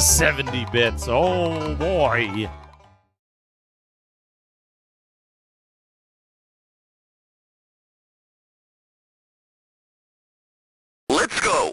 70 bits. Oh boy. Let's go!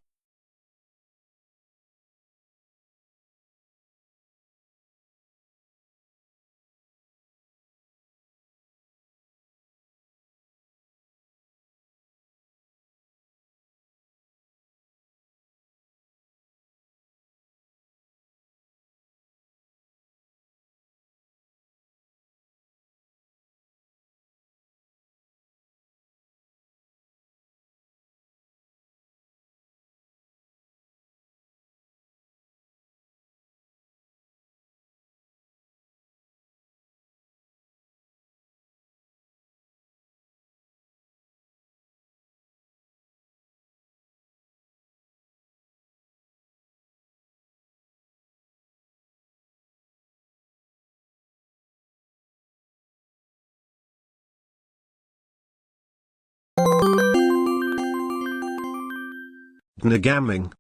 Negamming.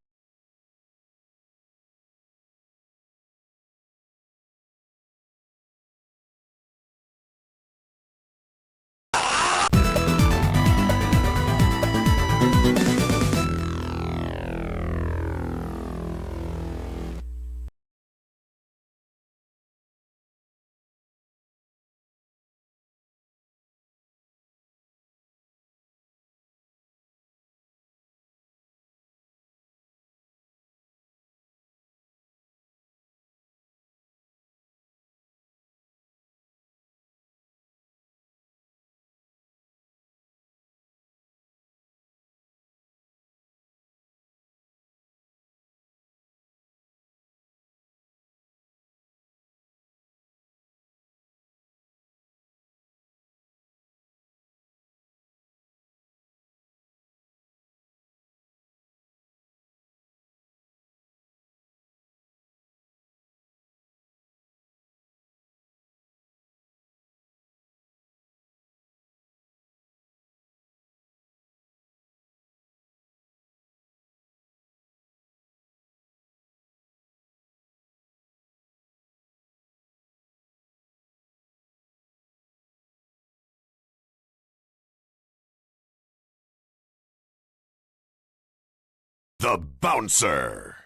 The Bouncer!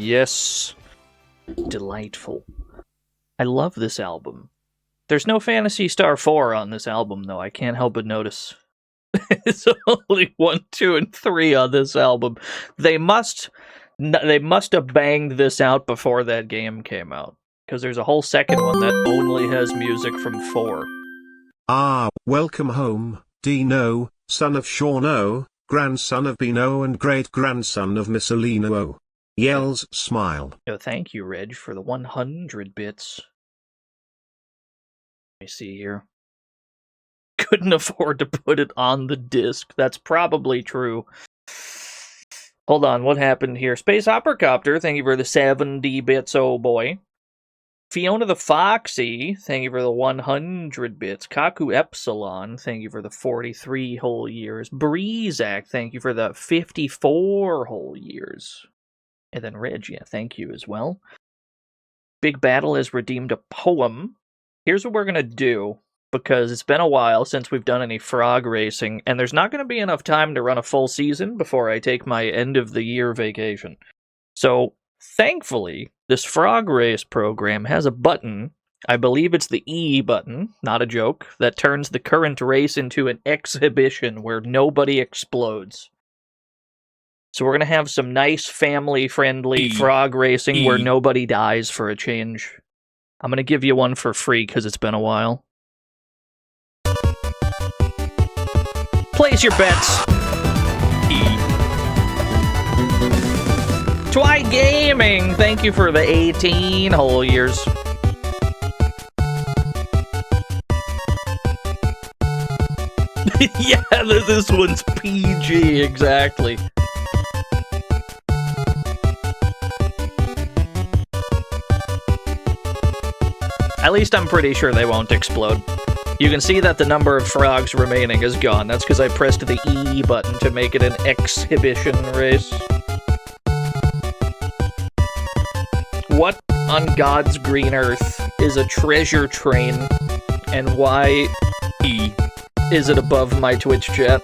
Yes. Delightful. I love this album. There's no Phantasy Star 4 on this album, though. I can't help but notice. It's only 1, 2, and 3 on this album. They must have banged this out before that game came out, because there's a whole second one that only has music from 4. Ah, welcome home, Dino, son of Shauno, grandson of Bino and great-grandson of Misselino. Yells smile. Oh, thank you, Reg, for the 100 bits. Let me see here. Couldn't afford to put it on the disc. That's probably true. Hold on, what happened here? Space Operacopter, thank you for the 70 bits, oh boy. Fiona the Foxy, thank you for the 100 bits. Kaku Epsilon, thank you for the 43 whole years. Breezak, thank you for the 54 whole years. And then Reg, yeah, thank you as well. Big Battle has redeemed a poem. Here's what we're going to do, because it's been a while since we've done any frog racing, and there's not going to be enough time to run a full season before I take my end-of-the-year vacation. So, thankfully, this frog race program has a button, I believe it's the E button, not a joke, that turns the current race into an exhibition where nobody explodes. So we're going to have some nice family-friendly frog racing where nobody dies for a change. I'm going to give you one for free because it's been a while. Place your bets. Twy Gaming, thank you for the 18 whole years. Yeah, this one's PG, exactly. At least I'm pretty sure they won't explode. You can see that the number of frogs remaining is gone. That's because I pressed the E button to make it an exhibition race. What on God's green earth is a treasure train, and why is it above my Twitch chat?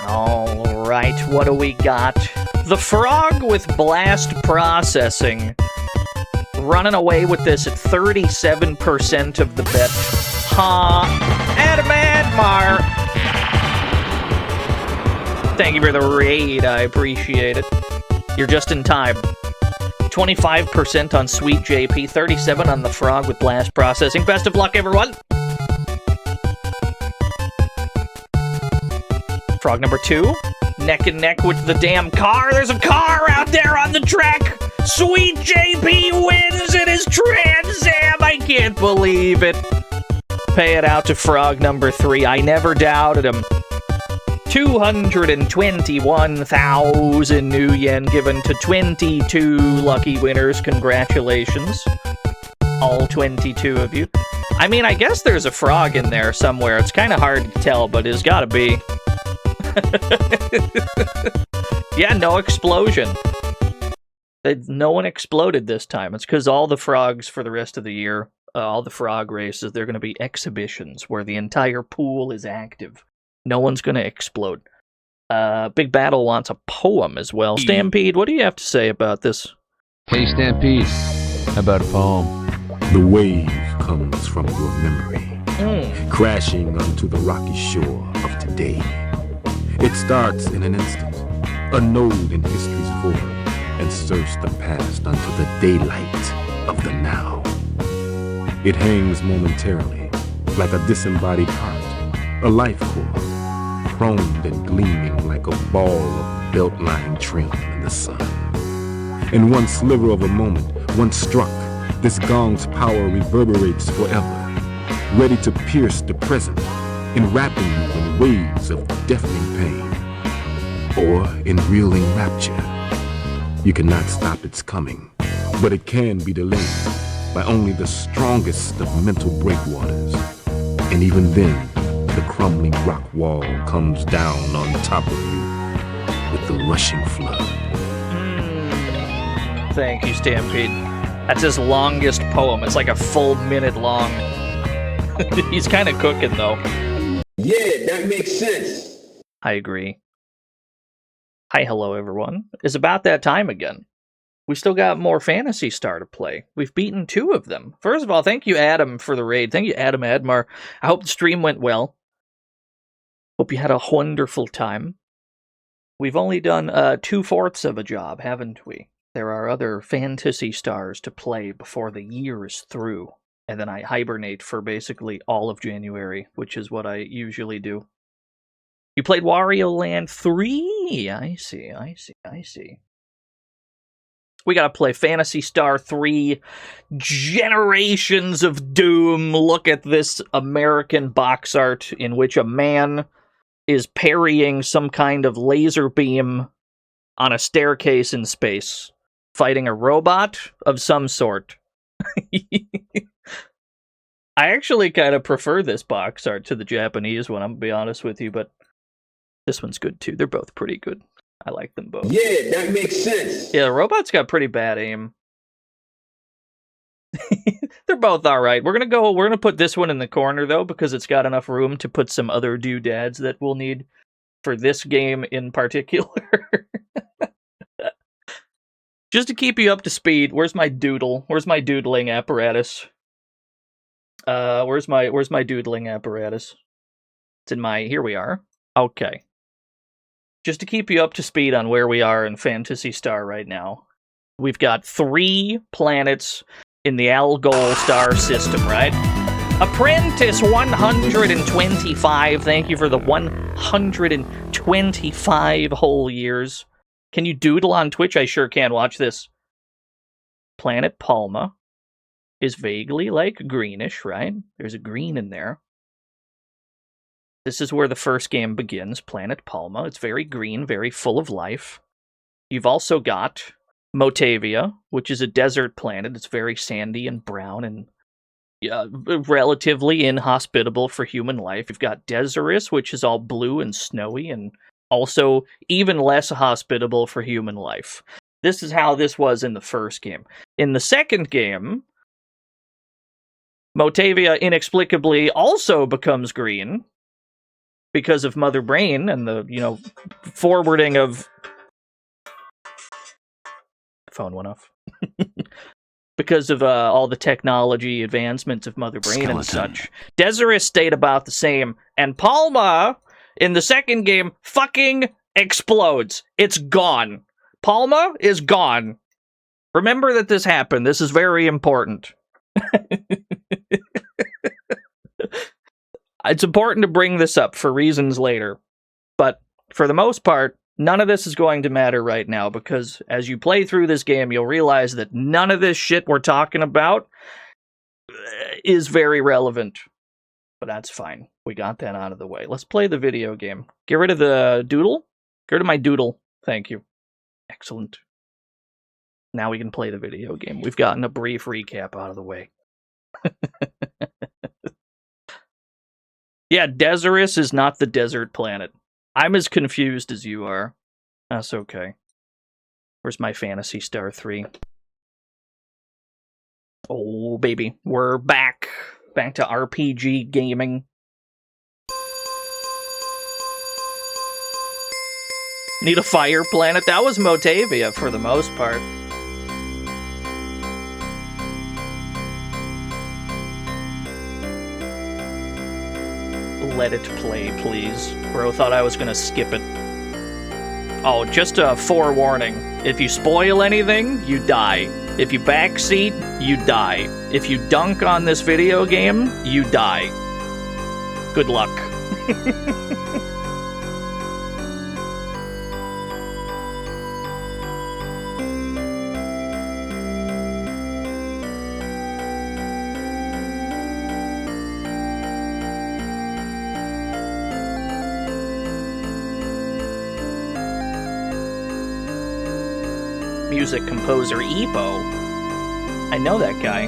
Alright, what do we got? The frog with blast processing running away with this at 37% of the bet. Adamantmar! Thank you for the raid, I appreciate it. You're just in time. 25% on Sweet JP, 37 on the frog with blast processing. Best of luck, everyone! Frog number 2, neck and neck with the damn car. There's a car out there on the track! Sweet JP wins in his Trans Am! I can't believe it! Pay it out to frog number 3. I never doubted him. 221,000 new yen given to 22 lucky winners. Congratulations. All 22 of you. I mean, I guess there's a frog in there somewhere. It's kind of hard to tell, but it's gotta be. Yeah, no explosion. No one exploded this time. It's because all the frogs for the rest of the year, all the frog races, they're going to be exhibitions where the entire pool is active. No one's going to explode. Big Battle wants a poem as well. Stampede, what do you have to say about this? Hey, Stampede, how about a poem? The wave comes from your memory, crashing onto the rocky shore of today. It starts in an instant, a node in history's void, and surfs the past unto the daylight of the now. It hangs momentarily, like a disembodied heart, a life core, chromed and gleaming like a ball of belt-line trim in the sun. In one sliver of a moment, once struck, this gong's power reverberates forever, ready to pierce the present, enwrapping you in waves of deafening pain, or in reeling rapture. You cannot stop its coming, but it can be delayed by only the strongest of mental breakwaters. And even then, the crumbling rock wall comes down on top of you with the rushing flood. Thank you, Stampede. That's his longest poem. It's like a full minute long. He's kind of cooking, though. Yeah, that makes sense. I agree. Hi, hello, everyone. It's about that time again. We still got more Phantasy Star to play. We've beaten 2 of them. First of all, thank you, Adam, for the raid. Thank you, Adam Admar. I hope the stream went well. Hope you had a wonderful time. We've only done 2/4 of a job, haven't we? There are other Phantasy Stars to play before the year is through. And then I hibernate for basically all of January, which is what I usually do. You played Wario Land 3? I see. We gotta play Phantasy Star 3 Generations of Doom. Look at this American box art in which a man is parrying some kind of laser beam on a staircase in space, fighting a robot of some sort. I actually kind of prefer this box art to the Japanese one, I'm gonna be honest with you, but this one's good too. They're both pretty good. I like them both. Yeah, that makes sense. Yeah, the robot's got pretty bad aim. They're both alright. We're gonna put this one in the corner though, because it's got enough room to put some other doodads that we'll need for this game in particular. Just to keep you up to speed, where's my doodle? Where's my doodling apparatus? Where's my doodling apparatus? It's in my... Here we are. Okay. Just to keep you up to speed on where we are in Phantasy Star right now. We've got 3 planets in the Algol star system, right? Apprentice 125, thank you for the 125 whole years. Can you doodle on Twitch? I sure can. Watch this. Planet Palma is vaguely like greenish, right? There's a green in there. This is where the first game begins, Planet Palma. It's very green, very full of life. You've also got Motavia, which is a desert planet. It's very sandy and brown and relatively inhospitable for human life. You've got Deserus, which is all blue and snowy and also even less hospitable for human life. This is how this was in the first game. In the second game, Motavia inexplicably also becomes green because of Mother Brain and the, forwarding of... Phone went off. Because of all the technology advancements of Mother Brain and such. Deserus stayed about the same, and Palma, in the second game, fucking explodes. It's gone. Palma is gone. Remember that this happened. This is very important. It's important to bring this up for reasons later, but for the most part, none of this is going to matter right now, because as you play through this game, you'll realize that none of this shit we're talking about is very relevant. But that's fine. We got that out of the way. Let's play the video game. Get rid of the doodle. Get rid of my doodle. Thank you. Excellent. Now we can play the video game. We've gotten a brief recap out of the way. Yeah, Deserus is not the desert planet. I'm as confused as you are. That's okay. Where's my Phantasy Star 3? Oh, baby. We're back. Back to RPG gaming. Need a fire planet? That was Motavia for the most part. Let it play, please. Bro thought I was gonna skip it. Oh, just a forewarning. If you spoil anything, you die. If you backseat, you die. If you dunk on this video game, you die. Good luck. Music composer Epo. I know that guy.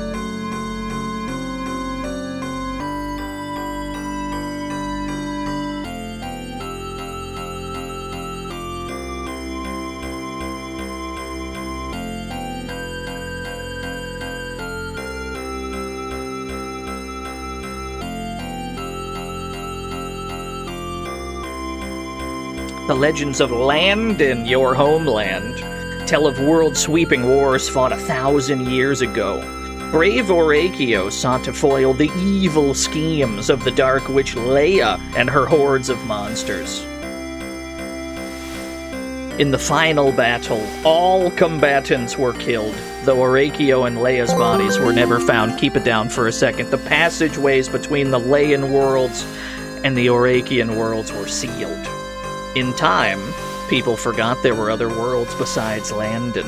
The legends of Landon, your homeland, tell of world-sweeping wars fought 1,000 years ago. Brave Orakio sought to foil the evil schemes of the Dark Witch Leia and her hordes of monsters. In the final battle, all combatants were killed, though Orakio and Leia's bodies were never found. Keep it down for a second. The passageways between the Leian worlds and the Orakian worlds were sealed. In time, people forgot there were other worlds besides Landon.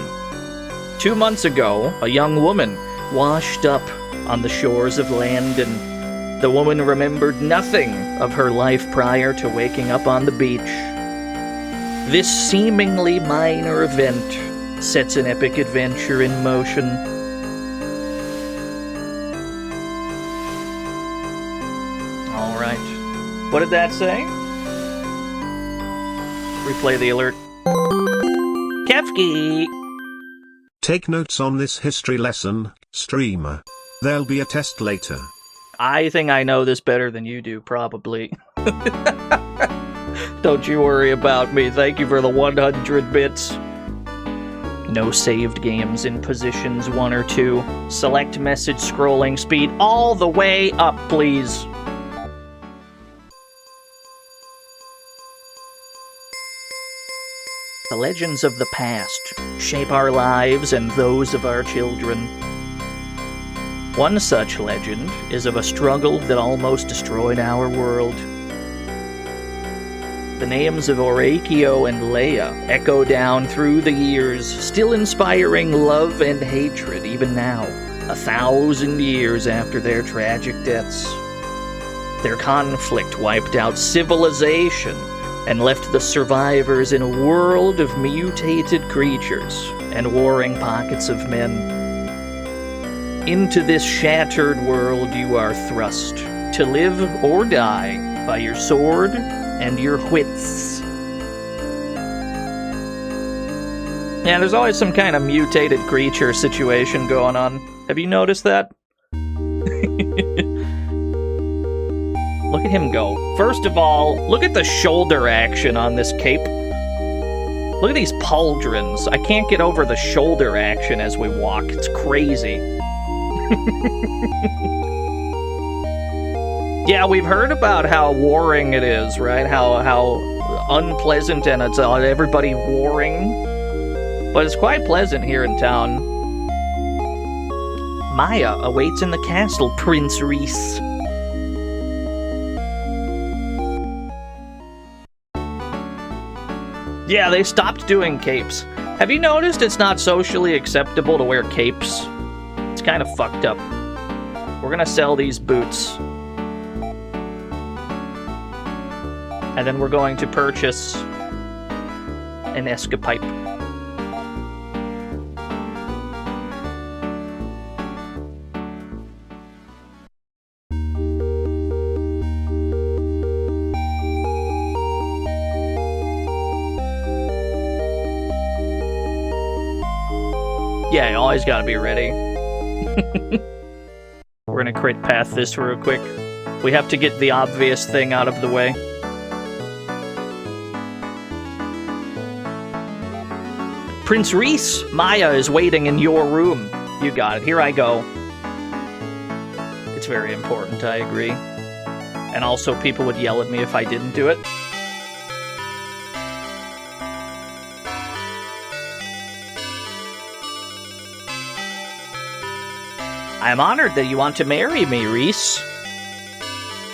2 months ago, a young woman washed up on the shores of Landon. The woman remembered nothing of her life prior to waking up on the beach. This seemingly minor event sets an epic adventure in motion. All right. What did that say? Replay the alert. Kefki! Take notes on this history lesson, streamer. There'll be a test later. I think I know this better than you do, probably. Don't you worry about me. Thank you for the 100 bits. No saved games in positions 1 or 2. Select message scrolling speed all the way up, please. The legends of the past shape our lives and those of our children. One such legend is of a struggle that almost destroyed our world. The names of Orakio and Leia echo down through the years, still inspiring love and hatred even now, 1,000 years after their tragic deaths. Their conflict wiped out civilization and left the survivors in a world of mutated creatures and warring pockets of men. Into this shattered world you are thrust, to live or die by your sword and your wits. Yeah, there's always some kind of mutated creature situation going on. Have you noticed that? Look at him go. First of all, look at the shoulder action on this cape. Look at these pauldrons. I can't get over the shoulder action as we walk. It's crazy. Yeah, we've heard about how warring it is, right? How unpleasant and it's everybody warring. But it's quite pleasant here in town. Maya awaits in the castle, Prince Reese. Yeah, they stopped doing capes. Have you noticed it's not socially acceptable to wear capes? It's kind of fucked up. We're gonna sell these boots. And then we're going to purchase an escapipe. Yeah, you always gotta be ready. We're gonna crit path this real quick. We have to get the obvious thing out of the way. Prince Reese, Maya is waiting in your room. You got it. Here I go. It's very important, I agree. And also, people would yell at me if I didn't do it. I am honored that you want to marry me, Reese.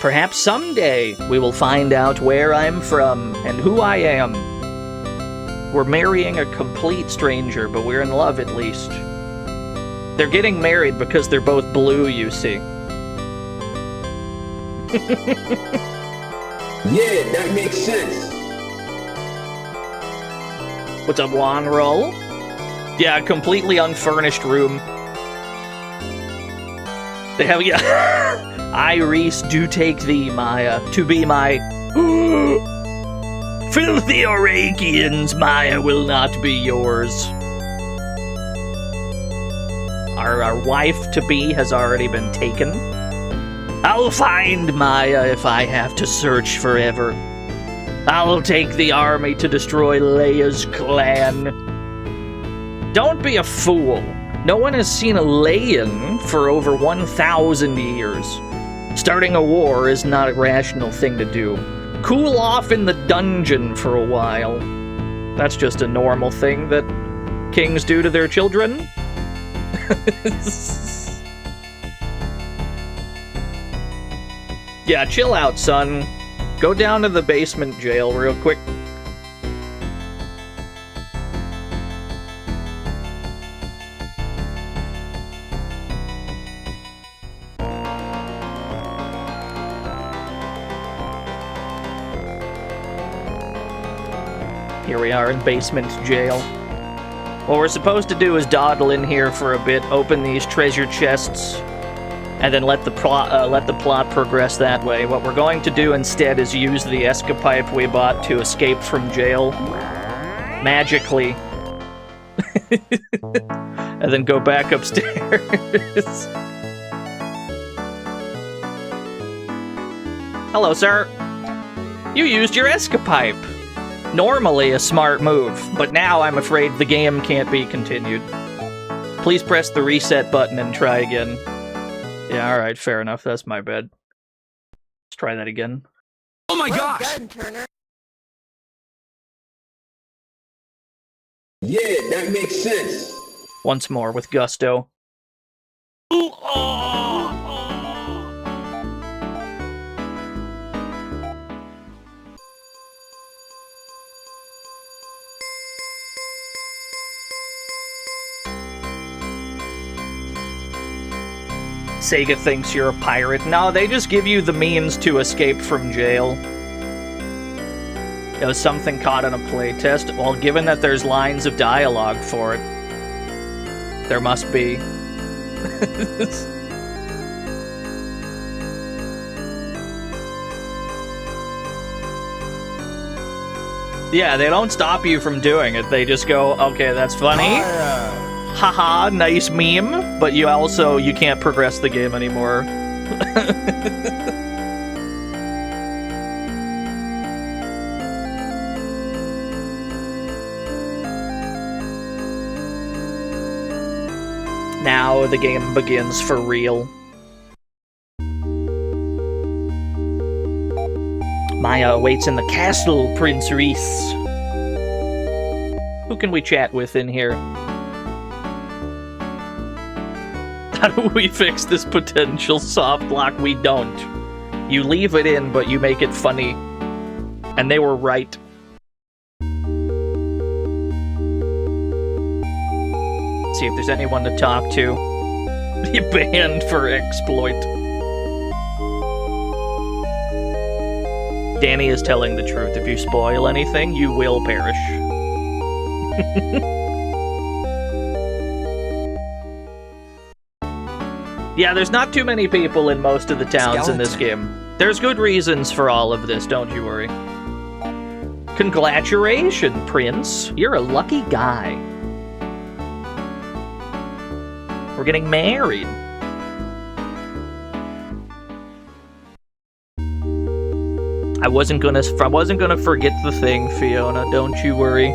Perhaps someday we will find out where I'm from and who I am. We're marrying a complete stranger, but we're in love at least. They're getting married because they're both blue, you see. Yeah, that makes sense. What's up, Juan Roll? Yeah, a completely unfurnished room. They have, yeah. I, Reese, do take thee, Maya, to be my... Filthy Orakians, Maya will not be yours. Our wife-to-be has already been taken. I'll find Maya if I have to search forever. I'll take the army to destroy Leia's clan. Don't be a fool. No one has seen a Leian for over 1,000 years. Starting a war is not a rational thing to do. Cool off in the dungeon for a while. That's just a normal thing that kings do to their children. Yeah, chill out, son. Go down to the basement jail real quick. Here we are in basement jail. What we're supposed to do is dawdle in here for a bit, open these treasure chests, and then let the plot progress that way. What we're going to do instead is use the escapipe we bought to escape from jail magically, and then go back upstairs. Hello, sir. You used your escapipe. Normally a smart move, but now I'm afraid the game can't be continued. Please press the reset button and try again. Yeah, alright, fair enough. That's my bad. Let's try that again. Oh my gosh! Yeah, that makes sense. Once more with gusto. Sega thinks you're a pirate. No, they just give you the means to escape from jail. It was something caught in a playtest. Well, given that there's lines of dialogue for it, there must be. Yeah, they don't stop you from doing it. They just go, okay, that's funny. Haha, nice meme, but you can't progress the game anymore. Now the game begins for real. Maya awaits in the castle, Prince Reese. Who can we chat with in here? How do we fix this potential soft lock? We don't. You leave it in, but you make it funny. And they were right. Let's see if there's anyone to talk to. Be banned for exploit. Danny is telling the truth. If you spoil anything, you will perish. Yeah, there's not too many people in most of the towns in this game. There's good reasons for all of this, don't you worry. Congratulations, Prince. You're a lucky guy. We're getting married. I wasn't gonna forget the thing, Fiona. Don't you worry.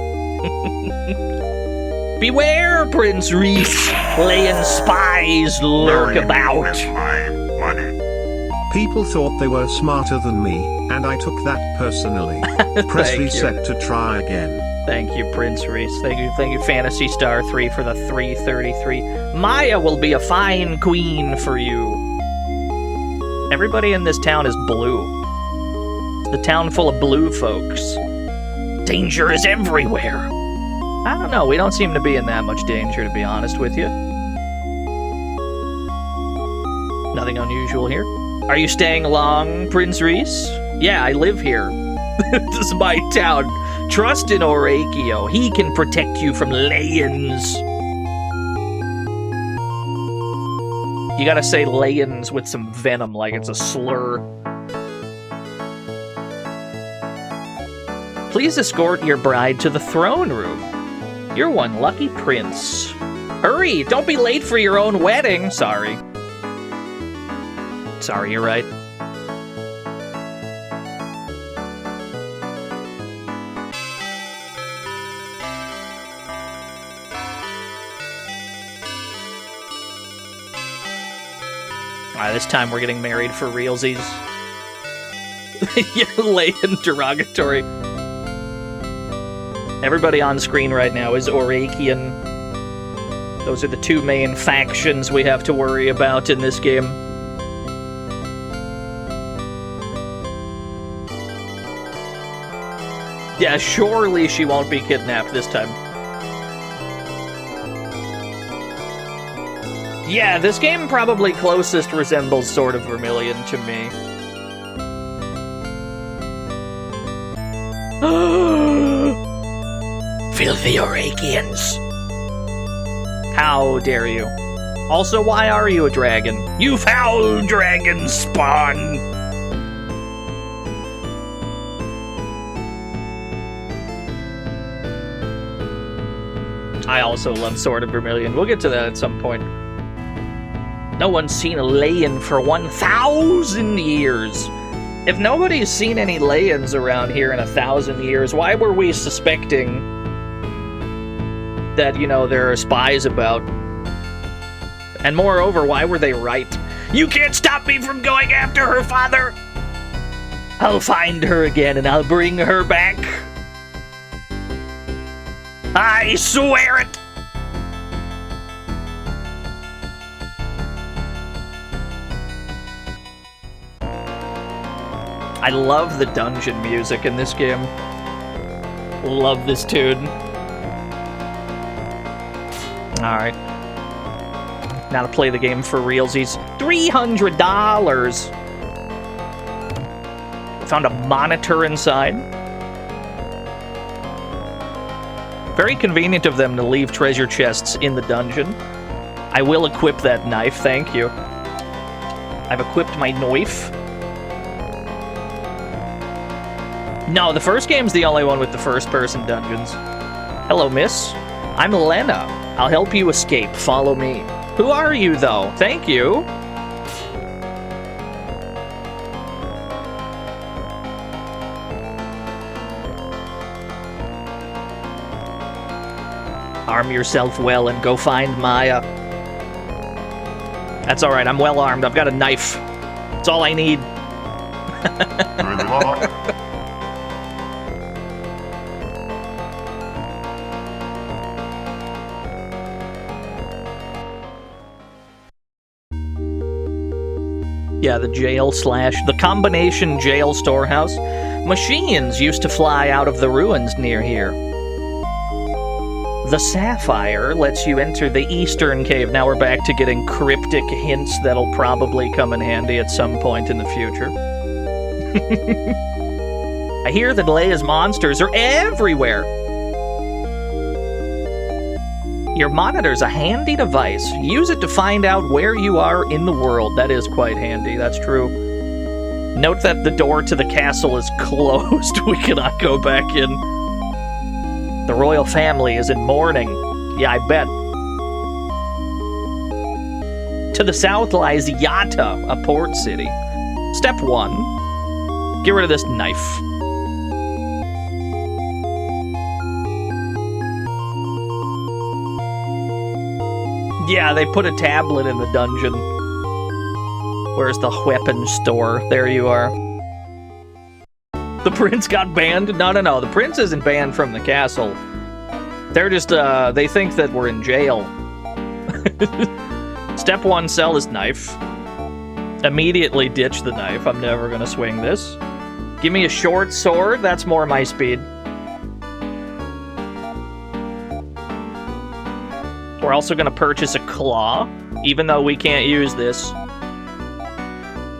Beware, Prince Reese! Leian spies lurk about. People thought they were smarter than me, and I took that personally. Press reset to try again. Thank you, Prince Reese. Thank you, Phantasy Star 3 for the 333. Maya will be a fine queen for you. Everybody in this town is blue. It's the town full of blue folks. Danger is everywhere. I don't know, we don't seem to be in that much danger, to be honest with you. Nothing unusual here. Are you staying long, Prince Reese? Yeah, I live here. This is my town. Trust in Orakio. He can protect you from Leians. You gotta say Leians with some venom, like it's a slur. Please escort your bride to the throne room. You're one lucky prince. Hurry! Don't be late for your own wedding! Sorry. Sorry, you're right. Alright, this time we're getting married for realsies. You lay in derogatory. Everybody on screen right now is Orakian. Those are the two main factions we have to worry about in this game. Yeah, surely she won't be kidnapped this time. Yeah, this game probably closest resembles Sword of Vermilion to me. Filthy Orakians. How dare you? Also, why are you a dragon? You foul dragon spawn! I also love Sword of Vermilion. We'll get to that at some point. No one's seen a lay-in for 1,000 years. If nobody's seen any lay-ins around here in 1,000 years, why were we suspecting that, you know, there are spies about? And moreover, why were they right? You can't stop me from going after her father! I'll find her again and I'll bring her back. I swear it! I love the dungeon music in this game. Love this tune. Alright. Now to play the game for realsies. $300! Found a monitor inside. Very convenient of them to leave treasure chests in the dungeon. I will equip that knife, thank you. I've equipped my knife. No, the first game's the only one with the first-person dungeons. Hello, miss. I'm Lena. I'll help you escape. Follow me. Who are you, though? Thank you. Arm yourself well and go find Maya. That's alright, I'm well armed. I've got a knife. That's all I need. Yeah, the the combination jail storehouse. Machines used to fly out of the ruins near here. The Sapphire lets you enter the Eastern Cave. Now we're back to getting cryptic hints that'll probably come in handy at some point in the future. I hear that Leia's monsters are everywhere. Your monitor's a handy device. Use it to find out where you are in the world. That is quite handy, that's true. Note that the door to the castle is closed. We cannot go back in. The royal family is in mourning. Yeah, I bet. To the south lies Yatta, a port city. Step 1. Get rid of this knife. Yeah, they put a tablet in the dungeon. Where's the weapon store? There you are. The prince got banned? No. The prince isn't banned from the castle. They're just, they think that we're in jail. Step 1, sell this knife. Immediately ditch the knife. I'm never gonna swing this. Give me a short sword. That's more my speed. We're also gonna purchase a claw, even though we can't use this.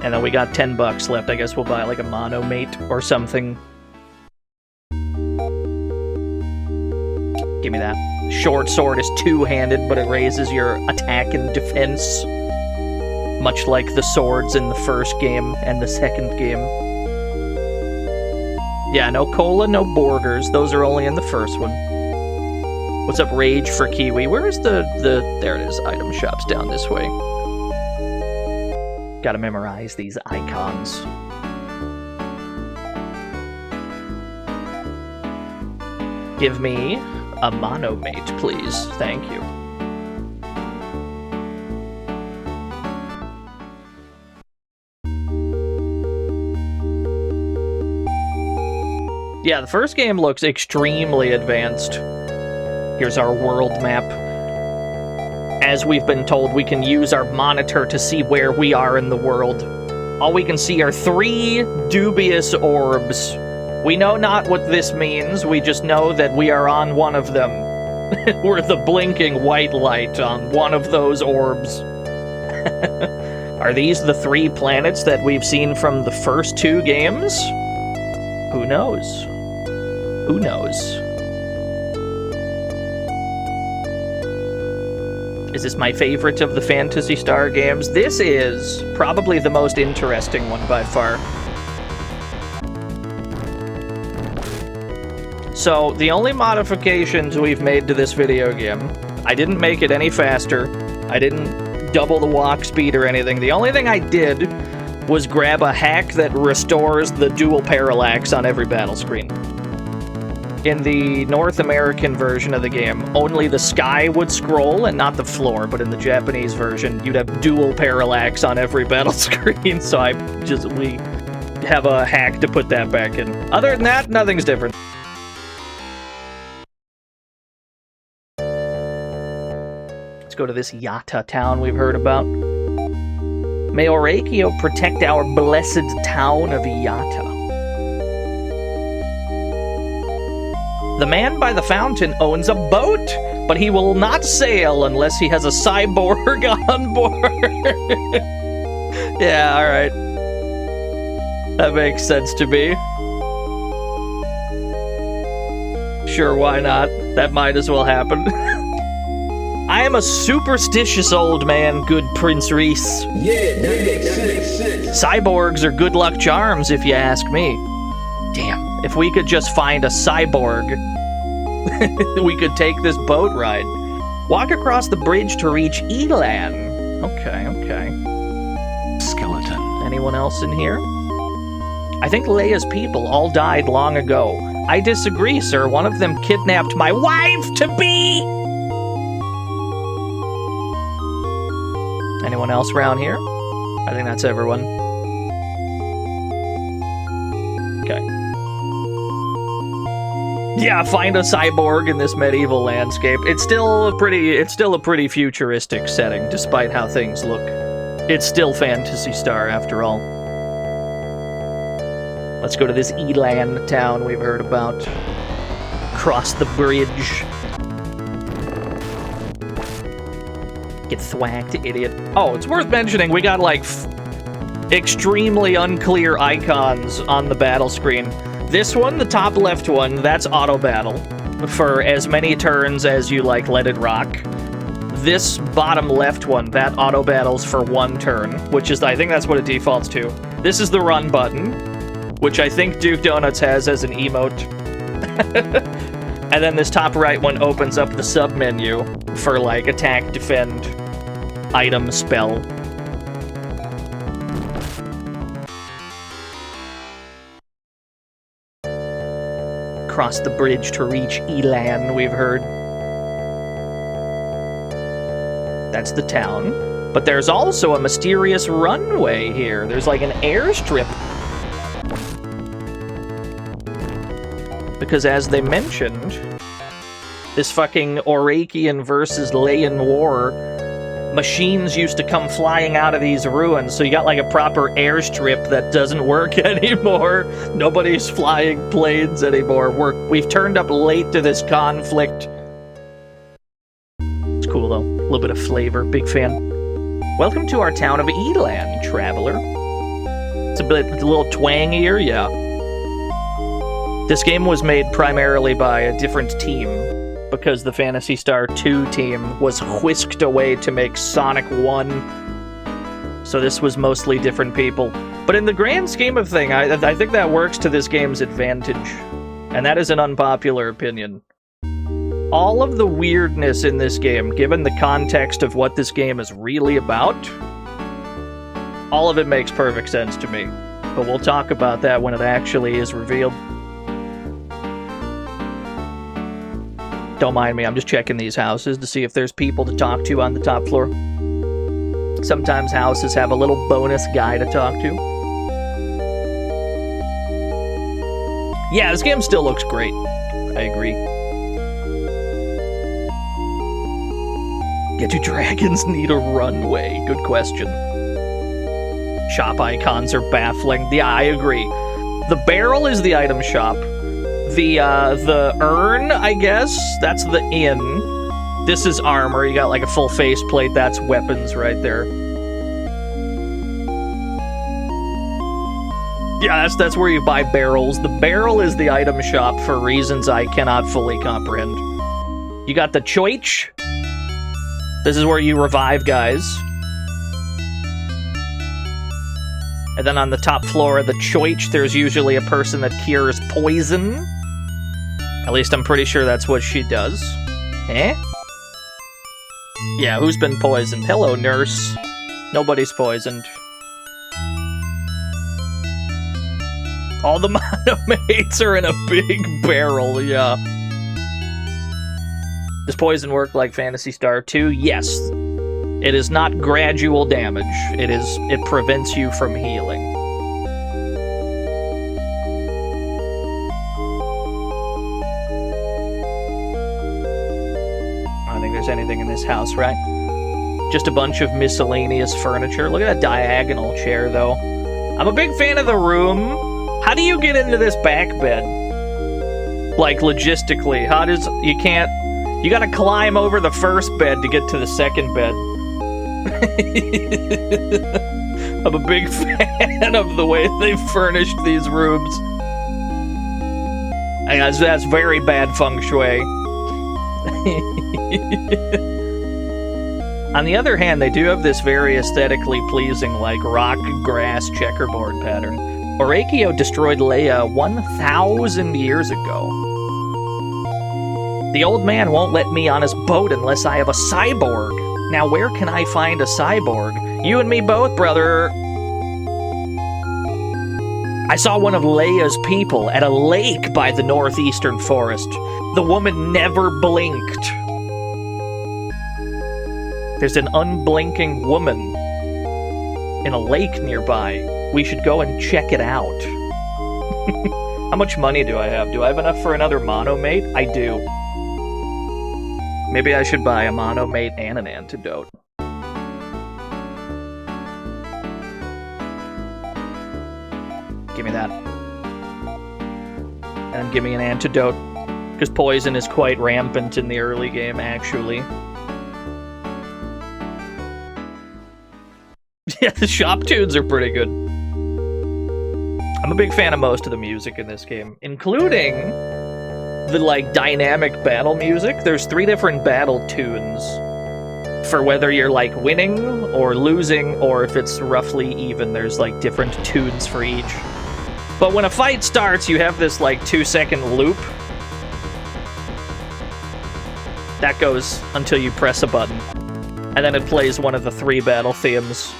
And then we got $10 left. I guess we'll buy like a monomate or something. Give me that. Short sword is two-handed, but it raises your attack and defense. Much like the swords in the first game and the second game. Yeah, no cola, no borders. Those are only in the first one. What's up, Rage for Kiwi? Where's the... There it is. Item shops down this way. Gotta memorize these icons. Give me a monomate, please. Thank you. Yeah, the first game looks extremely advanced. Here's our world map. As we've been told, we can use our monitor to see where we are in the world. All we can see are 3 dubious orbs. We know not what this means, we just know that we are on one of them. We're the blinking white light on one of those orbs. Are these the 3 planets that we've seen from the first 2 games? Who knows? Who knows? Is this my favorite of the Phantasy Star games? This is probably the most interesting one by far. So, the only modifications we've made to this video game, I didn't make it any faster, I didn't double the walk speed or anything. The only thing I did was grab a hack that restores the dual parallax on every battle screen. In the North American version of the game, only the sky would scroll and not the floor, but in the Japanese version, you'd have dual parallax on every battle screen, so we have a hack to put that back in. Other than that, nothing's different. Let's go to this Yatta town we've heard about. May Orakio protect our blessed town of Yatta. The man by the fountain owns a boat, but he will not sail unless he has a cyborg on board. Yeah, alright. That makes sense to me. Sure, why not? That might as well happen. I am a superstitious old man, good Prince Reese. Yeah, that makes sense. Cyborgs are good luck charms, if you ask me. Damn, if we could just find a cyborg, we could take this boat ride. Walk across the bridge to reach Elan. Okay. Skeleton. Anyone else in here? I think Leia's people all died long ago. I disagree, sir. One of them kidnapped my wife-to-be! Anyone else around here? I think that's everyone. Okay. Yeah, find a cyborg in this medieval landscape. It's still a pretty futuristic setting, despite how things look. It's still Phantasy Star, after all. Let's go to this Elan town we've heard about. Cross the bridge. Get thwacked, idiot. Oh, it's worth mentioning, we got, like, extremely unclear icons on the battle screen. This one, the top left one, that's auto battle. For as many turns as you, like, let it rock. This bottom left one, that auto battles for 1 turn, which is, I think that's what it defaults to. This is the run button, which I think Duke Donuts has as an emote. And then this top right one opens up the sub-menu for, like, attack, defend, item, spell. Cross the bridge to reach Elan, we've heard. That's the town. But there's also a mysterious runway here. There's like an airstrip. Because as they mentioned, this fucking Orakian versus Leian war, machines used to come flying out of these ruins, so you got like a proper airstrip that doesn't work anymore. Nobody's flying planes anymore. We've turned up late to this conflict. It's cool though, a little bit of flavor, big fan. Welcome to our town of Elan, traveler. It's a little twangier, yeah. This game was made primarily by a different team, because the Phantasy Star 2 team was whisked away to make Sonic 1. So this was mostly different people. But in the grand scheme of things, I think that works to this game's advantage. And that is an unpopular opinion. All of the weirdness in this game, given the context of what this game is really about, all of it makes perfect sense to me. But we'll talk about that when it actually is revealed. Don't mind me, I'm just checking these houses to see if there's people to talk to on the top floor. Sometimes houses have a little bonus guy to talk to. Yeah, this game still looks great. I agree. Yeah, do dragons need a runway? Good question. Shop icons are baffling. Yeah, I agree. The barrel is the item shop. The urn, I guess, that's the inn. This is armor. You got like a full faceplate. That's weapons right there. Yeah, that's where you buy barrels. The barrel is the item shop for reasons I cannot fully comprehend. You got the choich. This is where you revive guys. And then on the top floor of the choich, there's usually a person that cures poison. At least I'm pretty sure that's what she does. Eh? Yeah, who's been poisoned? Hello, nurse. Nobody's poisoned. All the monomates are in a big barrel, yeah. Does poison work like Phantasy Star 2? Yes. It is not gradual damage. It prevents you from healing. I don't think there's anything in this house, right? Just a bunch of miscellaneous furniture. Look at that diagonal chair, though. I'm a big fan of the room. How do you get into this back bed? Like, logistically, how does... You gotta climb over the first bed to get to the second bed. I'm a big fan of the way they furnished these rooms. That's very bad feng shui. On the other hand, they do have this very aesthetically pleasing, like, rock grass checkerboard pattern. Orakio destroyed Leia 1,000 years ago. The old man won't let me on his boat unless I have a cyborg. Now, where can I find a cyborg? You and me both, brother. I saw one of Leia's people at a lake by the northeastern forest. The woman never blinked. There's an unblinking woman in a lake nearby. We should go and check it out. How much money do I have? Do I have enough for another monomate? I do. Maybe I should buy a monomate and an antidote. Give me that. And give me an antidote. Because poison is quite rampant in the early game, actually. Yeah, the shop tunes are pretty good. I'm a big fan of most of the music in this game, including the, like, dynamic battle music. There's 3 different battle tunes for whether you're, like, winning or losing, or if it's roughly even. There's, like, different tunes for each. But when a fight starts, you have this, like, 2-second loop. That goes until you press a button. And then it plays one of the 3 battle themes.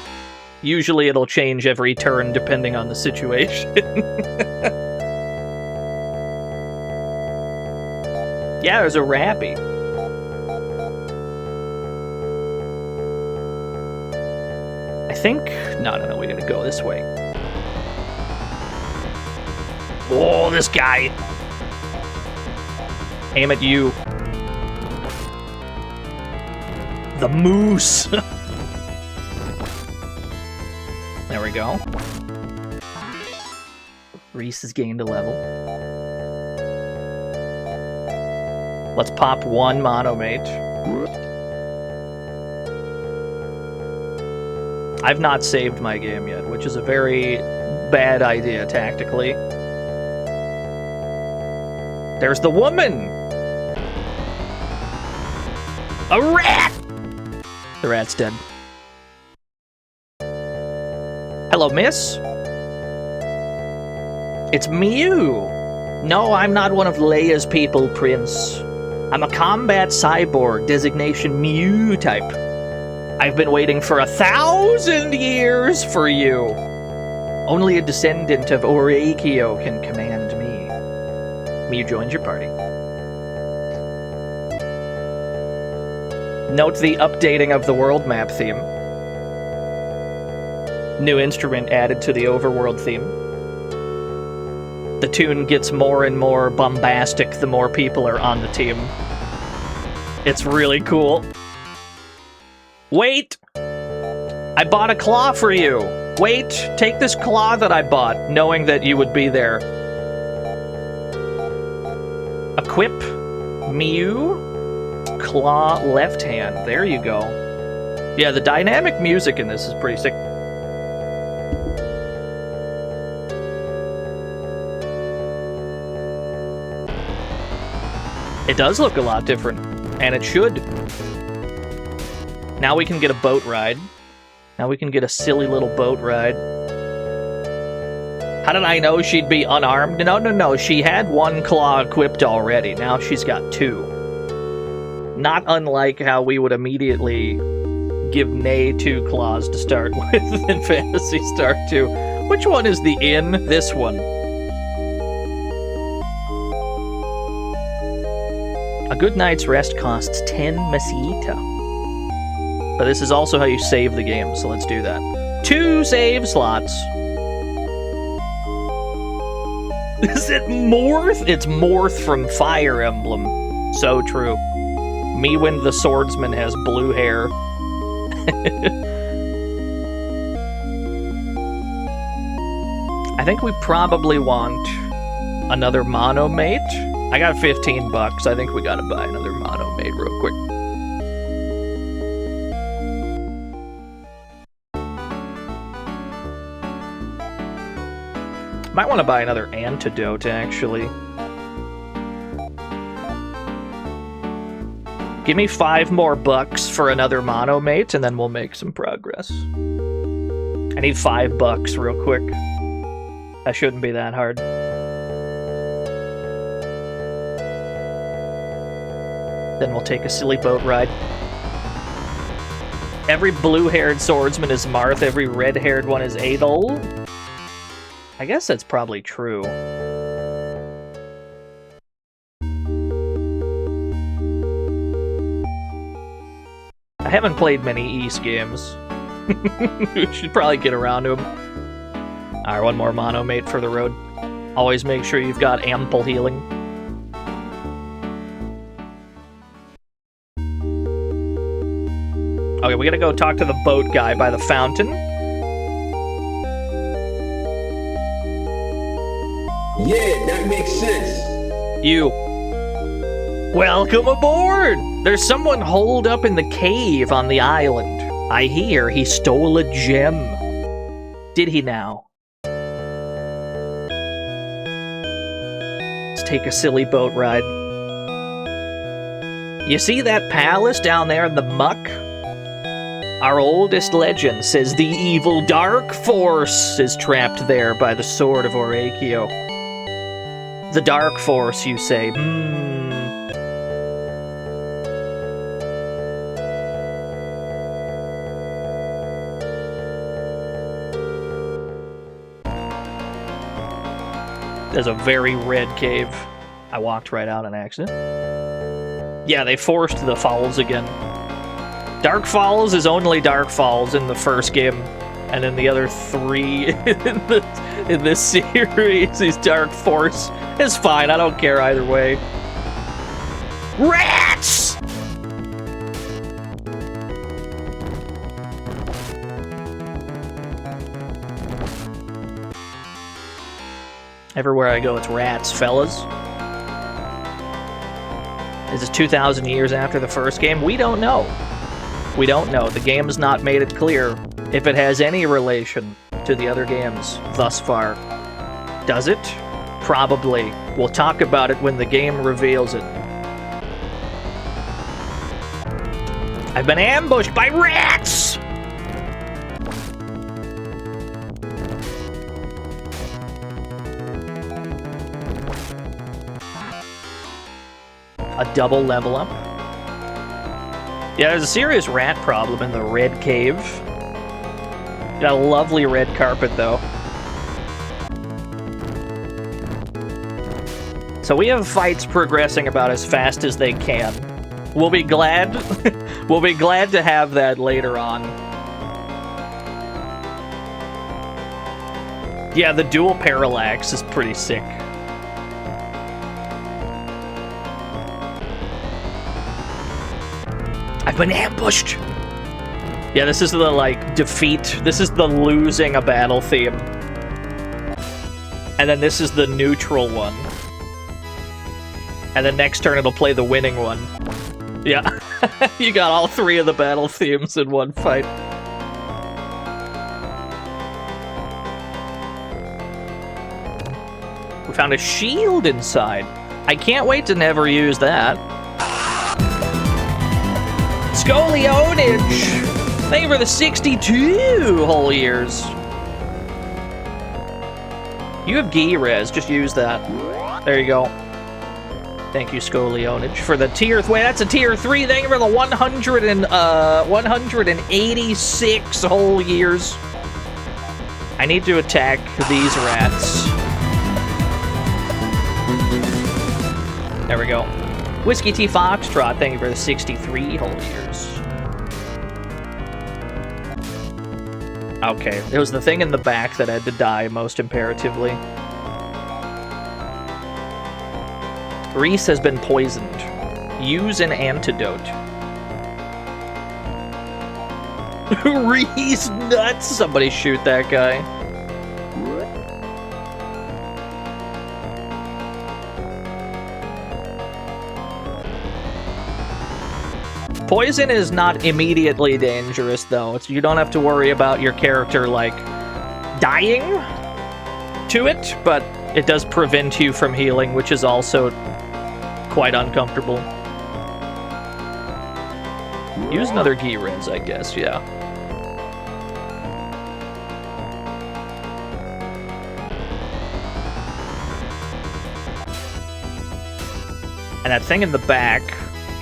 Usually it'll change every turn depending on the situation. Yeah, there's a rappy. I think... No, we gotta go this way. Oh, this guy! Aim at you. The moose! There we go. Reese has gained a level. Let's pop 1 monomate. I've not saved my game yet, which is a very bad idea tactically. There's the woman! A rat! The rat's dead. Hello, miss? It's Mew! No, I'm not one of Leia's people, Prince. I'm a combat cyborg, designation Mew type. I've been waiting for 1,000 years for you. Only a descendant of Orakio can command me. Mew joins your party. Note the updating of the world map theme. New instrument added to the overworld theme. The tune gets more and more bombastic the more people are on the team. It's really cool. Wait! I bought a claw for you! Wait, take this claw that I bought, knowing that you would be there. Equip Mew claw left hand. There you go. Yeah, the dynamic music in this is pretty sick. It does look a lot different, and it should. Now we can get a boat ride. Now we can get a silly little boat ride. How did I know she'd be unarmed? No. She had one claw equipped already. Now she's got two. Not unlike how we would immediately give Nay 2 claws to start with in Phantasy Star 2. Which one is the inn? This one. A good night's rest costs 10 Mesita. But this is also how you save the game, so let's do that. 2 save slots. Is it Morth? It's Morth from Fire Emblem. So true. Mewin the Swordsman has blue hair. I think we probably want another monomate. I got 15 bucks. I think we gotta buy another monomate real quick. Might want to buy another antidote, actually. Give me 5 more bucks for another monomate, and then we'll make some progress. I need 5 bucks real quick. That shouldn't be that hard. Then we'll take a silly boat ride. Every blue-haired swordsman is Marth, every red-haired one is Adol. I guess that's probably true. I haven't played many East games. We should probably get around to them. Alright, one more monomate for the road. Always make sure you've got ample healing. Okay, we gotta go talk to the boat guy by the fountain. Yeah, that makes sense. You. Welcome aboard! There's someone holed up in the cave on the island. I hear he stole a gem. Did he now? Let's take a silly boat ride. You see that palace down there in the muck? Our oldest legend says the evil Dark Force is trapped there by the Sword of Orakio. The Dark Force, you say? There's a very red cave. I walked right out on accident. Yeah, they forced the Falls again. Dark Falls is only Dark Falls in the first game, and then the other 3 in this series is Dark Force. It's fine, I don't care either way. Rats! Everywhere I go, it's rats, fellas. Is it 2,000 years after the first game? We don't know. We don't know. The game has not made it clear if it has any relation to the other games thus far. Does it? Probably. We'll talk about it when the game reveals it. I've been ambushed by rats! A double level up. Yeah, there's a serious rat problem in the red cave. Got a lovely red carpet, though. So we have fights progressing about as fast as they can. We'll be glad. We'll be glad to have that later on. Yeah, the dual parallax is pretty sick. I've been ambushed! Yeah, this is the, like, defeat. This is the losing a battle theme. And then this is the neutral one. And then next turn it'll play the winning one. Yeah. You got all three of the battle themes in one fight. We found a shield inside. I can't wait to never use that. Scolionage! Thank you for the 62 whole years. You have Gi Res, just use that. There you go. Thank you, Scolionage, for the tier... Wait, that's a tier 3. Thank you for the 186 whole years. I need to attack these rats. There we go. Whiskey T Foxtrot, thank you for the 63 whole years. Okay, it was the thing in the back that had to die most imperatively. Reese has been poisoned. Use an antidote. Reese nuts! Somebody shoot that guy. Poison is not immediately dangerous, though. You don't have to worry about your character, like, dying to it, but it does prevent you from healing, which is also quite uncomfortable. Use another Gi Res, I guess, yeah. And that thing in the back...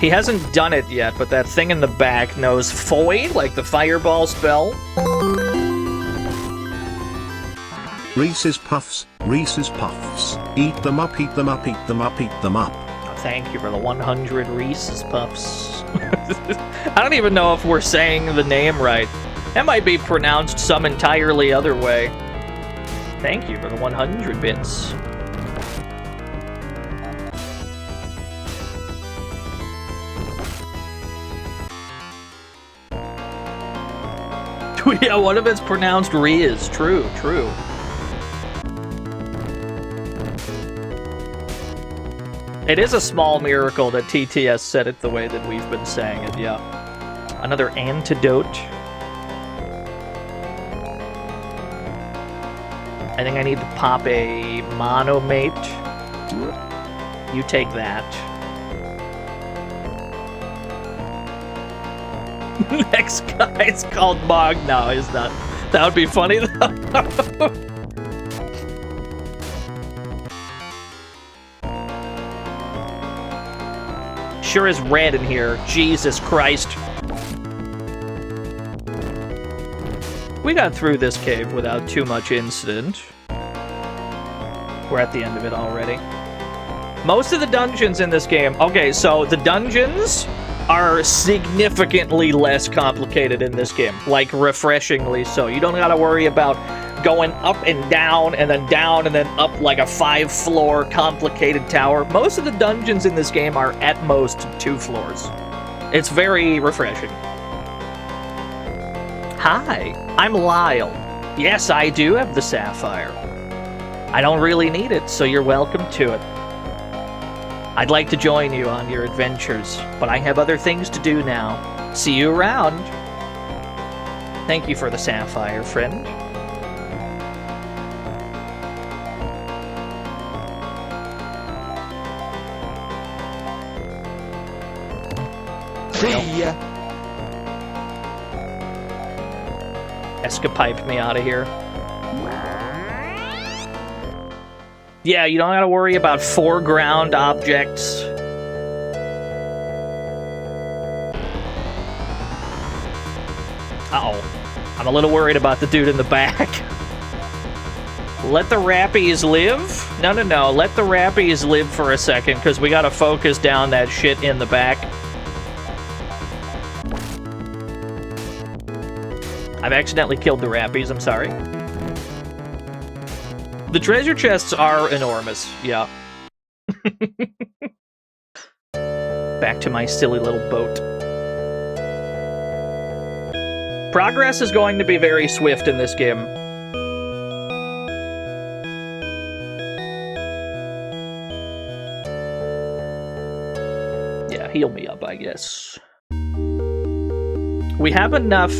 He hasn't done it yet, but that thing in the back knows Foy, like the fireball spell. Reese's Puffs, Reese's Puffs. Eat them up, eat them up, eat them up, eat them up. Oh, thank you for the 100 Reese's Puffs. I don't even know if we're saying the name right. That might be pronounced some entirely other way. Thank you for the 100 bits. Yeah, one of it's pronounced Riz. True, true. It is a small miracle that TTS said it the way that we've been saying it, yeah. Another antidote. I think I need to pop a monomate. You take that. Next guy's called Mog. No, he's not. That would be funny, though. Sure is red in here. Jesus Christ. We got through this cave without too much incident. We're at the end of it already. Most of the dungeons in this game... Okay, so the dungeons are significantly less complicated in this game. Like, refreshingly so. You don't gotta worry about going up and then up like a 5-floor complicated tower. Most of the dungeons in this game are at most 2 floors. It's very refreshing. Hi, I'm Lyle. Yes, I do have the sapphire. I don't really need it, so you're welcome to it. I'd like to join you on your adventures, but I have other things to do now. See you around. Thank you for the sapphire, friend. See ya. Escapipe me out of here. Yeah, you don't gotta worry about foreground objects. Uh-oh. I'm a little worried about the dude in the back. Let the rappies live? No. Let the rappies live for a second, because we gotta focus down that shit in the back. I've accidentally killed the rappies, I'm sorry. The treasure chests are enormous, yeah. Back to my silly little boat. Progress is going to be very swift in this game. Yeah, heal me up, I guess. We have enough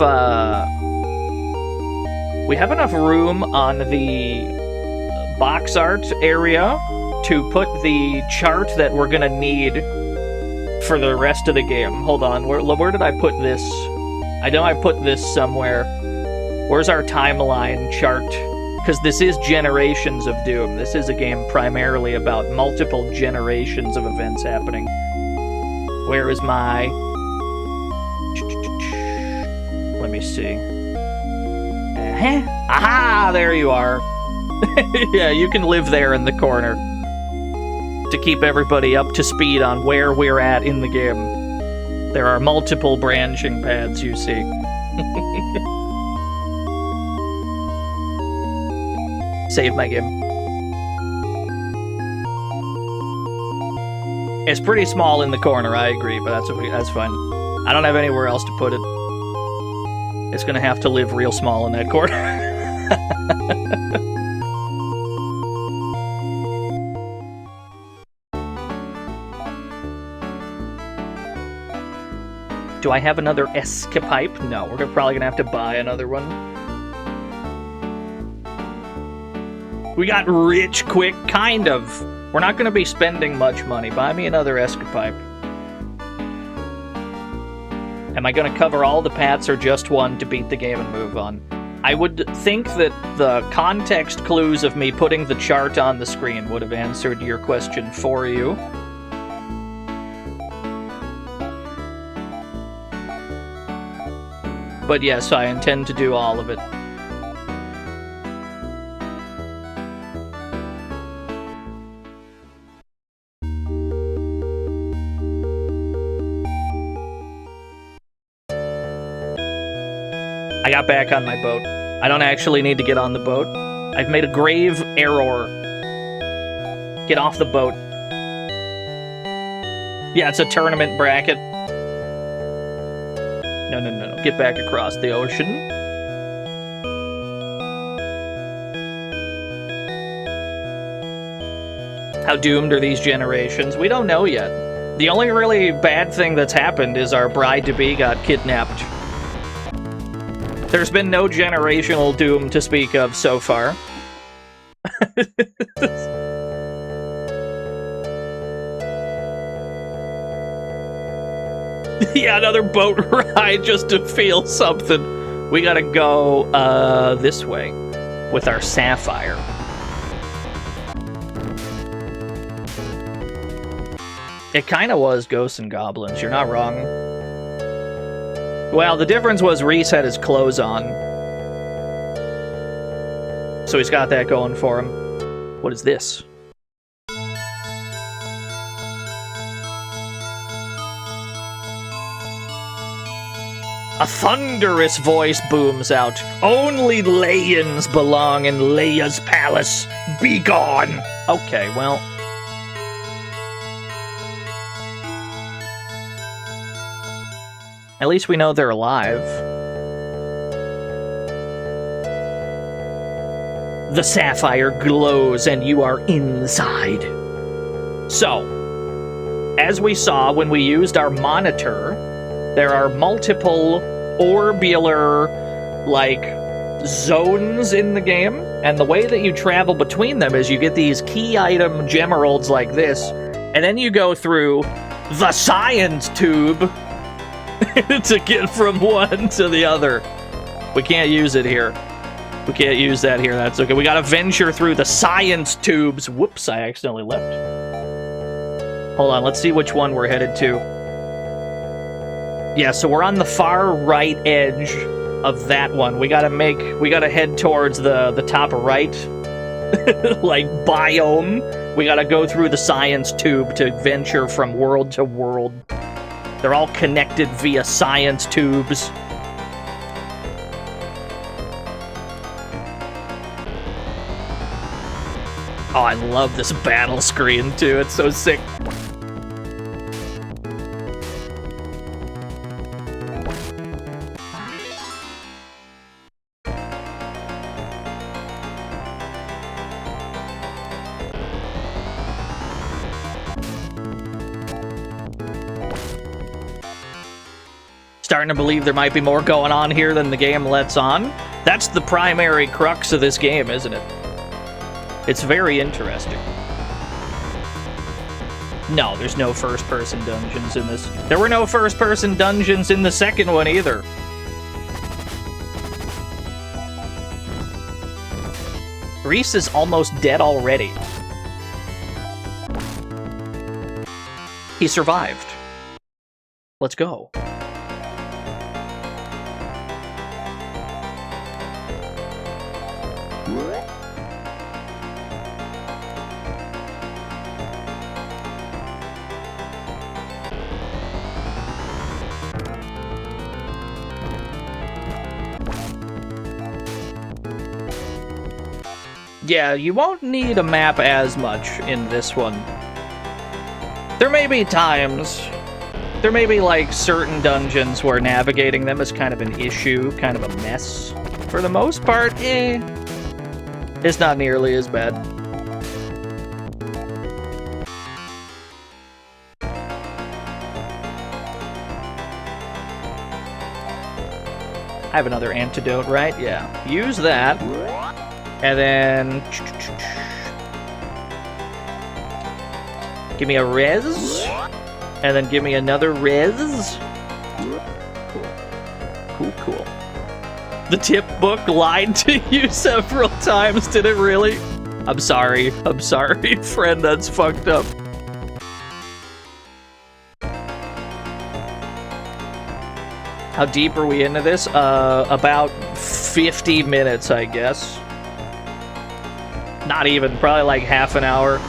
room on the box art area to put the chart that we're gonna need for the rest of the game. Hold on, where did I put this? I know I put this somewhere. Where's our timeline chart? Because this is Generations of Doom. This is a game primarily about multiple generations of events happening. Where is my... Let me see. Aha! There you are. Yeah, you can live there in the corner to keep everybody up to speed on where we're at in the game. There are multiple branching paths, you see. Save my game. It's pretty small in the corner, I agree, but that's fine. I don't have anywhere else to put it. It's gonna have to live real small in that corner. Do I have another escapipe? No, we're probably gonna have to buy another one. We got rich quick, kind of. We're not gonna be spending much money. Buy me another escapipe. Am I gonna cover all the paths or just one to beat the game and move on? I would think that the context clues of me putting the chart on the screen would have answered your question for you. But yes, I intend to do all of it. I got back on my boat. I don't actually need to get on the boat. I've made a grave error. Get off the boat. Yeah, it's a tournament bracket. No. Get back across the ocean. How doomed are these generations? We don't know yet. The only really bad thing that's happened is our bride-to-be got kidnapped. There's been no generational doom to speak of so far. Yeah, another boat ride just to feel something. We gotta go this way with our sapphire. It kind of was Ghosts and Goblins, you're not wrong. Well, the difference was Reese had his clothes on. So he's got that going for him. What is this? A thunderous voice booms out. Only Layans belong in Leia's palace. Be gone! Okay, well... At least we know they're alive. The sapphire glows and you are inside. So, as we saw when we used our monitor, there are multiple orbular, zones in the game, and the way that you travel between them is you get these key item gemeralds like this, and then you go through the science tube to get from one to the other. We can't use it here. We can't use that here, that's okay. We gotta venture through the science tubes. Whoops, I accidentally left. Hold on, let's see which one we're headed to. Yeah, so we're on the far right edge of that one. We gotta head towards the top right, biome. We gotta go through the science tube to venture from world to world. They're all connected via science tubes. Oh, I love this battle screen, too. It's so sick. Starting to believe there might be more going on here than the game lets on. That's the primary crux of this game, isn't it? It's very interesting. No, there's no first-person dungeons in this. There were no first-person dungeons in the second one either. Reese is almost dead already. He survived. Let's go. Yeah, you won't need a map as much in this one. There may be times, there may be like certain dungeons where navigating them is kind of an issue, kind of a mess. For the most part, it's not nearly as bad. I have another antidote, right? Yeah. Use that. And then... give me a res. And then give me another res. Cool. Cool. The tip book lied to you several times, did it really? I'm sorry, friend, that's fucked up. How deep are we into this? About 50 minutes, I guess. Not even, probably like half an hour.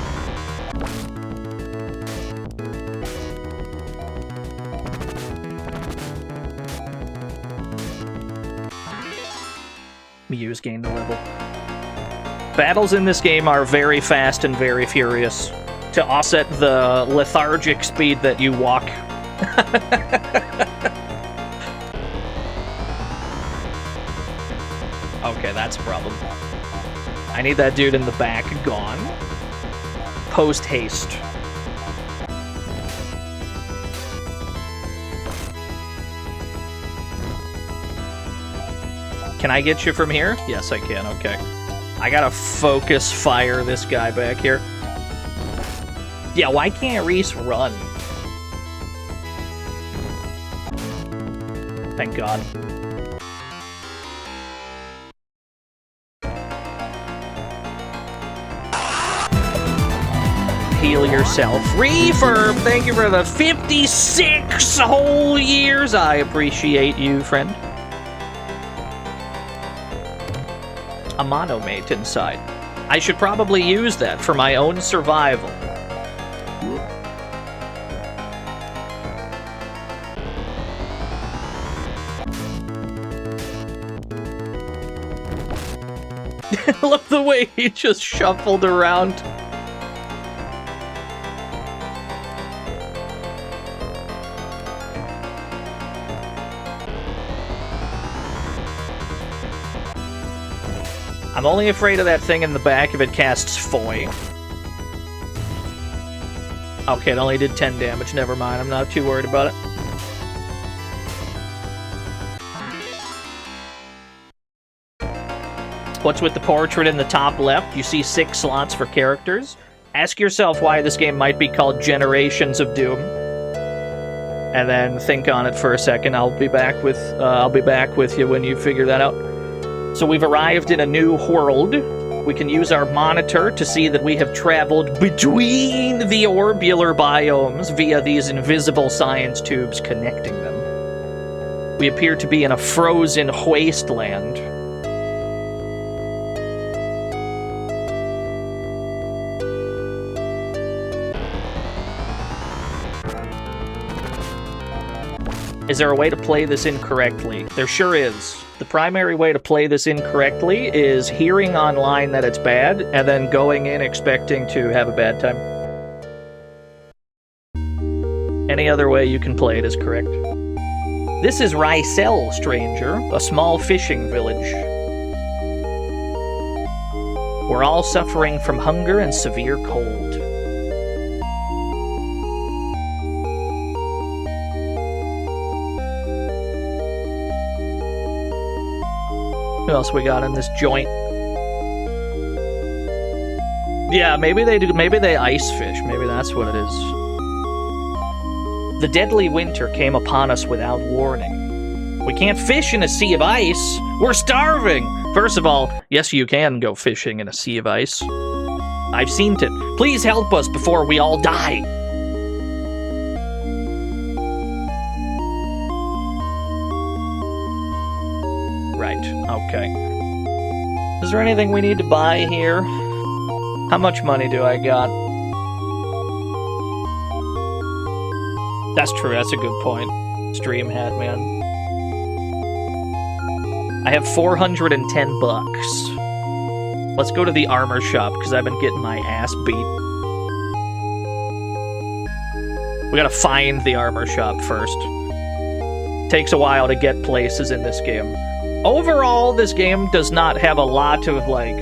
Muse gained a level. Battles in this game are very fast and very furious to offset the lethargic speed that you walk. Okay, that's a problem. I need that dude in the back gone. Post haste. Can I get you from here? Yes, I can. Okay. I gotta focus fire this guy back here. Yeah, why can't Reese run? Thank God. Heal yourself. Refurb, thank you for the 56 whole years. I appreciate you, friend. A monomate inside. I should probably use that for my own survival. Look the way he just shuffled around. I'm only afraid of that thing in the back if it casts Foy. Okay, it only did 10 damage. Never mind. I'm not too worried about it. What's with the portrait in the top left? You see 6 slots for characters. Ask yourself why this game might be called Generations of Doom. And then think on it for a second. I'll be back with you when you figure that out. So we've arrived in a new world. We can use our monitor to see that we have traveled between the orbular biomes via these invisible science tubes connecting them. We appear to be in a frozen wasteland. Is there a way to play this incorrectly? There sure is. The primary way to play this incorrectly is hearing online that it's bad, and then going in expecting to have a bad time. Any other way you can play it is correct. This is Rysel, stranger, a small fishing village. We're all suffering from hunger and severe cold. What else we got in this joint? Yeah, maybe they do. Maybe they ice fish. Maybe that's what it is. The deadly winter came upon us without warning. We can't fish in a sea of ice. We're starving. First of all, yes, you can go fishing in a sea of ice. I've seen it. Please help us before we all die. Right, okay. Is there anything we need to buy here? How much money do I got? That's true, that's a good point. Stream hat, man. I have 410 bucks. Let's go to the armor shop, because I've been getting my ass beat. We gotta find the armor shop first. Takes a while to get places in this game. Overall, this game does not have a lot of, like,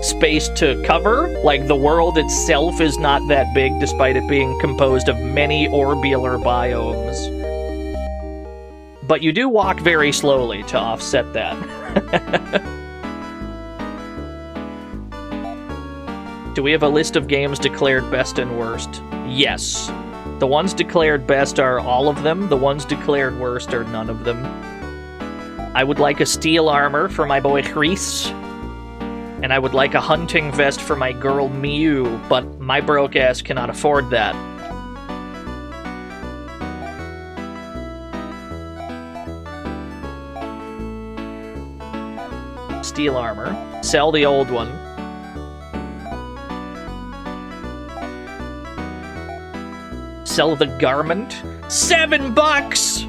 space to cover. Like, the world itself is not that big, despite it being composed of many orbular biomes. But you do walk very slowly to offset that. Do we have a list of games declared best and worst? Yes. The ones declared best are all of them. The ones declared worst are none of them. I would like a steel armor for my boy Chris. And I would like a hunting vest for my girl Mew, but my broke ass cannot afford that. Steel armor. Sell the old one. Sell the garment. $7!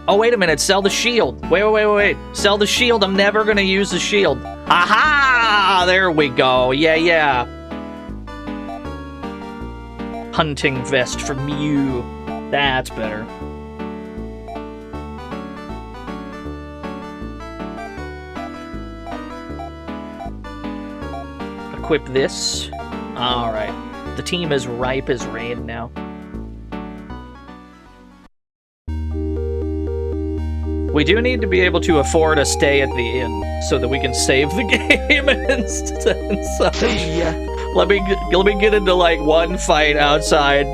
Oh, wait a minute. Sell the shield. Wait. Sell the shield. I'm never gonna use the shield. Aha! There we go. Yeah. Hunting vest for Mew. That's better. Equip this. Alright. The team is ripe as rain now. We do need to be able to afford a stay at the inn so that we can save the game and such. Yeah. Let me get into like one fight outside.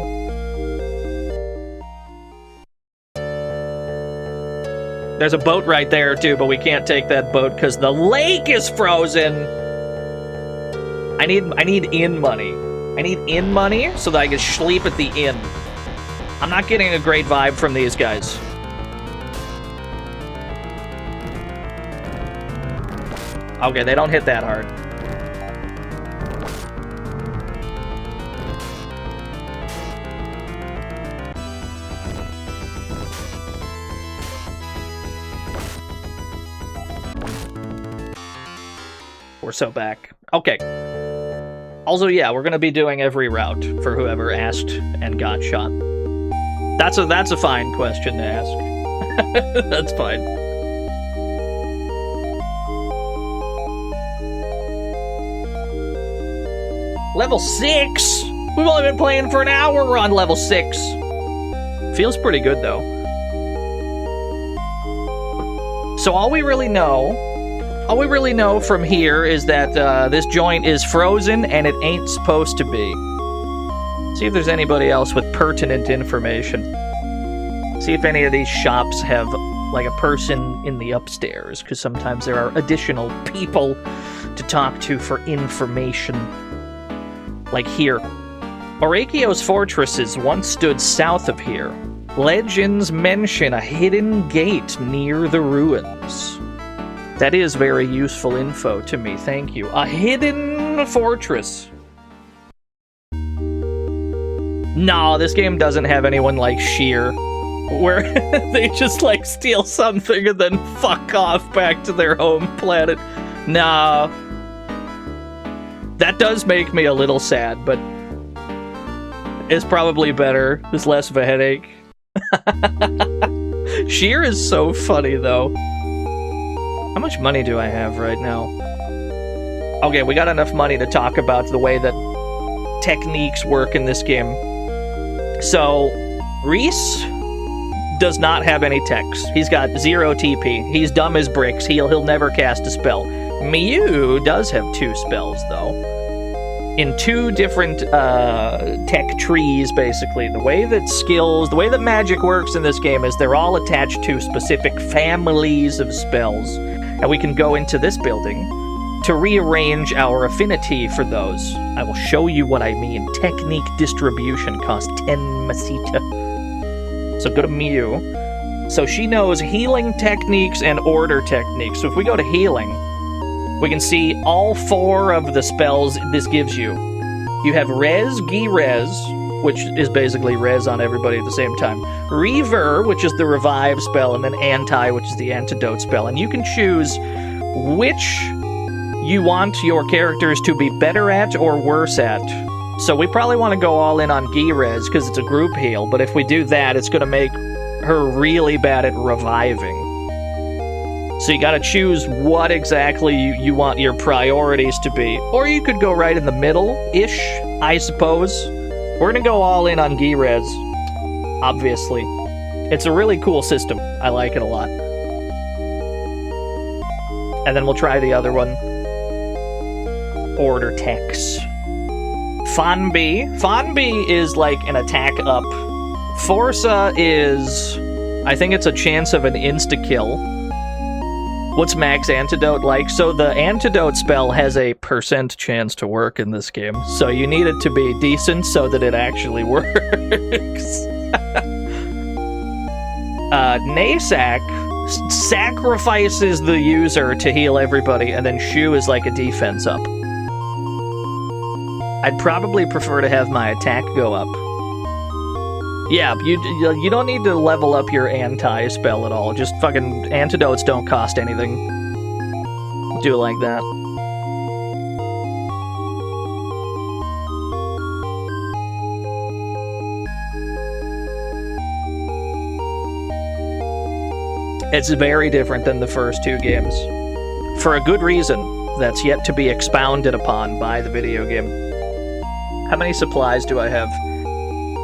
There's a boat right there too, but we can't take that boat because the lake is frozen. I need inn money. I need inn money so that I can sleep at the inn. I'm not getting a great vibe from these guys. Okay, they don't hit that hard. We're so back. Okay. Also, yeah, we're gonna be doing every route for whoever asked and got shot. That's a fine question to ask. That's fine. Level 6? We've only been playing for an hour, we're on level 6. Feels pretty good, though. So all we really know from here is that this joint is frozen and it ain't supposed to be. See if there's anybody else with pertinent information. See if any of these shops have, like, a person in the upstairs, because sometimes there are additional people to talk to for information. Like here. Orakio's fortresses once stood south of here. Legends mention a hidden gate near the ruins. That is very useful info to me, thank you. A hidden fortress. No, this game doesn't have anyone like Sheer, where they just like steal something and then fuck off back to their home planet. No. That does make me a little sad, but it's probably better. It's less of a headache. Sheer is so funny, though. How much money do I have right now? Okay, we got enough money to talk about the way that techniques work in this game. So, Reese does not have any techs. He's got 0 TP. He's dumb as bricks. He'll never cast a spell. Mew does have 2 spells, though. In 2 different tech trees, basically. The way that magic works in this game is they're all attached to specific families of spells. And we can go into this building to rearrange our affinity for those. I will show you what I mean. Technique distribution costs 10 masita. So go to Mew. So she knows healing techniques and order techniques. So if we go to healing, we can see all 4 of the spells this gives you. You have Res, Gi-Res, which is basically Res on everybody at the same time. Rever, which is the revive spell, and then Anti, which is the antidote spell. And you can choose which you want your characters to be better at or worse at. So we probably want to go all in on Gi-Res because it's a group heal, but if we do that, it's going to make her really bad at reviving. So you gotta choose what exactly you want your priorities to be. Or you could go right in the middle-ish, I suppose. We're gonna go all in on Gi-Res, obviously. It's a really cool system. I like it a lot. And then we'll try the other one. Order techs. Fanbi. Fanbi is like an attack up. Forza is... I think it's a chance of an insta-kill. What's max antidote like? So the antidote spell has a % chance to work in this game. So you need it to be decent so that it actually works. Nasak sacrifices the user to heal everybody, and then Shu is like a defense up. I'd probably prefer to have my attack go up. Yeah, you don't need to level up your anti-spell at all. Just fucking antidotes don't cost anything. Do it like that. It's very different than the first 2 games. For a good reason that's yet to be expounded upon by the video game. How many supplies do I have?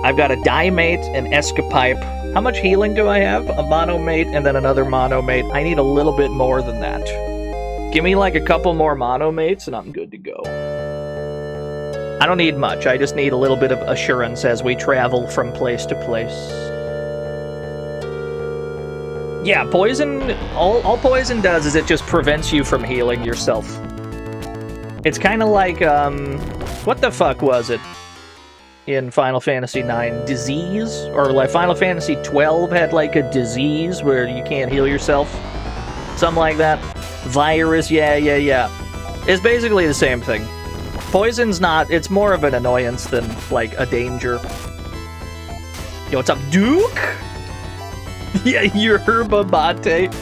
I've got a Diemate, an Escapipe. How much healing do I have? A Monomate and then another Monomate. I need a little bit more than that. Give me like a couple more Monomates and I'm good to go. I don't need much. I just need a little bit of assurance as we travel from place to place. Yeah, poison... All poison does is it just prevents you from healing yourself. It's kind of like, what the fuck was it? In Final Fantasy IX, disease? Or like Final Fantasy 12 had like a disease where you can't heal yourself? Something like that. Virus, yeah. It's basically the same thing. Poison's not, it's more of an annoyance than like a danger. Yo, what's up, Duke? Yeah, yerba mate.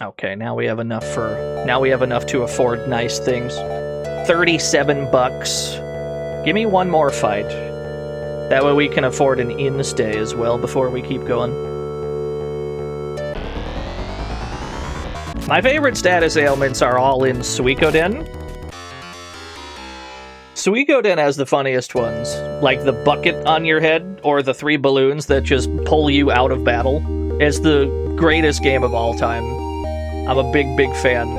Okay, now we have enough to afford nice things. 37 bucks. Give me one more fight. That way we can afford an in-stay as well before we keep going. My favorite status ailments are all in Suikoden. Suikoden has the funniest ones, like the bucket on your head, or the 3 balloons that just pull you out of battle. It's the greatest game of all time. I'm a big, big fan.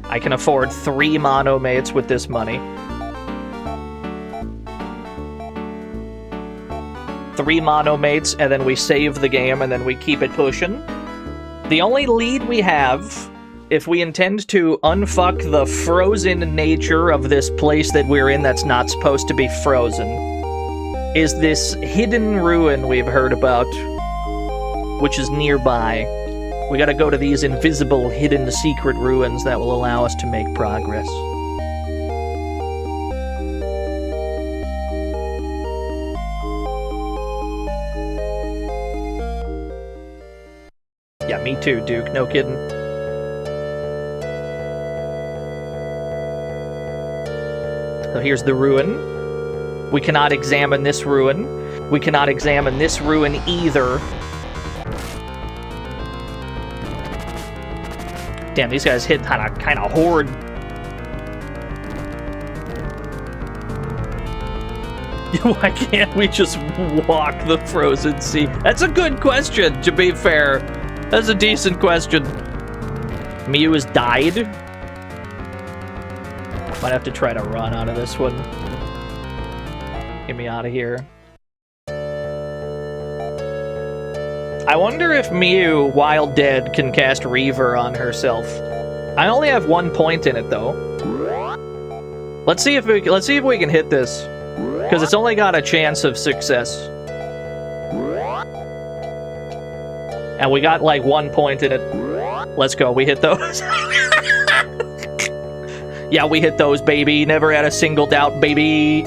I can afford 3 Monomates with this money. 3 Monomates, and then we save the game, and then we keep it pushing. The only lead we have, if we intend to unfuck the frozen nature of this place that we're in that's not supposed to be frozen, is this hidden ruin we've heard about, which is nearby. We gotta go to these invisible, hidden, secret ruins that will allow us to make progress. Yeah, me too, Duke. No kidding. So here's the ruin. We cannot examine this ruin. We cannot examine this ruin either. Damn, these guys hit kind of hard. Why can't we just walk the frozen sea? That's a good question, to be fair. That's a decent question. Mew has died. Might have to try to run out of this one. Get me out of here. I wonder if Mew, while dead, can cast Reaver on herself. I only have 1 point in it, though. Let's see if we can hit this. Because it's only got a chance of success. And we got like 1 point in it. Let's go, we hit those. Yeah, we hit those, baby. Never had a single doubt, baby.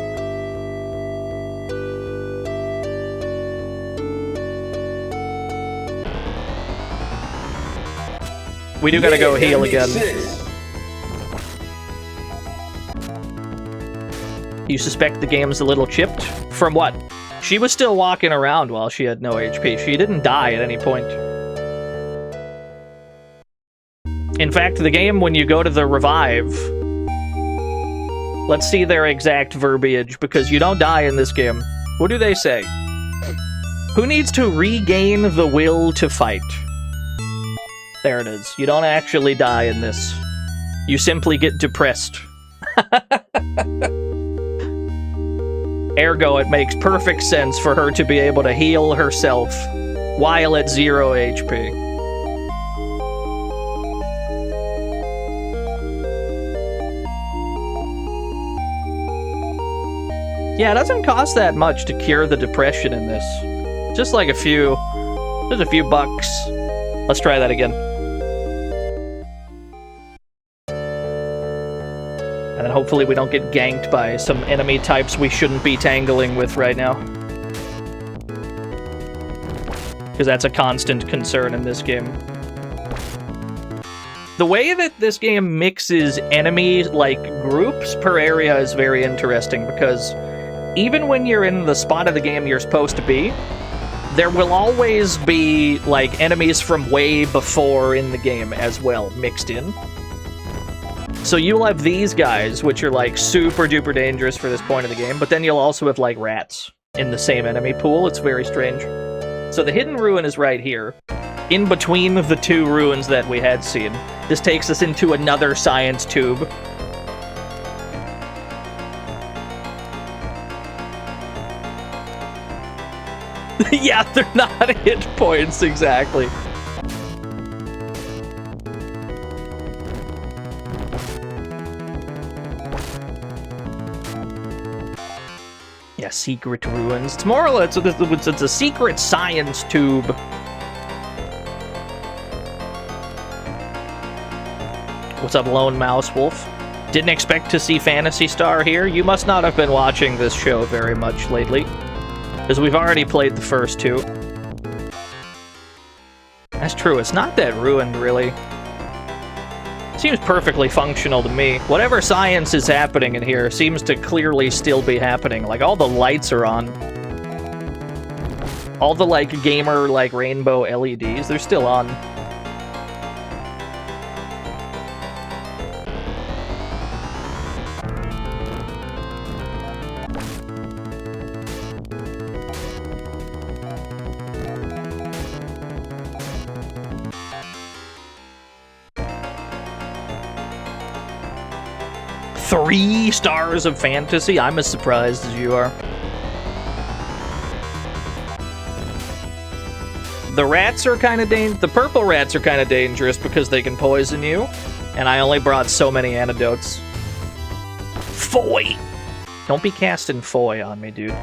We do gotta go heal again. You suspect the game's a little chipped? From what? She was still walking around while she had no HP. She didn't die at any point. In fact, the game, when you go to the revive... Let's see their exact verbiage, because you don't die in this game. What do they say? Who needs to regain the will to fight? There it is. You don't actually die in this. You simply get depressed. Ergo, it makes perfect sense for her to be able to heal herself while at 0 HP. Yeah, it doesn't cost that much to cure the depression in this. Just like just a few bucks. Let's try that again. And then hopefully we don't get ganked by some enemy types we shouldn't be tangling with right now. Because that's a constant concern in this game. The way that this game mixes enemy, groups per area is very interesting, because even when you're in the spot of the game you're supposed to be, there will always be, enemies from way before in the game as well, mixed in. So you'll have these guys, which are, super duper dangerous for this point of the game, but then you'll also have, rats in the same enemy pool. It's very strange. So the hidden ruin is right here, in between the two ruins that we had seen. This takes us into another science tube. Yeah, they're not hit points, exactly. Yeah, secret ruins. It's more or less, it's a secret science tube. What's up, Lone Mouse Wolf? Didn't expect to see Phantasy Star here. You must not have been watching this show very much lately, because we've already played the first two. That's true, it's not that ruined, really. Seems perfectly functional to me. Whatever science is happening in here seems to clearly still be happening. All the lights are on. All the, gamer, rainbow LEDs, they're still on. Three stars of Phantasy? I'm as surprised as you are. The rats are kind of the purple rats are kind of dangerous because they can poison you, and I only brought so many antidotes. Foy! Don't be casting foy on me, dude.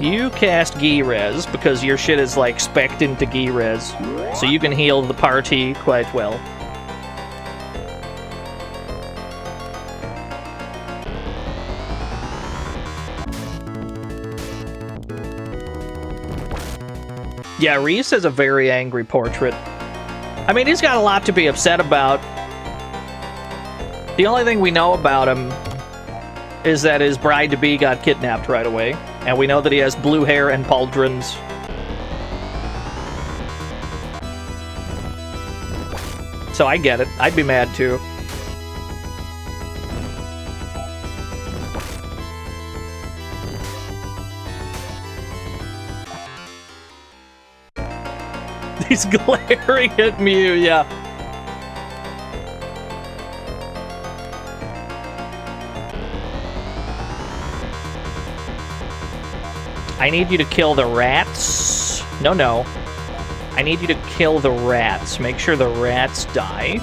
You cast Gi-Res because your shit is spec'd into Gi-Res, so you can heal the party quite well. Yeah, Reese has a very angry portrait. I mean, he's got a lot to be upset about. The only thing we know about him is that his bride-to-be got kidnapped right away. And we know that he has blue hair and pauldrons. so I get it. I'd be mad too. He's glaring at Mew, yeah. I need you to kill the rats. No. I need you to kill the rats. Make sure the rats die.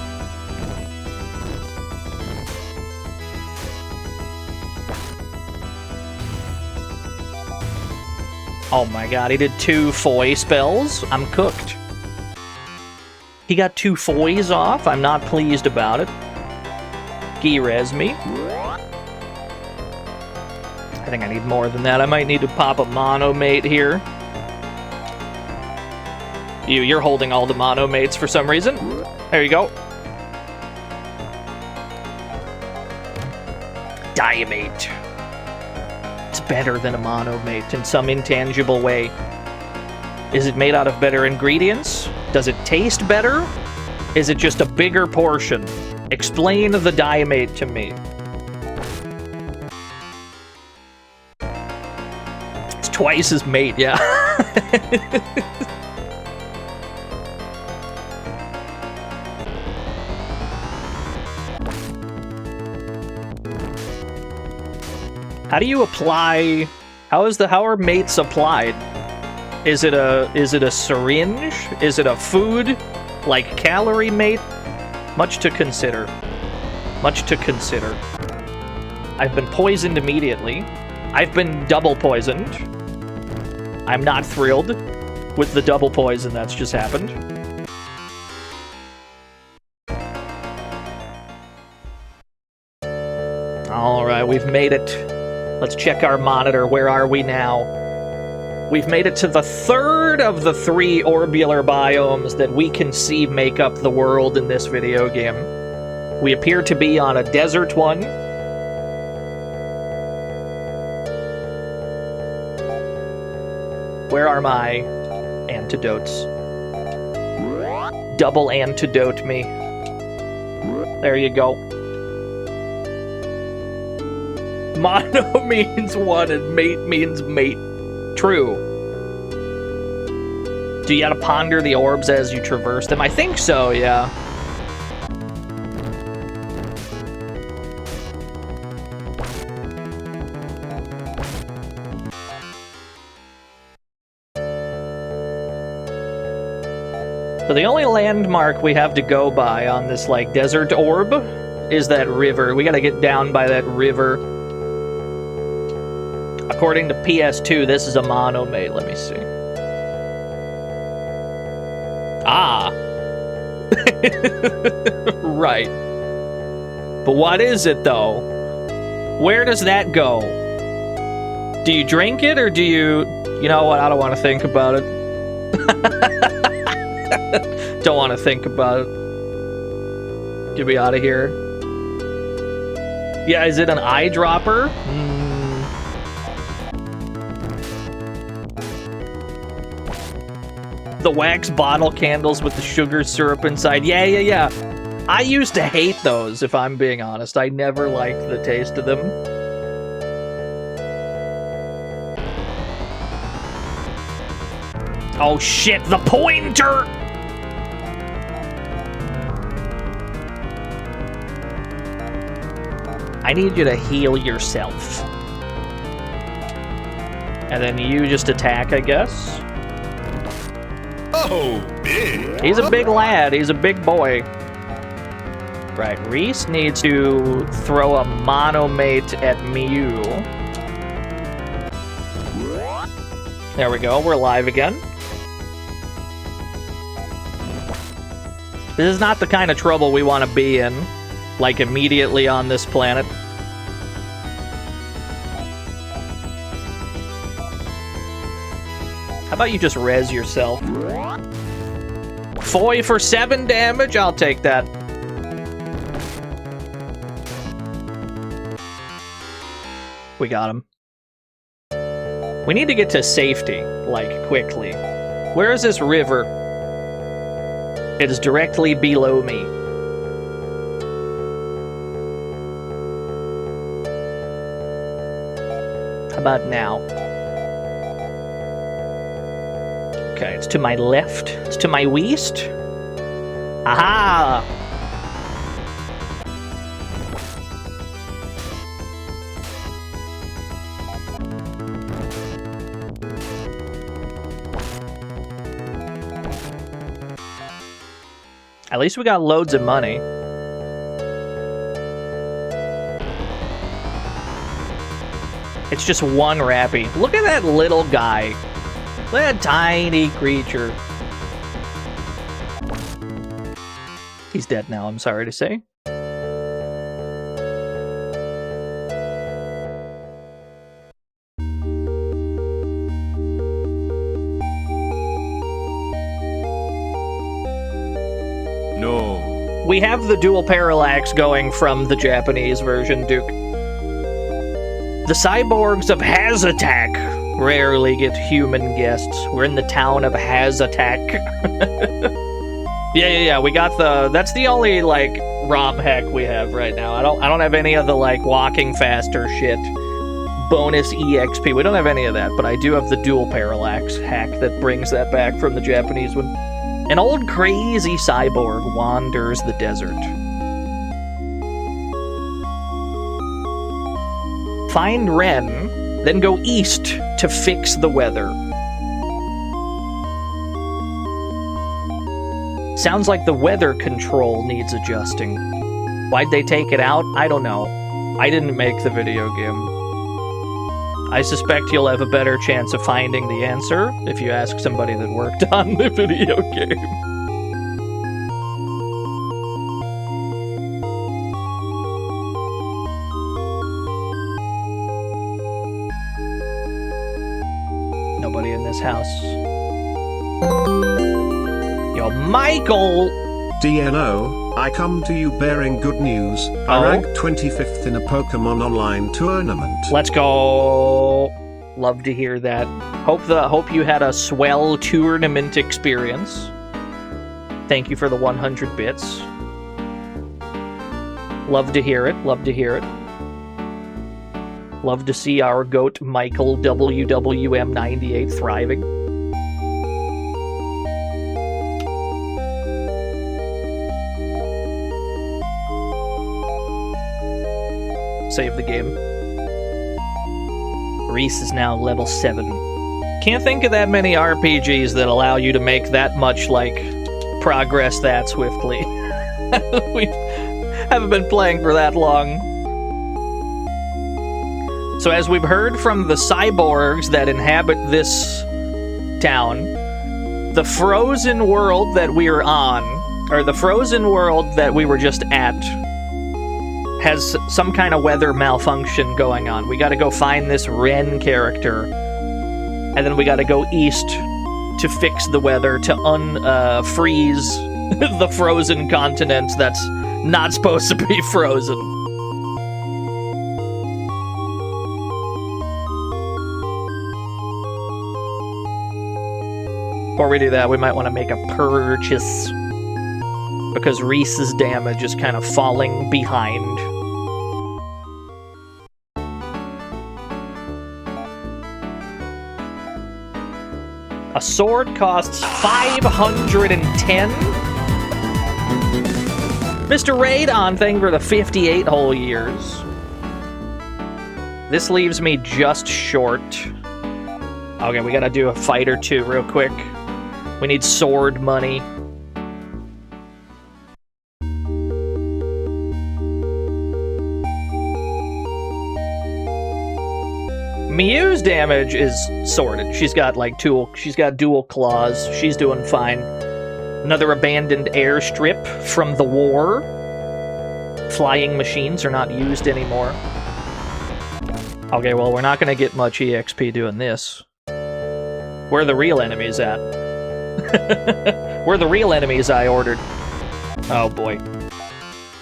Oh my god, he did 2 foy spells. I'm cooked. He got 2 foys off. I'm not pleased about it. Gi-res me. I think I need more than that. I might need to pop a monomate here. You're holding all the monomates for some reason. There you go. Diamate. It's better than a monomate in some intangible way. Is it made out of better ingredients? Does it taste better? Is it just a bigger portion? Explain the diamate to me. It's twice as mate, yeah. How do you apply? How are mates applied? Is it a syringe? Is it a food like calorie mate? Much to consider. Much to consider. I've been poisoned immediately. I've been double poisoned. I'm not thrilled with the double poison that's just happened. All right, we've made it. Let's check our monitor. Where are we now? We've made it to the 3rd of the 3 orbular biomes that we conceive make up the world in this video game. We appear to be on a desert one. Where are my antidotes? Double antidote me. There you go. Mono means one and mate means mate. True. Do you gotta ponder the orbs as you traverse them? I think so, yeah. So the only landmark we have to go by on this, like, desert orb is that river. We gotta get down by that river. According to PS2, this is a monomate. Let me see. Ah. Right. But what is it, though? Where does that go? Do you drink it, or do you... You know what? I don't want to think about it. Don't want to think about it. Get me out of here. Yeah, is it an eyedropper? The wax bottle candles with the sugar syrup inside. Yeah. I used to hate those, if I'm being honest. I never liked the taste of them. Oh shit, the pointer! I need you to heal yourself. And then you just attack, I guess. Oh, big. He's a big lad. He's a big boy. Right, Reese needs to throw a monomate at Mew. There we go. We're live again. This is not the kind of trouble we want to be in, like immediately on this planet. How about you just res yourself? Foy for 7 damage? I'll take that. We got him. We need to get to safety, like, quickly. Where is this river? It is directly below me. about now? Okay, it's to my left. It's to my west. Aha! At least we got loads of money. It's just one rappy. Look at that little guy. Look at that tiny creature. He's dead now, I'm sorry to say. No. We have the dual parallax going from the Japanese version, Duke. The cyborgs of Hazatak rarely get human guests. We're in the town of Hazatak. Yeah, we got that's the only, like, ROM hack we have right now. I don't have any of the, like, walking faster shit. Bonus EXP. We don't have any of that, but I do have the dual parallax hack that brings that back from the Japanese one. An old crazy cyborg wanders the desert. Find Ren, then go east to fix the weather. Sounds like the weather control needs adjusting. Why'd they take it out? I don't know. I didn't make the video game. I suspect you'll have a better chance of finding the answer if you ask somebody that worked on the video game. Nobody in this house. Yo, Michael! DNO, I come to you bearing good news. I ranked 25th in a Pokemon Online tournament. Let's go! Love to hear that. Hope you had a swell tournament experience. Thank you for the 100 bits. Love to hear it. Love to hear it. Love to see our goat Michael WWM98 thriving. Save the game. Reese is now level 7. Can't think of that many RPGs that allow you to make that much, like, progress that swiftly. We haven't been playing for that long. So as we've heard from the cyborgs that inhabit this town, the frozen world that we're on, or the frozen world that we were just at, has some kind of weather malfunction going on. We gotta go find this Ren character, and then we gotta go east to fix the weather, to unfreeze the frozen continent that's not supposed to be frozen. Before we do that, we might want to make a purchase, because Reese's damage is kind of falling behind. A sword costs 510? Mr. Radon, thank you for the 58 whole years. This leaves me just short. Okay, we gotta do a fight or two real quick. We need sword money. Miu's damage is sorted. She's got like dual claws. She's doing fine. Another abandoned airstrip from the war. Flying machines are not used anymore. Okay, well, we're not gonna get much EXP doing this. Where are the real enemies at? Where are the real enemies I ordered? Oh boy.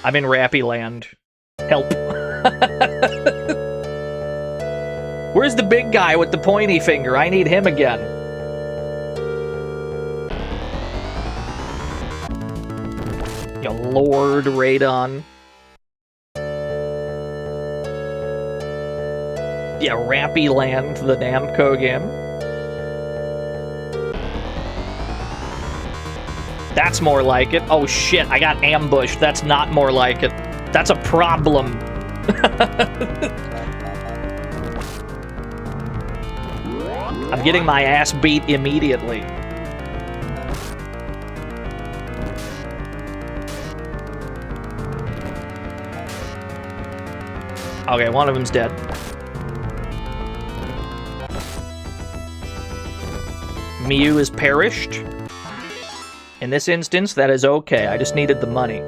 I'm in Rappy Land. Help. Where's the big guy with the pointy finger? I need him again. You Lord Radon. Yeah, Rappy Land, the Namco game. That's more like it. Oh shit, I got ambushed. That's not more like it. That's a problem. I'm getting my ass beat immediately. Okay, one of them's dead. Mew is perished. In this instance, that is okay. I just needed the money.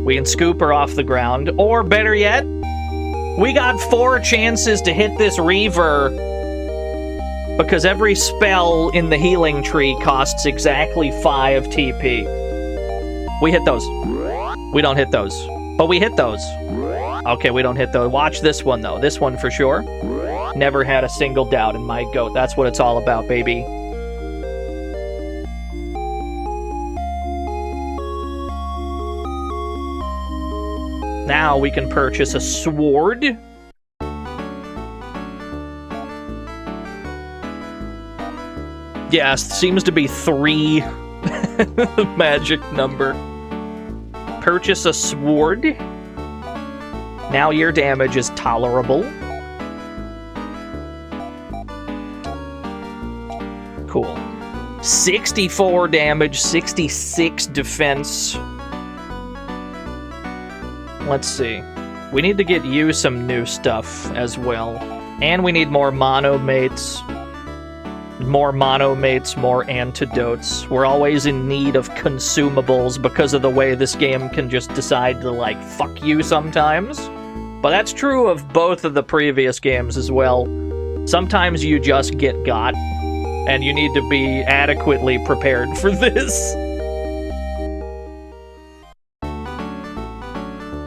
We can scoop her off the ground, or better yet, we got 4 chances to hit this Reaver because every spell in the healing tree costs exactly 5 TP. We hit those. We don't hit those. But we hit those. Okay, we don't hit those. Watch this one, though. This one for sure. Never had a single doubt in my goat. That's what it's all about, baby. Now we can purchase a sword. Yes, seems to be 3 magic number. Purchase a sword. Now your damage is tolerable. Cool. 64 damage, 66 defense. Let's see. We need to get you some new stuff as well. And we need more monomates. More monomates, more antidotes. We're always in need of consumables because of the way this game can just decide to, like, fuck you sometimes. But that's true of both of the previous games as well. Sometimes you just get got, and you need to be adequately prepared for this.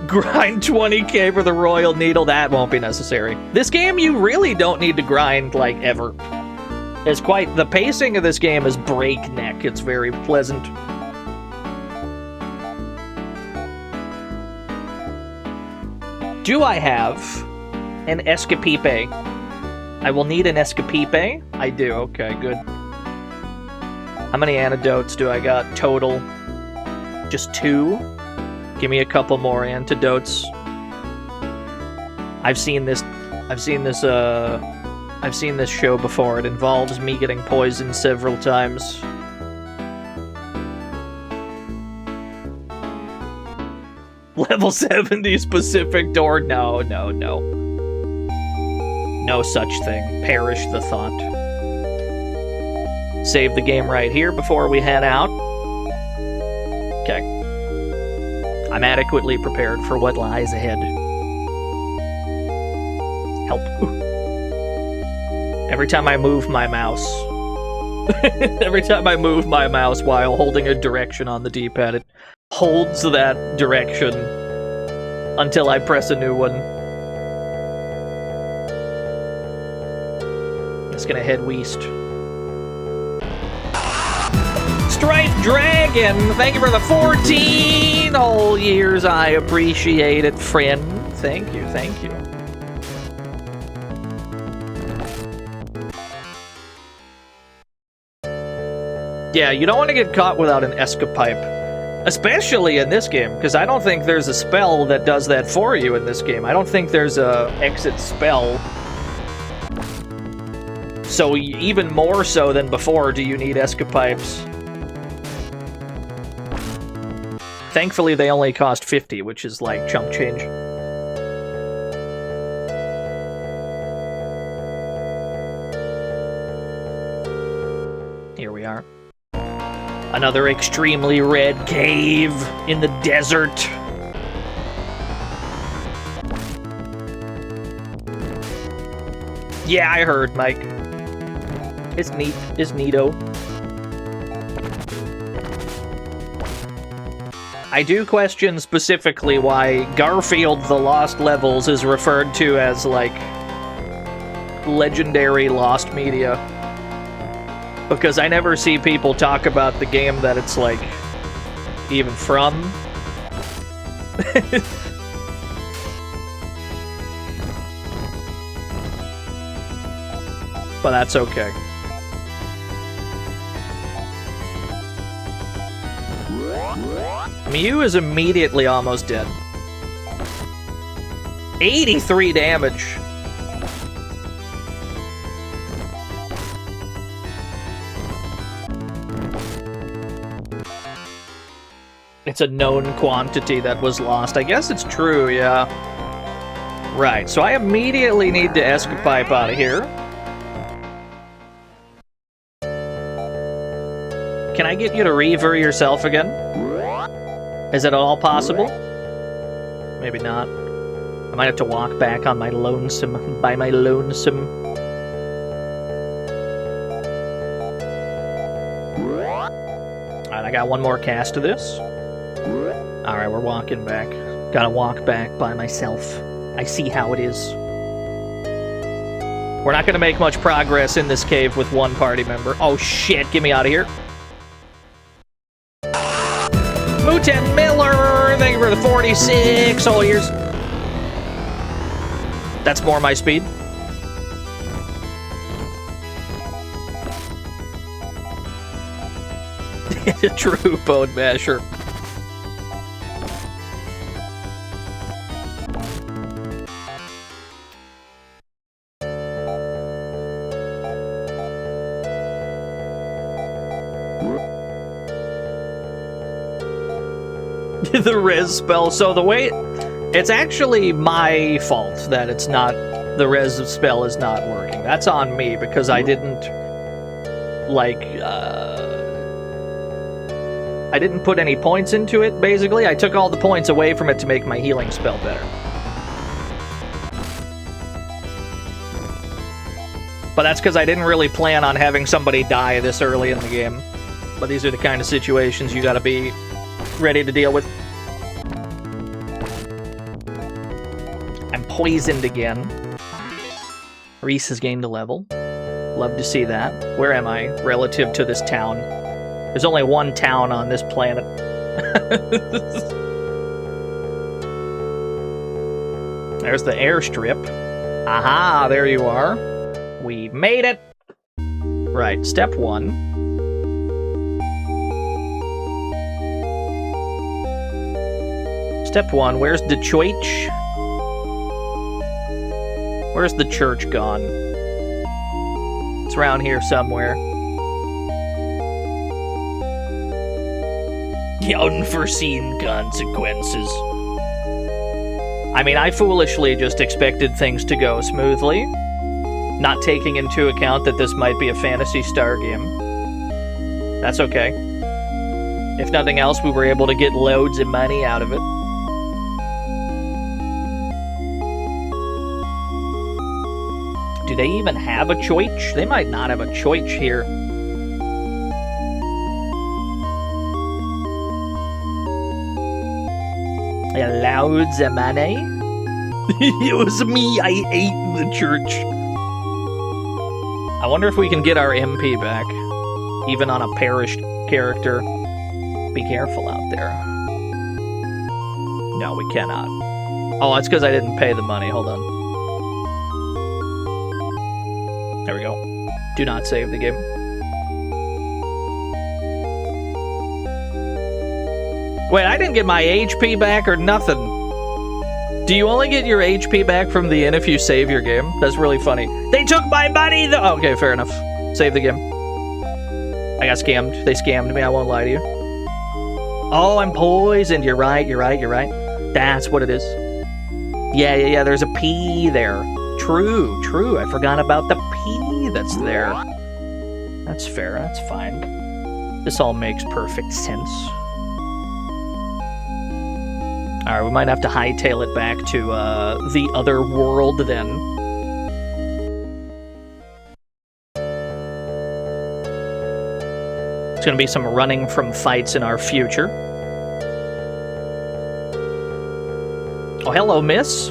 Grind 20k for the Royal Needle, that won't be necessary. This game, you really don't need to grind, like, ever. It's quite... The pacing of this game is breakneck. It's very pleasant. Do I have an Escapipe? I will need an Escapipe. I do. Okay, good. How many antidotes do I got total? Just 2? Give me a couple more antidotes. I've seen this show before. It involves me getting poisoned several times. Level 70 specific door? No. No such thing. Perish the thought. Save the game right here before we head out. Okay. I'm adequately prepared for what lies ahead. Help. Every time I move my mouse... Every time I move my mouse while holding a direction on the D-pad, it holds that direction until I press a new one. Just gonna head west. Striped Dragon, thank you for the 14 whole years. I appreciate it, friend. Thank you, thank you. Yeah, you don't want to get caught without an Escapipe. Especially in this game, because I don't think there's a spell that does that for you in this game. I don't think there's a exit spell. So even more so than before do you need Escapipes. Thankfully, they only cost 50, which is like chump change. Here we are. Another extremely red cave in the desert. Yeah, I heard, Mike. It's neat. It's neato. I do question specifically why Garfield the Lost Levels is referred to as, like, legendary lost media. Because I never see people talk about the game that it's, like, even from. but that's okay. Mew is immediately almost dead. 83 damage. It's a known quantity that was lost. I guess it's true, yeah. Right, so I immediately need to escapipe out of here. Can I get you to rever yourself again? Is it at all possible? Maybe not. I might have to walk back on my lonesome, by my lonesome. Alright, I got one more cast of this. Alright, we're walking back. Gotta walk back by myself. I see how it is. We're not gonna make much progress in this cave with one party member. Oh shit, get me out of here. Lieutenant Miller, thank you for the 46 all years. That's more my speed. True bone masher. The res spell. So the way it's actually my fault that it's not, the res spell is not working. That's on me because I didn't I didn't put any points into it, basically. I took all the points away from it to make my healing spell better. But that's because I didn't really plan on having somebody die this early in the game. But these are the kind of situations you gotta be ready to deal with. I'm poisoned again. Reese has gained a level. Love to see that. Where am I relative to this town? There's only one town on this planet. There's the airstrip. Aha, there you are. We made it. Right, step one. Step one, where's the church? Where's the church gone? It's around here somewhere. The unforeseen consequences. I mean, I foolishly just expected things to go smoothly, not taking into account that this might be a Phantasy Star game. That's okay. If nothing else, we were able to get loads of money out of it. Do they even have a choich? They might not have a choich here. Loads of money? It was me, I ate the church. I wonder if we can get our MP back, even on a perished character. Be careful out there. No, we cannot. Oh, that's because I didn't pay the money. Hold on. There we go. Do not save the game. Wait, I didn't get my HP back or nothing. Do you only get your HP back from the inn if you save your game? That's really funny. They took my money though! Oh, okay, fair enough. Save the game. I got scammed. They scammed me, I won't lie to you. Oh, I'm poisoned. You're right. That's what it is. Yeah, there's a P there. True. I forgot about the P that's there. That's fair, that's fine. This all makes perfect sense. Alright, we might have to hightail it back to the other world then. There's gonna be some running from fights in our future. Oh, hello, miss.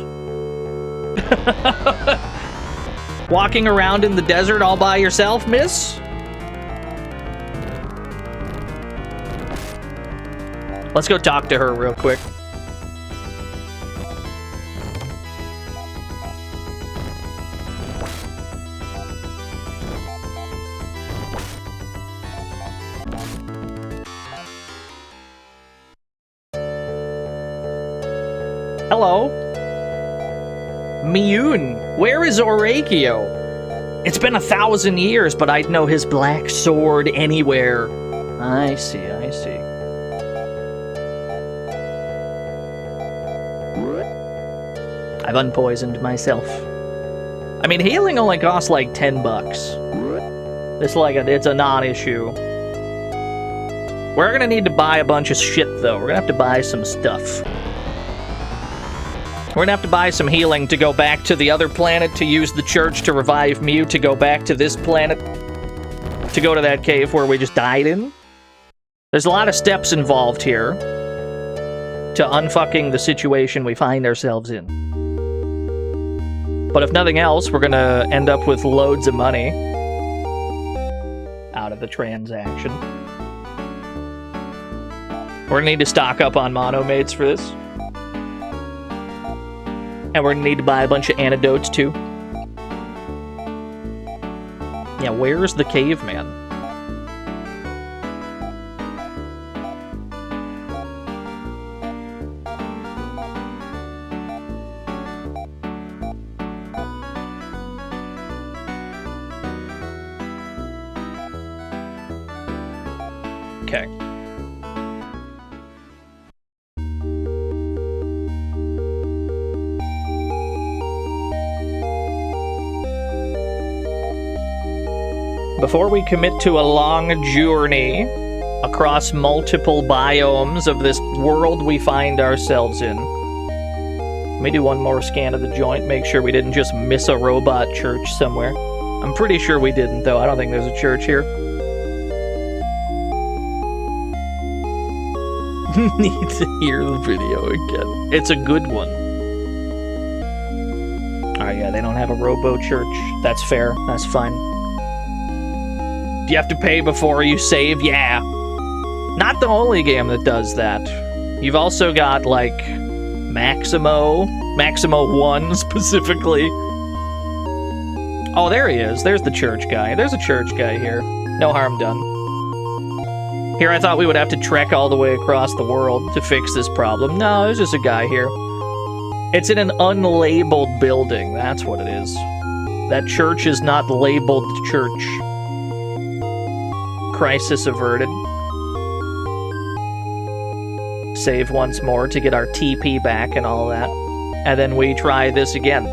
Walking around in the desert all by yourself, miss? Let's go talk to her real quick. hello. Miyun, where is Orakio? It's been 1,000 years, but I'd know his black sword anywhere. I see, I see. I've unpoisoned myself. I mean, healing only costs like $10. It's a non-issue. We're gonna need to buy a bunch of shit, though. We're gonna have to buy some stuff. We're gonna have to buy some healing to go back to the other planet, to use the church to revive Mew, to go back to this planet, to go to that cave where we just died in. There's a lot of steps involved here to unfucking the situation we find ourselves in. But if nothing else, we're gonna end up with loads of money out of the transaction. We're gonna need to stock up on monomates for this. And we're gonna need to buy a bunch of antidotes, too. Yeah, where's the caveman? Okay. Before we commit to a long journey across multiple biomes of this world we find ourselves in, let me do one more scan of the joint, make sure we didn't just miss a robot church somewhere. I'm pretty sure we didn't, though. I don't think there's a church here. Need to hear the video again. It's a good one. Oh yeah, they don't have a robo church. That's fair. That's fine. Do you have to pay before you save? Yeah. Not the only game that does that. You've also got, like, Maximo 1 specifically. Oh, there he is. There's the church guy. There's a church guy here. No harm done. Here I thought we would have to trek all the way across the world to fix this problem. No, there's just a guy here. It's in an unlabeled building. That's what it is. That church is not labeled church. Crisis averted. Save once more to get our TP back and all that. And then we try this again.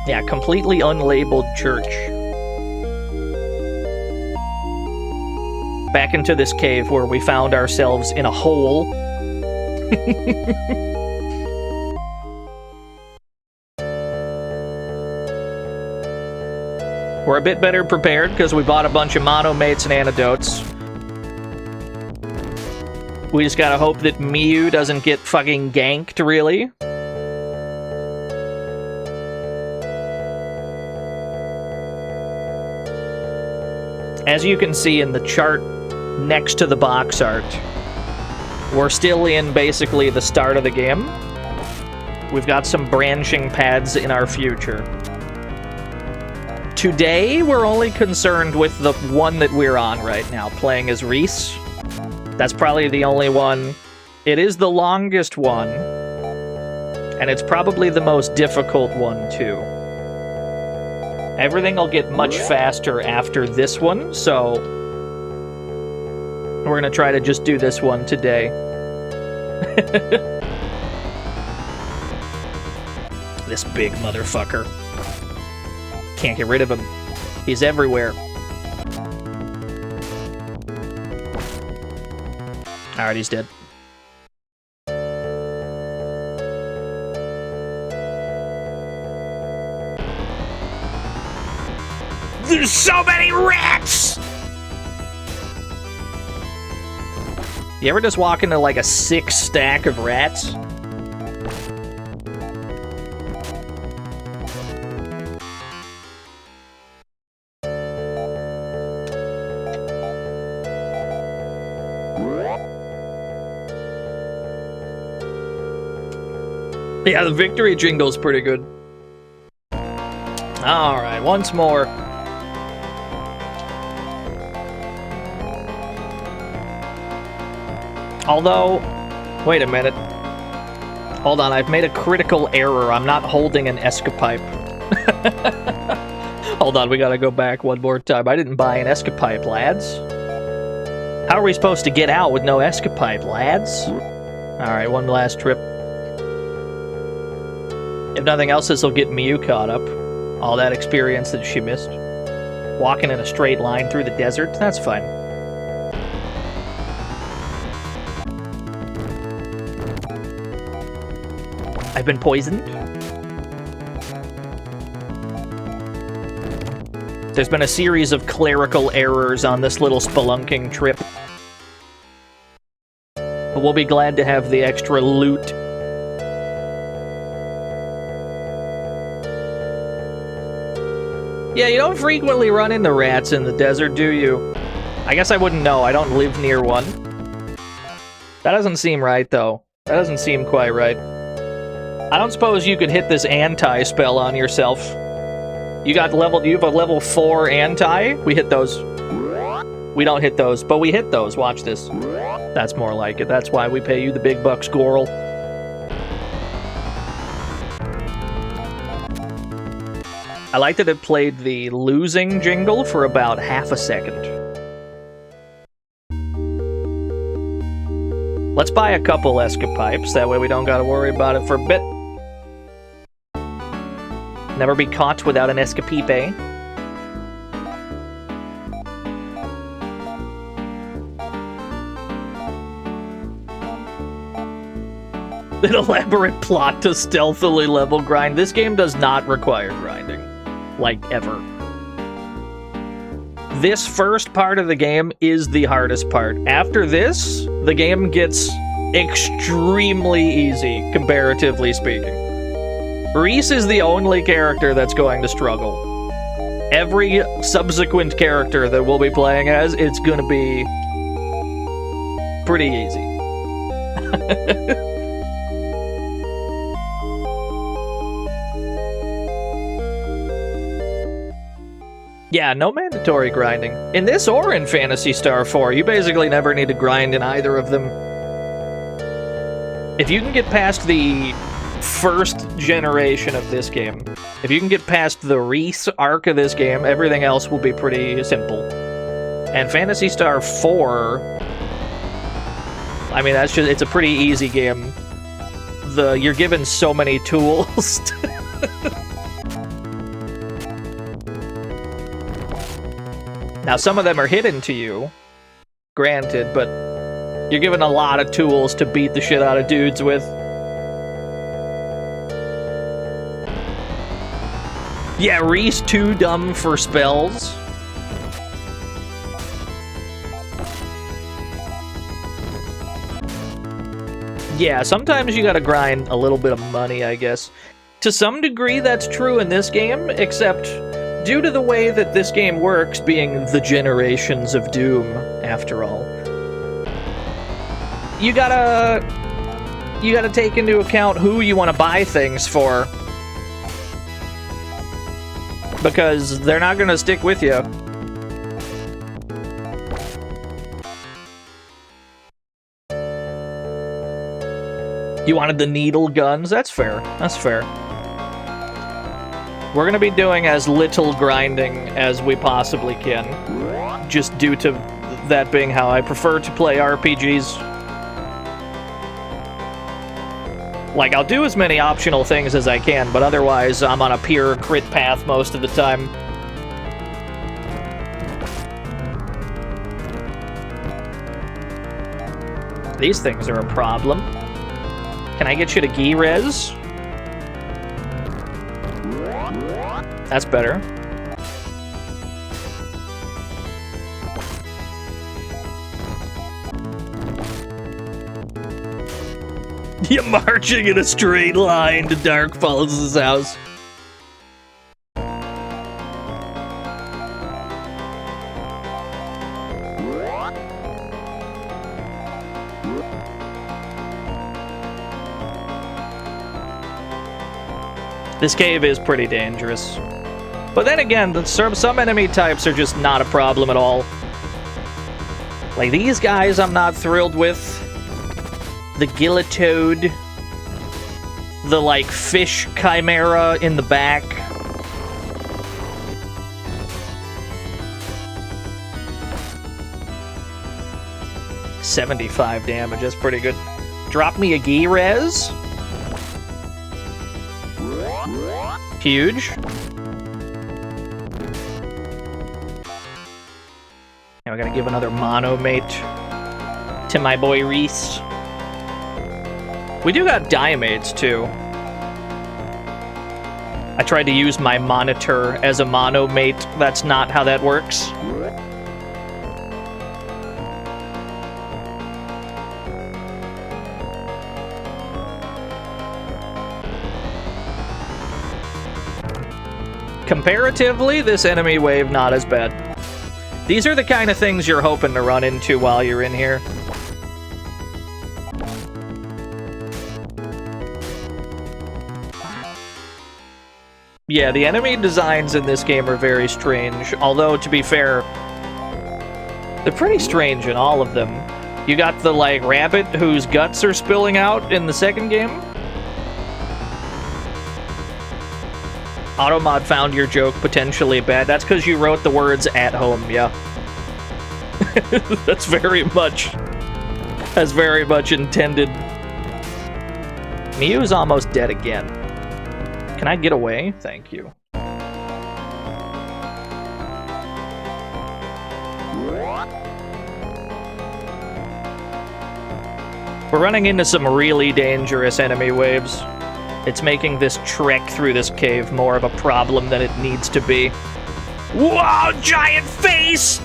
Yeah, completely unlabeled church. Back into this cave where we found ourselves in a hole. We're a bit better prepared because we bought a bunch of monomates and antidotes. We just gotta hope that Mew doesn't get fucking ganked, really. As you can see in the chart next to the box art, we're still in basically the start of the game. We've got some branching paths in our future. Today, we're only concerned with the one that we're on right now, playing as Reese. That's probably the only one. It is the longest one, and it's probably the most difficult one, too. Everything will get much faster after this one, so we're gonna try to just do this one today. This big motherfucker. Can't get rid of him. He's everywhere. Alright, he's dead. There's so many rats! You ever just walk into like a 6 stack of rats? Yeah, the victory jingle's pretty good. Alright, once more. Although, Wait a minute. Hold on, I've made a critical error. I'm not holding an escapipe. Hold on, we gotta go back one more time. I didn't buy an escapipe, lads. How are we supposed to get out with no escapipe, lads? Alright, one last trip. If nothing else, this will get Miu caught up. All that experience that she missed. Walking in a straight line through the desert, that's fine. I've been poisoned. There's been a series of clerical errors on this little spelunking trip. But we'll be glad to have the extra loot. Yeah, you don't frequently run into rats in the desert, do you? I guess I wouldn't know. I don't live near one. That doesn't seem right, though. That doesn't seem quite right. I don't suppose you could hit this anti-spell on yourself. You have a level 4 anti? We hit those. We don't hit those, but we hit those. Watch this. That's more like it. That's why we pay you the big bucks, Goral. I like that it played the losing jingle for about half a second. Let's buy a couple escapipes, that way we don't gotta worry about it for a bit. Never be caught without an escapipe. An elaborate plot to stealthily level grind. This game does not require grinding. Like, ever. This first part of the game is the hardest part. After this, the game gets extremely easy, comparatively speaking. Reese is the only character that's going to struggle. Every subsequent character that we'll be playing as, it's gonna be pretty easy. Yeah, no mandatory grinding. In this or in Phantasy Star 4, you basically never need to grind in either of them. If you can get past the first generation of this game, if you can get past the Reese arc of this game, everything else will be pretty simple. And Phantasy Star 4, I mean, that's just, it's a pretty easy game. You're given so many tools. Now, some of them are hidden to you, granted, but you're given a lot of tools to beat the shit out of dudes with. Yeah, Reese too dumb for spells. Yeah, sometimes you gotta grind a little bit of money, I guess. To some degree, that's true in this game, except due to the way that this game works, being the generations of Doom, after all, you gotta take into account who you want to buy things for, because they're not gonna stick with you. You wanted the needle guns? That's fair. That's fair. We're gonna be doing as little grinding as we possibly can, just due to that being how I prefer to play RPGs. Like, I'll do as many optional things as I can, but otherwise I'm on a pure crit path most of the time. These things are a problem. Can I get you to Gi-Res? That's better. You're marching in a straight line to Dark Falls' house. This cave is pretty dangerous. But then again, some enemy types are just not a problem at all. Like, these guys I'm not thrilled with. the Gilitoad, the, like, fish chimera in the back. $75 damage, that's pretty good. Drop me a Gi-Rez. Huge. Now we're gonna give another monomate to my boy Reese. We do got diamates too. I tried to use my monitor as a monomate. That's not how that works. Comparatively, this enemy wave not as bad. These are the kind of things you're hoping to run into while you're in here. Yeah, the enemy designs in this game are very strange, although, to be fair, they're pretty strange in all of them. You got the, like, rabbit whose guts are spilling out in the second game. Automod found your joke potentially bad. That's because you wrote the words "at home," yeah. That's very much intended. Mew's almost dead again. Can I get away? Thank you. We're running into some really dangerous enemy waves. It's making this trek through this cave more of a problem than it needs to be. Whoa, giant face!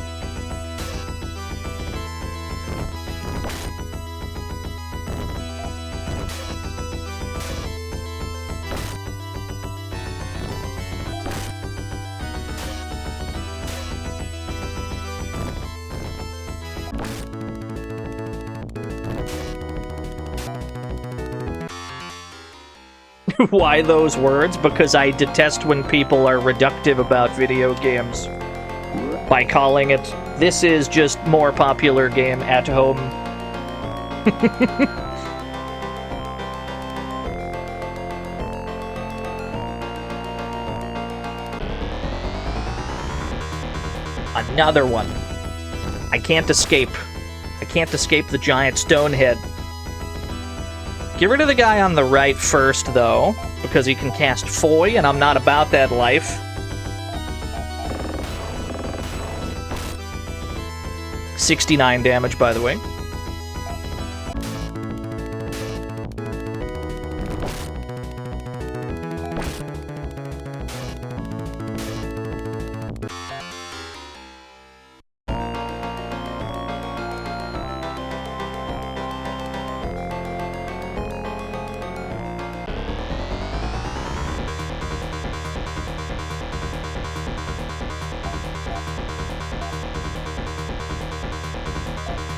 Why those words? Because I detest when people are reductive about video games by calling it, this is just more popular game at home. Another one. I can't escape. I can't escape the giant stone head. Get rid of the guy on the right first, though, because he can cast Foy, and I'm not about that life. $69 damage, by the way.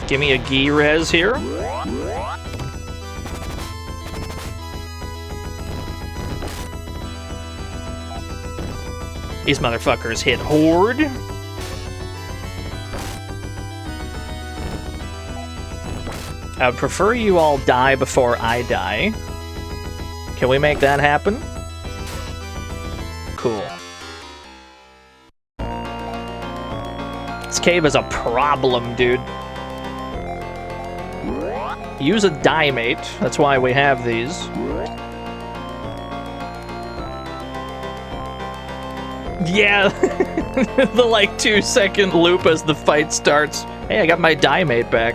Give me a Gi-Rez here. These motherfuckers hit Horde. I would prefer you all die before I die. Can we make that happen? Cool. This cave is a problem, dude. Use a diamate. That's why we have these. Yeah, the like 2-second loop as the fight starts. Hey, I got my diamate back.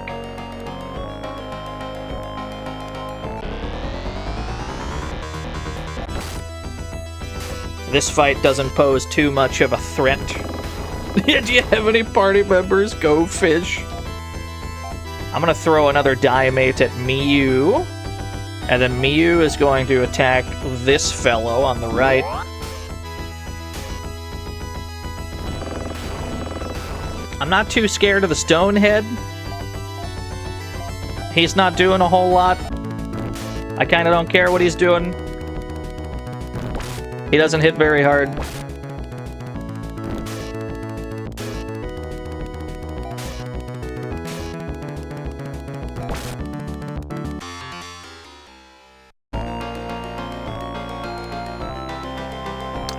This fight doesn't pose too much of a threat. Do you have any party members? Go fish. I'm gonna throw another diamate at Mew, and then Mew is going to attack this fellow on the right. I'm not too scared of the Stonehead. He's not doing a whole lot. I kinda don't care what he's doing. He doesn't hit very hard.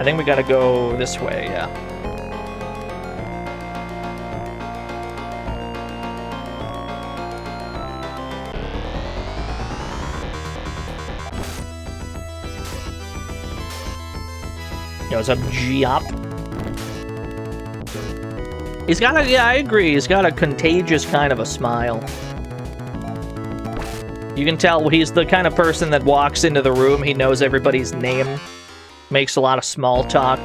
I think we gotta go this way, yeah. Yo, what's up, Giop? He's got a, yeah, I agree, he's got a contagious kind of a smile. You can tell he's the kind of person that walks into the room, he knows everybody's name, makes a lot of small talk.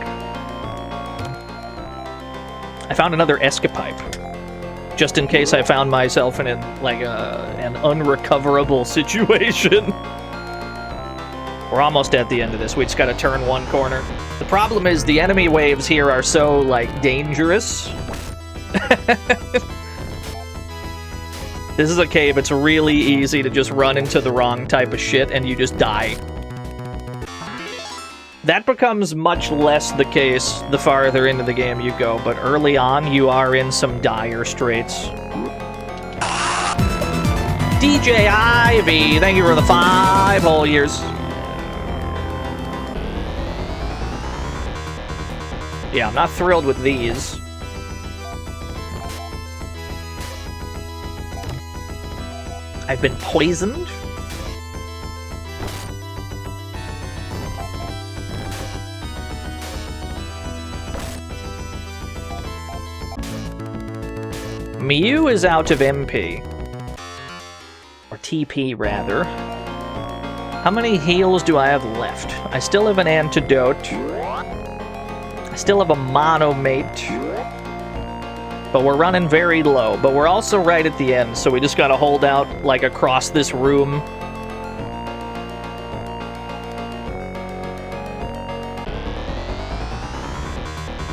I found another escapipe, just in case I found myself in an unrecoverable situation. We're almost at the end of this, we just gotta turn one corner. The problem is the enemy waves here are so, like, dangerous. This is a cave, it's really easy to just run into the wrong type of shit and you just die. That becomes much less the case the farther into the game you go, but early on you are in some dire straits. DJ Ivy, thank you for the 5 whole years. Yeah, I'm not thrilled with these. I've been poisoned? Mew is out of MP. Or TP, rather. How many heals do I have left? I still have an antidote. I still have a monomate. But we're running very low. But we're also right at the end, so we just gotta hold out, like, across this room.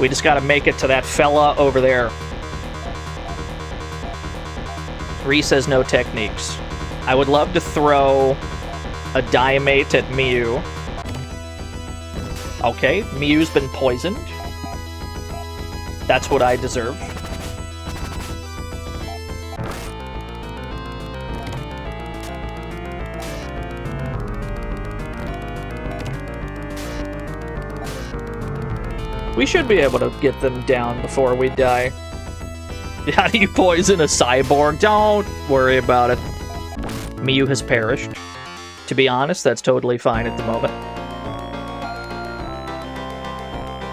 We just gotta make it to that fella over there. Reese says no techniques. I would love to throw a diamate at Mew. Okay, Mew's been poisoned. That's what I deserve. We should be able to get them down before we die. How do you poison a cyborg? Don't worry about it. Mew has perished. To be honest, that's totally fine at the moment.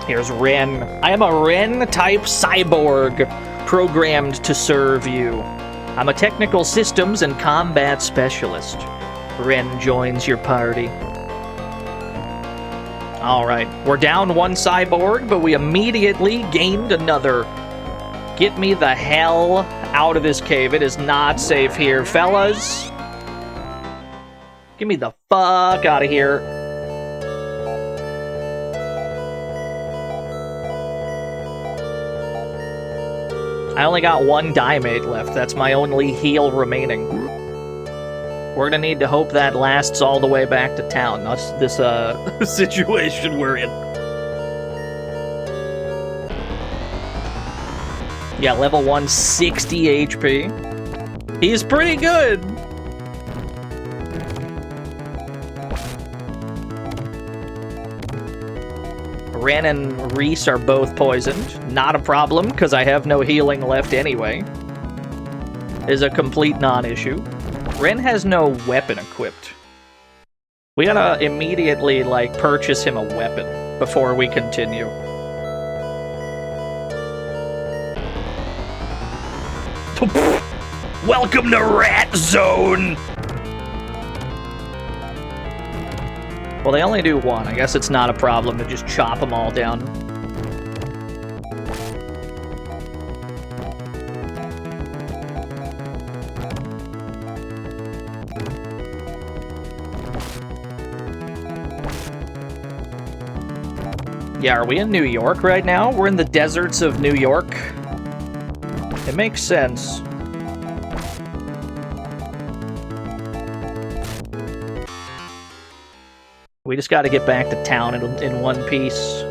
Here's Ren. I am a Ren-type cyborg, programmed to serve you. I'm a technical systems and combat specialist. Ren joins your party. Alright, we're down one cyborg, but we immediately gained another. Get me the hell out of this cave. It is not safe here, fellas. Get me the fuck out of here. I only got one diamate left. That's my only heal remaining. We're gonna need to hope that lasts all the way back to town. That's this situation we're in. Yeah, level 1, 60 HP. He's pretty good. Ren and Reese are both poisoned. Not a problem, because I have no healing left anyway. Is a complete non-issue. Ren has no weapon equipped. We gotta immediately, like, purchase him a weapon before we continue. Welcome to Rat Zone! Well, they only do one. I guess it's not a problem to just chop them all down. Yeah, are we in New York right now? We're in the deserts of New York. It makes sense. We just got to get back to town in one piece.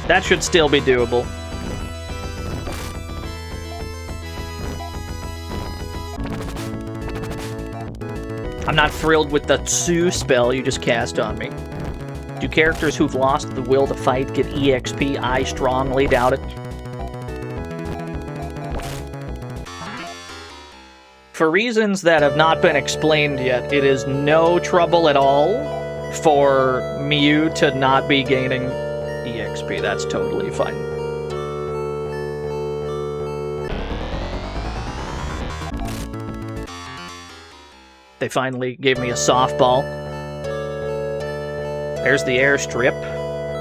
That should still be doable. I'm not thrilled with the Tsu spell you just cast on me. Do characters who've lost the will to fight get EXP? I strongly doubt it. For reasons that have not been explained yet, it is no trouble at all for Mew to not be gaining EXP. That's totally fine. They finally gave me a softball. There's the airstrip.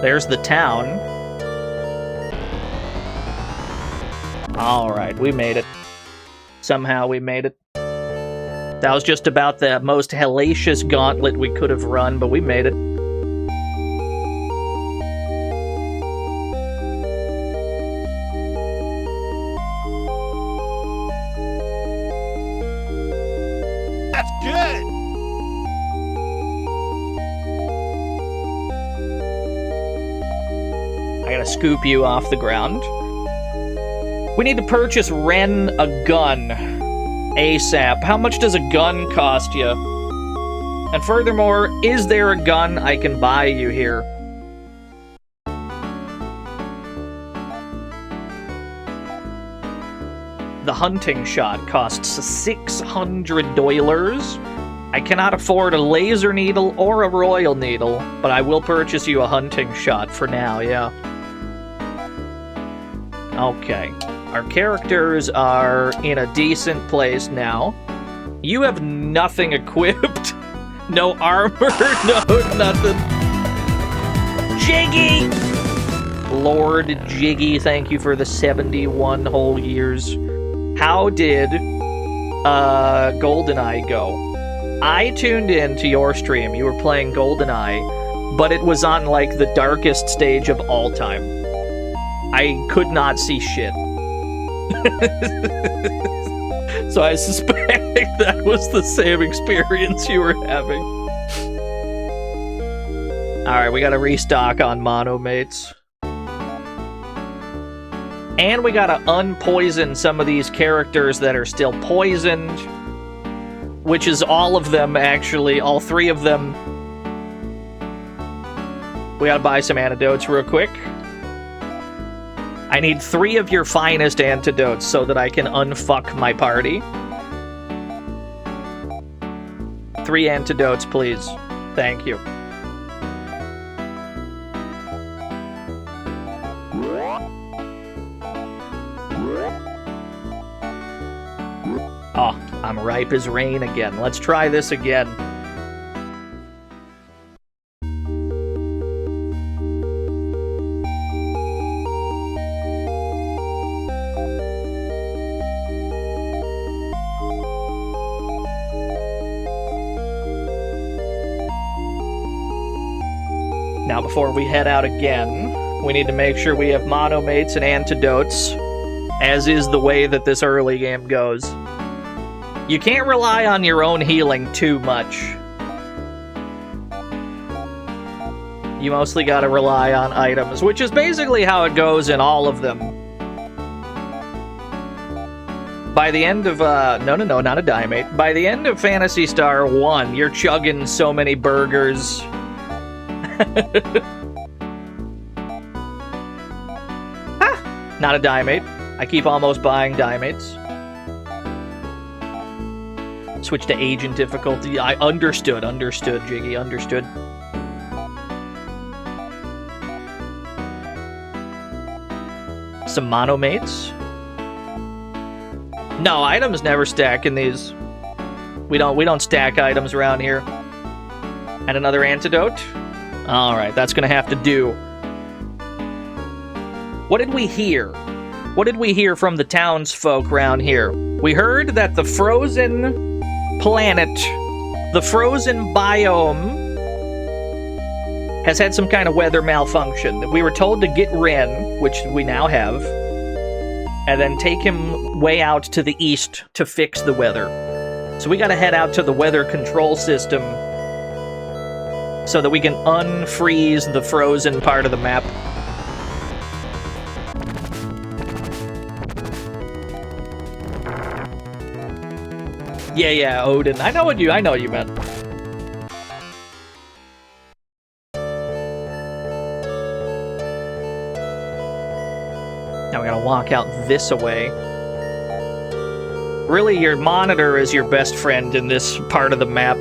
There's the town. Alright, we made it. Somehow we made it. That was just about the most hellacious gauntlet we could have run, but we made it. That's good! I gotta scoop you off the ground. We need to purchase Ren a gun ASAP. How much does a gun cost you? And furthermore, is there a gun I can buy you here? The hunting shot costs 600 dollars. I cannot afford a laser needle or a royal needle, but I will purchase you a hunting shot for now, yeah. Okay. Our characters are in a decent place now. You have nothing equipped. No armor, no nothing. Jiggy! Lord Jiggy, thank you for the 71 whole years. How did GoldenEye go? I tuned in to your stream. You were playing GoldenEye, but it was on, like, the darkest stage of all time. I could not see shit. So I suspect that was the same experience you were having. Alright, we gotta restock on monomates. And we gotta unpoison some of these characters that are still poisoned. Which is all of them, actually. All three of them. We gotta buy some antidotes real quick. I need 3 of your finest antidotes so that I can unfuck my party. 3 antidotes, please. Thank you. Oh, I'm ripe as rain again. Let's try this again. Now, before we head out again, we need to make sure we have monomates and antidotes, as is the way that this early game goes. You can't rely on your own healing too much. You mostly gotta rely on items, which is basically how it goes in all of them. By the end of, no, not a diamate. By the end of Phantasy Star 1, you're chugging so many burgers. Ah, not a diamate. I keep almost buying diamates. Switch to agent difficulty. I understood, Jiggy, understood. Some monomates. No, items never stack in these. We don't stack items around here. And another antidote. All right, that's gonna have to do. What did we hear? What did we hear from the townsfolk around here? We heard that the frozen planet, the frozen biome, has had some kind of weather malfunction. We were told to get Ren, which we now have, and then take him way out to the east to fix the weather. So we gotta head out to the weather control system so that we can unfreeze the frozen part of the map. Yeah, Odin. I know what you meant. Now we gotta walk out this way. Really, your monitor is your best friend in this part of the map.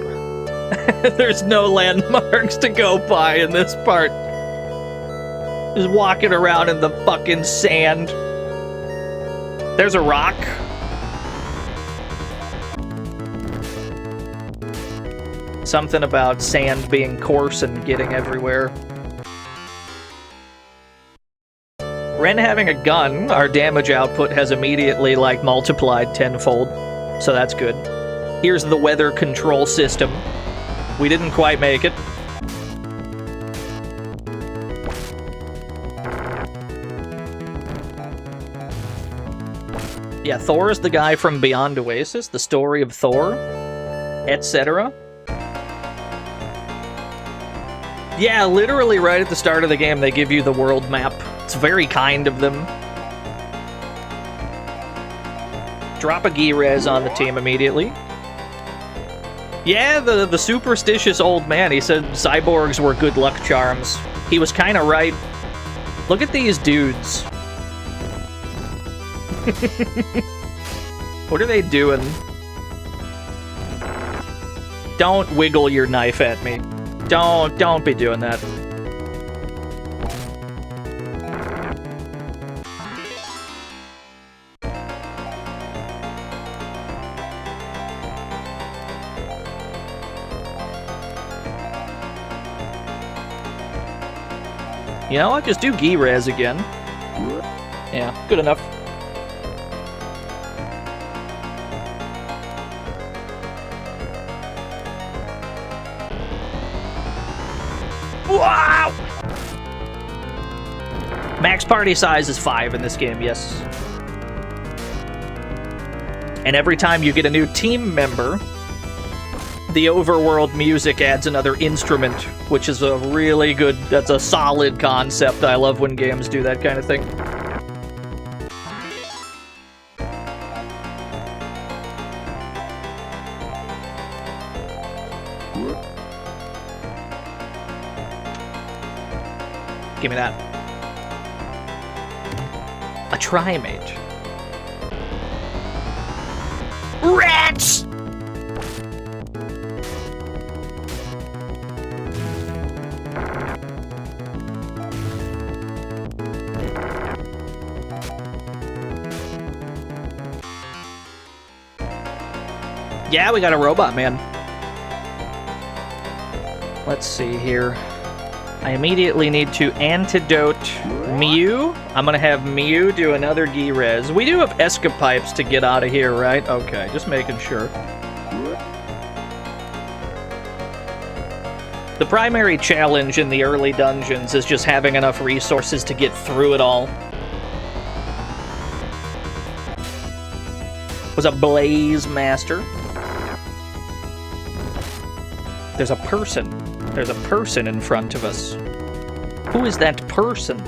There's no landmarks to go by in this part. Just walking around in the fucking sand. There's a rock. Something about sand being coarse and getting everywhere. Ren having a gun, our damage output has immediately, like, multiplied tenfold. So that's good. Here's the weather control system. We didn't quite make it. Yeah, Thor is the guy from Beyond Oasis, the story of Thor, etc. Yeah, literally right at the start of the game, they give you the world map. It's very kind of them. Drop a Gi-Rez on the team immediately. Yeah, the superstitious old man, he said cyborgs were good luck charms. He was kind of right. Look at these dudes. What are they doing? Don't wiggle your knife at me. Don't be doing that. You know what? Just do Gi-Rez again. Yeah, good enough. Wow! Max party size is 5 in this game, yes. And every time you get a new team member, the overworld music adds another instrument, which is a really good, that's a solid concept. I love when games do that kind of thing. Give me that. A Trimate. Rats! Yeah, we got a robot man. Let's see here. I immediately need to antidote Mew. I'm gonna have Mew do another Gi-Rez. We do have escapipes to get out of here, right? Okay, just making sure. The primary challenge in the early dungeons is just having enough resources to get through it all. Was a Blaze Master. There's a person. There's a person in front of us. Who is that person?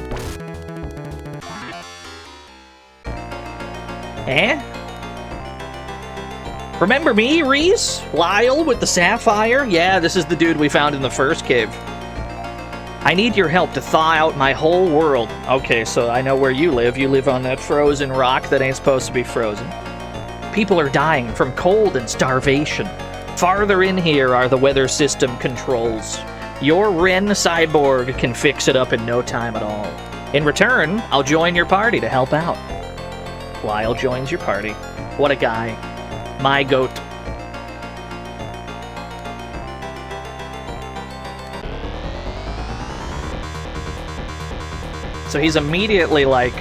Eh? Remember me, Reese? Lyle with the sapphire? Yeah, this is the dude we found in the first cave. I need your help to thaw out my whole world. Okay, so I know where you live. You live on that frozen rock that ain't supposed to be frozen. People are dying from cold and starvation. Farther in here are the weather system controls. Your Ren cyborg can fix it up in no time at all. In return, I'll join your party to help out. Lyle joins your party. What a guy. My goat. So he's immediately like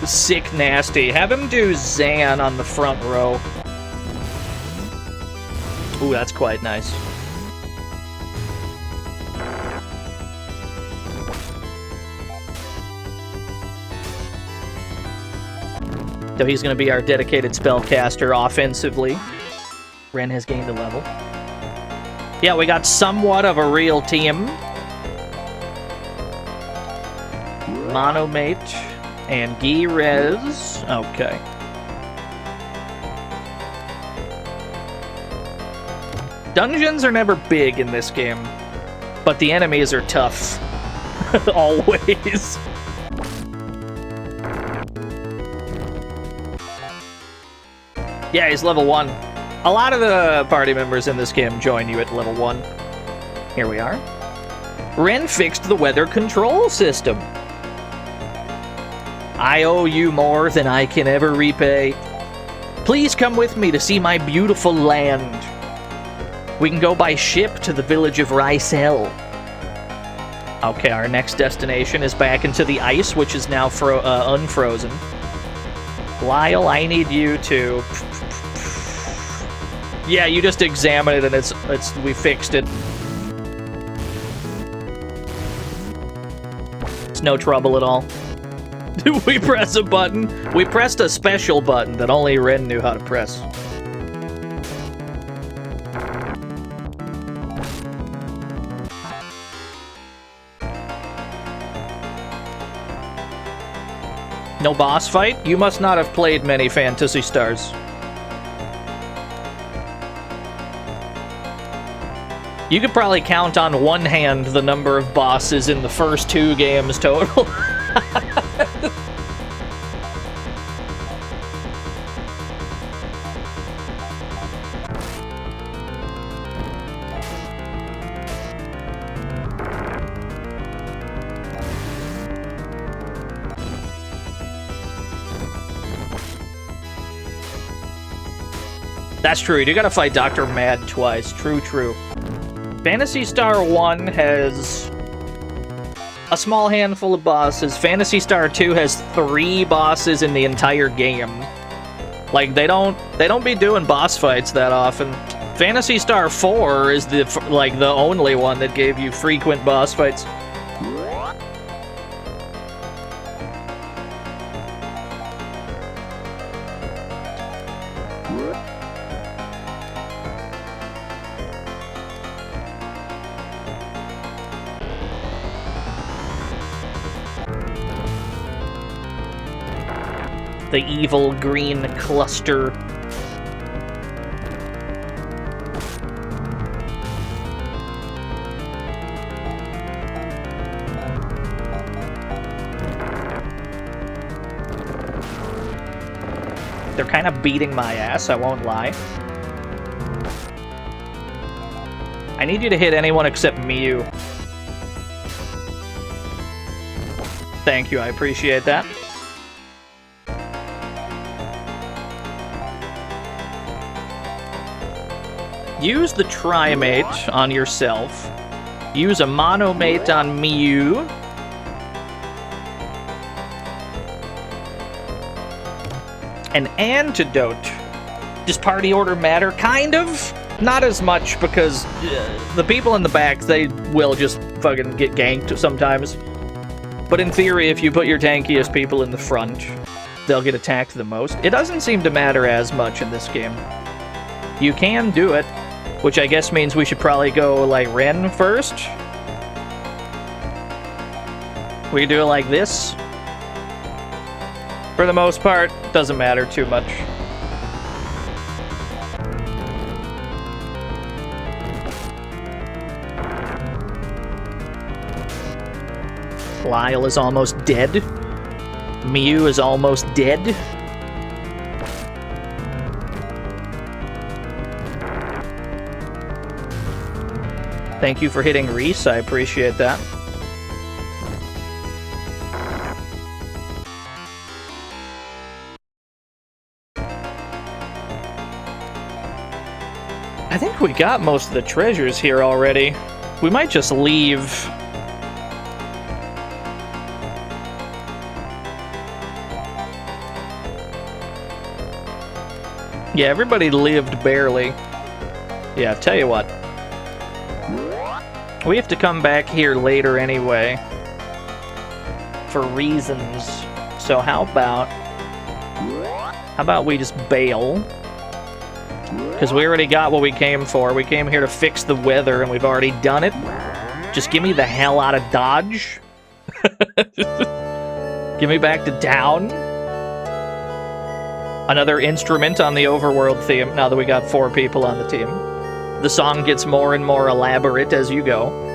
sick nasty. Have him do Zan on the front row. Ooh, that's quite nice. So he's going to be our dedicated spellcaster offensively. Ren has gained a level. Yeah, we got somewhat of a real team. Monomate and Gi-Rez. Okay. Dungeons are never big in this game, but the enemies are tough. Always. Yeah, he's level 1. A lot of the party members in this game join you at level 1. Here we are. Ren fixed the weather control system. I owe you more than I can ever repay. Please come with me to see my beautiful land. We can go by ship to the village of Ricel. Okay, our next destination is back into the ice, which is now unfrozen. Lyle, I need you to... Yeah, you just examine it and we fixed it. It's no trouble at all. Did we press a button? We pressed a special button that only Ren knew how to press. No boss fight? You must not have played many Phantasy Stars. You could probably count on one hand the number of bosses in the first 2 games total. That's true, you do gotta fight Dr. Mad twice. True, true. Phantasy Star 1 has a small handful of bosses. Phantasy Star 2 has 3 bosses in the entire game. Like, they don't be doing boss fights that often. Phantasy Star 4 is the only one that gave you frequent boss fights. The evil green cluster. They're kind of beating my ass, I won't lie. I need you to hit anyone except Mew. Thank you, I appreciate that. Use the Trimate on yourself. Use a Monomate on Mew. An Antidote. Does party order matter? Kind of. Not as much, because the people in the back, they will just fucking get ganked sometimes. But in theory, if you put your tankiest people in the front, they'll get attacked the most. It doesn't seem to matter as much in this game. You can do it. Which I guess means we should probably go, like, Ren first. We do it like this. For the most part, doesn't matter too much. Lyle is almost dead. Mew is almost dead. Thank you for hitting Reese, I appreciate that. I think we got most of the treasures here already. We might just leave. Yeah, everybody lived barely. Yeah, tell you what. We have to come back here later anyway. For reasons. So how about we just bail? Because we already got what we came for. We came here to fix the weather and we've already done it. Just get me the hell out of Dodge. Get me back to town. Another instrument on the overworld theme, now that we got 4 people on the team. The song gets more and more elaborate as you go.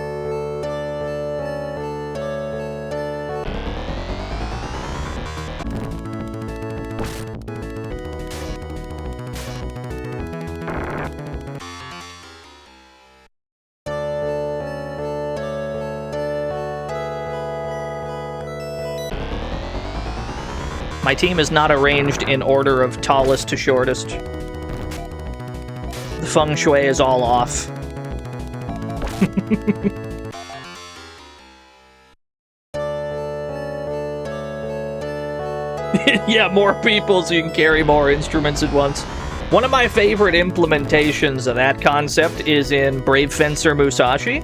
My team is not arranged in order of tallest to shortest. The feng shui is all off. Yeah, more people so you can carry more instruments at once. One of my favorite implementations of that concept is in Brave Fencer Musashi,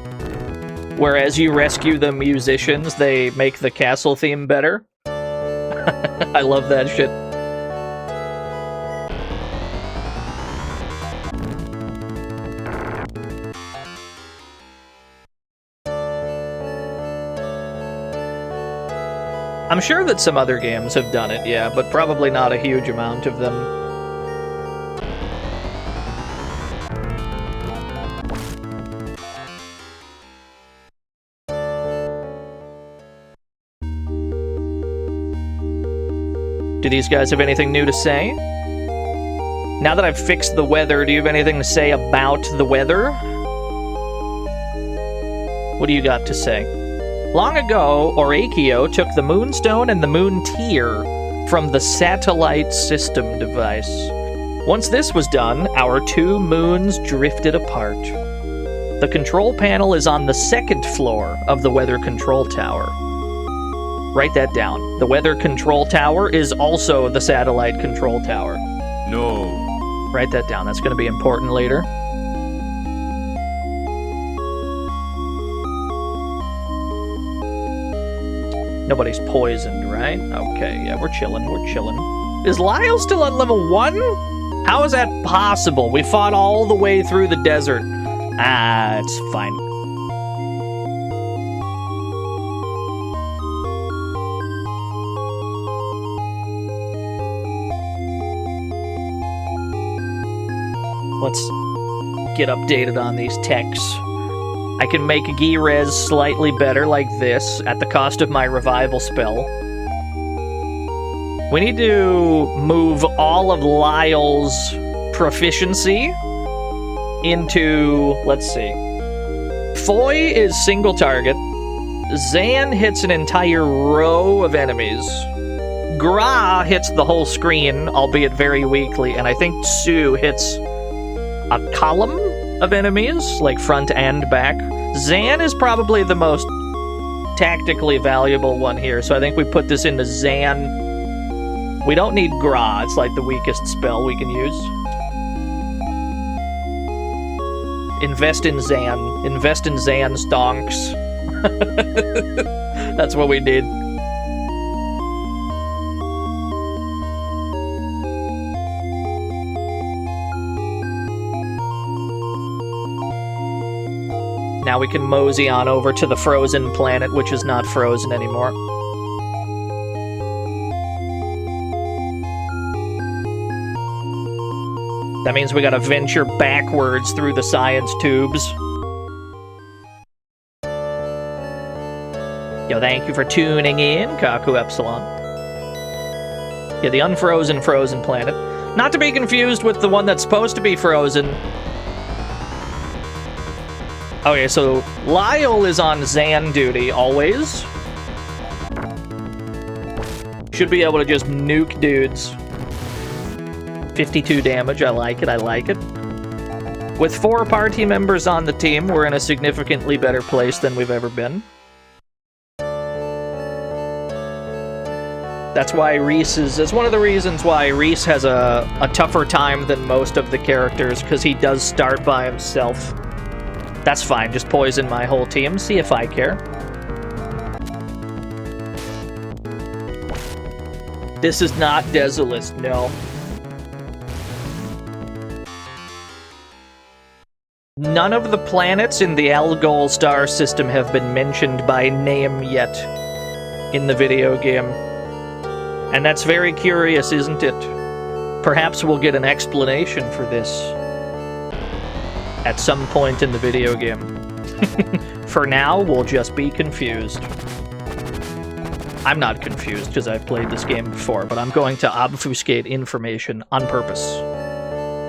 where as you rescue the musicians, they make the castle theme better. I love that shit. I'm sure that some other games have done it, yeah, but probably not a huge amount of them. Do these guys have anything new to say? Now that I've fixed the weather, do you have anything to say about the weather? What do you got to say? Long ago, Orakio took the Moonstone and the Moon Tear from the satellite system device. Once this was done, our two moons drifted apart. The control panel is on the second floor of the weather control tower. Write that down. The weather control tower is also the satellite control tower. No. Write that down. That's going to be important later. Nobody's poisoned, right? Okay, yeah, we're chilling, we're chilling. Is Lyle still on level 1? How is that possible? We fought all the way through the desert. Ah, it's fine. Let's get updated on these techs. I can make Gi-Res slightly better like this at the cost of my revival spell. We need to move all of Lyle's proficiency into, let's see. Foy is single target. Zan hits an entire row of enemies. Gra hits the whole screen, albeit very weakly, and I think Sue hits a column of enemies, like front and back. Zan is probably the most tactically valuable one here, so I think we put this into Zan. We don't need Gra, it's like the weakest spell we can use. Invest in Zan. Invest in Zan stonks. That's what we did. Now we can mosey on over to the frozen planet, which is not frozen anymore. That means we gotta venture backwards through the science tubes. Yo, thank you for tuning in, Kaku Epsilon. Yeah, the unfrozen frozen planet. Not to be confused with the one that's supposed to be frozen. Okay, so Lyle is on Zan duty always. Should be able to just nuke dudes. 52 damage, I like it, I like it. With 4 party members on the team, we're in a significantly better place than we've ever been. That's why that's one of the reasons why Reese has a tougher time than most of the characters, because he does start by himself. That's fine, just poison my whole team, see if I care. This is not Desolus, no. None of the planets in the Algol star system have been mentioned by name yet in the video game. And that's very curious, isn't it? Perhaps we'll get an explanation for this. at some point in the video game. For now, we'll just be confused. I'm not confused because I've played this game before, but I'm going to obfuscate information on purpose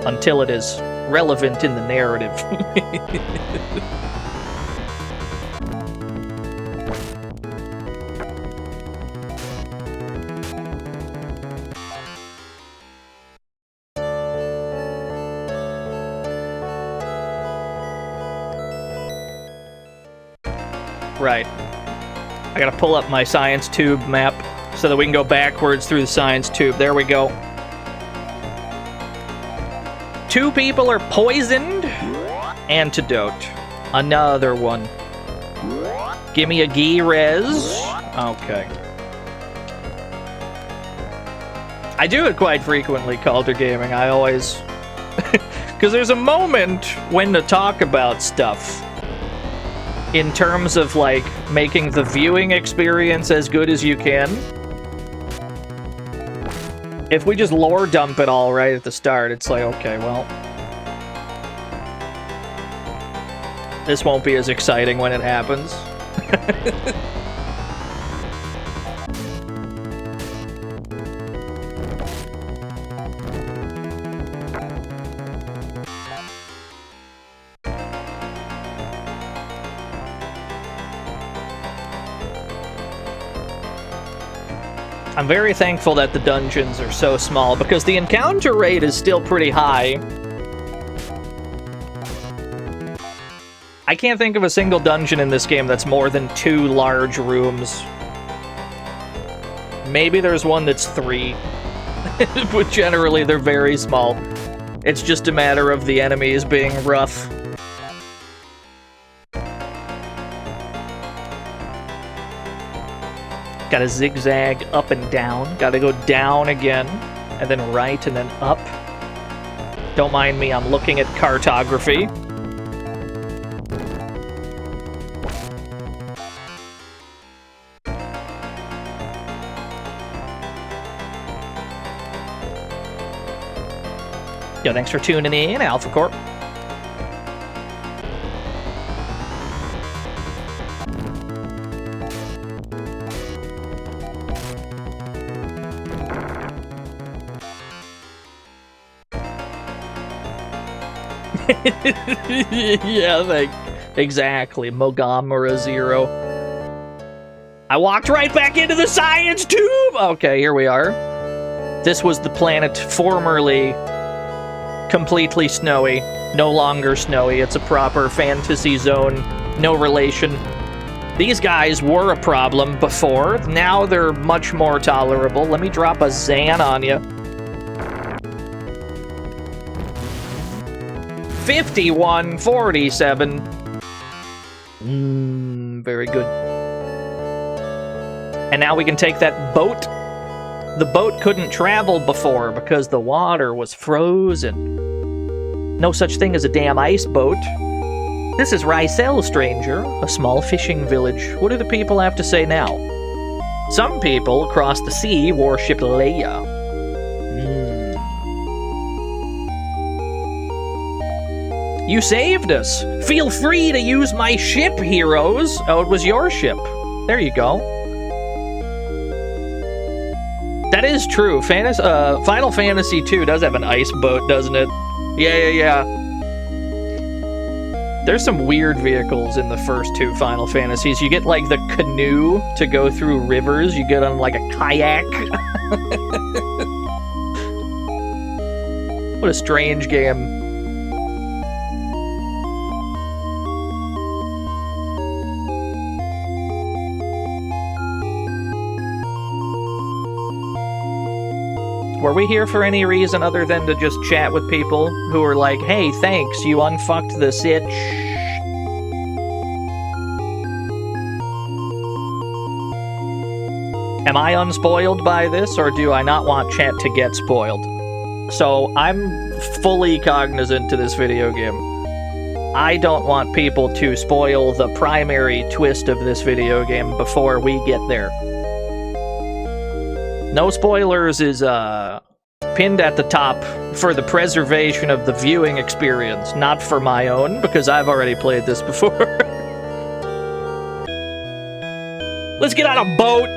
until it is relevant in the narrative. Right. I gotta pull up my science tube map so that we can go backwards through the science tube. There we go. 2 people are poisoned. Antidote. Another one. Give me a G-Res. Okay. I do it quite frequently, Calder Gaming. I always... Because there's a moment when to talk about stuff. In terms of, like, making the viewing experience as good as you can. If we just lore dump it all right at the start, it's like, okay, well... this won't be as exciting when it happens. I'm very thankful that the dungeons are so small, because the encounter rate is still pretty high. I can't think of a single dungeon in this game that's more than 2 large rooms. Maybe there's one that's 3. But generally they're very small. It's just a matter of the enemies being rough. Gotta zigzag up and down. Gotta go down again, and then right, and then up. Don't mind me, I'm looking at cartography. Yo, thanks for tuning in, Alpha Corp. Yeah, like, exactly. Mogamora 0. I walked right back into the science tube! Okay, here we are. This was the planet formerly completely snowy. No longer snowy. It's a proper fantasy zone. No relation. These guys were a problem before. Now they're much more tolerable. Let me drop a Zan on you. 5147. Very good. And now we can take that boat. The boat couldn't travel before because the water was frozen. No such thing as a damn ice boat. This is Rysel, stranger, a small fishing village. What do the people have to say now? Some people across the sea worship Leia. You saved us! Feel free to use my ship, heroes! Oh, it was your ship. There you go. That is true. Final Fantasy 2 does have an ice boat, doesn't it? Yeah. There's some weird vehicles in the first 2 Final Fantasies. You get, like, the canoe to go through rivers. You get on, like, a kayak. What a strange game. Were we here for any reason other than to just chat with people who are like, hey, thanks, you unfucked the sitch? Am I unspoiled by this, or do I not want chat to get spoiled? So, I'm fully cognizant to this video game. I don't want people to spoil the primary twist of this video game before we get there. No spoilers is Pinned at the top for the preservation of the viewing experience, not for my own, because I've already played this before. Let's get on a boat!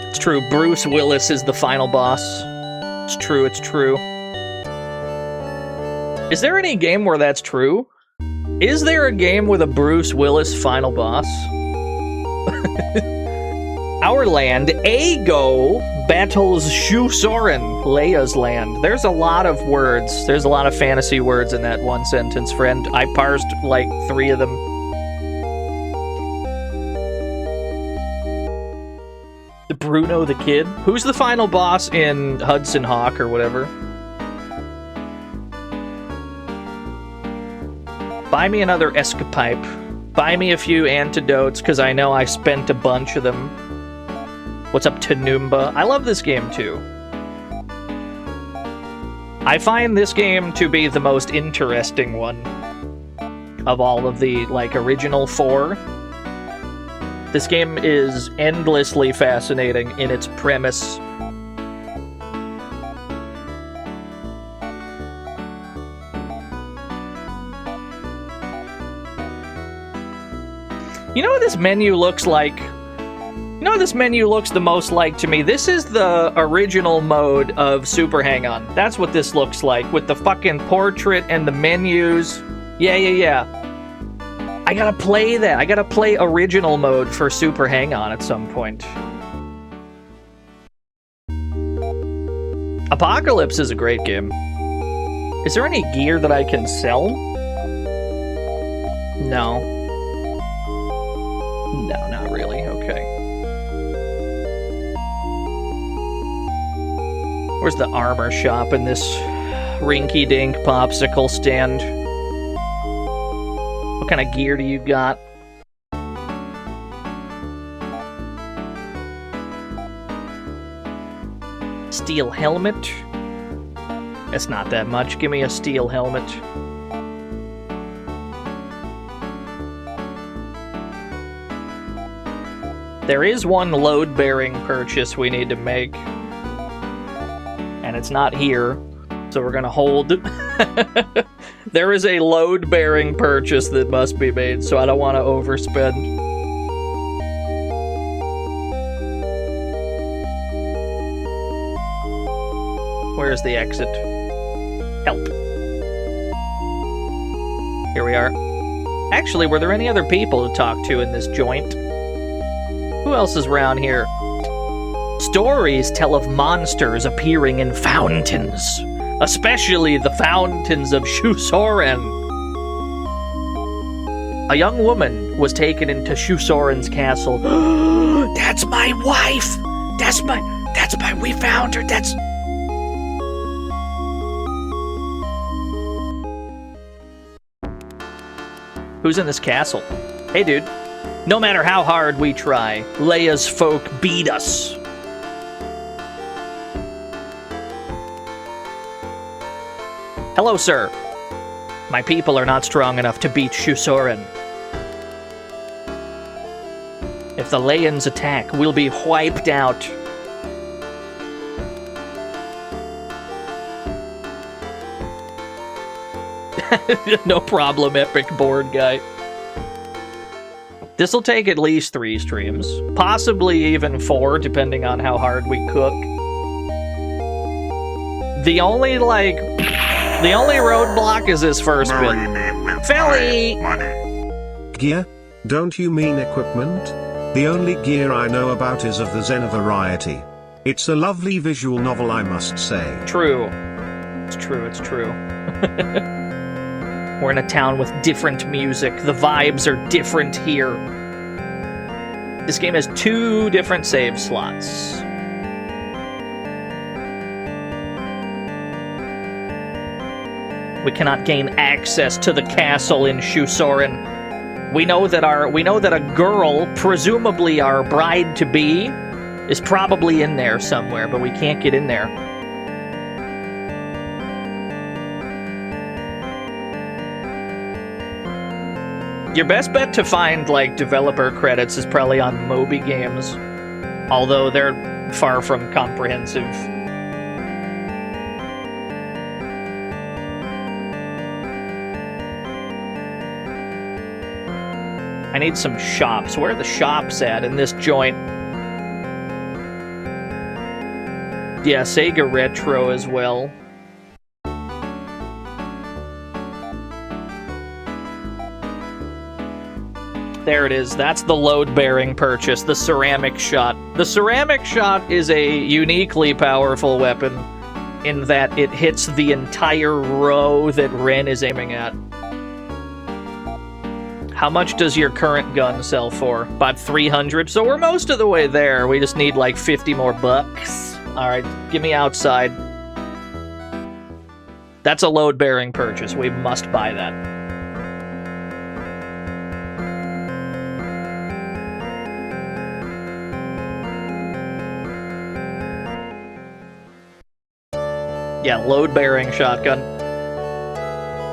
It's true, Bruce Willis is the final boss. It's true, it's true. Is there any game where that's true? Is there a game with a Bruce Willis final boss? Our land, Ago, battles Shu Soren, Leia's land. There's a lot of words. There's a lot of fantasy words in that one sentence, friend. I parsed like 3 of them. The Bruno the Kid? Who's the final boss in Hudson Hawk or whatever? Buy me another escapipe. Buy me a few antidotes, because I know I spent a bunch of them. What's up, Tanumba? I love this game, too. I find this game to be the most interesting one of all of the, like, original 4. This game is endlessly fascinating in its premise. You know what this menu looks like? You know what this menu looks the most like to me? This is the original mode of Super Hang-On. That's what this looks like, with the fucking portrait and the menus. Yeah. I gotta play that. I gotta play original mode for Super Hang-On at some point. Apocalypse is a great game. Is there any gear that I can sell? No. No, not really. Okay. Where's the armor shop in this rinky-dink popsicle stand? What kind of gear do you got? Steel helmet? That's not that much. Give me a steel helmet. There is one load-bearing purchase we need to make. And it's not here, so we're gonna hold. There is a load-bearing purchase that must be made, so I don't want to overspend. Where's the exit? Help. Here we are. Actually, were there any other people to talk to in this joint? Who else is around here? Stories tell of monsters appearing in fountains, especially the fountains of Shu Soren. A young woman was taken into Shu Soren's castle. That's my wife! That's my, we found her, that's... Who's in this castle? Hey, dude. No matter how hard we try, Leia's folk beat us. Hello, sir. My people are not strong enough to beat Shu Soren. If the Leians attack, we'll be wiped out. No problem, epic board guy. This'll take at least 3 streams, possibly even 4, depending on how hard we cook. The only roadblock is this first bit. Philly! Gear? Don't you mean equipment? The only gear I know about is of the Zen variety. It's a lovely visual novel, I must say. True. It's true, it's true. We're in a town with different music. The vibes are different here. This game has 2 different save slots. We cannot gain access to the castle in Shu Soren. We know that a girl, presumably our bride-to-be, is probably in there somewhere, but we can't get in there. Your best bet to find, like, developer credits is probably on Moby Games. Although they're far from comprehensive. I need some shops. Where are the shops at in this joint? Yeah, Sega Retro as well. There it is. That's the load-bearing purchase, the ceramic shot. The ceramic shot is a uniquely powerful weapon in that it hits the entire row that Ren is aiming at. How much does your current gun sell for? About 300, so we're most of the way there. We just need like 50 more bucks. Alright, give me outside. That's a load-bearing purchase. We must buy that. Yeah, load-bearing shotgun.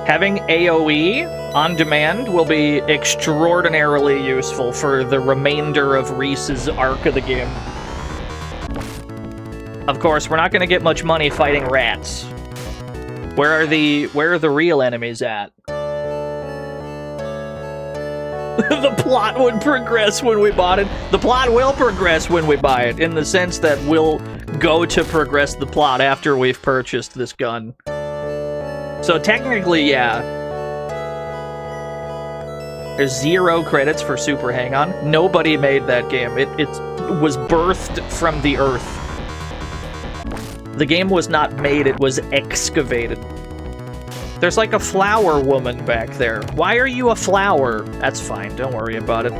Having AoE on demand will be extraordinarily useful for the remainder of Reese's arc of the game. Of course, we're not going to get much money fighting rats. Where are the real enemies at? The plot would progress when we bought it. The plot will progress when we buy it, in the sense that we'll go to progress the plot after we've purchased this gun. So technically, yeah. There's 0 credits for Super Hang-On. Nobody made that game. It was birthed from the earth. The game was not made, it was excavated. There's like a flower woman back there. Why are you a flower? That's fine, don't worry about it.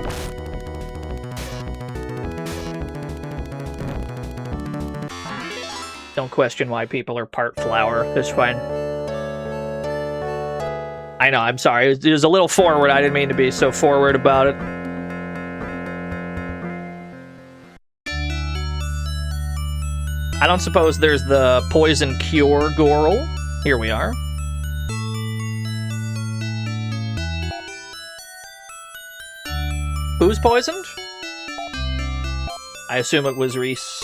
Don't question why people are part flower. It's fine. I know, I'm sorry. It was a little forward. I didn't mean to be so forward about it. I don't suppose there's the poison cure Gorl. Here we are. Who's poisoned? I assume it was Reese.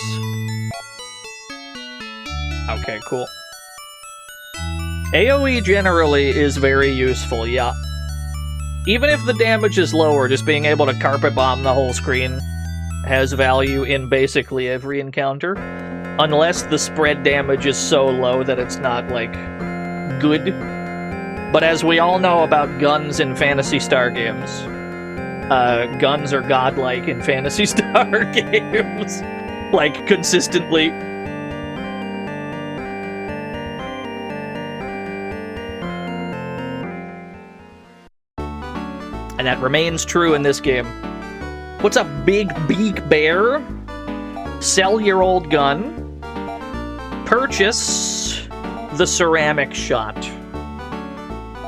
Okay, cool. AoE generally is very useful, yeah. Even if the damage is lower, just being able to carpet bomb the whole screen has value in basically every encounter. Unless the spread damage is so low that it's not, like, good. But as we all know about guns in Phantasy Star games, guns are godlike in Phantasy Star games. Like, consistently. And that remains true in this game. What's up, Big Beak Bear? Sell your old gun. Purchase the ceramic shot.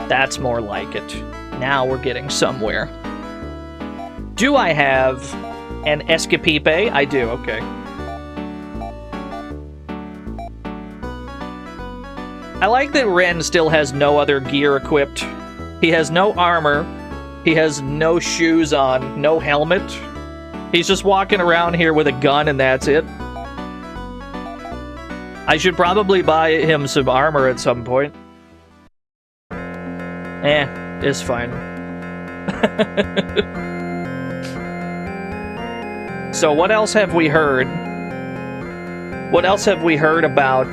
That's more like it. Now we're getting somewhere. Do I have an Escapipe? I do, okay. I like that Ren still has no other gear equipped. He has no armor. He has no shoes on, no helmet. He's just walking around here with a gun and that's it. I should probably buy him some armor at some point. It's fine. So what else have we heard? What else have we heard about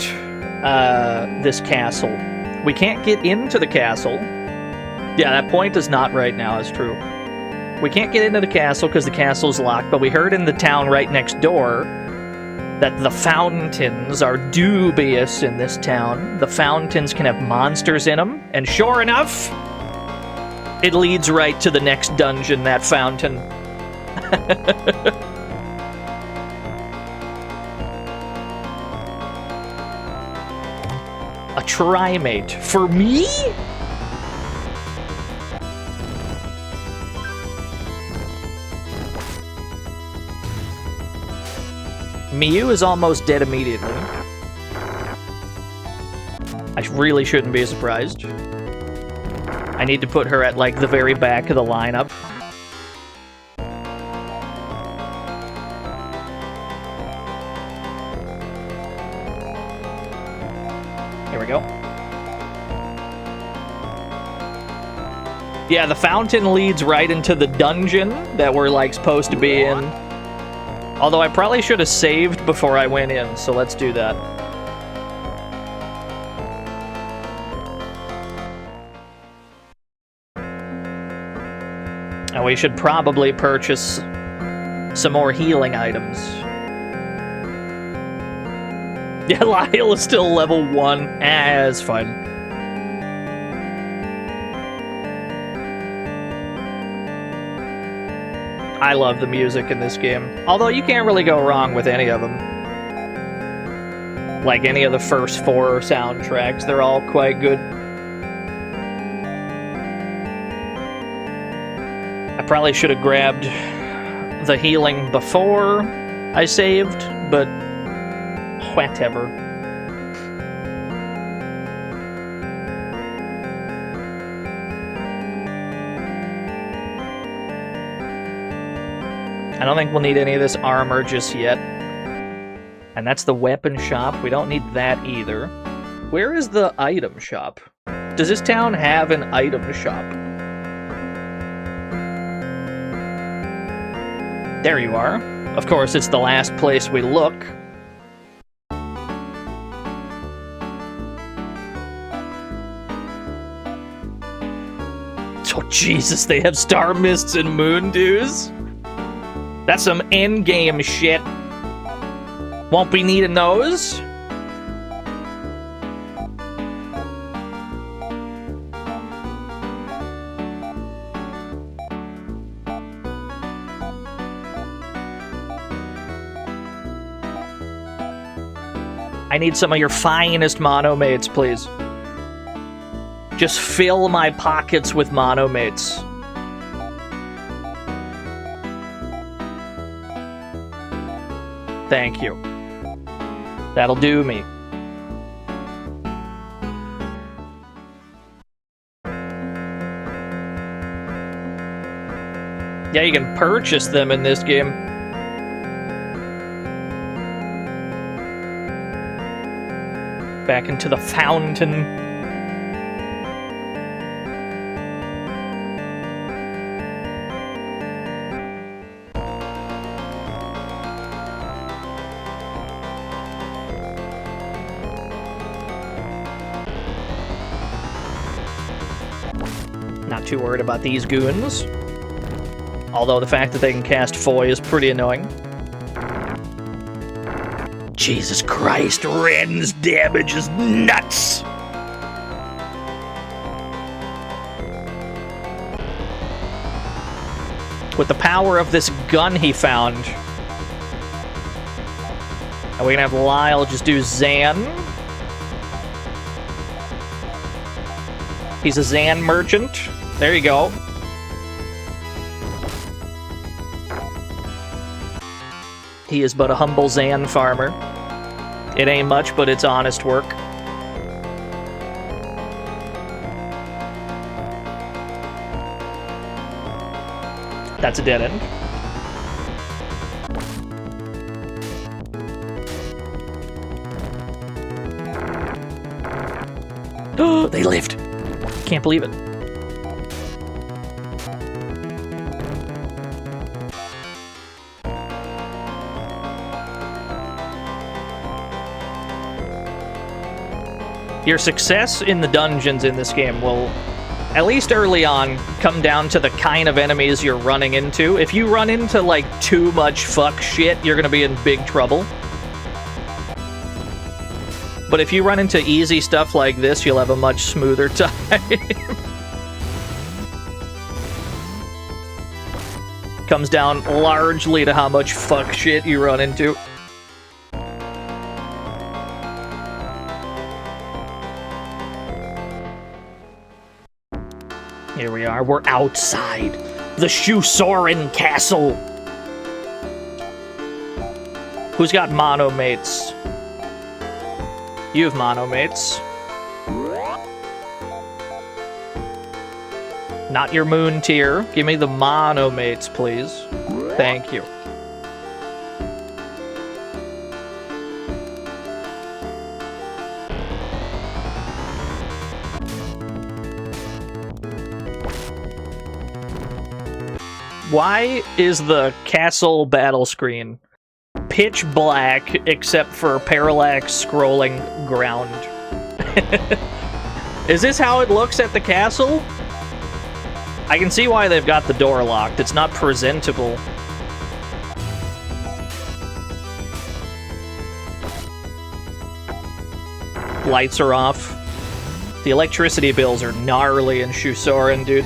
this castle? We can't get into the castle. Yeah, that point is not right now, it's true. We can't get into the castle because the castle's locked, but we heard in the town right next door that the fountains are dubious in this town. The fountains can have monsters in them, and sure enough, it leads right to the next dungeon, that fountain. A trimate. For me? Miyu is almost dead immediately. I really shouldn't be surprised. I need to put her at, like, the very back of the lineup. Here we go. Yeah, the fountain leads right into the dungeon that we're, like, supposed to be in. Although I probably should have saved before I went in, so let's do that. And we should probably purchase some more healing items. Yeah, Lyle is still level 1. It's fine. I love the music in this game. Although you can't really go wrong with any of them. Like any of the first 4 soundtracks, they're all quite good. I probably should have grabbed the healing before I saved, but whatever. I don't think we'll need any of this armor just yet. And that's the weapon shop. We don't need that either. Where is the item shop? Does this town have an item shop? There you are. Of course, it's the last place we look. Oh, Jesus, they have star mists and moon dews? That's some endgame shit. Won't be needing those. I need some of your finest monomates, please. Just fill my pockets with monomates. Thank you. That'll do me. Yeah, you can purchase them in this game. Back into the fountain. Not too worried about these goons. Although the fact that they can cast Foy is pretty annoying. Jesus Christ, Ren's damage is nuts! With the power of this gun he found. And we can have Lyle just do Zan. He's a Zan merchant. There you go. He is but a humble Zan farmer. It ain't much, but it's honest work. That's a dead end. Oh, they lived. Can't believe it. Your success in the dungeons in this game will, at least early on, come down to the kind of enemies you're running into. If you run into, like, too much fuck shit, you're gonna be in big trouble. But if you run into easy stuff like this, you'll have a much smoother time. Comes down largely to how much fuck shit you run into. Here we are, we're outside the Shusorin Castle. Who's got monomates? You have monomates. Not your moon tier. Give me the mono mates, please. Thank you. Why is the castle battle screen pitch black except for parallax scrolling ground? Is this how it looks at the castle? I can see why they've got the door locked. It's not presentable. Lights are off. The electricity bills are gnarly in Shusoran, dude.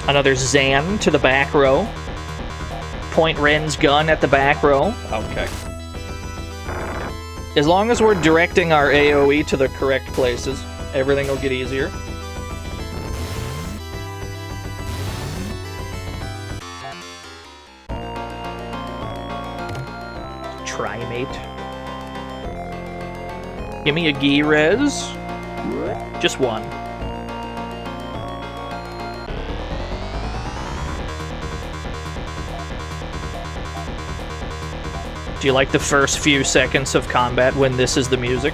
Another Zan to the back row. Point Ren's gun at the back row. Okay. As long as we're directing our AoE to the correct places, everything will get easier. Trimate. Give me a Gi res. Just one. Do you like the first few seconds of combat when this is the music?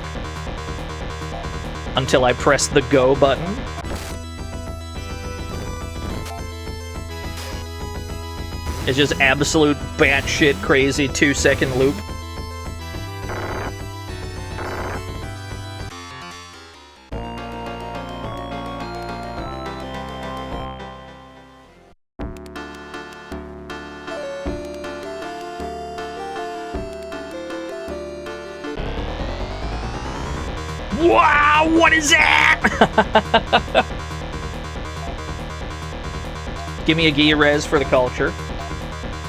Until I press the go button? It's just absolute batshit crazy 2-second loop. Wow, what is that? Give me a Gi res for the culture.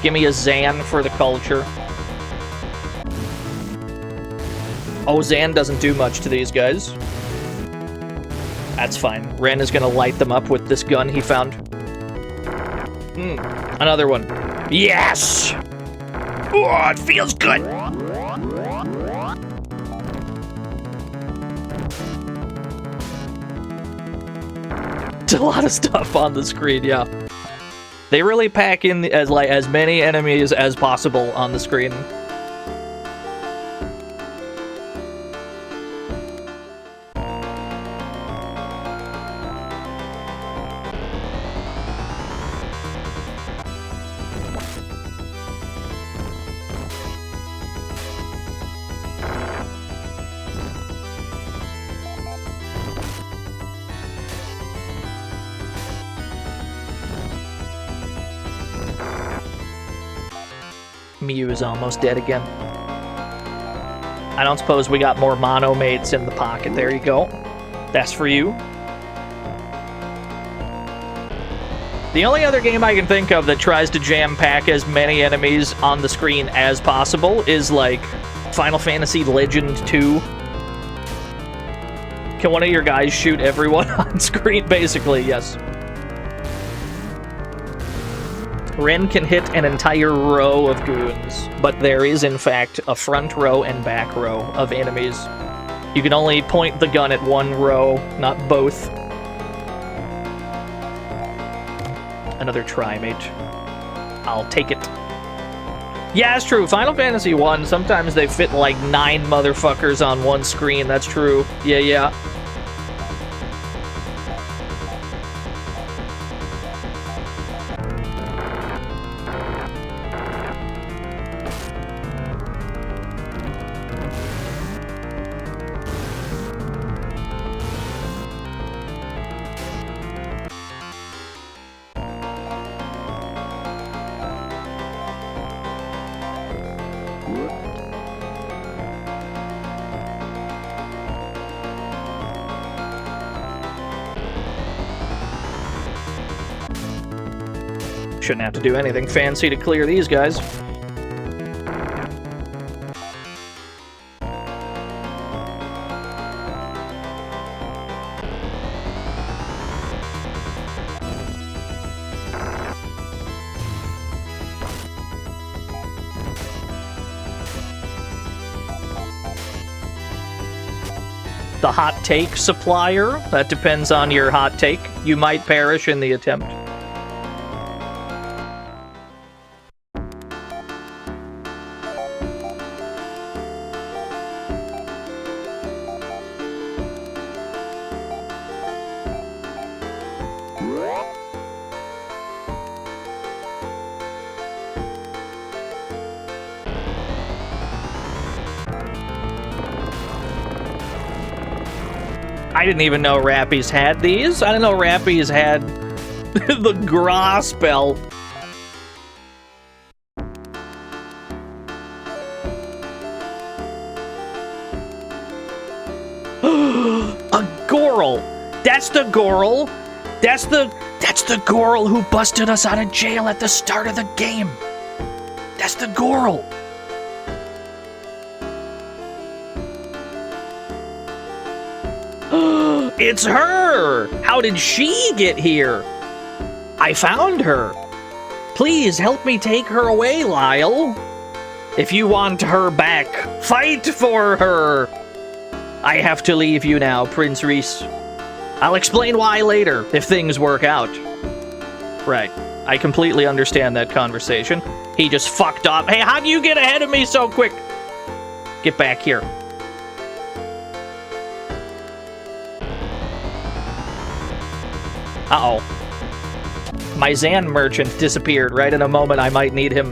Give me a Zan for the culture. Oh, Zan doesn't do much to these guys. That's fine. Ren is gonna light them up with this gun he found. Another one. Yes! Oh, it feels good! It's a lot of stuff on the screen, yeah. They really pack in as many enemies as possible on the screen. Mew is almost dead again. I don't suppose we got more mono mates in the pocket. There you go. That's for you. The only other game I can think of that tries to jam-pack as many enemies on the screen as possible is, like, Final Fantasy Legend 2. Can one of your guys shoot everyone on screen? Basically, yes. Ren can hit an entire row of goons, but there is, in fact, a front row and back row of enemies. You can only point the gun at one row, not both. Another Trimate. I'll take it. Yeah, it's true. Final Fantasy 1, sometimes they fit like 9 motherfuckers on one screen. That's true. Yeah. Shouldn't have to do anything fancy to clear these guys. the hot take supplier. That depends on your hot take. You might perish in the attempt. I didn't even know Rappies had these. I didn't know Rappies had the Gra spell. A Goral. That's the Goral. That's the Goral who busted us out of jail at the start of the game. That's the Goral. It's her! How did she get here? I found her. Please help me take her away, Lyle. If you want her back, fight for her. I have to leave you now, Prince Reese. I'll explain why later, if things work out. Right. I completely understand that conversation. He just fucked up. Hey, how do you get ahead of me so quick? Get back here. Uh-oh. My Zan merchant disappeared right in a moment I might need him.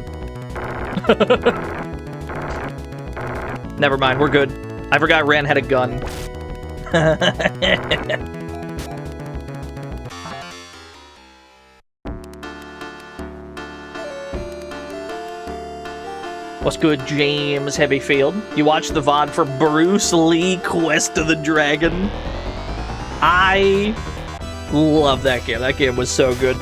Never mind, we're good. I forgot Ren had a gun. What's good, James Heavyfield? You watched the VOD for Bruce Lee Quest of the Dragon? I love that game. That game was so good.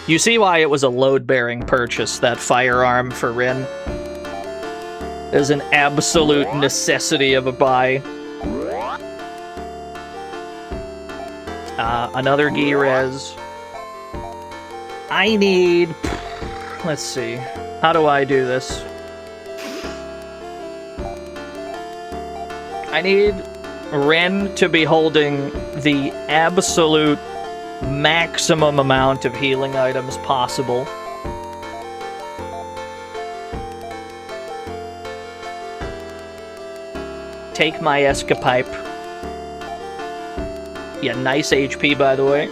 You see why it was a load-bearing purchase, that firearm for Rin. It was an absolute necessity of a buy. Another Girez. I need... Let's see. How do I do this? I need Ren to be holding the absolute maximum amount of healing items possible. Take my Escapipe. Yeah, nice HP, by the way.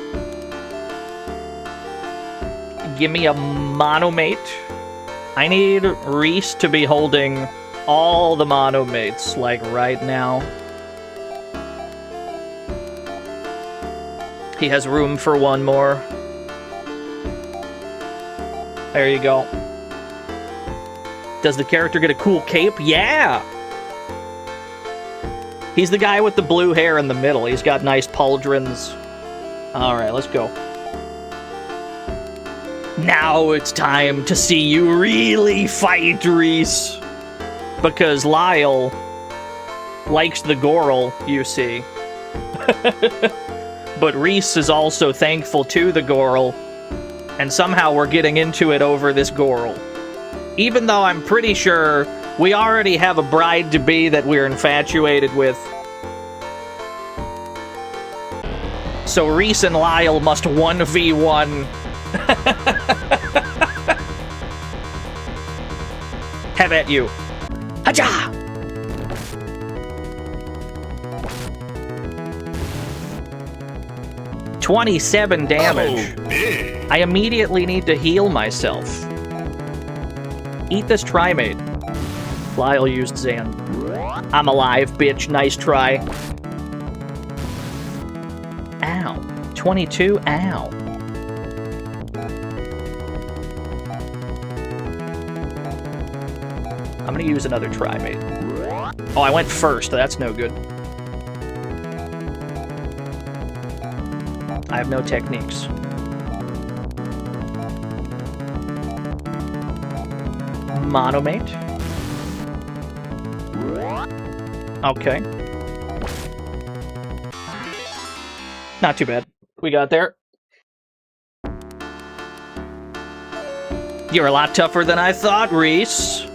Give me a Monomate. I need Reese to be holding all the Monomates, like, right now. He has room for one more. There you go. Does the character get a cool cape? Yeah! He's the guy with the blue hair in the middle. He's got nice pauldrons. Alright, let's go. Now it's time to see you really fight, Reese. Because Lyle likes the Goral, you see. But Reese is also thankful to the Goral. And somehow we're getting into it over this Goral. Even though I'm pretty sure we already have a bride-to-be that we're infatuated with. So Reese and Lyle must 1v1. Have at you. Haja! $27 damage. Oh, I immediately need to heal myself. Eat this Trimate. Lyle used Zan. I'm alive, bitch. Nice try. Ow. 22? Ow. I'm gonna use another Trimate. Oh, I went first. That's no good. I have no techniques. Monomate. Okay. Not too bad. We got there. You're a lot tougher than I thought, Reese.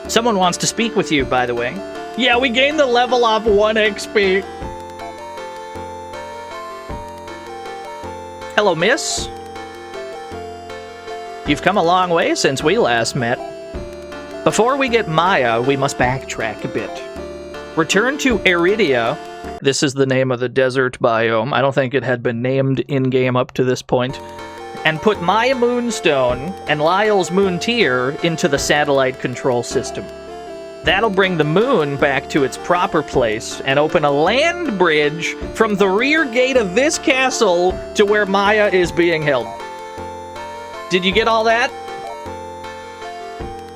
Someone wants to speak with you, by the way. Yeah, we gained the level off 1 XP. Hello, miss. You've come a long way since we last met. Before we get Maya, we must backtrack a bit. Return to Iridia. This is the name of the desert biome. I don't think it had been named in-game up to this point. And put Maya Moonstone and Lyle's Moon Tier into the satellite control system. That'll bring the moon back to its proper place and open a land bridge from the rear gate of this castle to where Maya is being held. Did you get all that?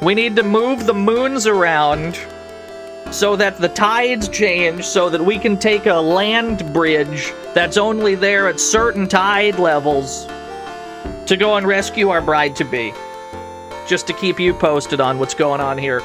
We need to move the moons around so that the tides change so that we can take a land bridge that's only there at certain tide levels to go and rescue our bride-to-be. Just to keep you posted on what's going on here.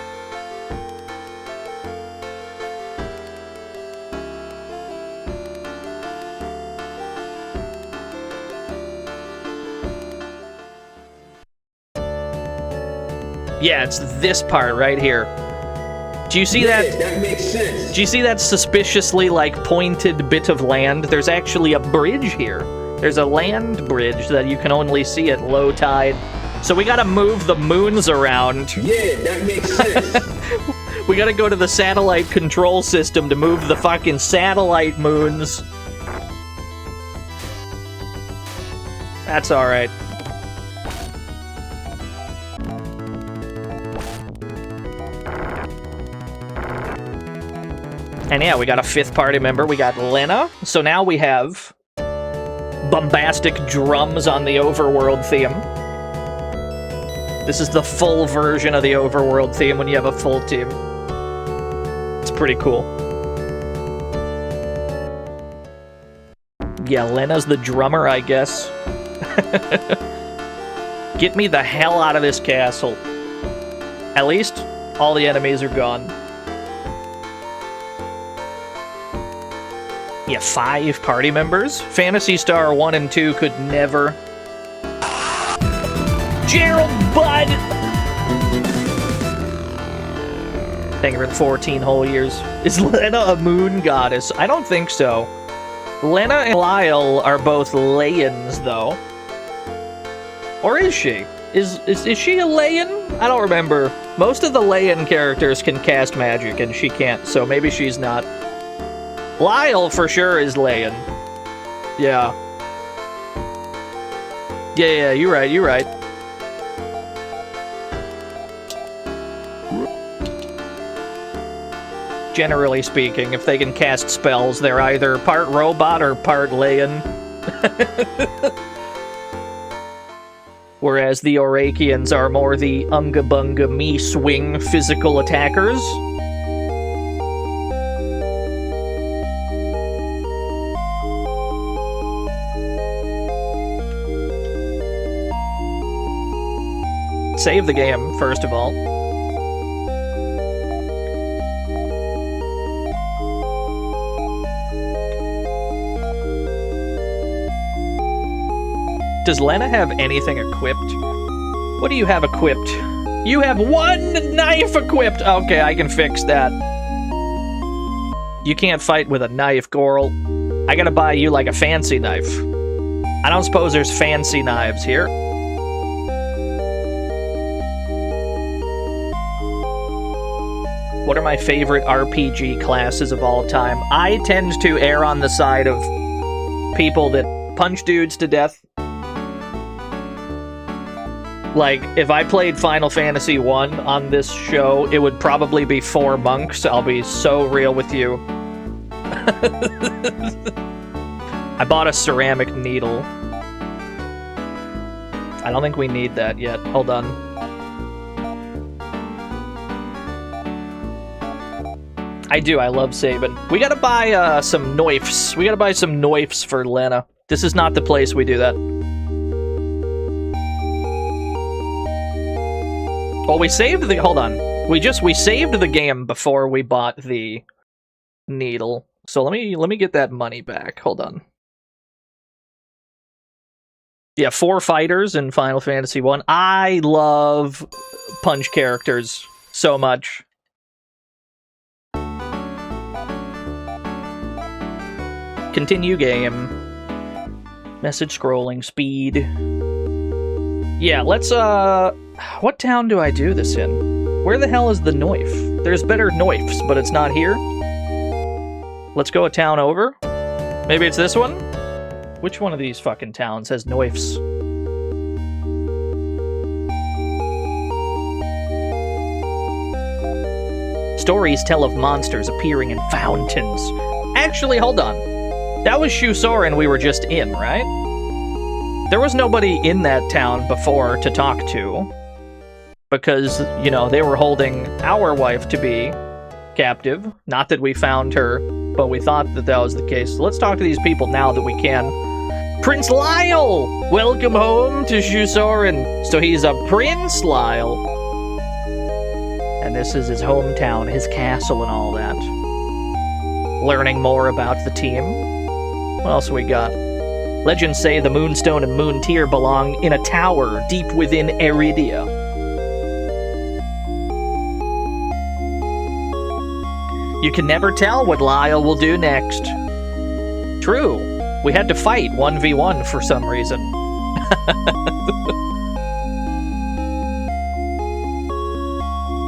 Yeah, it's this part right here. Do you see that? That makes sense. Do you see that suspiciously, like, pointed bit of land? There's actually a bridge here. There's a land bridge that you can only see at low tide. So we gotta move the moons around. Yeah, that makes sense. We gotta go to the satellite control system to move the fucking satellite moons. That's alright. And yeah, we got a 5th party member. We got Lena. So now we have bombastic drums on the overworld theme. This is the full version of the overworld theme when you have a full team. It's pretty cool. Yeah, Lena's the drummer, I guess. Get me the hell out of this castle. At least all the enemies are gone. Yeah, 5 party members. Phantasy Star 1 and 2 could never. Gerald Bud! Thank you for the 14 whole years. Is Lena a moon goddess? I don't think so. Lena and Lyle are both Layans, though. Or is she? Is she a Layan? I don't remember. Most of the Layan characters can cast magic, and she can't, so maybe she's not. Lyle for sure is Layan. Yeah. Yeah, you're right. Generally speaking, if they can cast spells, they're either part robot or part Layan. Whereas the Orakians are more the unga-bunga me-swing physical attackers. Save the game, first of all. Does Lena have anything equipped? What do you have equipped? You have 1 knife equipped! Okay, I can fix that. You can't fight with a knife, Goral. I gotta buy you, like, a fancy knife. I don't suppose there's fancy knives here. What are my favorite RPG classes of all time? I tend to err on the side of people that punch dudes to death. Like, if I played Final Fantasy 1 on this show, it would probably be 4 monks. I'll be so real with you. I bought a ceramic needle. I don't think we need that yet. Hold on. I do, I love Sabin. We gotta buy some knives. We gotta buy some knives for Lena. This is not the place we do that. Well, we saved the... Hold on. We saved the game before we bought the needle. So let me get that money back. Hold on. Yeah, 4 fighters in Final Fantasy 1. I love punch characters so much. Continue game. Message scrolling, speed. Yeah, let's, what town do I do this in? Where the hell is the Noif? There's better Noifs, but it's not here. Let's go a town over. Maybe it's this one? Which one of these fucking towns has Noifs? Stories tell of monsters appearing in fountains. Actually, hold on. That was Shusorin we were just in, right? There was nobody in that town before to talk to. Because, you know, they were holding our wife to be captive. Not that we found her, but we thought that that was the case. So let's talk to these people now that we can. Prince Lyle! Welcome home to Shusorin. So he's a Prince Lyle. And this is his hometown, his castle and all that. Learning more about the team. What else we got? Legends say the Moonstone and Moon Tear belong in a tower deep within Eridia. You can never tell what Lyle will do next. True. We had to fight 1v1 for some reason.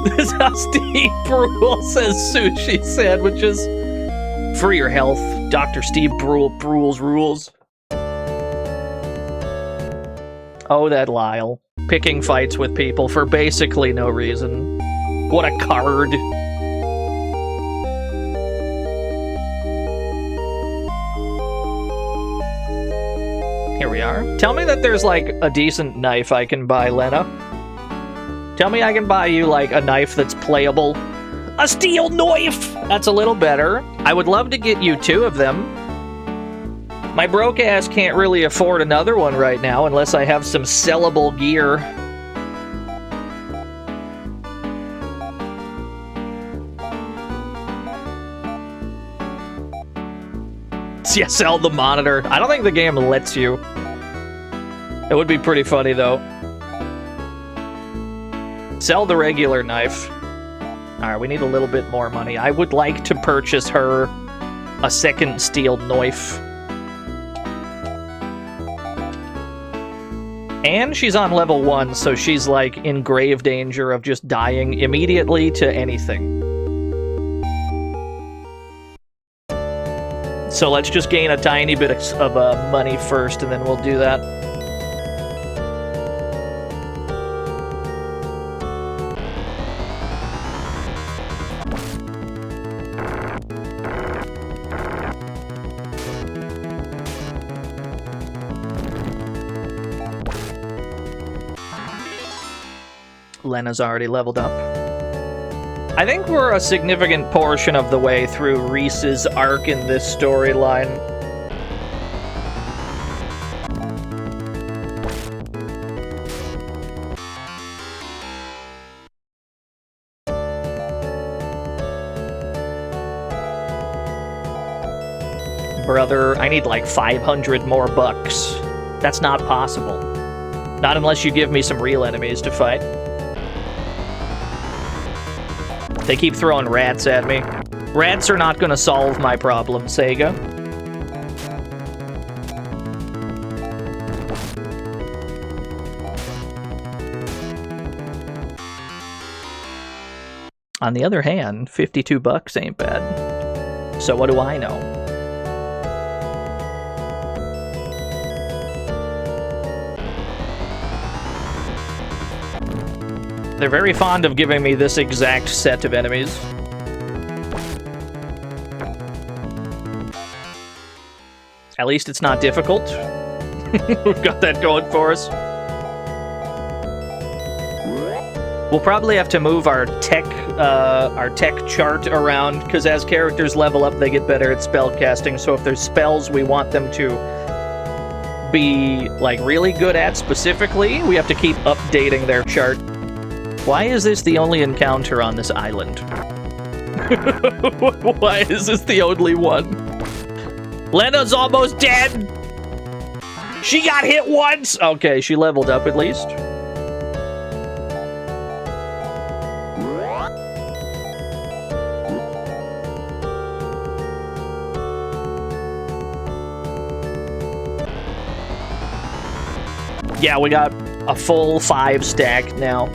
This is how Steve Brule says sushi sandwiches. For your health, Dr. Steve Brule's rules. Oh, that Lyle. Picking fights with people for basically no reason. What a card. Here we are. Tell me that there's, like, a decent knife I can buy, Lena. Tell me I can buy you, like, a knife that's playable. A steel knife! That's a little better. I would love to get you 2 of them. My broke ass can't really afford another one right now unless I have some sellable gear. Yeah, sell the monitor. I don't think the game lets you. It would be pretty funny, though. Sell the regular knife. Alright, we need a little bit more money. I would like to purchase her a second steel knife. And she's on level 1, so she's, like, in grave danger of just dying immediately to anything. So let's just gain a tiny bit of money first, and then we'll do that. Lena's already leveled up. I think we're a significant portion of the way through Reese's arc in this storyline. Brother, I need like 500 more bucks. That's not possible. Not unless you give me some real enemies to fight. They keep throwing rats at me. Rats are not gonna solve my problem, Sega. On the other hand, 52 bucks ain't bad. So what do I know? They're very fond of giving me this exact set of enemies. At least it's not difficult. We've got that going for us. We'll probably have to move our tech chart around, because as characters level up, they get better at spell casting. So if there's spells we want them to be like really good at specifically, we have to keep updating their chart. Why is this the only encounter on this island? Why is this the only one? Lena's almost dead! She got hit once! Okay, she leveled up at least. Yeah, we got a full 5 stack now.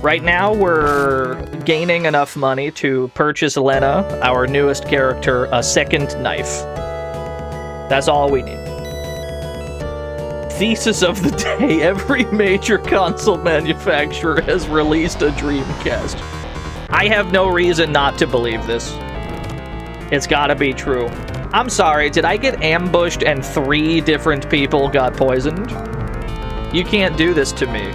Right now, we're gaining enough money to purchase Lena, our newest character, a second knife. That's all we need. Thesis of the day. Every major console manufacturer has released a Dreamcast. I have no reason not to believe this. It's gotta be true. I'm sorry, did I get ambushed and 3 different people got poisoned? You can't do this to me.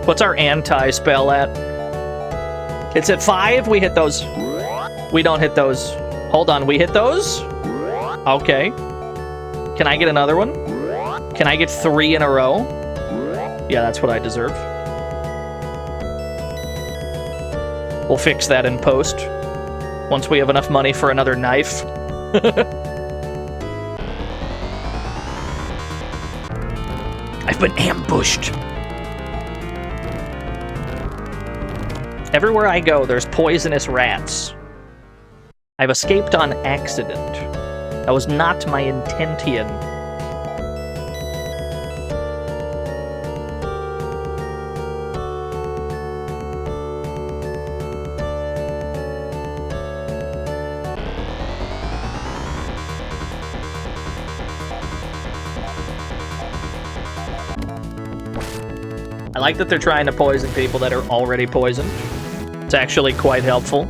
What's our anti-spell at? It's at 5. We hit those. We don't hit those. Hold on, we hit those? Okay. Can I get another one? Can I get 3 in a row? Yeah, that's what I deserve. We'll fix that in post. Once we have enough money for another knife. I've been ambushed. Everywhere I go, there's poisonous rats. I've escaped on accident. That was not my intention. I like that they're trying to poison people that are already poisoned. It's actually quite helpful.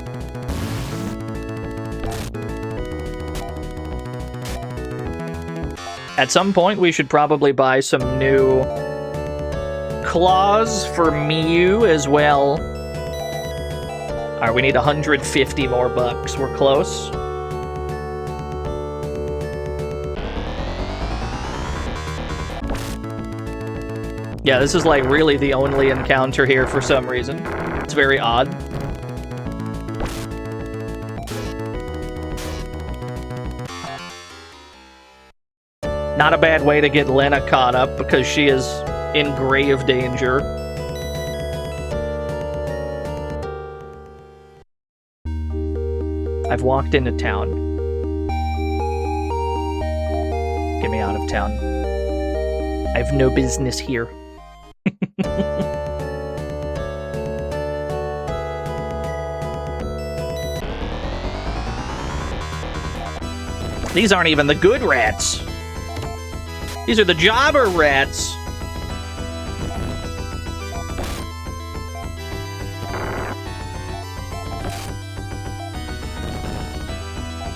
At some point, we should probably buy some new claws for Mew as well. Alright, we need 150 more bucks. We're close. Yeah, this is like really the only encounter here for some reason. It's very odd. Not a bad way to get Lena caught up because she is in grave danger. I've walked into town. Get me out of town. I have no business here. These aren't even the good rats. These are the jobber rats.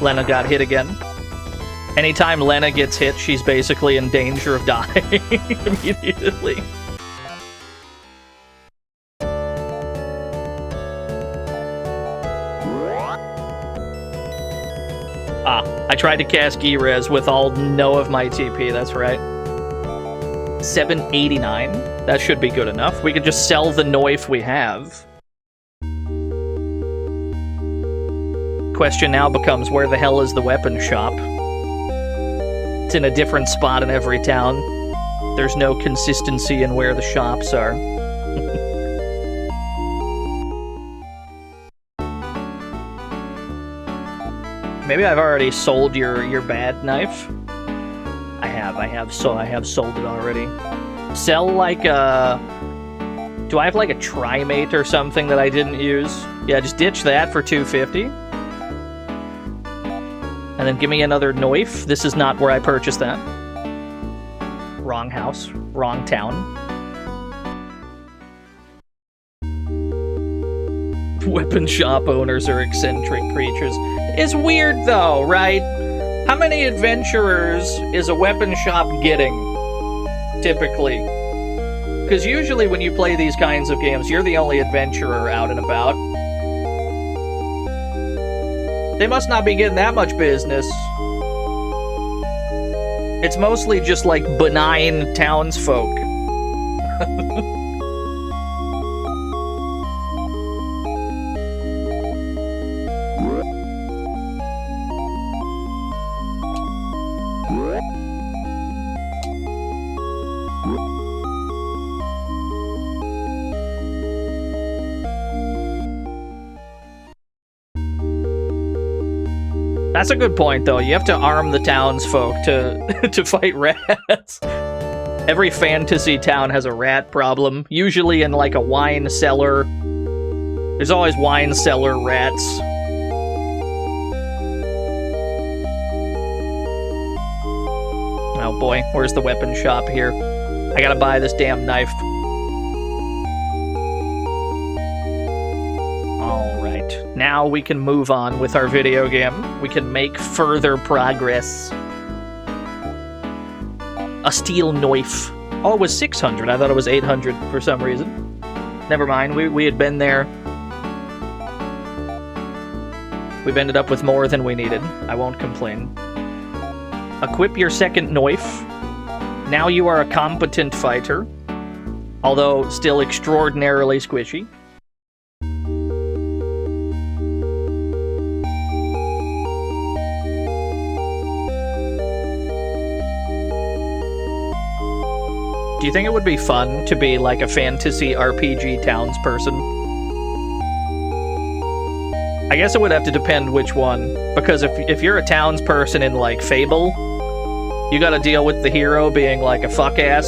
Lena got hit again. Anytime Lena gets hit, she's basically in danger of dying immediately. I tried to cast G-Res with all no of my TP, that's right. 789. That should be good enough. We could just sell the knife we have. Question now becomes, where the hell is the weapon shop? It's in a different spot in every town. There's no consistency in where the shops are. Maybe I've already sold your bad knife. I have sold it already. Sell like a... Do I have like a Trimate or something that I didn't use? Yeah, just ditch that for 250. And then give me another knife. This is not where I purchased that. Wrong house, wrong town. Weapon shop owners are eccentric creatures. It's weird though, right? How many adventurers is a weapon shop getting, typically? Because usually when you play these kinds of games, you're the only adventurer out and about. They must not be getting that much business. It's mostly just like benign townsfolk. That's a good point, though. You have to arm the townsfolk to to fight rats. Every fantasy town has a rat problem, usually in like a wine cellar. There's always wine cellar rats. Oh boy, where's the weapon shop here? I gotta buy this damn knife. Alright, now we can move on with our video game. We can make further progress. A steel knife. Oh, it was 600. I thought it was 800 for some reason. Never mind, we had been there. We've ended up with more than we needed. I won't complain. Equip your second knife. Now you are a competent fighter, although still extraordinarily squishy. Do you think it would be fun to be like a fantasy RPG townsperson? I guess it would have to depend which one, because if you're a townsperson in like Fable, you gotta deal with the hero being like a fuck ass.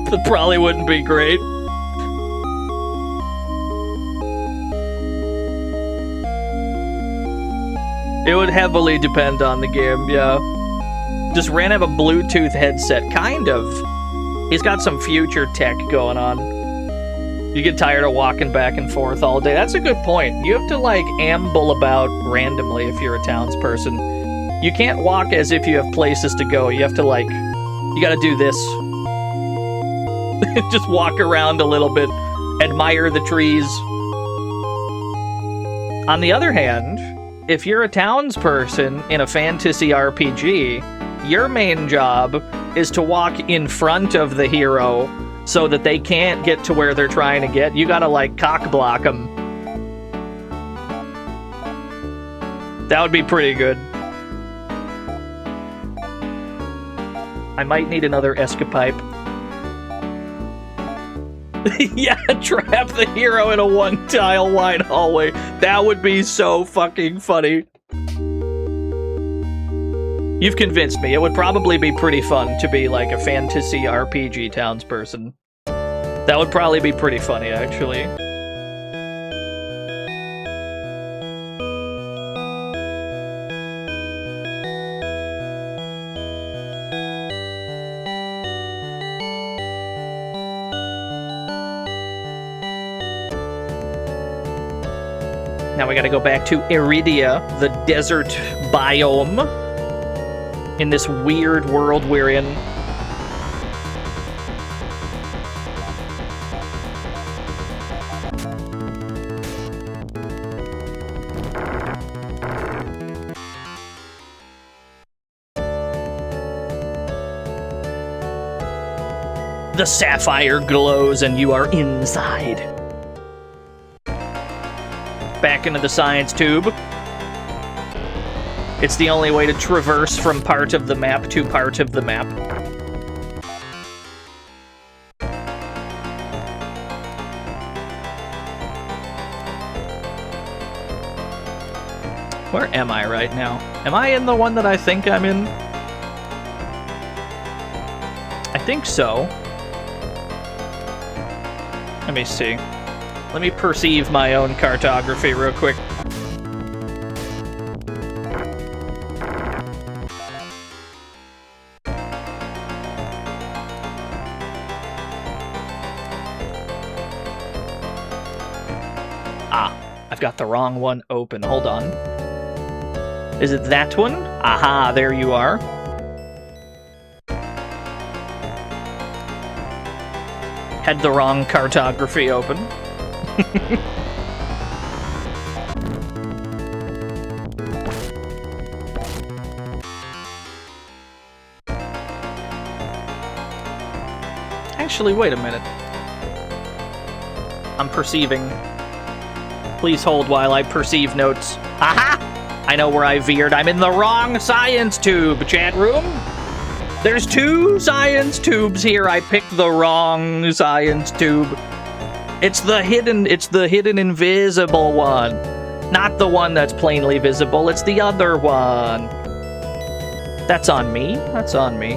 That probably wouldn't be great. It would heavily depend on the game, yeah. Does Ren have a Bluetooth headset? Kind of. He's got some future tech going on. You get tired of walking back and forth all day. That's a good point. You have to, like, amble about randomly if you're a townsperson. You can't walk as if you have places to go. You have to, like, you gotta do this. Just walk around a little bit. Admire the trees. On the other hand, if you're a townsperson in a fantasy RPG, your main job is to walk in front of the hero so that they can't get to where they're trying to get. You gotta, like, cock block them. That would be pretty good. I might need another escapipe. Yeah, trap the hero in a one-tile wide hallway. That would be so fucking funny. You've convinced me. It would probably be pretty fun to be like a fantasy RPG townsperson. That would probably be pretty funny, actually. Now we gotta go back to Iridia, the desert biome, in this weird world we're in. The sapphire glows and you are inside. Back into the science tube. It's the only way to traverse from part of the map to part of the map. Where am I right now? Am I in the one that I think I'm in? I think so. Let me see. Let me perceive my own cartography real quick. Ah, I've got the wrong one open. Hold on. Is it that one? Aha, there you are. Had the wrong cartography open. Actually, wait a minute. I'm perceiving. Please hold while I perceive notes. Aha! I know where I veered. I'm in the wrong science tube, chat room. There's 2 science tubes here. I picked the wrong science tube. It's the hidden invisible one. Not the one that's plainly visible. It's the other one. That's on me. That's on me.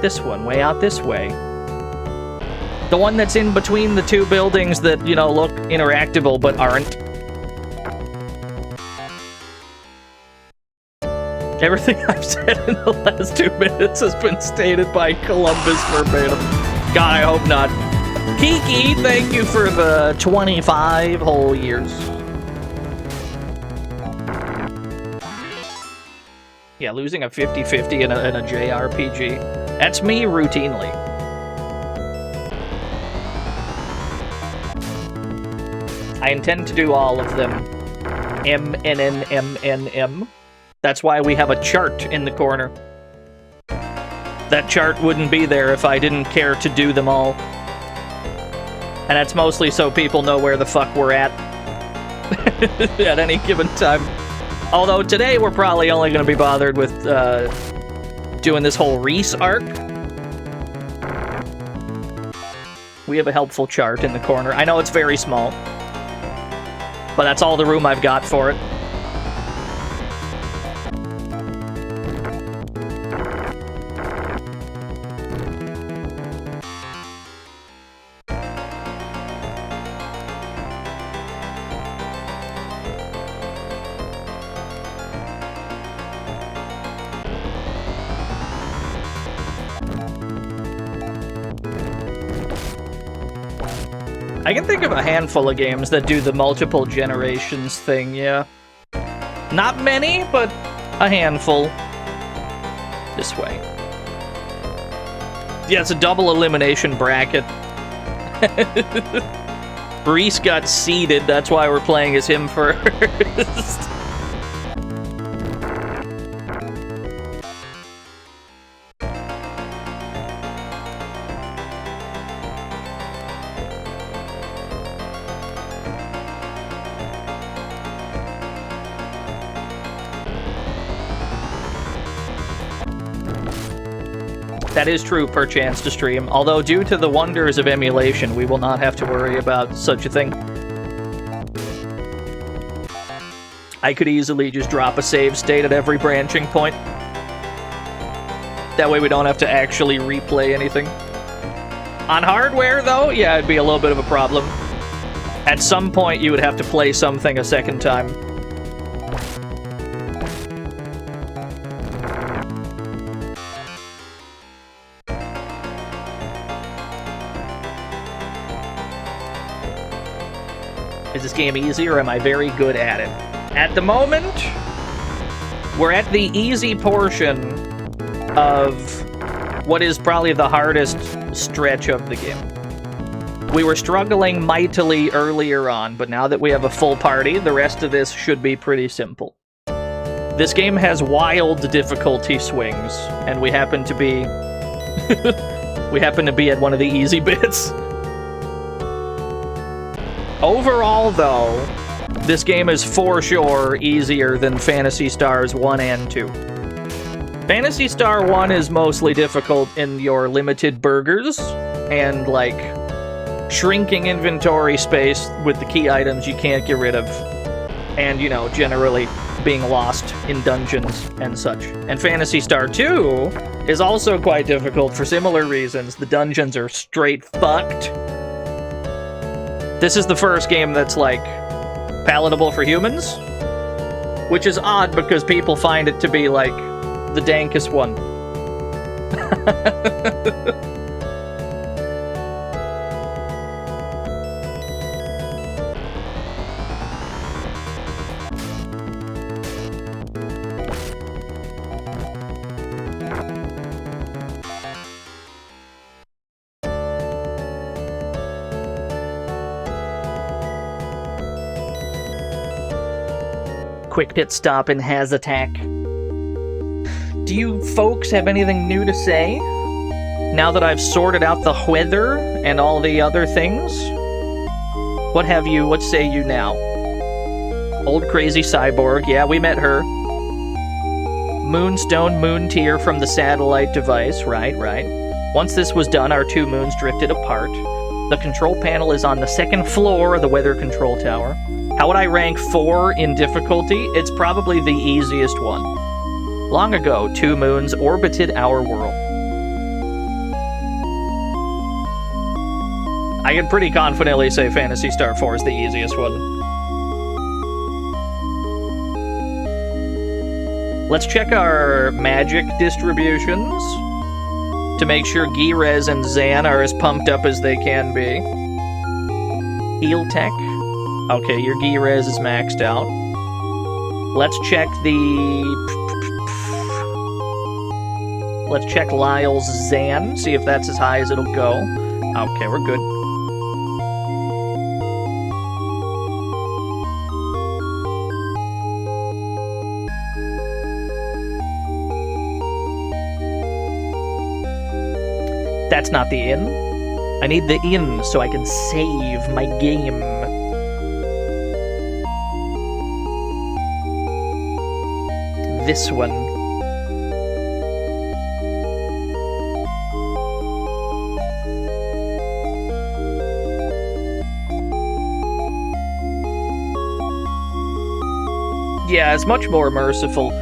This one, way out this way. The one that's in between the 2 buildings that, you know, look interactable but aren't. Everything I've said in the last 2 minutes has been stated by Columbus verbatim. God, I hope not. Kiki, thank you for the 25 whole years. Yeah, losing a 50-50 in a JRPG. That's me routinely. I intend to do all of them. M. That's why we have a chart in the corner. That chart wouldn't be there if I didn't care to do them all. And that's mostly so people know where the fuck we're at. At any given time. Although today we're probably only going to be bothered with doing this whole Reese arc. We have a helpful chart in the corner. I know it's very small. But that's all the room I've got for it. I can think of a handful of games that do the multiple generations thing, yeah. Not many, but a handful. This way. Yeah, it's a double elimination bracket. Reese got seeded, that's why we're playing as him first. That is true, perchance, to stream, although due to the wonders of emulation, we will not have to worry about such a thing. I could easily just drop a save state at every branching point. That way we don't have to actually replay anything. On hardware, though, yeah, it'd be a little bit of a problem. At some point, you would have to play something a second time. Is this game easy, or am I very good at it? At the moment, we're at the easy portion of what is probably the hardest stretch of the game. We were struggling mightily earlier on, but now that we have a full party, the rest of this should be pretty simple. This game has wild difficulty swings, and we happen to be... we happen to be at one of the easy bits. Overall, though, this game is for sure easier than Phantasy Stars 1 and 2. Phantasy Star 1 is mostly difficult in your limited burgers and, like, shrinking inventory space with the key items you can't get rid of. And, you know, generally being lost in dungeons and such. And Phantasy Star 2 is also quite difficult for similar reasons. The dungeons are straight fucked. This is the first game that's, like, palatable for humans, which is odd because people find it to be, like, the dankest one. Quick pit stop and has attack. Do you folks have anything new to say? Now that I've sorted out the weather and all the other things, what say you now? Old crazy cyborg, yeah, we met her. Moonstone moon tier from the satellite device, right. Once this was done, our 2 moons drifted apart. The control panel is on the 2nd floor of the weather control tower. How would I rank 4 in difficulty? It's probably the easiest one. Long ago, 2 moons orbited our world. I can pretty confidently say Phantasy Star 4 is the easiest one. Let's check our magic distributions to make sure Girez and Zan are as pumped up as they can be. Heal Tech. Okay, your Girez is maxed out. Let's check Let's check Lyle's Zan, see if that's as high as it'll go. Okay, we're good. That's not the inn. I need the inn so I can save my game. This one. Yeah, it's much more merciful.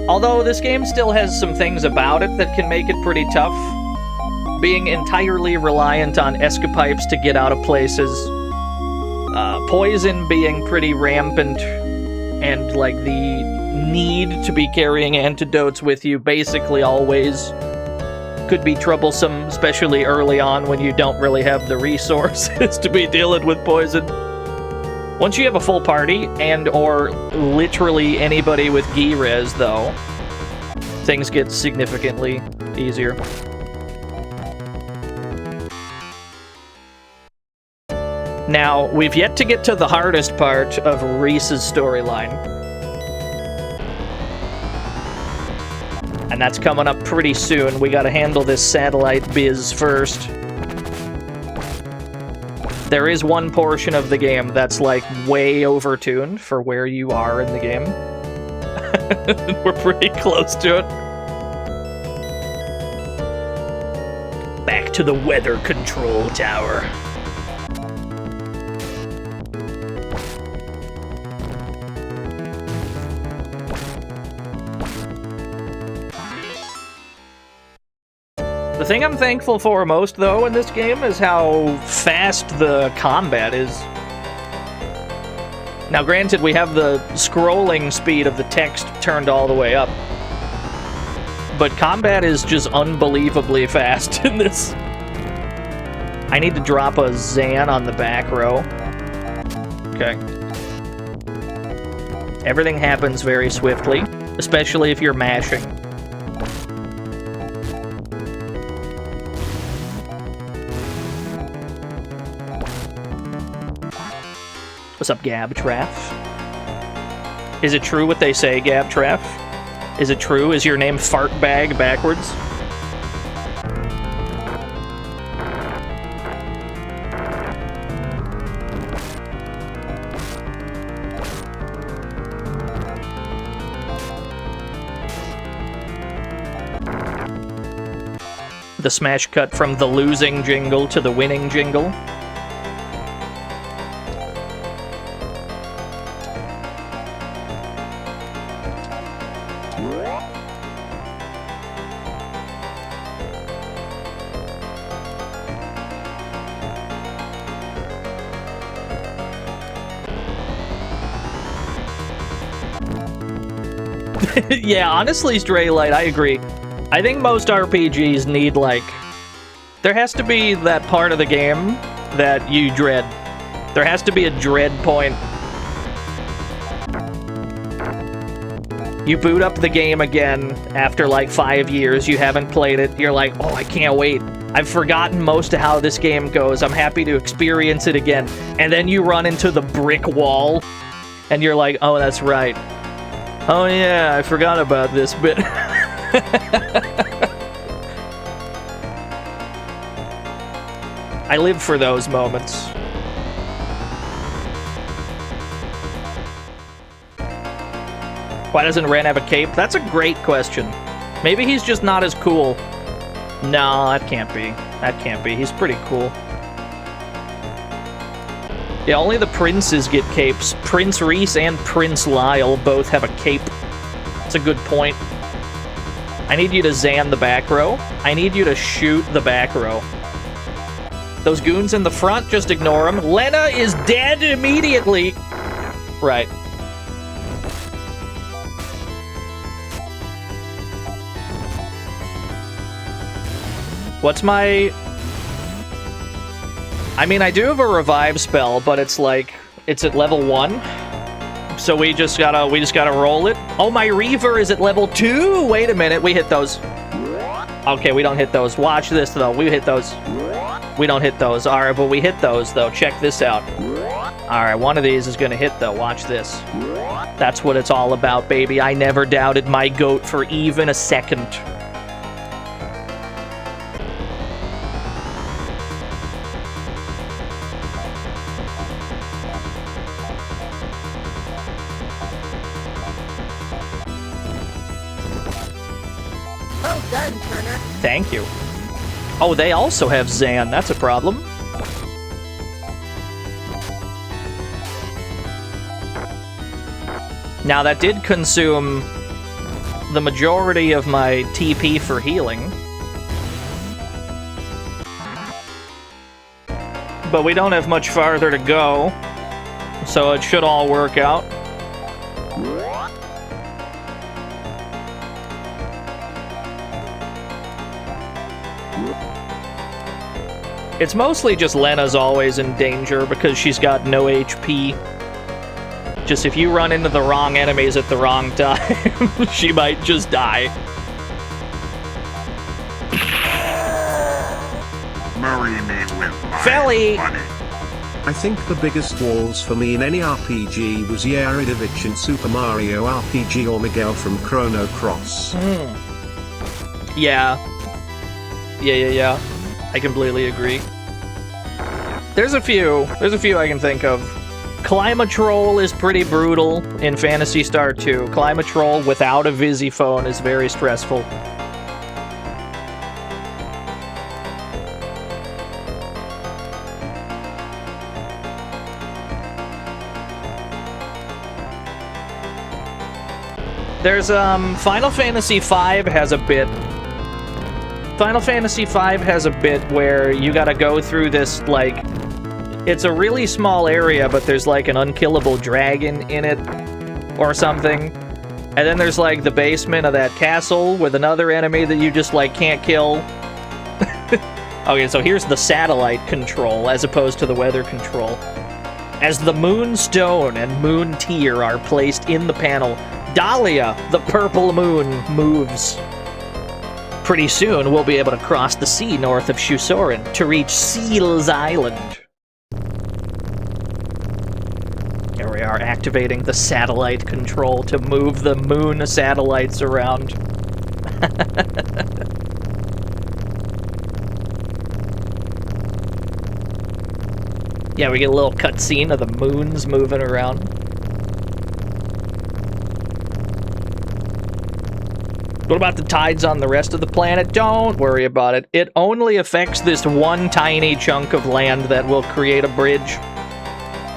Although this game still has some things about it that can make it pretty tough. Being entirely reliant on escapipes to get out of places. Poison being pretty rampant. And, like, the need to be carrying antidotes with you basically always could be troublesome, especially early on when you don't really have the resources to be dealing with poison. Once you have a full party, and or literally anybody with Girez, though, things get significantly easier. Now, we've yet to get to the hardest part of Reese's storyline. And that's coming up pretty soon. We gotta handle this satellite biz first. There is one portion of the game that's, like, way overtuned for where you are in the game. We're pretty close to it. Back to the weather control tower. The thing I'm thankful for most, though, in this game is how fast the combat is. Now, granted, we have the scrolling speed of the text turned all the way up, but combat is just unbelievably fast in this. I need to drop a Zan on the back row. Okay. Everything happens very swiftly, especially if you're mashing. What's up, Gab Traff? Is it true what they say, Gab Traff? Is it true? Is your name Fartbag backwards? The smash cut from the losing jingle to the winning jingle. Yeah, honestly, Straylight, I agree. I think most RPGs need, like... There has to be that part of the game that you dread. There has to be a dread point. You boot up the game again after, like, 5 years. You haven't played it. You're like, oh, I can't wait. I've forgotten most of how this game goes. I'm happy to experience it again. And then you run into the brick wall, and you're like, oh, that's right. Oh yeah, I forgot about this bit. I live for those moments. Why doesn't Ren have a cape? That's a great question. Maybe he's just not as cool. No, that can't be. That can't be. He's pretty cool. Yeah, only the princes get capes. Prince Reese and Prince Lyle both have a cape. That's a good point. I need you to Zan the back row. I need you to shoot the back row. Those goons in the front, just ignore them. Lena is dead immediately. Right. What's my... I mean, I do have a revive spell, but it's like... It's at level 1. So we just gotta roll it. Oh, my Reaver is at level 2! Wait a minute, we hit those. Okay, we don't hit those. Watch this, though. We hit those. We don't hit those. Alright, but we hit those, though. Check this out. Alright, one of these is gonna hit, though. Watch this. That's what it's all about, baby. I never doubted my goat for even a second. Thank you. Oh, they also have Zan. That's a problem. Now, that did consume the majority of my TP for healing. But we don't have much farther to go, so it should all work out. It's mostly just Lena's always in danger because she's got no HP. Just if you run into the wrong enemies at the wrong time, she might just die. Marry me with my Felly! money. I think the biggest walls for me in any RPG was Yaridovich in Super Mario RPG or Miguel from Chrono Cross. Yeah. Yeah. I completely agree. There's a few I can think of. Climatrol is pretty brutal in Phantasy Star 2. Climatrol without a Visiphone is very stressful. There's, Final Fantasy V has a bit. Final Fantasy V has a bit where you gotta go through this, like... It's a really small area, but there's, like, an unkillable dragon in it, or something. And then there's, like, the basement of that castle with another enemy that you just, like, can't kill. Okay, so here's the satellite control, as opposed to the weather control. As the Moonstone and Moon Tear are placed in the panel, Dahlia, the purple moon, moves. Pretty soon, we'll be able to cross the sea north of Shusorin to reach Seal's Island. Here we are, activating the satellite control to move the moon satellites around. Yeah, we get a little cutscene of the moons moving around. What about the tides on the rest of the planet? Don't worry about it. It only affects this one tiny chunk of land that will create a bridge.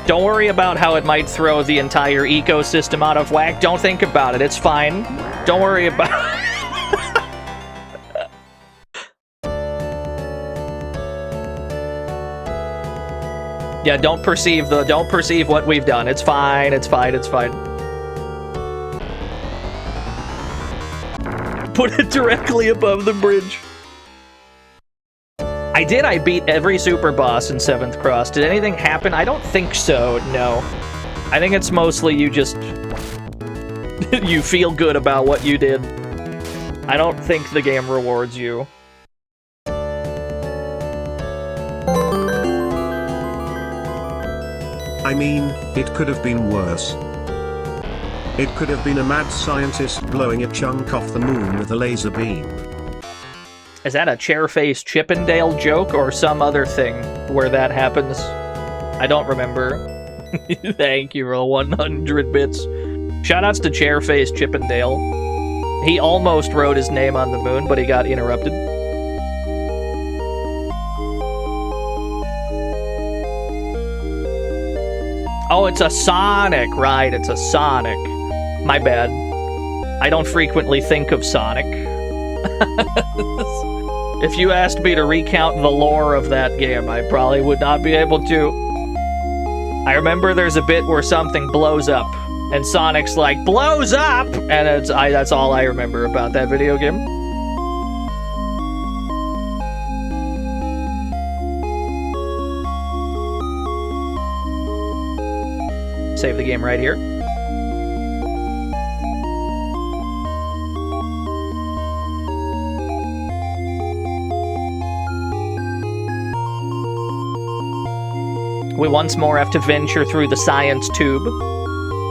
Don't worry about how it might throw the entire ecosystem out of whack. Don't think about it. It's fine. Don't worry about it. Yeah, don't perceive what we've done. It's fine. It's fine. It's fine. Put it directly above the bridge. I beat every super boss in 7th Cross. Did anything happen? I don't think so, no. I think it's mostly you just... you feel good about what you did. I don't think the game rewards you. I mean, it could have been worse. It could have been a mad scientist blowing a chunk off the moon with a laser beam. Is that a chair-faced Chippendale joke or some other thing where that happens? I don't remember. Thank you for 100 bits. Shoutouts to chair-faced Chippendale. He almost wrote his name on the moon, but he got interrupted. Oh, it's a Sonic. Right, it's a Sonic. My bad. I don't frequently think of Sonic. If you asked me to recount the lore of that game, I probably would not be able to. I remember there's a bit where something blows up, and Sonic's like, blows up! And that's all I remember about that video game. Save the game right here. We once more have to venture through the science tube.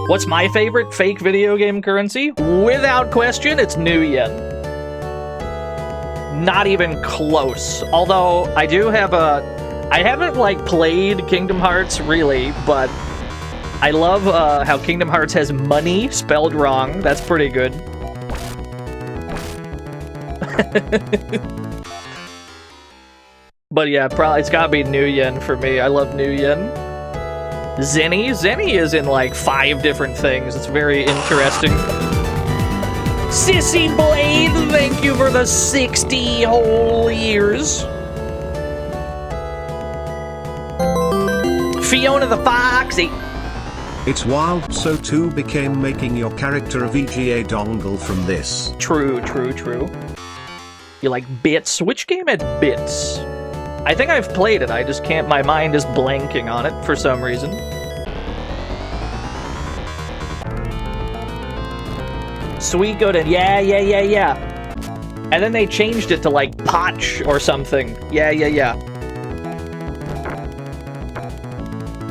What's my favorite fake video game currency? Without question, it's New Yen. Not even close. Although, I do have I haven't, like, played Kingdom Hearts, really, but I love how Kingdom Hearts has money spelled wrong. That's pretty good. But yeah, probably it's gotta be New Yen for me. I love New Yen. Zenny? Zenny is in like 5 different things. It's very interesting. Sissy Blade, thank you for the 60 whole years. Fiona the Foxy. It's wild, so too became making your character a VGA dongle from this. True, true, true. You like bits? Which game had bits? I think I've played it, I just can't, my mind is blanking on it for some reason. Sweet Godin, yeah. And then they changed it to like Potch or something. Yeah.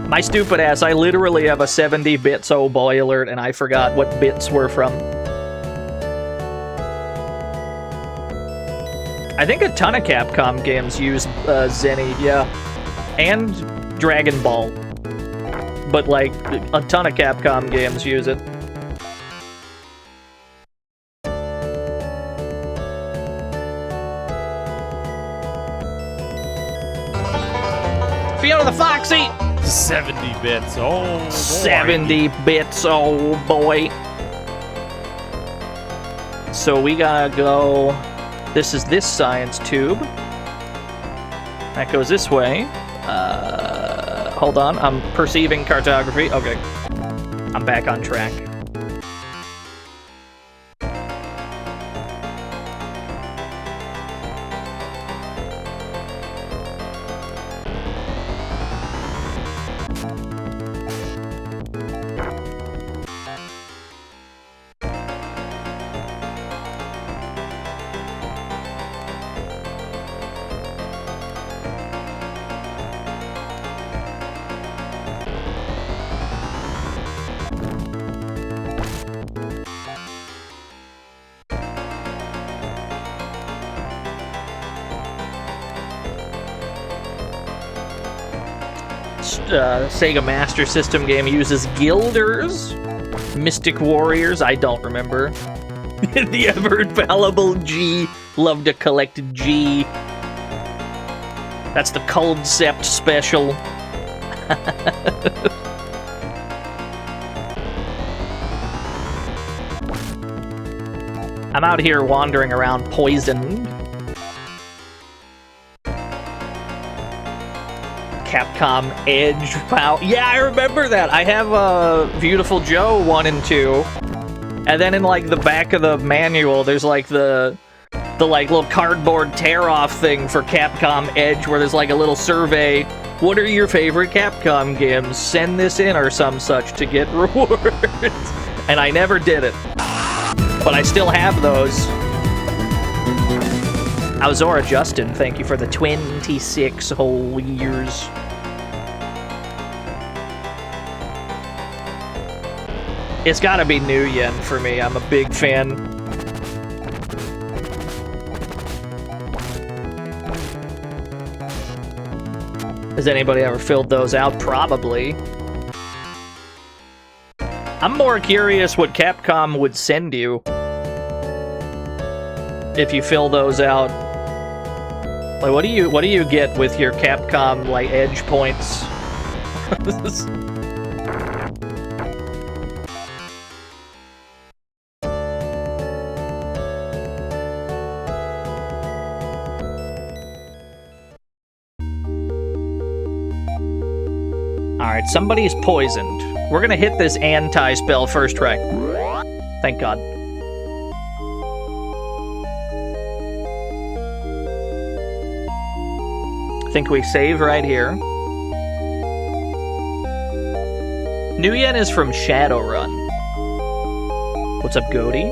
My stupid ass, I literally have a 70-bits oh boy alert and I forgot what bits were from. I think a ton of Capcom games use Zenny, yeah. And Dragon Ball. But, like, a ton of Capcom games use it. Fiona the Foxy! 70 bits, oh boy. 70 bits, oh boy. So we gotta go... This is this science tube. That goes this way. Hold on, I'm perceiving cartography. Okay. I'm back on track. Sega Master System game uses Guilders, Mystic Warriors, I don't remember. The ever-infallible G, love to collect G. That's the Concept Special. I'm out here wandering around poisoned. Capcom Edge. Wow. Yeah, I remember that. I have Beautiful Joe 1 and 2. And then in like the back of the manual, there's like the like little cardboard tear-off thing for Capcom Edge where there's like a little survey. What are your favorite Capcom games? Send this in or some such to get rewards. And I never did it. But I still have those. Auzora Justin, thank you for the 26 whole years. It's gotta be New Yen for me. I'm a big fan. Has anybody ever filled those out? Probably. I'm more curious what Capcom would send you if you fill those out. Like, what do you get with your Capcom like edge points? Alright, somebody's poisoned. We're gonna hit this anti-spell first try. Thank God. I think we save right here. Nguyen is from Shadowrun. What's up, Goaty?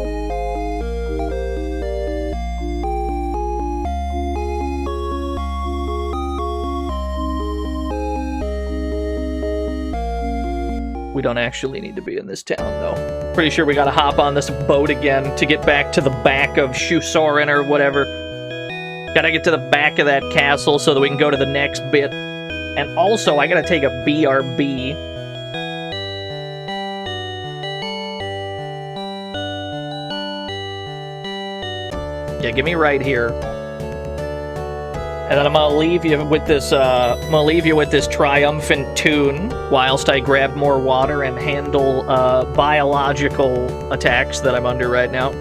We don't actually need to be in this town, though. Pretty sure we gotta hop on this boat again to get back to the back of Shusorin or whatever. Gotta get to the back of that castle so that we can go to the next bit. And also, I gotta take a BRB. Yeah, give me right here. And then I'm gonna leave you with this. Triumphant tune whilst I grab more water and handle biological attacks that I'm under right now.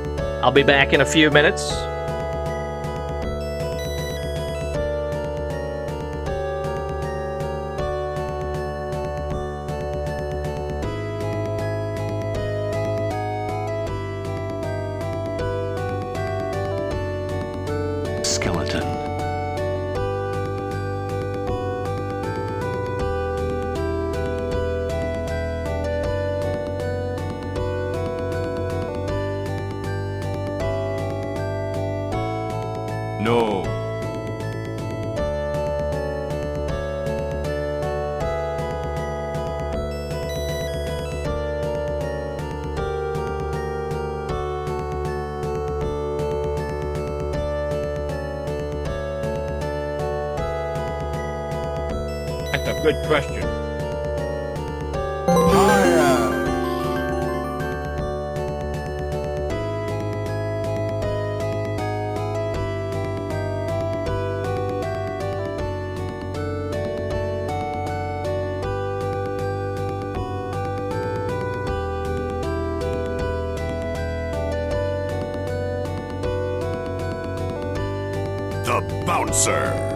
I'll be back in a few minutes. Skeleton. No. That's a good question. The Bouncer.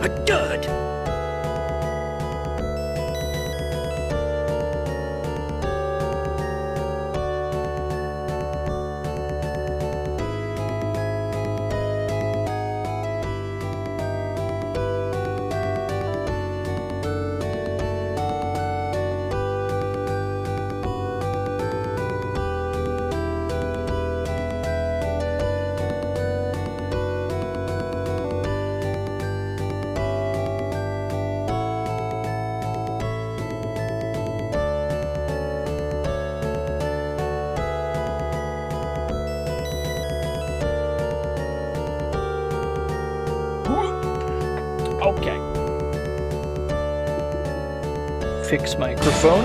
A dud. Okay. Fix microphone.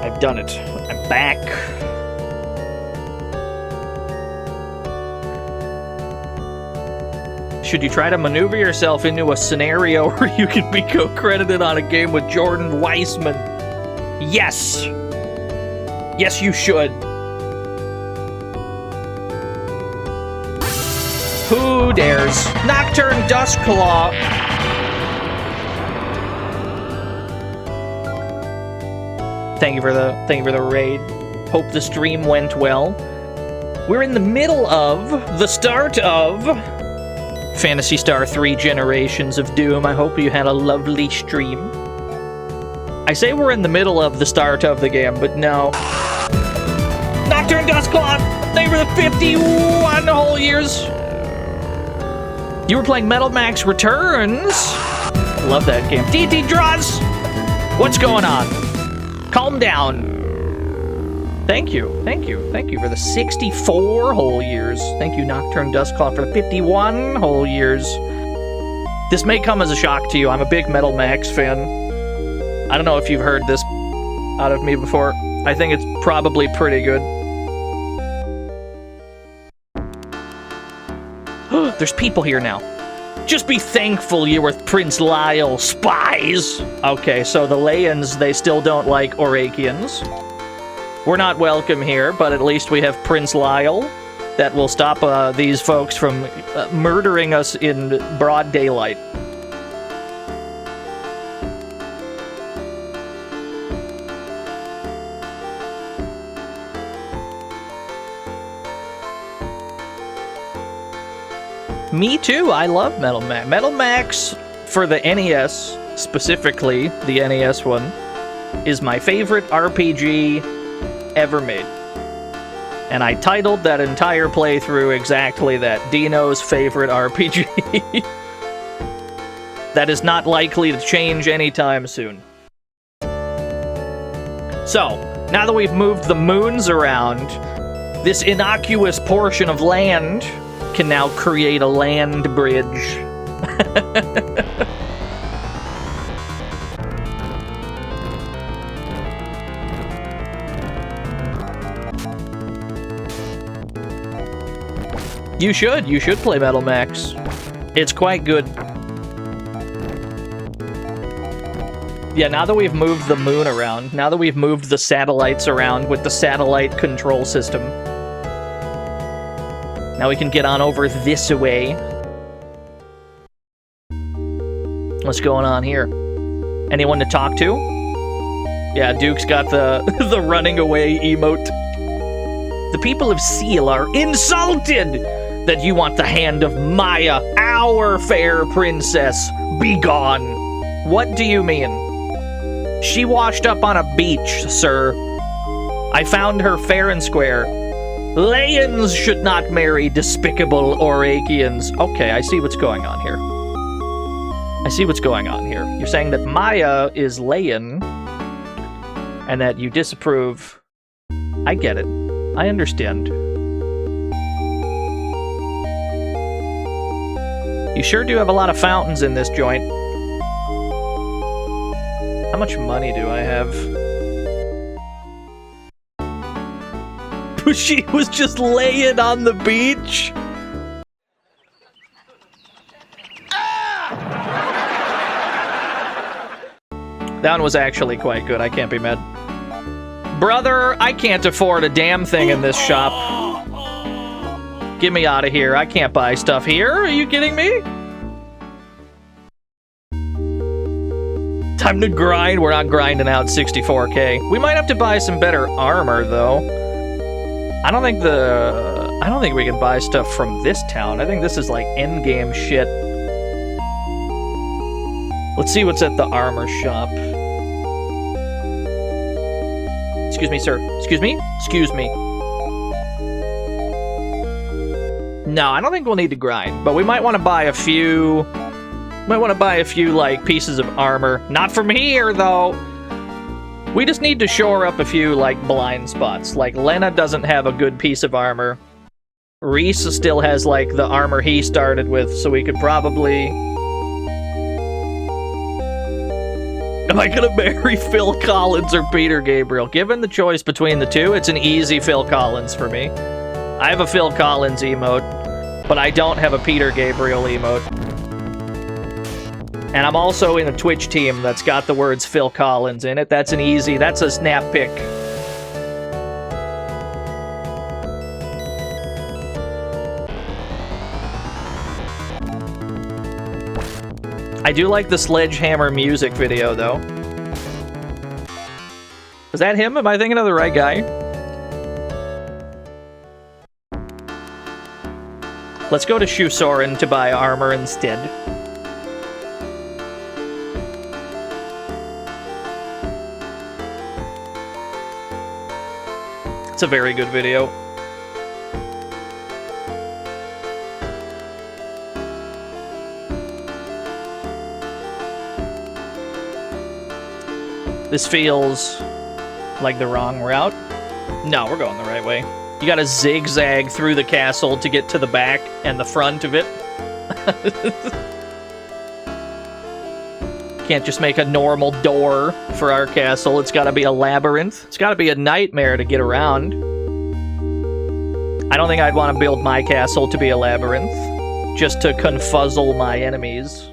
I've done it. I'm back. Should you try to maneuver yourself into a scenario where you can be co-credited on a game with Jordan Weissman? Yes! Yes, you should. Who dares? Nocturne Duskclaw. Thank you for the raid. Hope the stream went well. We're in the middle of the start of Phantasy Star 3 Generations of Doom. I hope you had a lovely stream. I say we're in the middle of the start of the game, but no. Nocturne Duskclaw! Thank you for the 51 whole years. You were playing Metal Max Returns. Love that game. DT Draws! What's going on? Calm down. Thank you for the 64 whole years. Thank you, Nocturne Dustclaw, for the 51 whole years. This may come as a shock to you. I'm a big Metal Max fan. I don't know if you've heard this out of me before. I think it's probably pretty good. There's people here now. Just be thankful you were Prince Lyle spies. Okay, so the Layans, they still don't like Orakians. We're not welcome here, but at least we have Prince Lyle that will stop these folks from murdering us in broad daylight. Me too, I love Metal Max. Metal Max for the NES, specifically the NES one, is my favorite RPG ever made. And I titled that entire playthrough exactly that. Dino's favorite RPG. That is not likely to change anytime soon. So, now that we've moved the moons around, this innocuous portion of land can now create a land bridge. You should play Metal Max. It's quite good. Yeah, now that we've moved the moon around, now that we've moved the satellites around with the satellite control system, now we can get on over this way. What's going on here? Anyone to talk to? Yeah, Duke's got the the running away emote. The people of Seal are insulted that you want the hand of Maya, our fair princess. Be gone. What do you mean? She washed up on a beach, sir. I found her fair and square. Layans should not marry despicable Orakians. Okay, I see what's going on here. You're saying that Maya is Layan, and that you disapprove. I get it. I understand. You sure do have a lot of fountains in this joint. How much money do I have? She was just laying on the beach. That one was actually quite good. I can't be mad. Brother, I can't afford a damn thing in this shop. Get me out of here. I can't buy stuff here. Are you kidding me? Time to grind. We're not grinding out 64K. We might have to buy some better armor, though. I don't think we can buy stuff from this town. I think this is like endgame shit. Let's see what's at the armor shop. Excuse me, sir. Excuse me? Excuse me. No, I don't think we'll need to grind, but we might want to buy a few... like, pieces of armor. Not from here, though! We just need to shore up a few, like, blind spots. Like, Lena doesn't have a good piece of armor. Reese still has, like, the armor he started with, so we could probably... Am I gonna marry Phil Collins or Peter Gabriel? Given the choice between the two, it's an easy Phil Collins for me. I have a Phil Collins emote, but I don't have a Peter Gabriel emote. And I'm also in a Twitch team that's got the words Phil Collins in it. That's a snap pick. I do like the Sledgehammer music video, though. Is that him? Am I thinking of the right guy? Let's go to Shusorin to buy armor instead. It's a very good video. This feels like the wrong route. No, we're going the right way. You gotta zigzag through the castle to get to the back and the front of it. Can't just make a normal door for our castle. It's gotta be a labyrinth. It's gotta be a nightmare to get around. I don't think I'd want to build my castle to be a labyrinth, just to confuzzle my enemies.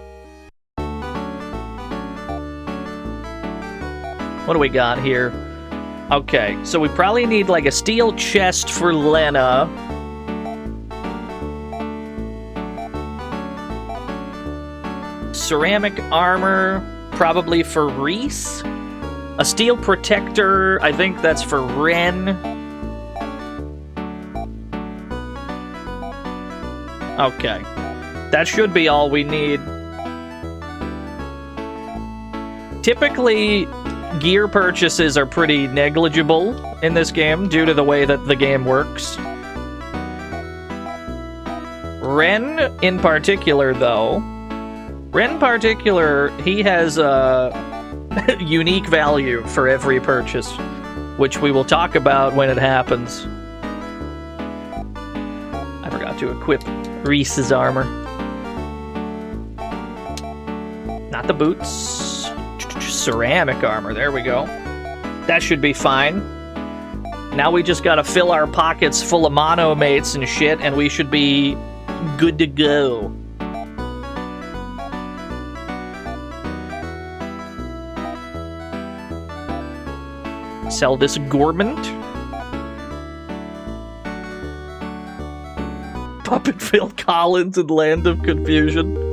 What do we got here? Okay, so we probably need like a steel chest for Lena. Ceramic armor, probably for Reese. A steel protector, I think that's for Ren. Okay, that should be all we need. Typically, gear purchases are pretty negligible in this game due to the way that the game works. Ren in particular, though, he has a unique value for every purchase, which we will talk about when it happens. I forgot to equip Reese's armor. Not the boots. Ceramic armor, there we go. That should be fine. Now we just gotta fill our pockets full of monomates and shit, and we should be good to go. Sell this Gormand. Puppet Phil Collins in Land of Confusion.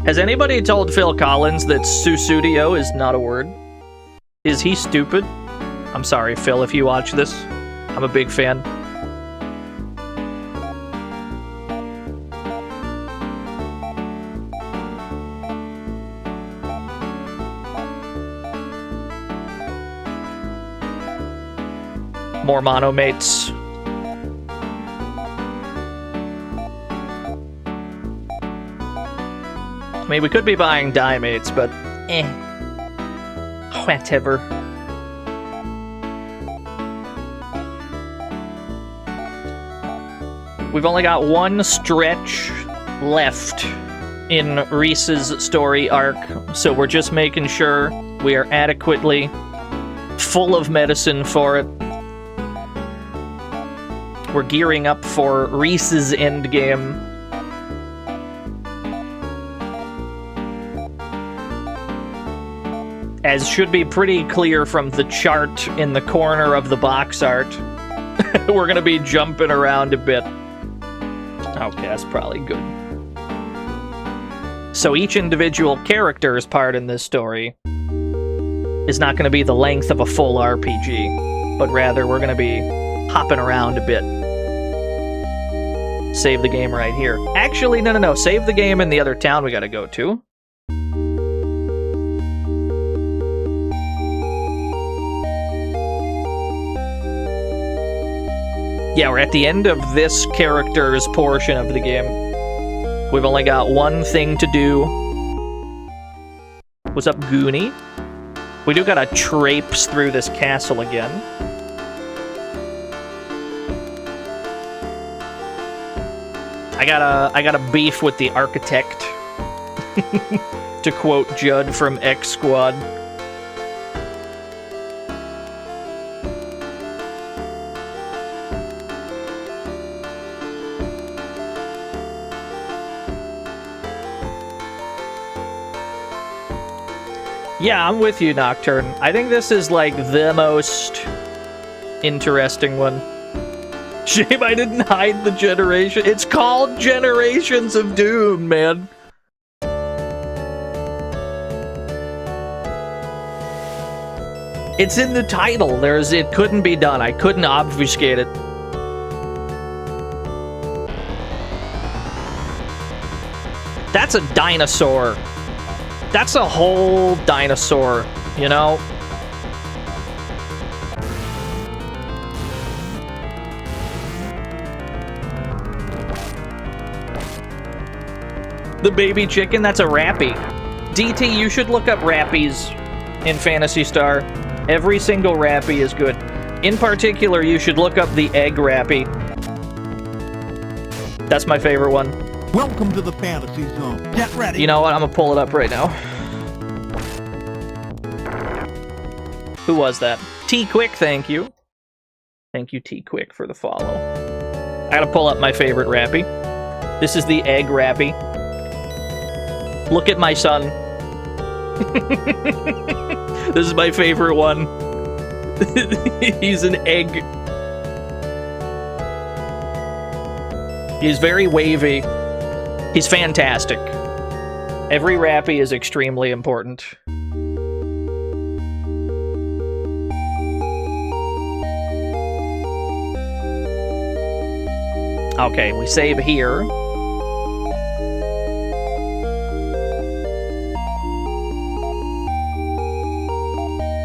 Has anybody told Phil Collins that Susudio is not a word? Is he stupid? I'm sorry, Phil, if you watch this. I'm a big fan. More monomates. I mean, we could be buying dimates, but whatever. We've only got one stretch left in Reese's story arc, so we're just making sure we are adequately full of medicine for it. We're gearing up for Reese's endgame. As should be pretty clear from the chart in the corner of the box art. We're gonna be jumping around a bit. Okay, that's probably good. So each individual character's part in this story is not gonna be the length of a full RPG, but rather we're gonna be hopping around a bit. Save the game right here. Actually, no. Save the game in the other town we gotta go to. Yeah, we're at the end of this character's portion of the game. We've only got one thing to do. What's up, Goonie? We do gotta traipse through this castle again. I got a beef with the architect. To quote Judd from X Squad. Yeah, I'm with you, Nocturne. I think this is, like, the most interesting one. Shame I didn't hide the generation. It's called Generations of Doom, man. It's in the title. It couldn't be done. I couldn't obfuscate it. That's a dinosaur. That's a whole dinosaur, you know? The baby chicken, that's a rappy. DT, you should look up rappies. in Phantasy Star. Every single Rappy is good. In particular, you should look up the Egg Rappy. That's my favorite one. Welcome to the Fantasy Zone. Get ready. You know what? I'm gonna pull it up right now. Who was that? T-Quick, thank you. Thank you, T-Quick, for the follow. I gotta pull up my favorite Rappy. This is the Egg Rappy. Look at my son. This is my favorite one. He's an egg. He's very wavy. He's fantastic. Every Rappy is extremely important. Okay, we save here.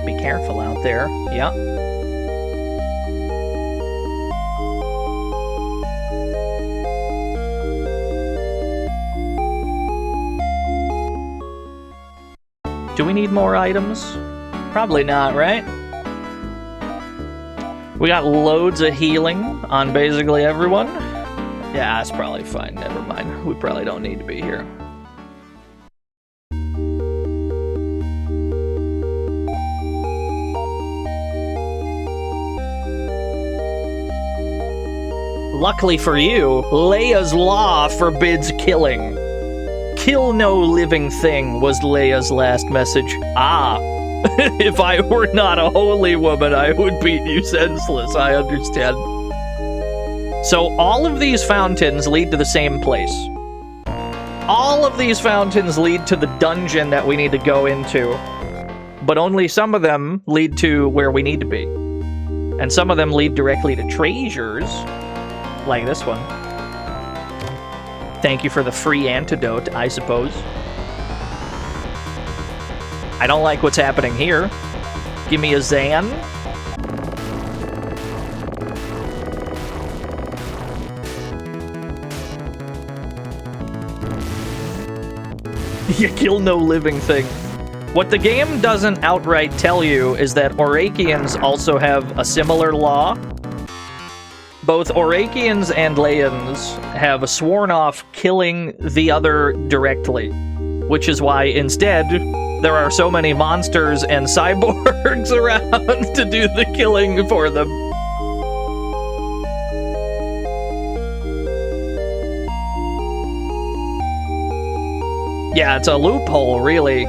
Be careful out there. Yeah. Do we need more items? Probably not, right? We got loads of healing on basically everyone. Yeah, that's probably fine. Never mind. We probably don't need to be here. Luckily for you, Leia's law forbids killing. Kill no living thing was Leia's last message. Ah, if I were not a holy woman, I would beat you senseless. I understand. So all of these fountains lead to the same place. All of these fountains lead to the dungeon that we need to go into. But only some of them lead to where we need to be. And some of them lead directly to treasures. Like this one. Thank you for the free antidote, I suppose. I don't like what's happening here. Give me a Zan. You kill no living thing. What the game doesn't outright tell you is that Orakians also have a similar law. Both Orakians and Laians have sworn off killing the other directly, which is why instead there are so many monsters and cyborgs around to do the killing for them. Yeah, it's a loophole, really.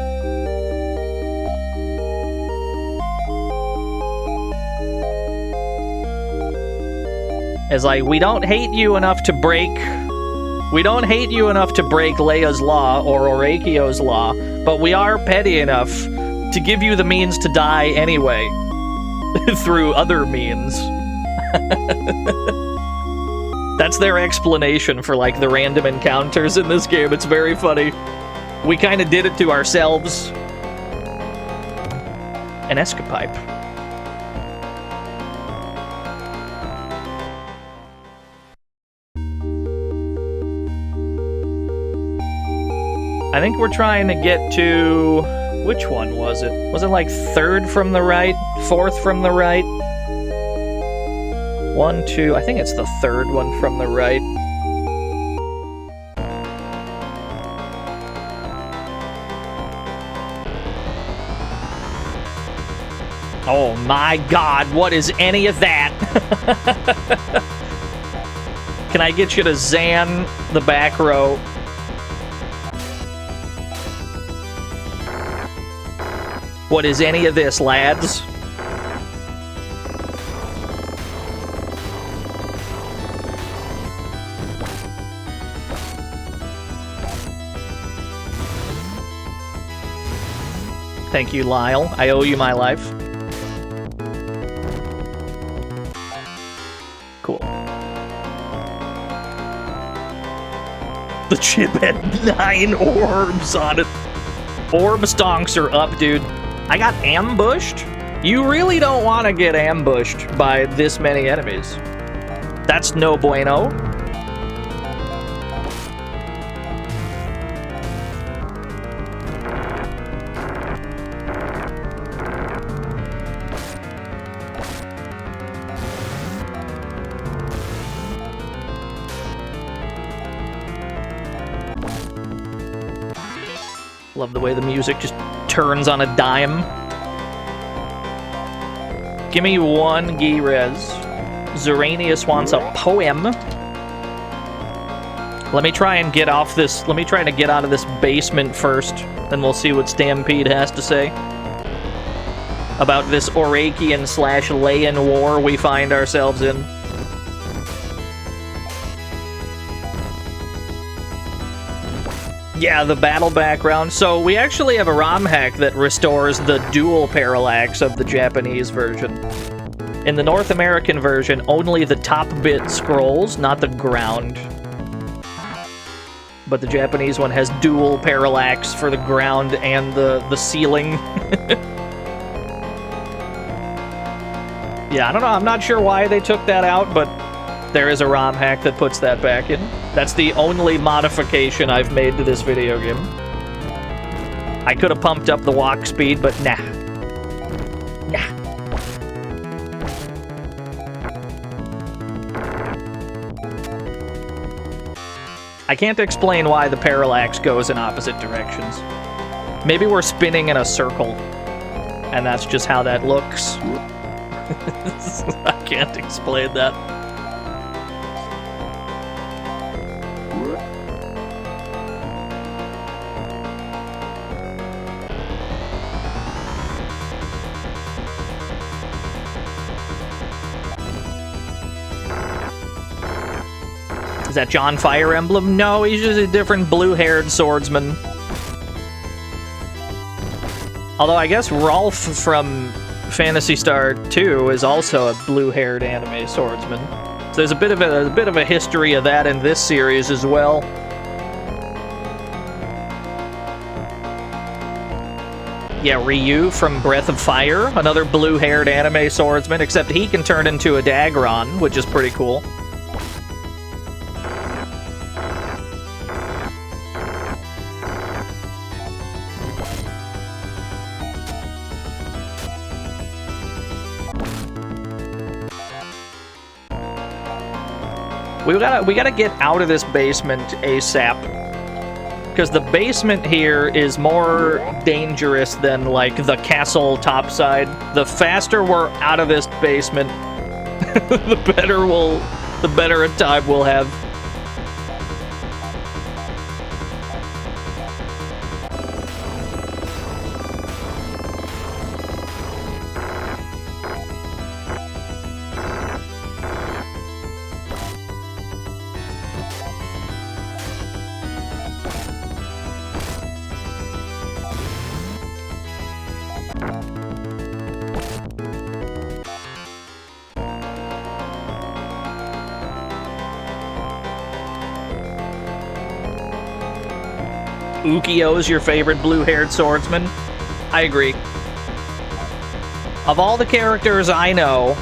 It's like, we don't hate you enough to break... We don't hate you enough to break Leia's law or Orakio's law, but we are petty enough to give you the means to die anyway. Through other means. That's their explanation for, like, the random encounters in this game. It's very funny. We kind of did it to ourselves. An escapipe. I think we're trying to get to... Which one was it? Was it like third from the right? Fourth from the right? 1, 2... I think it's the third one from the right. Oh my god, what is any of that? Can I get you to Zan the back row? What is any of this, lads? Thank you, Lyle. I owe you my life. Cool. The chip had 9 orbs on it. Orb stonks are up, dude. I got ambushed? You really don't want to get ambushed by this many enemies. That's no bueno. Love the way the music just turns on a dime. Give me one G-Res. Zeranius wants a poem. Let me try and get off this. Let me try to get out of this basement first, then we'll see what Stampede has to say about this Orakian/Leyan war we find ourselves in. Yeah, the battle background. So we actually have a ROM hack that restores the dual parallax of the Japanese version. In the North American version, only the top bit scrolls, not the ground. But the Japanese one has dual parallax for the ground and the ceiling. Yeah, I don't know. I'm not sure why they took that out, but there is a ROM hack that puts that back in. That's the only modification I've made to this video game. I could have pumped up the walk speed, but nah. Nah. I can't explain why the parallax goes in opposite directions. Maybe we're spinning in a circle, and that's just how that looks. I can't explain that. Is that John Fire Emblem? No, he's just a different blue-haired swordsman. Although I guess Rolf from Phantasy Star 2 is also a blue-haired anime swordsman. So there's a bit of a history of that in this series as well. Yeah, Ryu from Breath of Fire, another blue-haired anime swordsman, except he can turn into a Dagron, which is pretty cool. We gotta get out of this basement ASAP, because the basement here is more dangerous than like the castle topside. The faster we're out of this basement, the better a time we'll have. Ukio's your favorite blue-haired swordsman? I agree. Of all the characters I know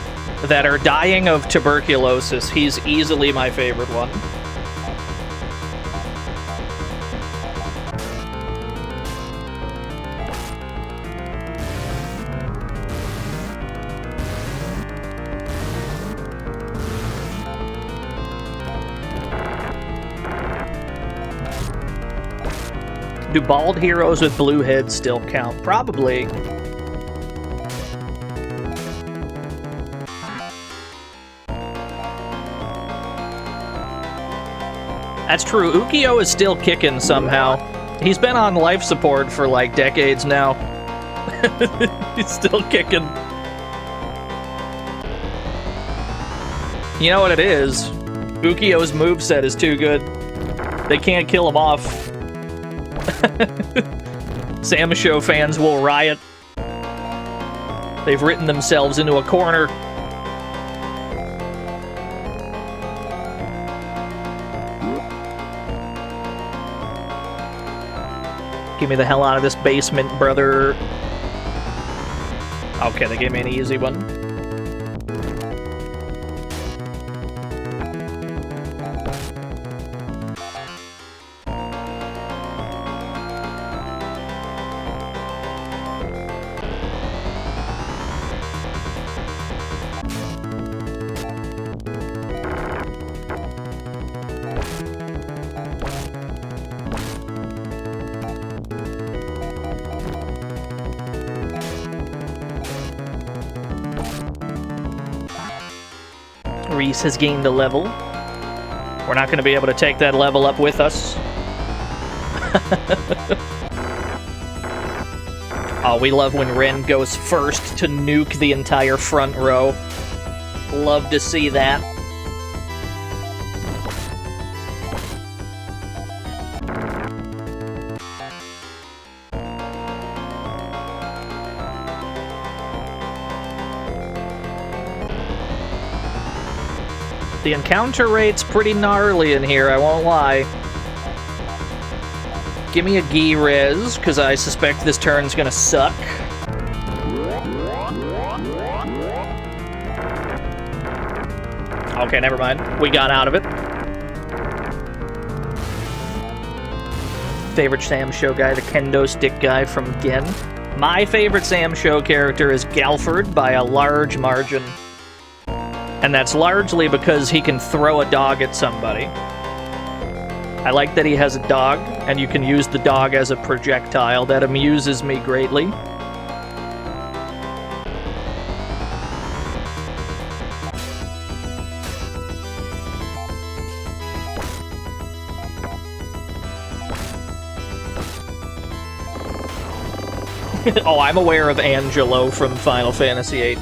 that are dying of tuberculosis, he's easily my favorite one. Do bald heroes with blue heads still count? Probably. That's true. Ukio is still kicking somehow. He's been on life support for like decades now. He's still kicking. You know what it is? Ukio's moveset is too good. They can't kill him off. Samusho fans will riot. They've written themselves into a corner. Get me the hell out of this basement, brother. Okay, they gave me an easy one. Reese has gained a level. We're not going to be able to take that level up with us. Oh, we love when Ren goes first to nuke the entire front row. Love to see that. The encounter rate's pretty gnarly in here, I won't lie. Give me a Gi res, because I suspect this turn's gonna suck. Okay, never mind. We got out of it. Favorite Sam Show guy, the kendo stick guy from Gen. My favorite Sam Show character is Galford by a large margin. And that's largely because he can throw a dog at somebody. I like that he has a dog, and you can use the dog as a projectile. That amuses me greatly. Oh, I'm aware of Angelo from Final Fantasy VIII.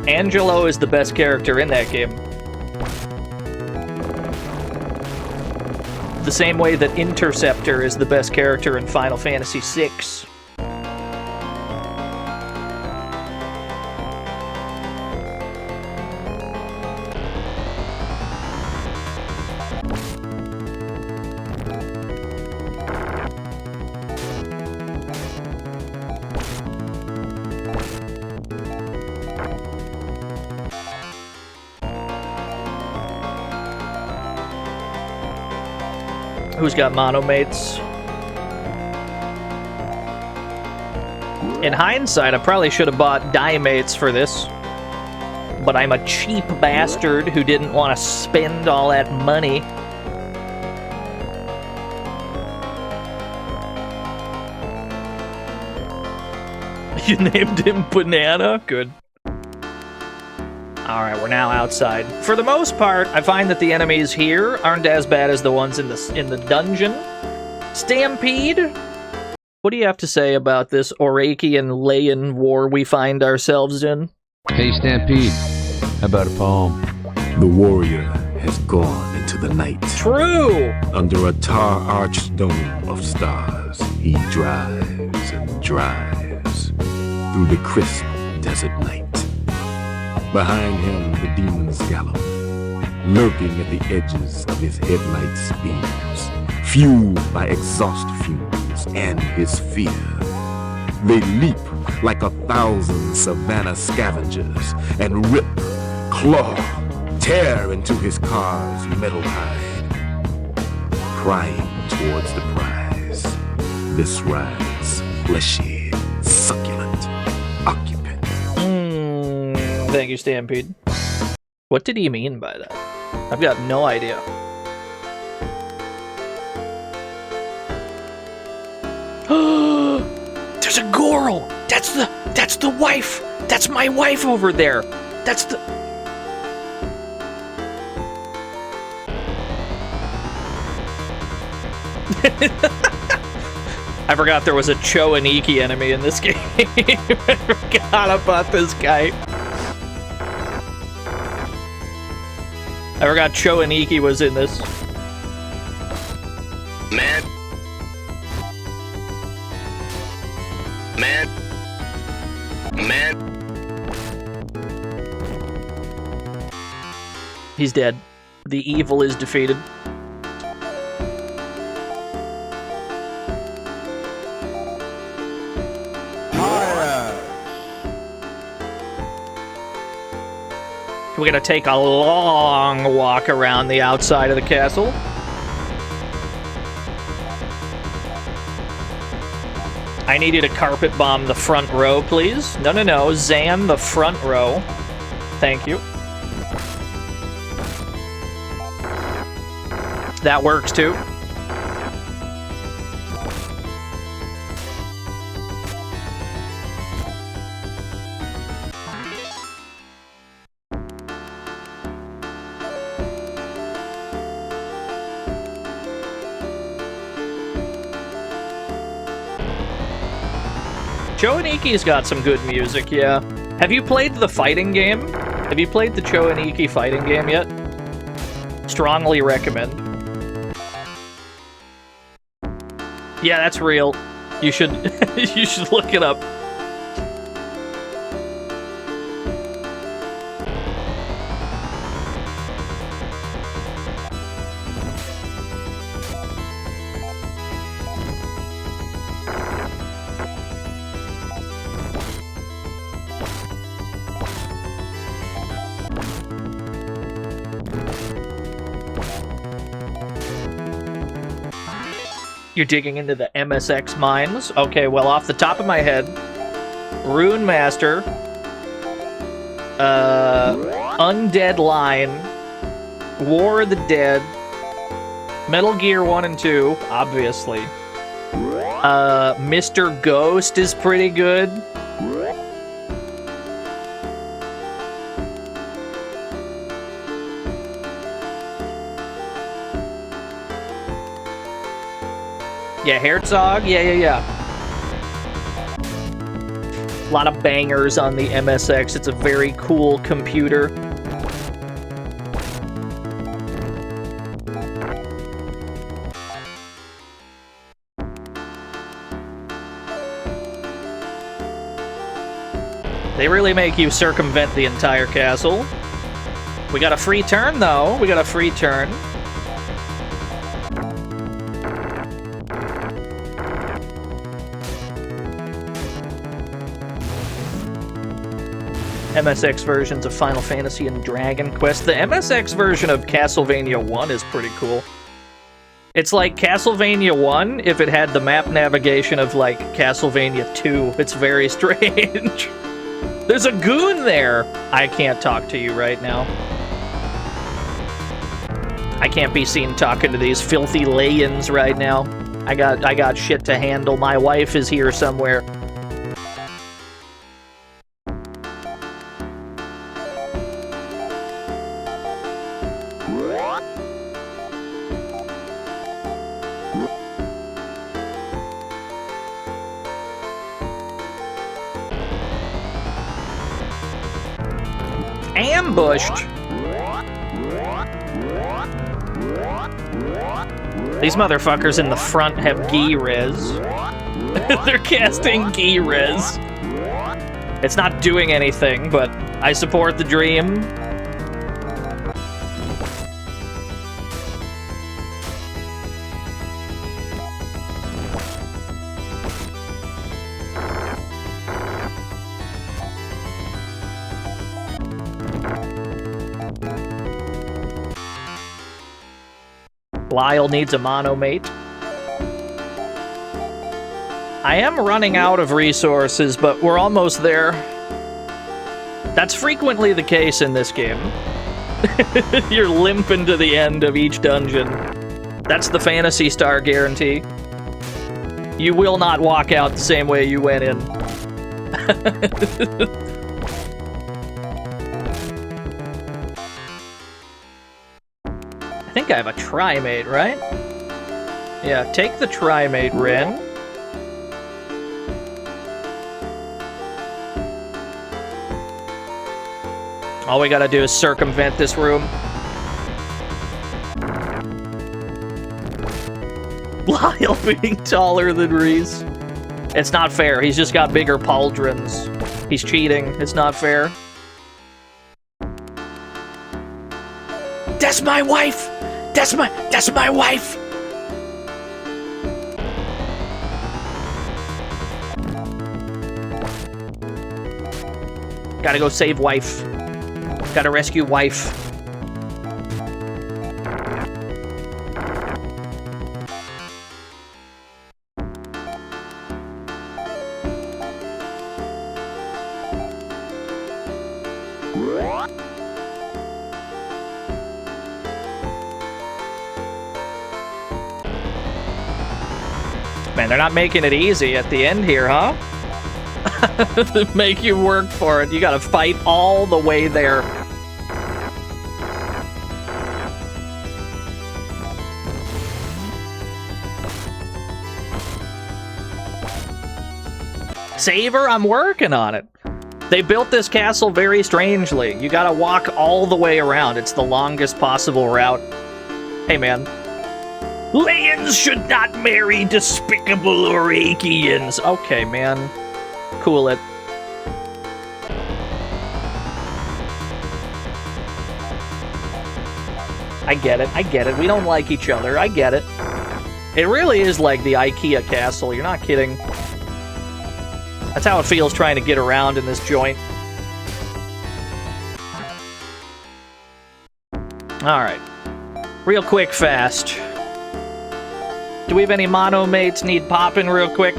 Angelo is the best character in that game. The same way that Interceptor is the best character in Final Fantasy VI. Who's got monomates? In hindsight, I probably should have bought dimates for this. But I'm a cheap bastard who didn't want to spend all that money. You named him Banana? Good. Alright, we're now outside. For the most part, I find that the enemies here aren't as bad as the ones in the dungeon. Stampede? What do you have to say about this Orakian Layan war we find ourselves in? Hey, Stampede, how about a poem? The warrior has gone into the night. True! Under a tar-arched dome of stars, he drives and drives through the crisp desert night. Behind him, the demons gallop, lurking at the edges of his headlights' beams, fueled by exhaust fumes and his fear. They leap like 1,000 savannah scavengers and rip, claw, tear into his car's metal hide, prying towards the prize. This ride's fleshy, succulent occupant. Thank you, Stampede. What did he mean by that? I've got no idea. There's a girl! That's the wife! That's my wife over there! That's the... I forgot there was a Cho and Iki enemy in this game. I forgot about this guy. I forgot Cho and Iki was in this. Man. He's dead. The evil is defeated. We're gonna take a long walk around the outside of the castle. I need you to carpet bomb the front row, please. No. Zan the front row. Thank you. That works too. Choaniki's got some good music, yeah. Have you played the fighting game? Have you played the Choaniki fighting game yet? Strongly recommend. Yeah, that's real. You should you should look it up. You're digging into the MSX mines? Okay, well, off the top of my head, Rune Master, Undead Line, War of the Dead, Metal Gear 1 and 2, obviously. Mr. Ghost is pretty good. Yeah, Herzog? Yeah. A lot of bangers on the MSX. It's a very cool computer. They really make you circumvent the entire castle. We got a free turn, though. We got a free turn. MSX versions of Final Fantasy and Dragon Quest. The MSX version of Castlevania 1 is pretty cool. It's like Castlevania 1 if it had the map navigation of, like, Castlevania 2. It's very strange. There's a goon there! I can't talk to you right now. I can't be seen talking to these filthy lay-ins right now. I got shit to handle. My wife is here somewhere. Ambushed. These motherfuckers in the front have Gi-Rez. They're casting Gi-Rez. It's not doing anything, but I support the dream. Lyle needs a monomate. I am running out of resources, but we're almost there. That's frequently the case in this game. You're limping to the end of each dungeon. That's the Phantasy Star guarantee. You will not walk out the same way you went in. I think I have a Trimate, right? Yeah, take the Trimate, Ren. All we gotta do is circumvent this room. Lyle being taller than Reese. It's not fair. He's just got bigger pauldrons. He's cheating. It's not fair. That's my wife! That's my wife! Gotta go save wife. Gotta rescue wife. Man, they're not making it easy at the end here, huh? Make you work for it. You gotta fight all the way there. Saver, I'm working on it. They built this castle very strangely. You gotta walk all the way around. It's the longest possible route. Hey, man. Lands should not marry despicable Orakians. Okay, man. Cool it. I get it. I get it. We don't like each other. I get it. It really is like the IKEA castle. You're not kidding. That's how it feels trying to get around in this joint. Alright. Real quick, fast. Do we have any mono mates need popping real quick?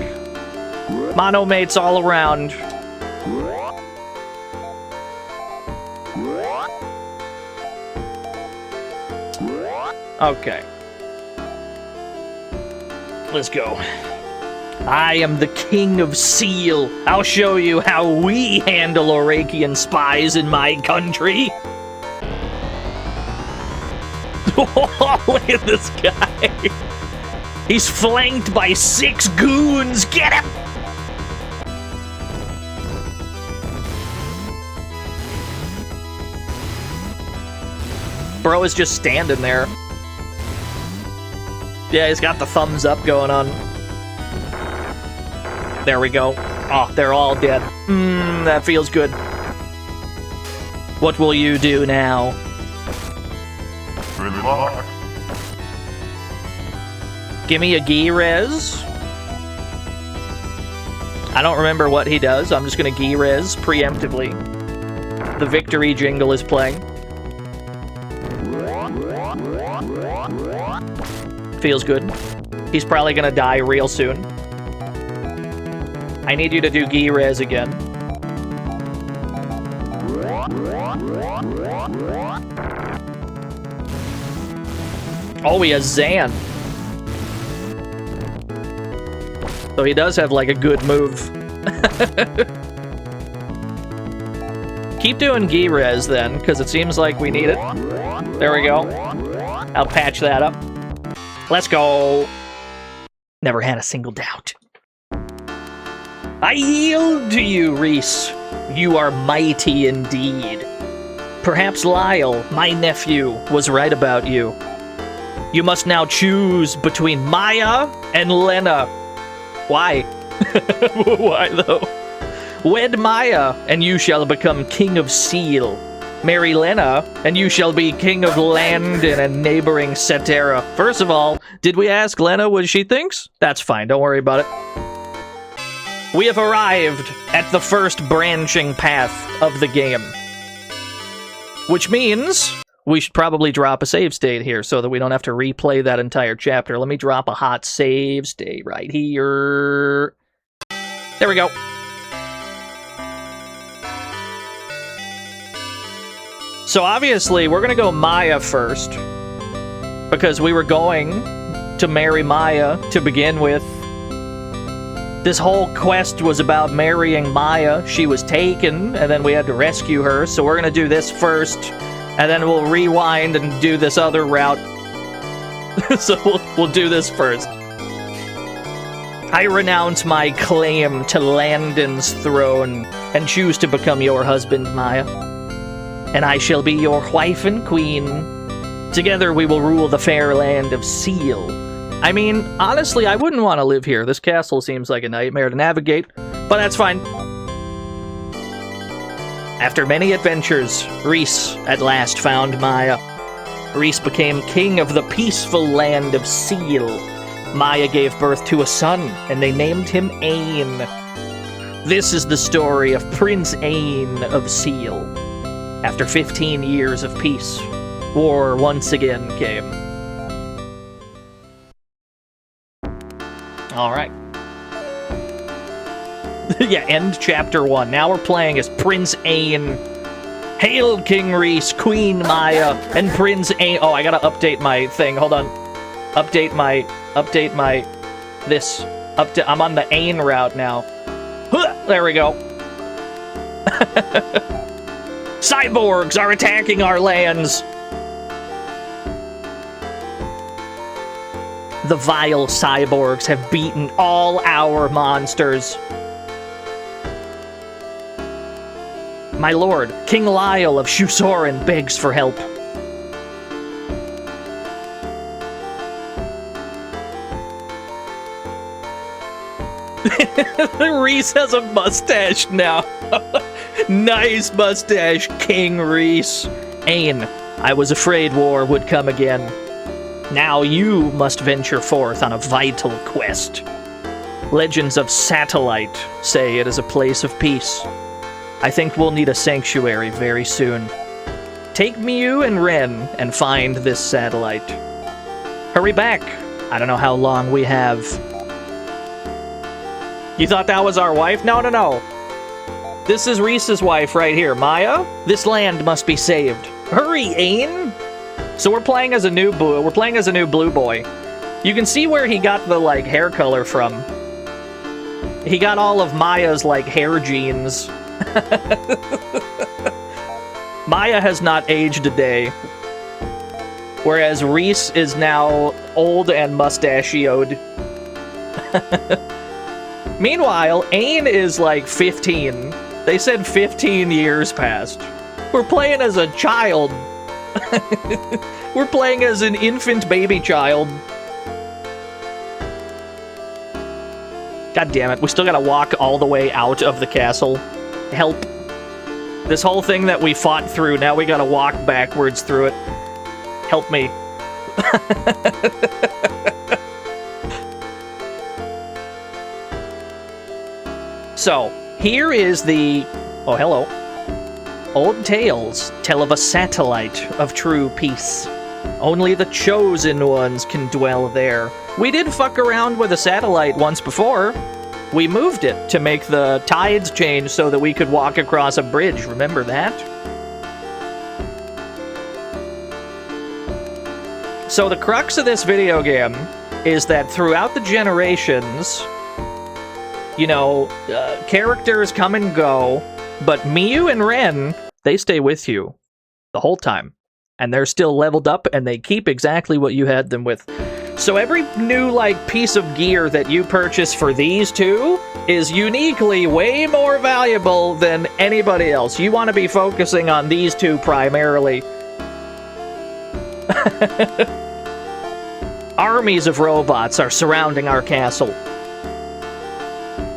Mono mates all around. Okay. Let's go. I am the King of Seal. I'll show you how we handle Orakian spies in my country. Look at this guy. He's flanked by 6 goons. Get him! Bro is just standing there. Yeah, he's got the thumbs up going on. There we go. Oh, they're all dead. That feels good. What will you do now? Give me a Gi-Rez. I don't remember what he does. I'm just gonna Gi-Rez preemptively. The victory jingle is playing. Feels good. He's probably gonna die real soon. I need you to do Gi-Rez again. Oh, he has Zan. So he does have, like, a good move. Keep doing Gi-Rez, then, because it seems like we need it. There we go. I'll patch that up. Let's go. Never had a single doubt. I yield to you, Reese. You are mighty indeed. Perhaps Lyle, my nephew, was right about you. You must now choose between Maya and Lena. Why? Why, though? Wed Maya, and you shall become King of Seal. Marry Lena, and you shall be King of Land in a neighboring Cetera. First of all, did we ask Lena what she thinks? That's fine, don't worry about it. We have arrived at the first branching path of the game. Which means we should probably drop a save state here so that we don't have to replay that entire chapter. Let me drop a hot save state right here. There we go. So obviously, we're going to go Maya first. Because we were going to marry Maya to begin with. This whole quest was about marrying Maya. She was taken, and then we had to rescue her. So we're going to do this first, and then we'll rewind and do this other route. So we'll do this first. I renounce my claim to Landon's throne and choose to become your husband, Maya. And I shall be your wife and queen. Together we will rule the fair land of Seal. I mean, honestly, I wouldn't want to live here. This castle seems like a nightmare to navigate, but that's fine. After many adventures, Reese at last found Maya. Reese became king of the peaceful land of Seal. Maya gave birth to a son, and they named him Ain. This is the story of Prince Ain of Seal. After 15 years of peace, war once again came. Alright. Yeah, end chapter 1. Now we're playing as Prince Ain. Hail King Reese, Queen Maya, and Prince Ain. Oh, I gotta update my thing. Hold on. Update my this. I'm on the Ain route now. There we go. Cyborgs are attacking our lands. The vile cyborgs have beaten all our monsters. My lord, King Lyle of Shusorin begs for help. Reese has a mustache now. Nice mustache, King Reese. Ain, I was afraid war would come again. Now you must venture forth on a vital quest. Legends of Satellite say it is a place of peace. I think we'll need a sanctuary very soon. Take Mew and Ren and find this satellite. Hurry back. I don't know how long we have. You thought that was our wife? No, no, no. This is Reese's wife right here. Maya, this land must be saved. Hurry, Ain! So we're playing as a new blue boy. You can see where he got the, like, hair color from. He got all of Maya's, like, hair genes. Maya has not aged a day. Whereas Reese is now old and mustachioed. Meanwhile, Ain is like 15. They said 15 years passed. We're playing as a child. We're playing as an infant baby child. God damn it, we still gotta walk all the way out of the castle. Help. This whole thing that we fought through, now we gotta walk backwards through it. Help me. So, here is the... Oh, hello. Old tales tell of a satellite of true peace. Only the chosen ones can dwell there. We did fuck around with a satellite once before. We moved it to make the tides change so that we could walk across a bridge. Remember that? So the crux of this video game is that throughout the generations, you know, characters come and go, but Mew and Ren, they stay with you the whole time. And they're still leveled up, and they keep exactly what you had them with. So every new, like, piece of gear that you purchase for these two is uniquely way more valuable than anybody else. You want to be focusing on these two primarily. Armies of robots are surrounding our castle.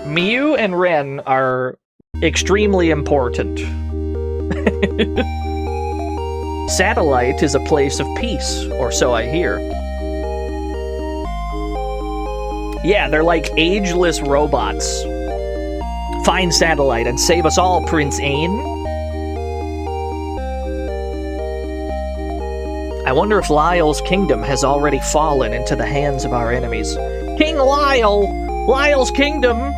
Mew and Ren are extremely important. Satellite is a place of peace, or so I hear. Yeah, they're like ageless robots. Find Satellite and save us all, Prince Ain. I wonder if Lyle's kingdom has already fallen into the hands of our enemies. King Lyle! Lyle's kingdom!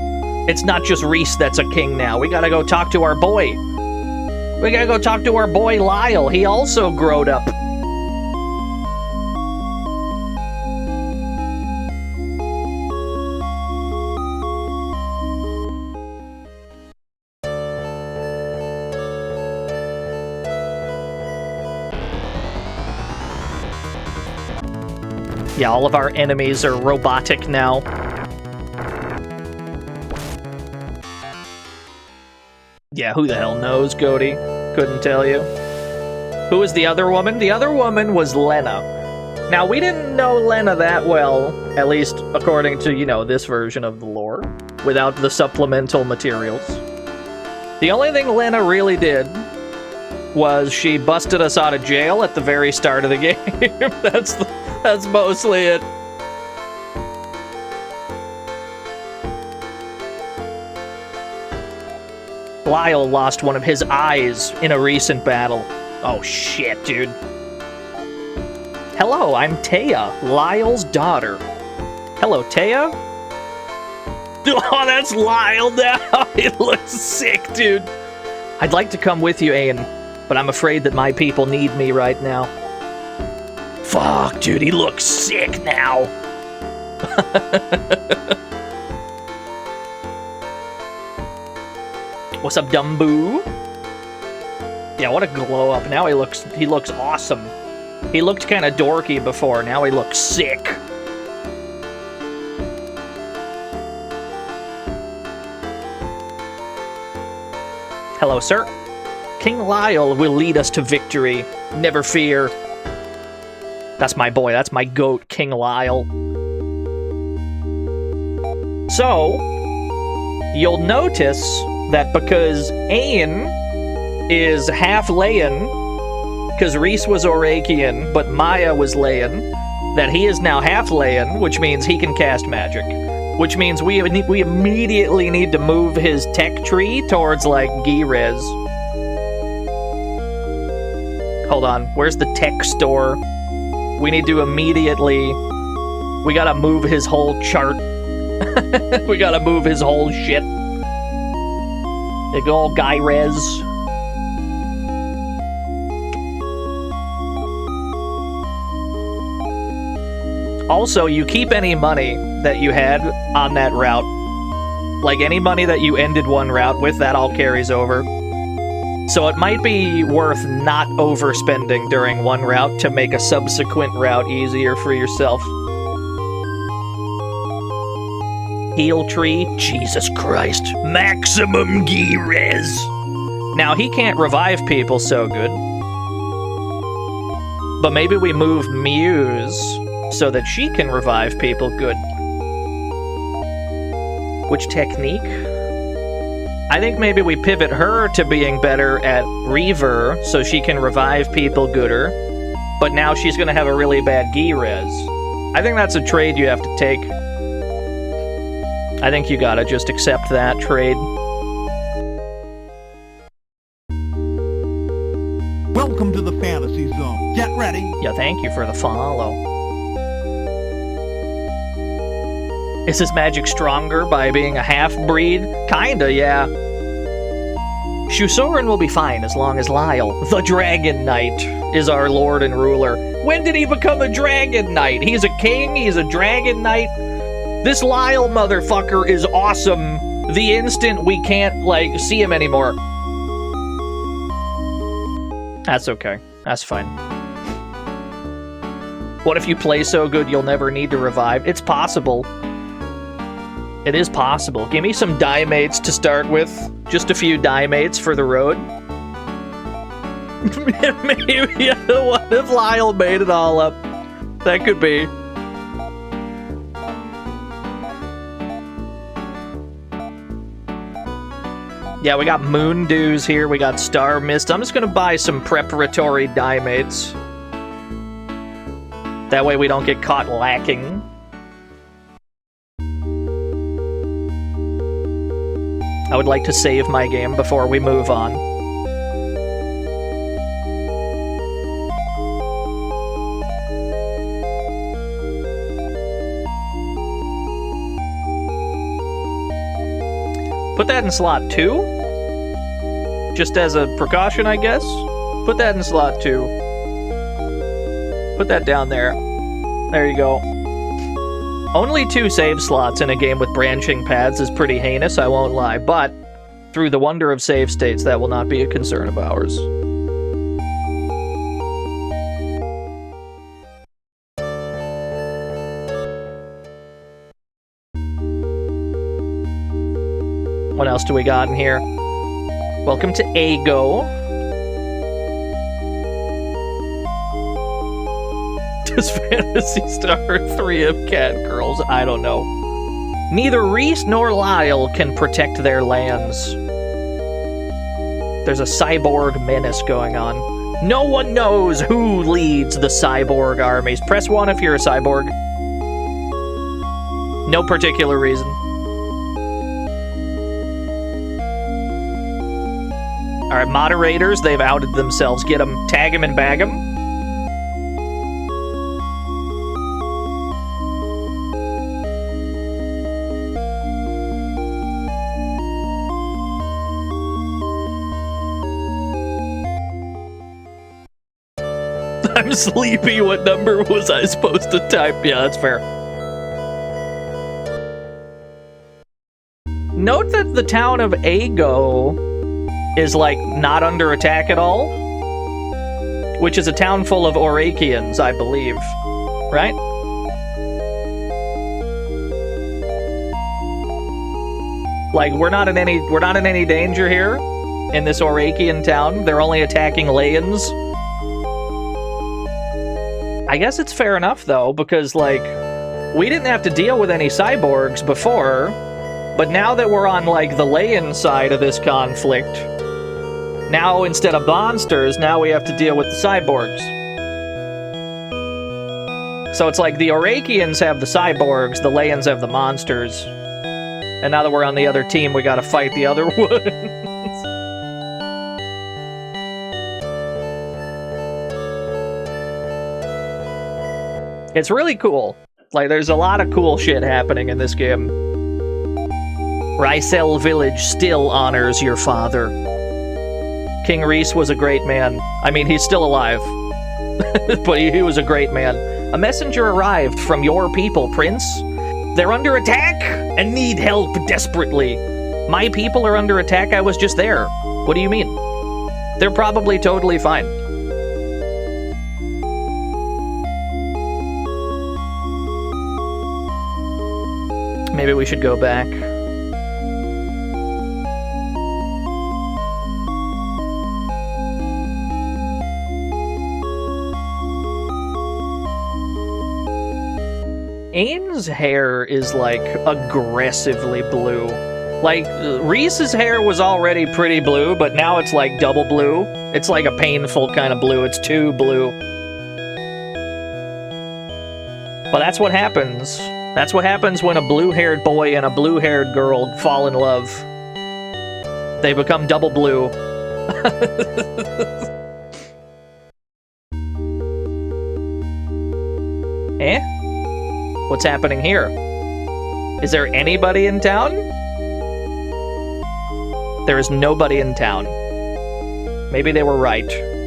It's not just Reese that's a king now. We gotta go talk to our boy. We gotta go talk to our boy Lyle. He also growed up. Yeah, all of our enemies are robotic now. Yeah, who the hell knows, Goaty? Couldn't tell you. Who was the other woman? The other woman was Lena. Now, we didn't know Lena that well, at least according to, you know, this version of the lore, without the supplemental materials. The only thing Lena really did was she busted us out of jail at the very start of the game. That's mostly it. Lyle lost one of his eyes in a recent battle. Oh shit, dude. Hello, I'm Taya, Lyle's daughter. Hello, Taya? Oh, that's Lyle now. He looks sick, dude. I'd like to come with you, Ain, but I'm afraid that my people need me right now. Fuck, dude, he looks sick now. What's up, Dumbo? Yeah, what a glow up. Now he looks awesome. He looked kind of dorky before, now he looks sick. Hello, sir. King Lyle will lead us to victory. Never fear. That's my boy. That's my goat, King Lyle. So, you'll notice that because Ain is half Leyan, because Reese was Orakian, but Maya was Leyan, that he is now half Leyan, which means he can cast magic. Which means we immediately need to move his tech tree towards, like, Girez. Hold on, where's the tech store? We need to immediately... We gotta move his whole chart. We gotta move his whole shit. They go all Girez. Also, you keep any money that you had on that route. Like, any money that you ended one route with, that all carries over. So it might be worth not overspending during one route to make a subsequent route easier for yourself. Heal tree? Jesus Christ. Maximum Girez! Now, he can't revive people so good. But maybe we move Muse so that she can revive people good. Which technique? I think maybe we pivot her to being better at Reaver so she can revive people gooder, but now she's going to have a really bad Girez. I think that's a trade you have to take. I think you gotta just accept that trade. Welcome to the Fantasy Zone. Get ready. Yeah, thank you for the follow. Is his magic stronger by being a half-breed? Kinda, yeah. Shusoran will be fine as long as Lyle, the Dragon Knight, is our lord and ruler. When did he become a Dragon Knight? He's a king, he's a Dragon Knight. This Lyle motherfucker is awesome the instant we can't, like, see him anymore. That's okay. That's fine. What if you play so good you'll never need to revive? It's possible. It is possible. Give me some die-mates to start with. Just a few die-mates for the road. Maybe, what if Lyle made it all up? That could be. Yeah, we got Moon Dews here. We got Star Mist. I'm just gonna buy some preparatory die-mates. That way we don't get caught lacking. I would like to save my game before we move on. Put that in slot 2? Just as a precaution, I guess? Put that in slot 2. Put that down there. There you go. Only 2 save slots in a game with branching paths is pretty heinous, I won't lie, but through the wonder of save states, that will not be a concern of ours. What else do we got in here? Welcome to Ago. Does Phantasy Star 3 of cat girls? I don't know. Neither Reese nor Lyle can protect their lands. There's a cyborg menace going on. No one knows who leads the cyborg armies. Press 1 if you're a cyborg. No particular reason. Alright, moderators, they've outed themselves. Get them, tag them and bag them. I'm sleepy. What number was I supposed to type? Yeah, that's fair. Note that the town of Ago is, like, not under attack at all. Which is a town full of Orakians, I believe. Right? Like, we're not in any danger here. in this Orakian town. They're only attacking Layans. I guess it's fair enough, though, because, like, we didn't have to deal with any cyborgs before, but now that we're on, like, the Layan side of this conflict, now instead of monsters, now we have to deal with the cyborgs. So it's like the Orakians have the cyborgs, the Layans have the monsters. And now that we're on the other team, we gotta fight the other ones. It's really cool. Like, there's a lot of cool shit happening in this game. Rysel Village still honors your father. King Rhys was a great man. I mean, he's still alive. But he was a great man. A messenger arrived from your people, Prince. They're under attack and need help desperately. My people are under attack. I was just there. What do you mean? They're probably totally fine. Maybe we should go back. Ain's hair is, like, aggressively blue. Like, Rhys's hair was already pretty blue, but now it's, like, double blue. It's, like, a painful kind of blue. It's too blue. But that's what happens. That's what happens when a blue-haired boy and a blue-haired girl fall in love. They become double blue. Eh? What's happening here? Is there anybody in town? There is nobody in town. Maybe they were right.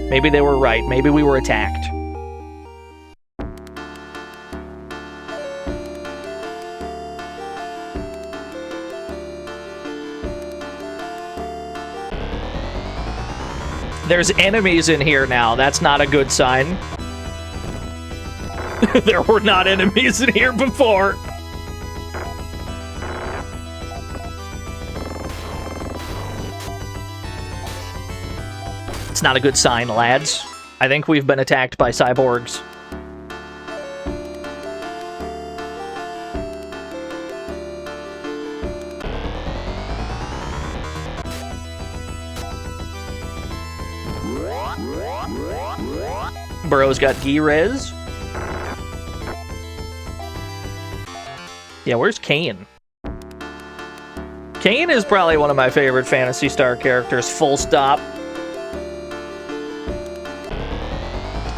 Maybe they were right. Maybe we were attacked. There's enemies in here now. That's not a good sign. There were not enemies in here before. It's not a good sign, lads. I think we've been attacked by cyborgs. Burrow's got G-Rez. Yeah, where's Kane? Kane is probably one of my favorite Phantasy Star characters, full stop.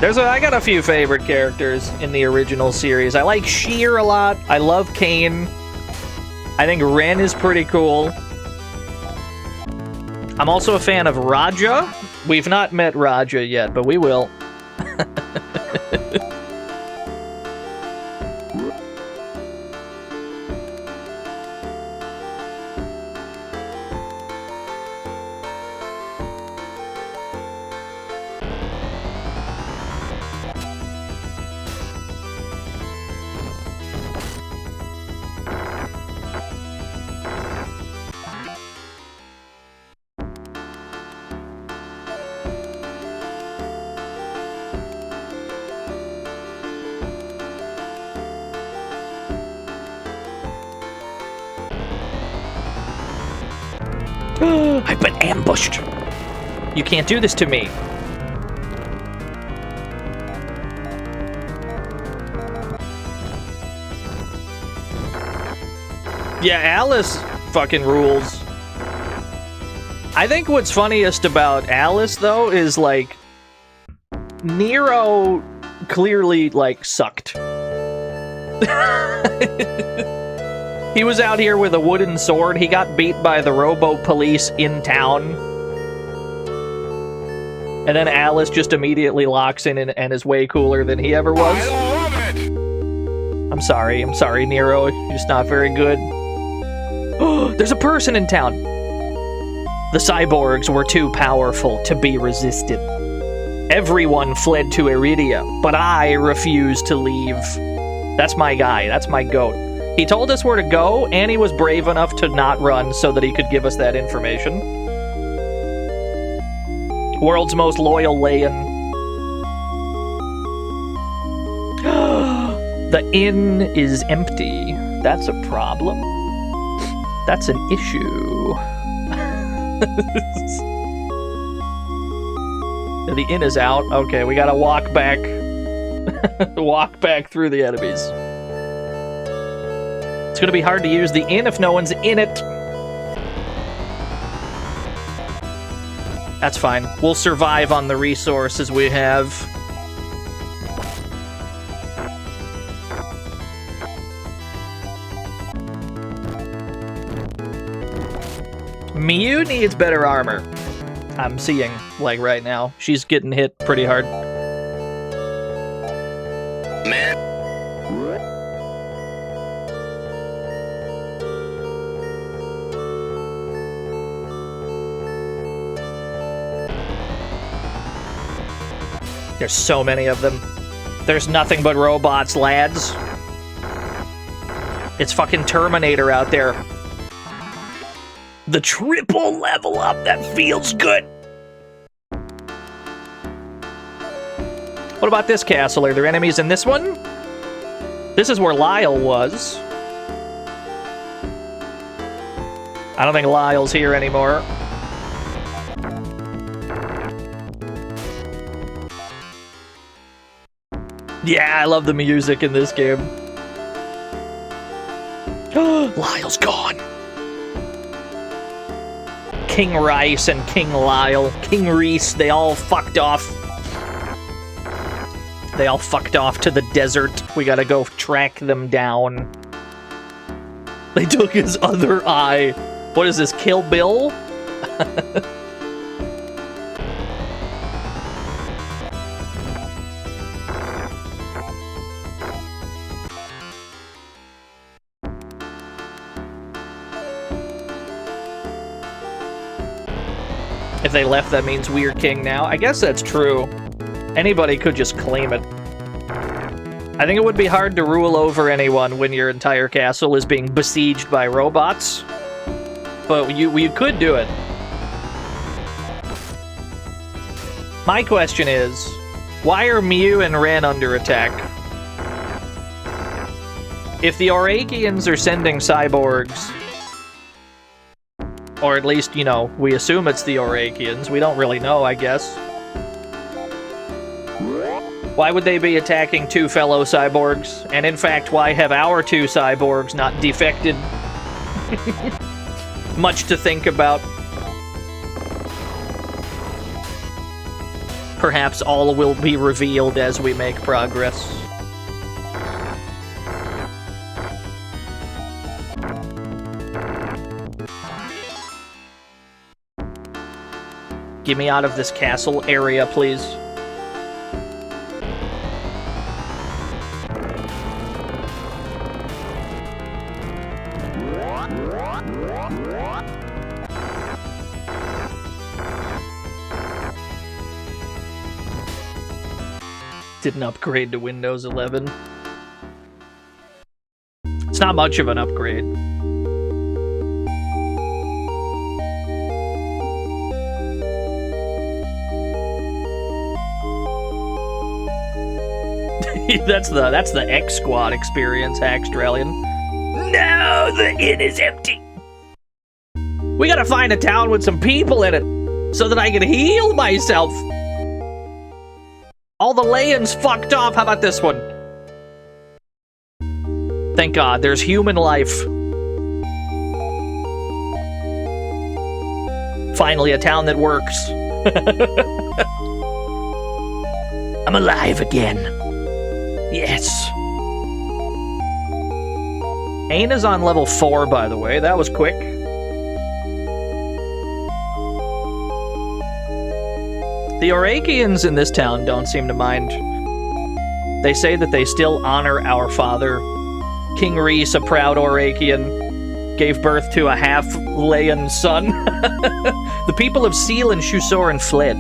I got a few favorite characters in the original series. I like Sheer a lot. I love Kane. I think Ren is pretty cool. I'm also a fan of Raja. We've not met Raja yet, but we will. I've been ambushed. You can't do this to me. Yeah, Alice fucking rules. I think what's funniest about Alice, though, is, like, Nero clearly, like, sucked. He was out here with a wooden sword. He got beat by the robo-police in town. And then Alice just immediately locks in and is way cooler than he ever was. I love it! I'm sorry, Nero. You're just not very good. There's a person in town! The cyborgs were too powerful to be resisted. Everyone fled to Iridia, but I refused to leave. That's my guy. That's my goat. He told us where to go, and he was brave enough to not run so that he could give us that information. World's most loyal Leyan. The inn is empty. That's a problem. That's an issue. The inn is out. Okay, we gotta walk back. Walk back through the enemies. It's gonna be hard to use the inn if no one's in it. That's fine. We'll survive on the resources we have. Miyu needs better armor. I'm seeing, like, right now. She's getting hit pretty hard. Man. There's so many of them. There's nothing but robots, lads. It's fucking Terminator out there. The triple level up, that feels good. What about this castle? Are there enemies in this one? This is where Lyle was. I don't think Lyle's here anymore. Yeah, I love the music in this game. Lyle's gone. King Rice and King Lyle, King Reese, they all fucked off. They all fucked off to the desert. We gotta go track them down. They took his other eye. What is this, Kill Bill? If they left, that means we're king now. I guess that's true. Anybody could just claim it. I think it would be hard to rule over anyone when your entire castle is being besieged by robots. But you could do it. My question is, why are Mew and Ren under attack? If the Orakians are sending cyborgs, or at least, you know, we assume it's the Orakians. We don't really know, I guess. Why would they be attacking two fellow cyborgs? And in fact, why have our two cyborgs not defected? Much to think about. Perhaps all will be revealed as we make progress. Get me out of this castle area, please. Didn't upgrade to Windows 11. It's not much of an upgrade. that's the X Squad experience, Hackstralian. No, the inn is empty. We gotta find a town with some people in it so that I can heal myself. All the Layans fucked off. How about this one? Thank God, there's human life. Finally, a town that works. I'm alive again. Yes. Aina's on level 4, by the way. That was quick. The Orakians in this town don't seem to mind. They say that they still honor our father. King Reese, a proud Orakian, gave birth to a half-Leyan son. The people of Seal and Shusoran fled.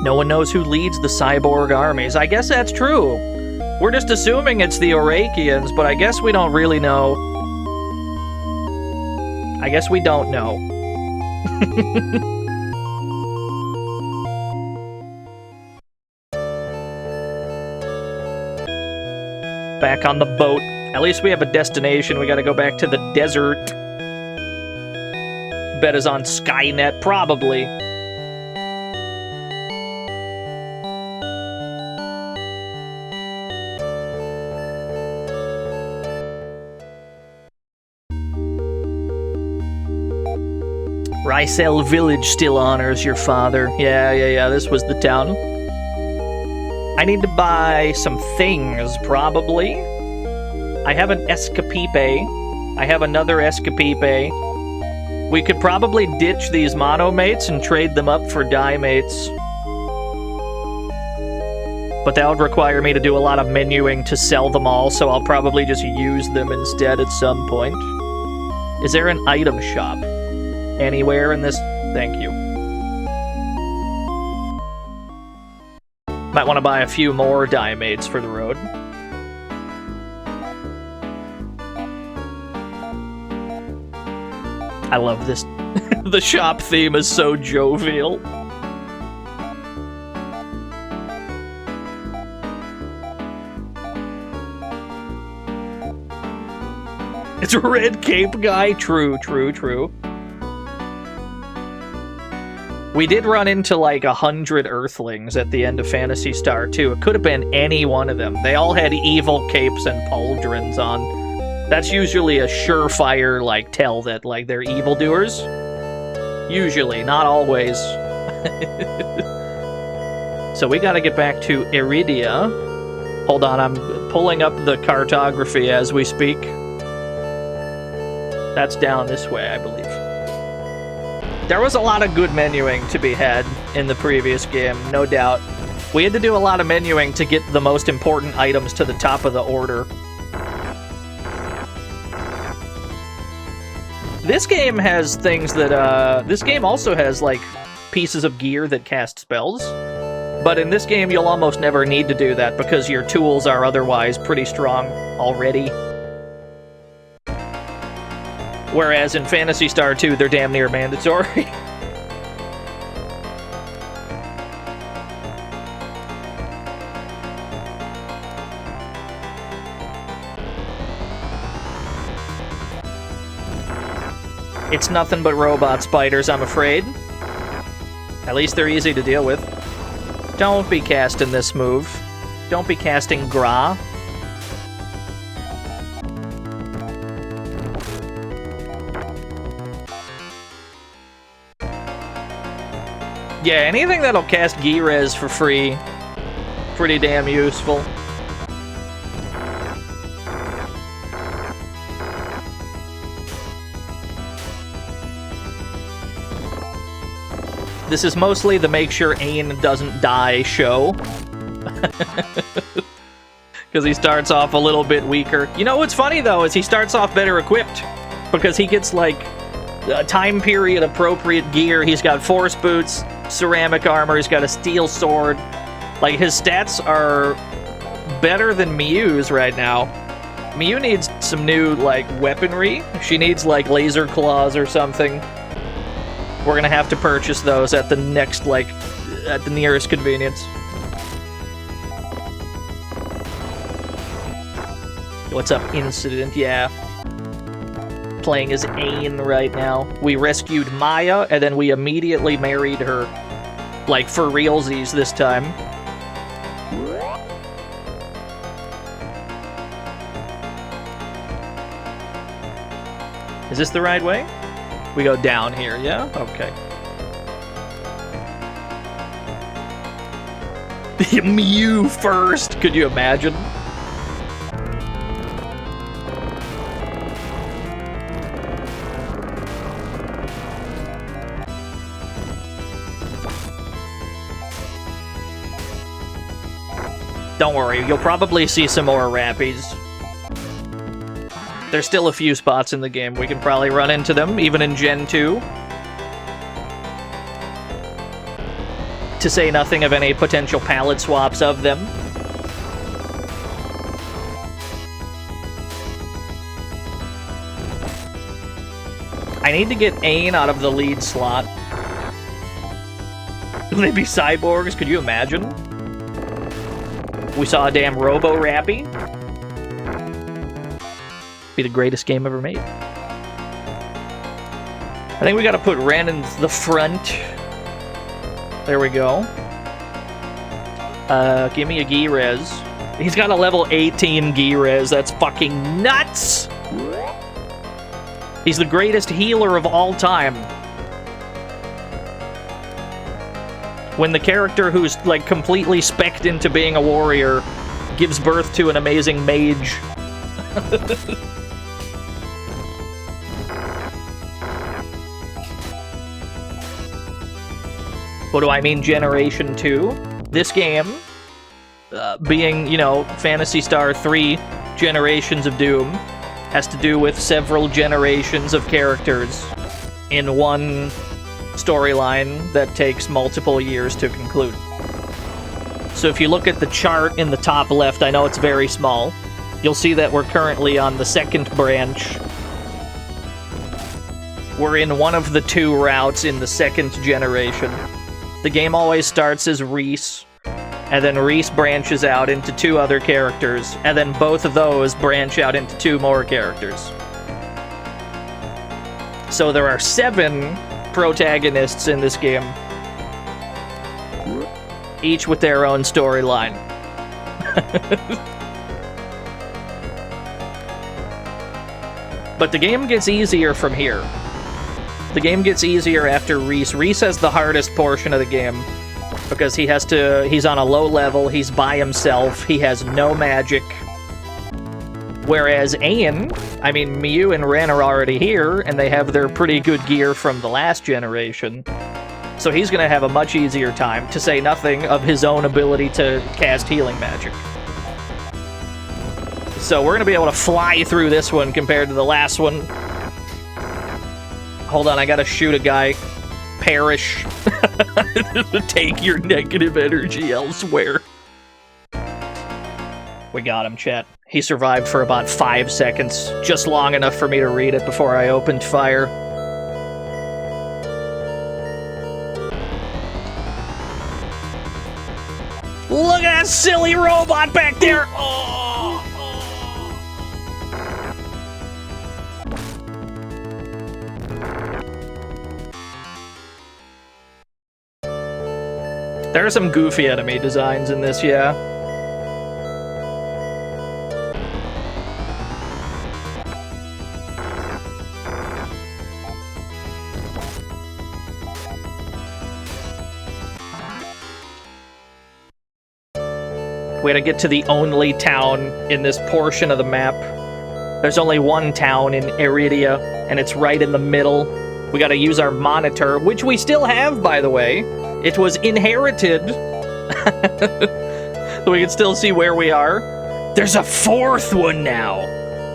No one knows who leads the cyborg armies. I guess that's true. We're just assuming it's the Orakians, but I guess we don't really know. I guess we don't know. Back on the boat. At least we have a destination. We gotta go back to the desert. Bet is on Skynet, probably. Rysel Village still honors your father. Yeah, this was the town. I need to buy some things, probably. I have an Escapipe. I have another Escapipe. We could probably ditch these monomates and trade them up for dimates. But that would require me to do a lot of menuing to sell them all, so I'll probably just use them instead at some point. Is there an item shop anywhere in this? Thank you. Might want to buy a few more dimates for the road. I love this. The shop theme is so jovial. It's a red cape guy. True. We did run into like 100 Earthlings at the end of Phantasy Star 2. It could have been any one of them. They all had evil capes and pauldrons on. That's usually a surefire, like, tell that, like, they're evildoers. Usually, not always. So we gotta get back to Iridia. Hold on, I'm pulling up the cartography as we speak. That's down this way, I believe. There was a lot of good menuing to be had in the previous game, no doubt. We had to do a lot of menuing to get the most important items to the top of the order. This game has things that, this game also has, like, pieces of gear that cast spells. But in this game, you'll almost never need to do that because your tools are otherwise pretty strong already. Whereas in Phantasy Star 2, they're damn near mandatory. It's nothing but robot spiders, I'm afraid. At least they're easy to deal with. Don't be casting this move. Don't be casting Gra. Yeah, anything that'll cast Gi-Rez for free, pretty damn useful. This is mostly the make sure Ain doesn't die show. Because he starts off a little bit weaker. You know what's funny, though, is he starts off better equipped. Because he gets, like, time period appropriate gear. He's got force boots, ceramic armor, he's got a steel sword. Like, his stats are better than Miyu's right now. Miyu needs some new, like, weaponry. She needs, like, laser claws or something. We're gonna have to purchase those at the next, like, at the nearest convenience. What's up, Incident? Yeah. Playing as Ain right now. We rescued Maya, and then we immediately married her. Like, for realsies this time. Is this the right way? We go down here, yeah? Okay. Mew first! Could you imagine? Don't worry, you'll probably see some more Rappies. There's still a few spots in the game. We can probably run into them, even in Gen 2. To say nothing of any potential palette swaps of them. I I need to get Aang out of the lead slot. Will they be cyborgs? Could you imagine? We saw a damn Robo-Rappy. Be the greatest game ever made. I think we gotta put Ren in the front. There we go. Give me a Gi-Rez. He's got a level 18 Gi-Rez. That's fucking nuts! He's the greatest healer of all time. When the character who's, like, completely specced into being a warrior gives birth to an amazing mage. What do I mean, Generation 2? This game, being, you know, Phantasy Star 3 Generations of Doom, has to do with several generations of characters in one storyline that takes multiple years to conclude. So if you look at the chart in the top left, I know it's very small, you'll see that we're currently on the second branch. We're in one of the two routes in the second generation. The game always starts as Reese, and then Reese branches out into two other characters, and then both of those branch out into two more characters. So there are 7 protagonists in this game, each with their own storyline. But the game gets easier from here. The game gets easier after Reese. Reese has the hardest portion of the game because he's on a low level, he's by himself, he has no magic. Whereas Aang, I mean, Miyu and Ren are already here, and they have their pretty good gear from the last generation. So he's going to have a much easier time, to say nothing of his own ability to cast healing magic. So we're going to be able to fly through this one compared to the last one. Hold on, I gotta shoot a guy. Perish. Take your negative energy elsewhere. We got him, chat. He survived for about 5 seconds, just long enough for me to read it before I opened fire. Look at that silly robot back there! There are some goofy enemy designs in this, yeah. We gotta get to the only town in this portion of the map. There's only one town in Iridia, and it's right in the middle. We gotta use our monitor, which we still have, by the way. It was inherited. We can still see where we are. There's a 4th one now.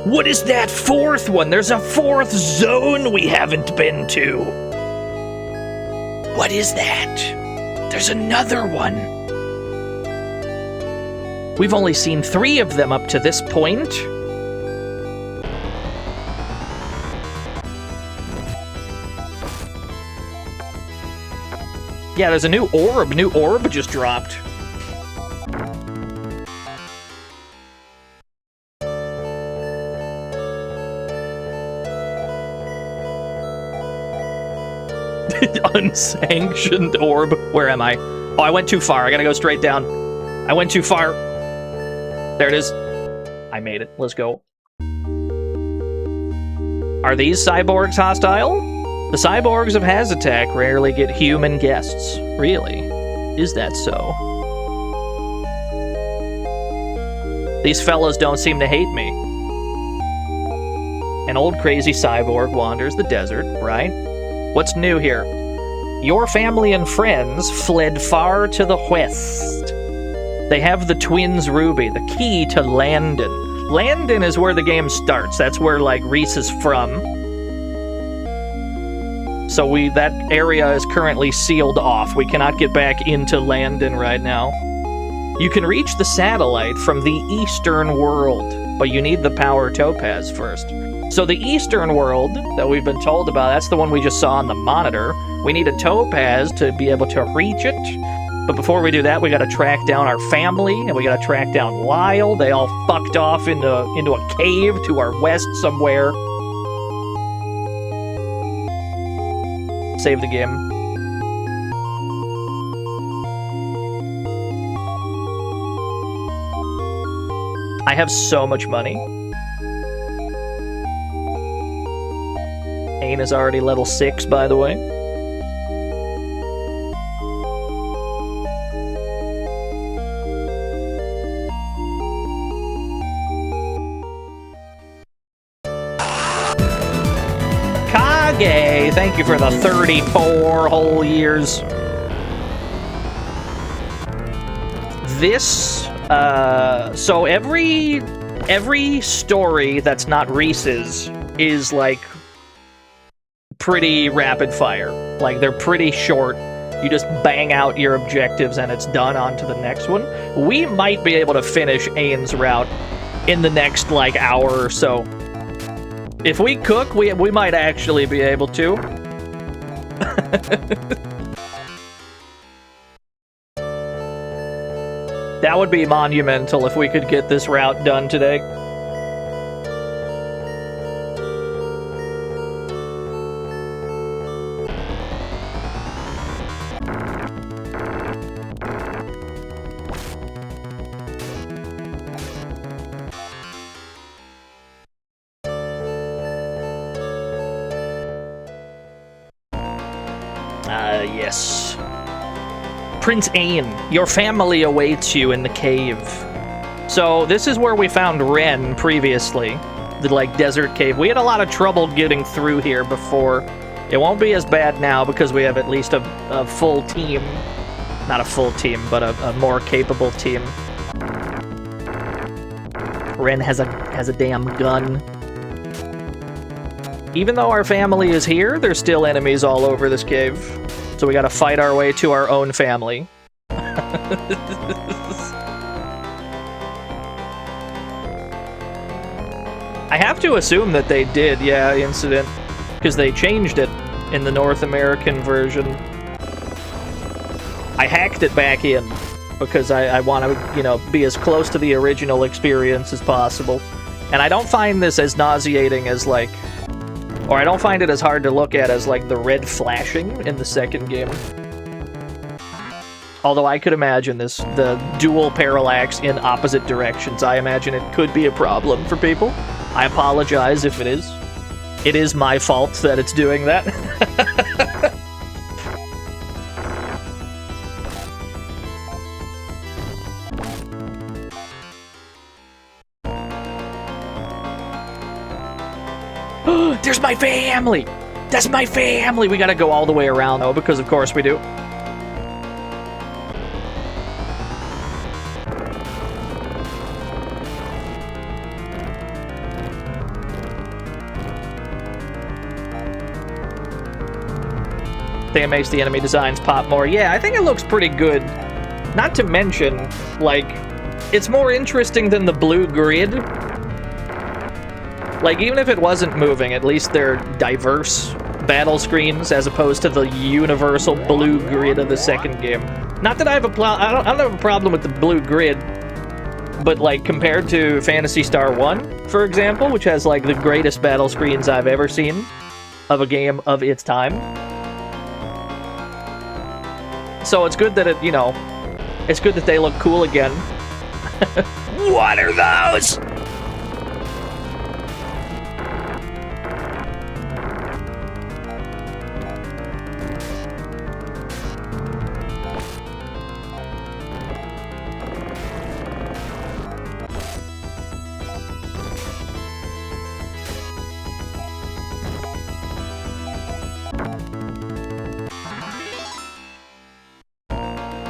What is that 4th one? There's a 4th zone we haven't been to. What is that? There's another one. We've only seen 3 of them up to this point. Yeah, there's a new orb. New orb just dropped. Unsanctioned orb. Where am I? Oh, I went too far. I gotta go straight down. I went too far. There it is. I made it. Let's go. Are these cyborgs hostile? The cyborgs of Hazatak rarely get human guests. Really? Is that so? These fellas don't seem to hate me. An old crazy cyborg wanders the desert, right? What's new here? Your family and friends fled far to the west. They have the Twins Ruby, the key to Landon. Landon is where the game starts. That's where, like, Reese is from. So that area is currently sealed off. We cannot get back into Landon right now. You can reach the satellite from the eastern world, but you need the power topaz first. So the eastern world that we've been told about, that's the one we just saw on the monitor. We need a topaz to be able to reach it. But before we do that, we gotta track down our family, and we gotta track down Lyle. They all fucked off into a cave to our west somewhere. Save the game. I have so much money. Ain is already level 6, by the way. Kage, thank you for the 34 whole years. This, so every story that's not Reese's is, like, pretty rapid fire. Like, they're pretty short. You just bang out your objectives and it's done. On to the next one. We might be able to finish Ain's route in the next, like, hour or so. If we cook, we might actually be able to. That would be monumental if we could get this route done today. Yes. Prince Ain, your family awaits you in the cave. So this is where we found Ren previously, the, like, desert cave. We had a lot of trouble getting through here before. It won't be as bad now because we have at least a full team. Not a full team, but a more capable team. Ren has a damn gun. Even though our family is here, there's still enemies all over this cave. So we gotta fight our way to our own family. I have to assume that they did, yeah, Incident. Because they changed it in the North American version. I hacked it back in. Because I want to, you know, be as close to the original experience as possible. And I don't find this as nauseating as, like... Or I don't find it as hard to look at as, like, the red flashing in the second game. Although I could imagine the dual parallax in opposite directions. I imagine it could be a problem for people. I apologize if it is. It is my fault that it's doing that. There's my family! That's my family! We gotta go all the way around, though, because of course we do. I think it makes the enemy designs pop more. Yeah, I think it looks pretty good. Not to mention, like, it's more interesting than the blue grid. Like, even if it wasn't moving, at least they're diverse battle screens as opposed to the universal blue grid of the second game. Not that I have I don't have a problem with the blue grid, but, like, compared to Phantasy Star 1, for example, which has, like, the greatest battle screens I've ever seen of a game of its time. So it's good that it, you know, it's good that they look cool again. What are those?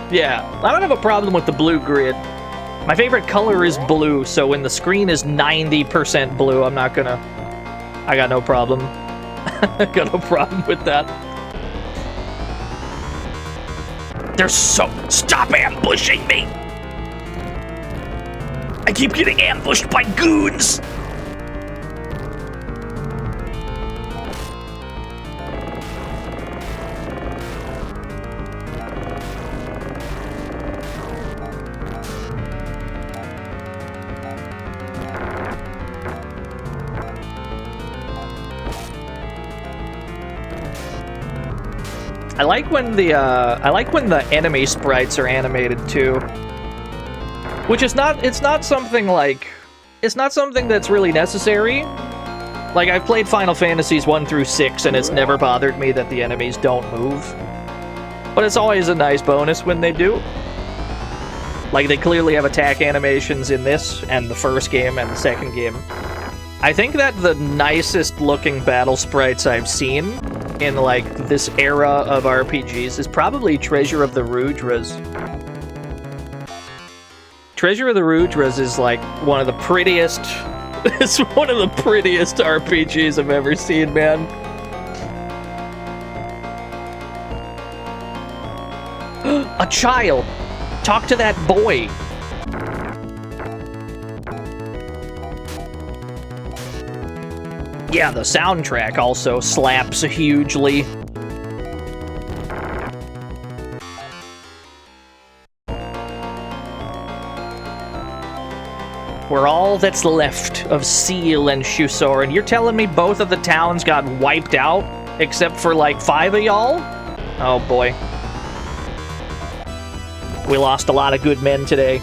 Yeah, I don't have a problem with the blue grid. My favorite color is blue, so when the screen is 90% blue, I'm not gonna... I got no problem. I got no problem with that. They're so... Stop ambushing me! I keep getting ambushed by goons! I like when the enemy sprites are animated too. Which is not, it's not something that's really necessary. Like, I've played Final Fantasies 1 through 6, and it's never bothered me that the enemies don't move. But it's always a nice bonus when they do. Like, they clearly have attack animations in this, and the first game, and the second game. I think that the nicest looking battle sprites I've seen in, like, this era of RPGs is probably Treasure of the Rudras. Treasure of the Rudras is, like, one of the prettiest... It's one of the prettiest RPGs I've ever seen, man. A child! Talk to that boy! Yeah, the soundtrack also slaps hugely. We're all that's left of Seal and Shusor, and you're telling me both of the towns got wiped out? Except for, like, 5 of y'all? Oh, boy. We lost a lot of good men today.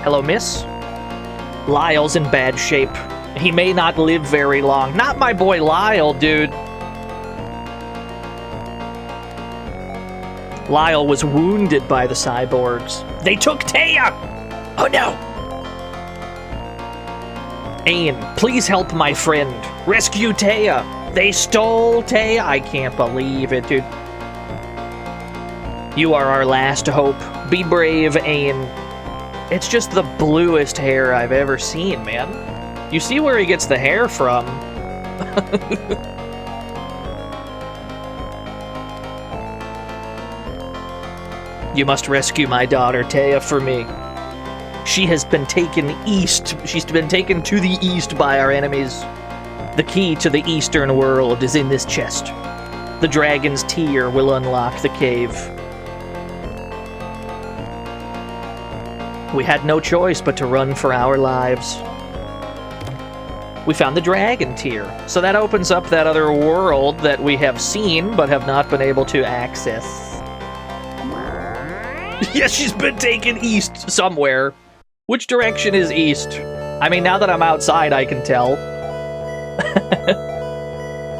Hello, miss? Lyle's in bad shape. He may not live very long. Not my boy Lyle, dude. Lyle was wounded by the cyborgs. They took Taya! Oh no! Ain, please help my friend. Rescue Taya! They stole Taya! I can't believe it, dude. You are our last hope. Be brave, Ain. It's just the bluest hair I've ever seen, man. You see where he gets the hair from. You must rescue my daughter, Taya, for me. She has been taken east. She's been taken to the east by our enemies. The key to the eastern world is in this chest. The dragon's tear will unlock the cave. We had no choice but to run for our lives. We found the dragon tier, so that opens up that other world that we have seen but have not been able to access. Yes, she's been taken east somewhere. Which direction is east? I mean, now that I'm outside, I can tell.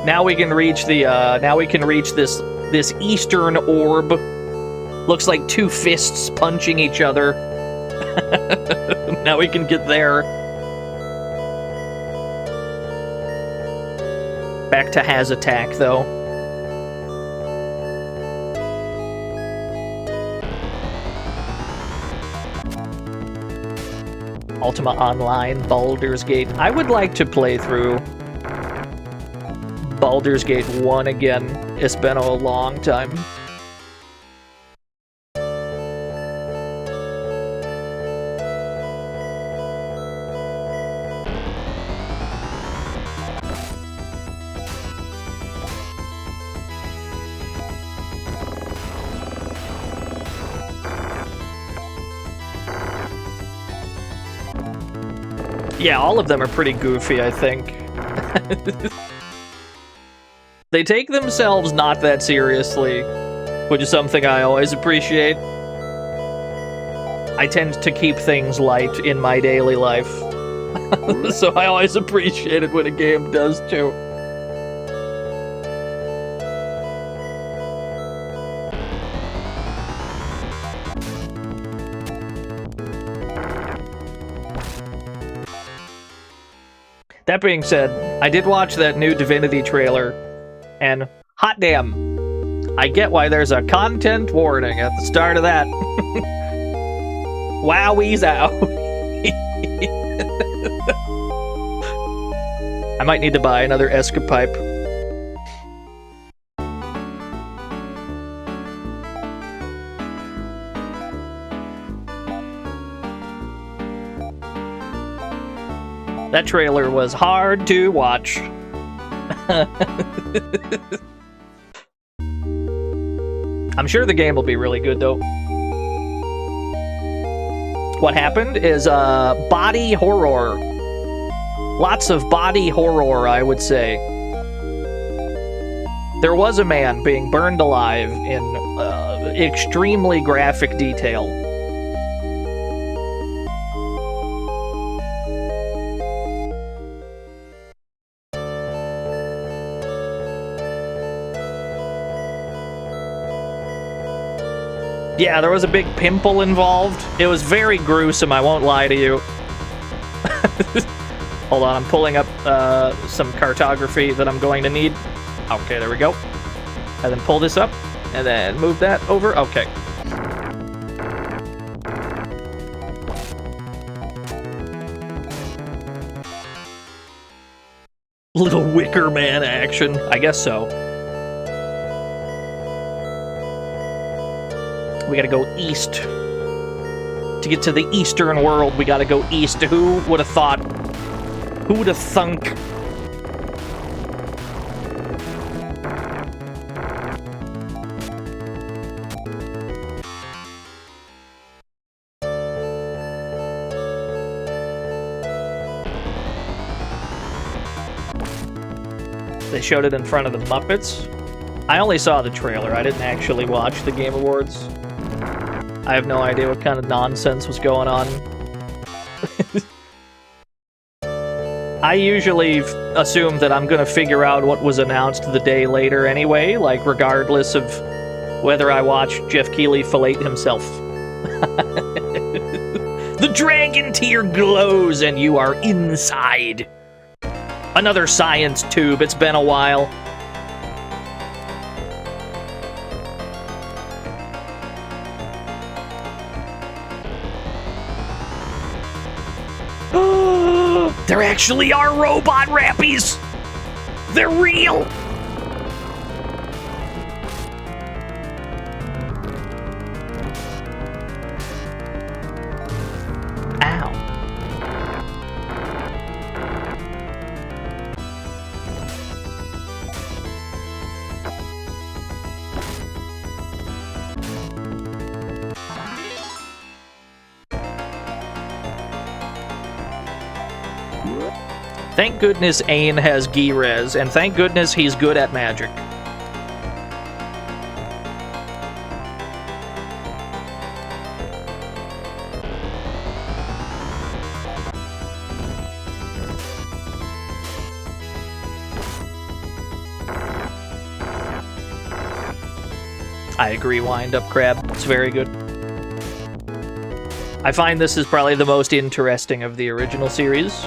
Now we can reach the, this eastern orb. Looks like two fists punching each other. Now we can get there. Back to Has Attack, though. Ultima Online, Baldur's Gate. I would like to play through Baldur's Gate 1 again. It's been a long time. Yeah, all of them are pretty goofy, I think. They take themselves not that seriously, which is something I always appreciate. I tend to keep things light in my daily life. So I always appreciate it when a game does too. That being said, I did watch that new Divinity trailer, and hot damn, I get why there's a content warning at the start of that. Wowie-zow. I might need to buy another Escapipe. That trailer was hard to watch. I'm sure the game will be really good, though. What happened is body horror. Lots of body horror, I would say. There was a man being burned alive in extremely graphic detail. Yeah, there was a big pimple involved. It was very gruesome, I won't lie to you. Hold on, I'm pulling up some cartography that I'm going to need. Okay, there we go. And then pull this up, and then move that over. Okay. Little Wicker Man action. I guess so. We gotta go east. To get to the eastern world, we gotta go east. Who would have thought? Who would have thunk? They showed it in front of the Muppets. I only saw the trailer. I didn't actually watch the Game Awards. I have no idea what kind of nonsense was going on. I usually assume that I'm going to figure out what was announced the day later anyway, like regardless of whether I watch Jeff Keighley fillet himself. The dragon tear glows and you are inside. Another science tube. It's been a while. There actually are robot rappies! They're real! Ow. Thank goodness Ain has Gi-Rez, and thank goodness he's good at magic. I agree, Wind Up Crab. It's very good. I find this is probably the most interesting of the original series.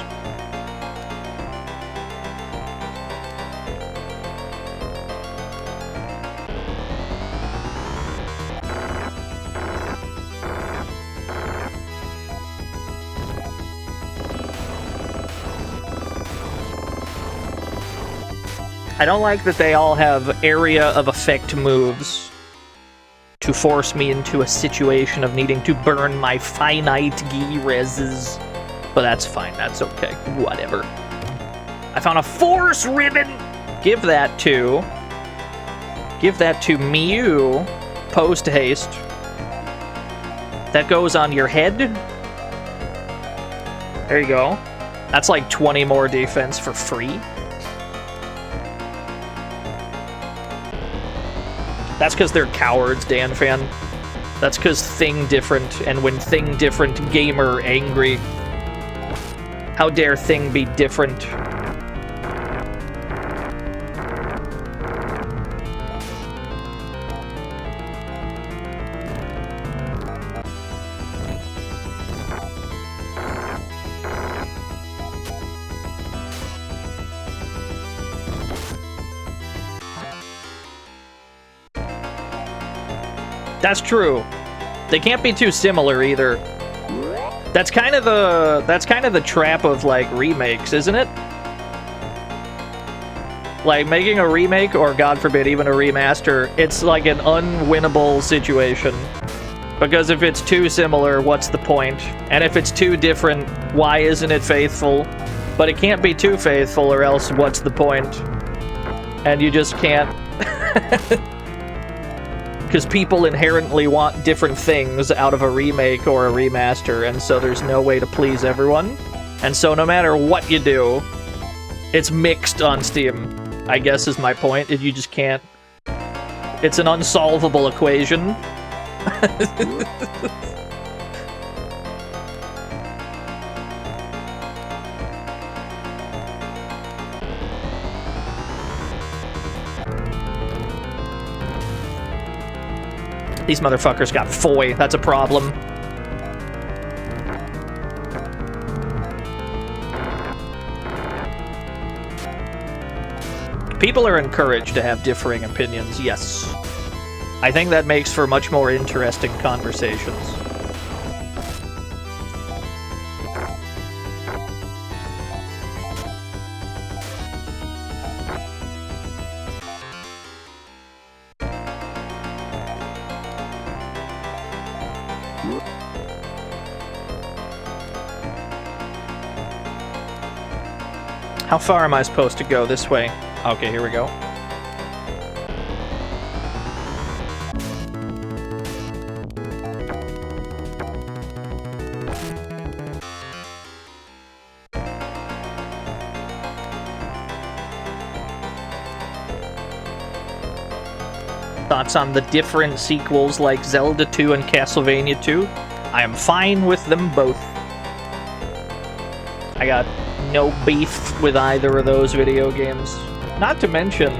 I don't like that they all have area of effect moves to force me into a situation of needing to burn my finite Gi-Rezes. But that's fine, that's okay, whatever. I found a force ribbon! Give that to Mew, post haste. That goes on your head. There you go. That's like 20 more defense for free. That's because they're cowards, Dan Fan. That's because Thing different, and when Thing different, gamer angry. How dare Thing be different? That's true. They can't be too similar either. That's kind of the trap of like remakes, isn't it? Like making a remake, or God forbid even a remaster, it's like an unwinnable situation. Because if it's too similar, what's the point? And if it's too different, why isn't it faithful? But it can't be too faithful, or else what's the point? And you just can't. Because people inherently want different things out of a remake or a remaster, and so there's no way to please everyone. And so no matter what you do, it's mixed on Steam, I guess is my point. You just can't... It's an unsolvable equation. These motherfuckers got foy. That's a problem. People are encouraged to have differing opinions, yes. I think that makes for much more interesting conversations. How far am I supposed to go? This way. Okay, here we go. Thoughts on the different sequels like Zelda 2 and Castlevania 2? I am fine with them both. I got no beef with either of those video games. Not to mention,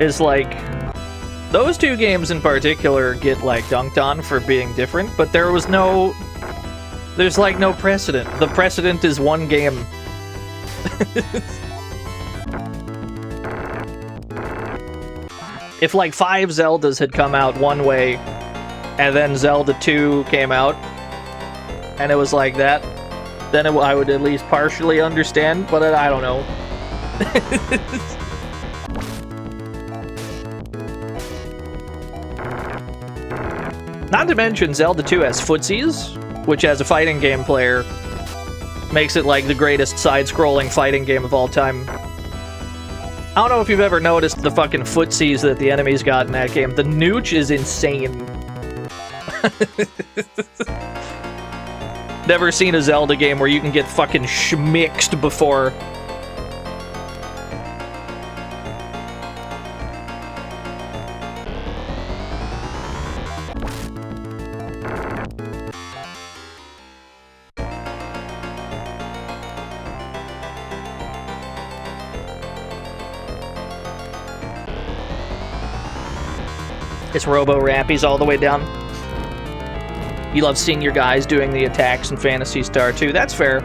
is like, those two games in particular get like dunked on for being different, but there's like no precedent. The precedent is one game. If like 5 Zeldas had come out one way, and then Zelda 2 came out, and it was like that, then I would at least partially understand, but I don't know. Not to mention, Zelda 2 has footsies, which as a fighting game player, makes it like the greatest side-scrolling fighting game of all time. I don't know if you've ever noticed the fucking footsies that the enemies got in that game. The nooch is insane. Never seen a Zelda game where you can get fucking schmixed before. It's Robo-Rappies all the way down. You love seeing your guys doing the attacks in Phantasy Star 2. That's fair.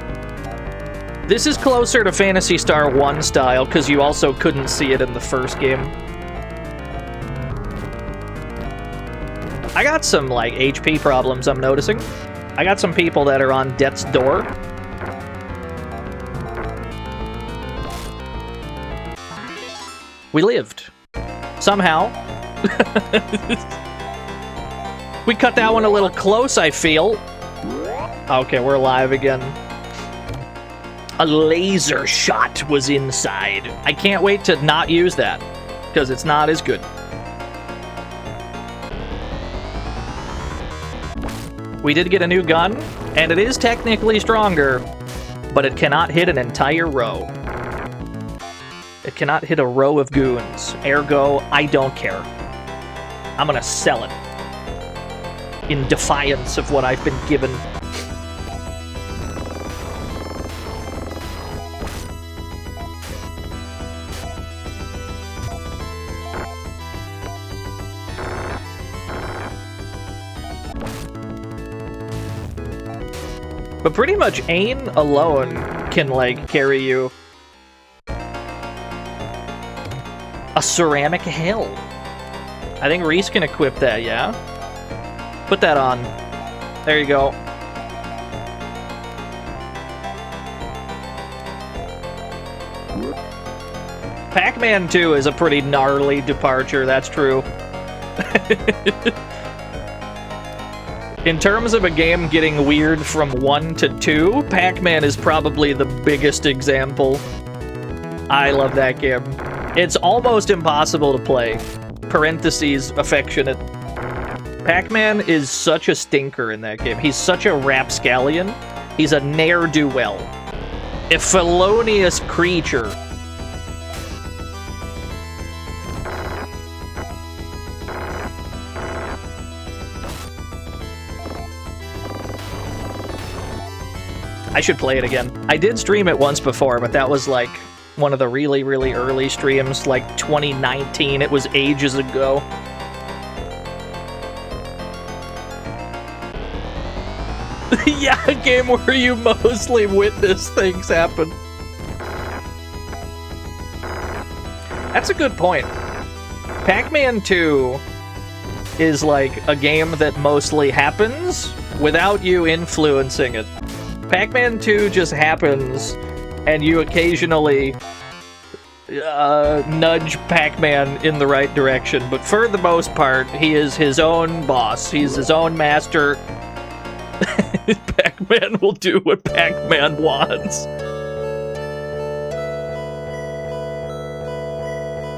This is closer to Phantasy Star 1 style, because you also couldn't see it in the first game. I got some, like, HP problems I'm noticing. I got some people that are on death's door. We lived. Somehow. We cut that one a little close, I feel. Okay, we're live again. A laser shot was inside. I can't wait to not use that, because it's not as good. We did get a new gun, and it is technically stronger, but it cannot hit an entire row. It cannot hit a row of goons. Ergo, I don't care. I'm gonna sell it. In defiance of what I've been given. But pretty much Ain alone can, like, carry you. A ceramic hell. I think Reese can equip that, yeah? Put that on. There you go. Pac-Man 2 is a pretty gnarly departure, that's true. In terms of a game getting weird from 1 to 2, Pac-Man is probably the biggest example. I love that game. It's almost impossible to play, parentheses, affectionate. Pac-Man is such a stinker in that game. He's such a rapscallion. He's a ne'er-do-well. A felonious creature. I should play it again. I did stream it once before, but that was like one of the really, really early streams, like 2019. It was ages ago. Yeah, a game where you mostly witness things happen. That's a good point. Pac-Man 2 is like a game that mostly happens without you influencing it. Pac-Man 2 just happens, and you occasionally nudge Pac-Man in the right direction, but for the most part, he is his own boss. He's his own master. Pac-Man will do what Pac-Man wants.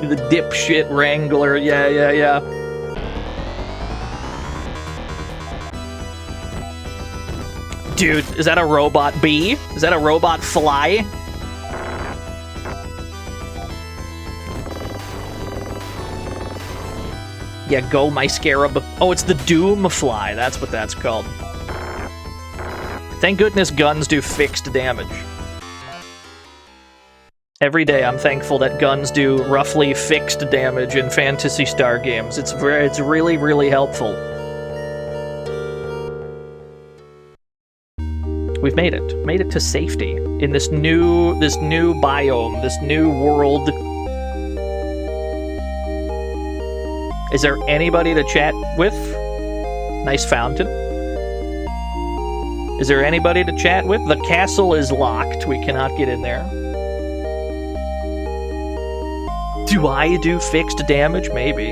The dipshit wrangler, yeah. Dude, is that a robot bee? Is that a robot fly? Yeah, go my scarab. Oh, it's the Doom Fly. That's what that's called. Thank goodness guns do fixed damage. Every day I'm thankful that guns do roughly fixed damage in Phantasy Star games. It's really, really helpful. We've made it to safety in this new biome, this new world. Is there anybody to chat with? Nice fountain. Is there anybody to chat with? The castle is locked. We cannot get in there. Do I do fixed damage? Maybe.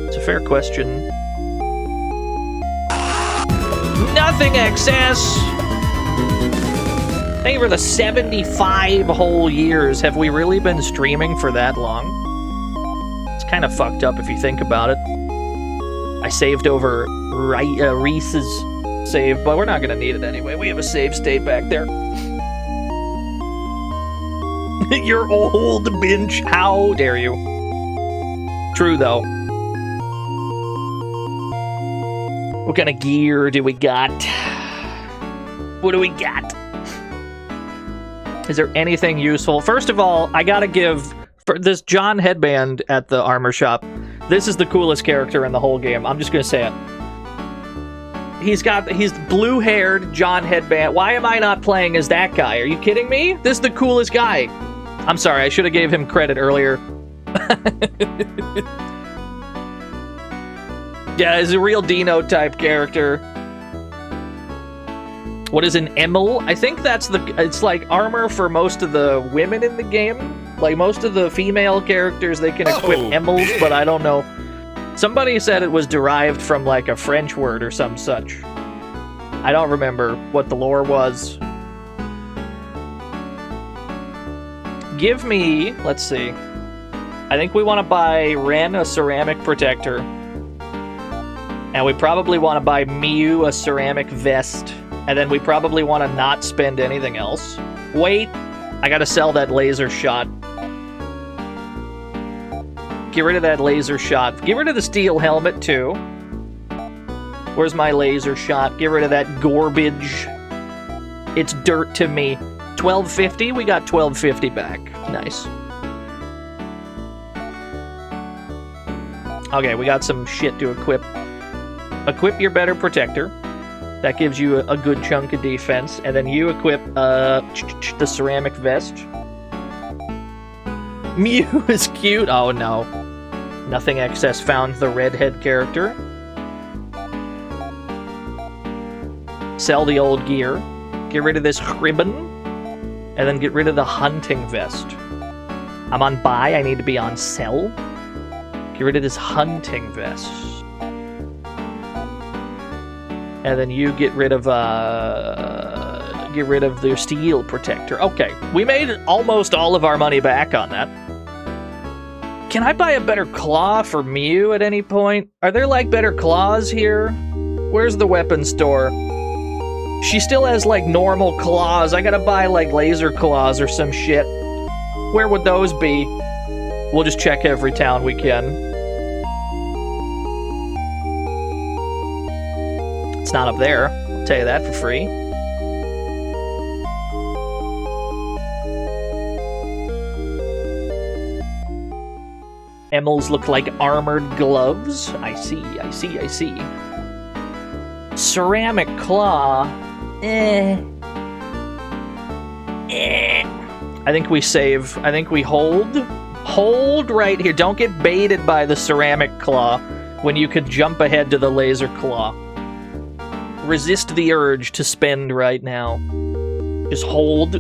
It's a fair question. Nothing excess! Thank you for the 75 whole years. Have we really been streaming for that long? It's kind of fucked up if you think about it. I saved over Reese's save, but we're not gonna need it anyway. We have a save state back there. You're old, binge. How dare you? True, though. What kind of gear do we got? What do we got? Is there anything useful? First of all, I gotta give... For this John headband at the armor shop, this is the coolest character in the whole game. I'm just gonna say it. He's blue-haired John headband. Why am I not playing as that guy? Are you kidding me? This is the coolest guy. I'm sorry, I should have gave him credit earlier. Yeah, he's a real Dino-type character. What is an Emil? I think it's like armor for most of the women in the game. Like most of the female characters, they can equip Emils, but I don't know. Somebody said it was derived from like a French word or some such. I don't remember what the lore was. Give me, let's see. I think we want to buy Ren a ceramic protector. And we probably want to buy Miu a ceramic vest. And then we probably want to not spend anything else. Wait, I gotta sell that laser shot. Get rid of that laser shot. Get rid of the steel helmet, too. Where's my laser shot? Get rid of that garbage. It's dirt to me. 1250? We got 1250 back. Nice. Okay, we got some shit to equip. Equip your better protector. That gives you a good chunk of defense. And then you equip the ceramic vest. Mew is cute. Oh, no. Nothing excess found the redhead character. Sell the old gear. Get rid of this ribbon. And then get rid of the hunting vest. I'm on buy. I need to be on sell. Get rid of this hunting vest. And then you get rid of the steel protector. Okay, we made almost all of our money back on that. Can I buy a better claw for Mew at any point? Are there, like, better claws here? Where's the weapon store? She still has, like, normal claws. I gotta buy, like, laser claws or some shit. Where would those be? We'll just check every town we can. It's not up there. I'll tell you that for free. Emeralds look like armored gloves. I see, I see, I see. Ceramic claw. I think we save. I think we hold. Hold right here. Don't get baited by the ceramic claw when you could jump ahead to the laser claw. Resist the urge to spend right now. Just hold.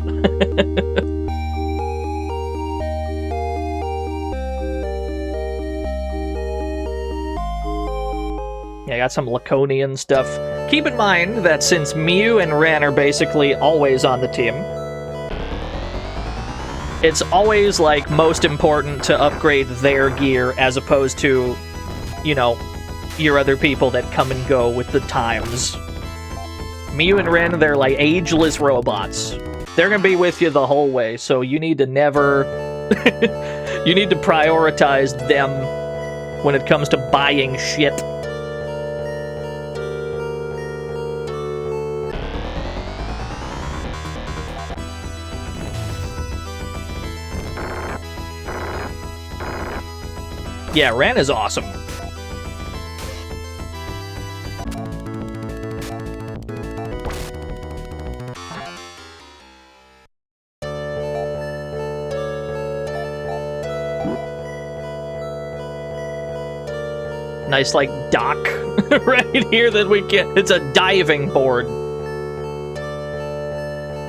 Yeah, I got some Laconian stuff. Keep in mind that since Mew and Ren are basically always on the team, it's always, like, most important to upgrade their gear as opposed to, you know, your other people that come and go with the times. Mew and Ren, they're like ageless robots. They're gonna be with you the whole way, so you need to never... you need to prioritize them when it comes to buying shit. Yeah, Ren is awesome. Nice, like, dock right here that we get. It's a diving board.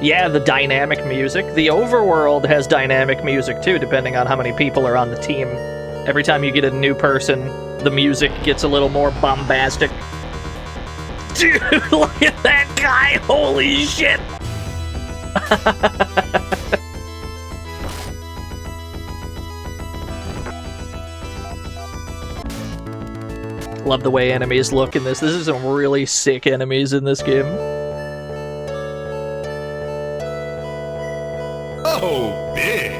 Yeah, the dynamic music. The overworld has dynamic music, too, depending on how many people are on the team. Every time you get a new person, the music gets a little more bombastic. Dude, look at that guy! Holy shit! Love the way enemies look in this. This is some really sick enemies in this game. Oh, big.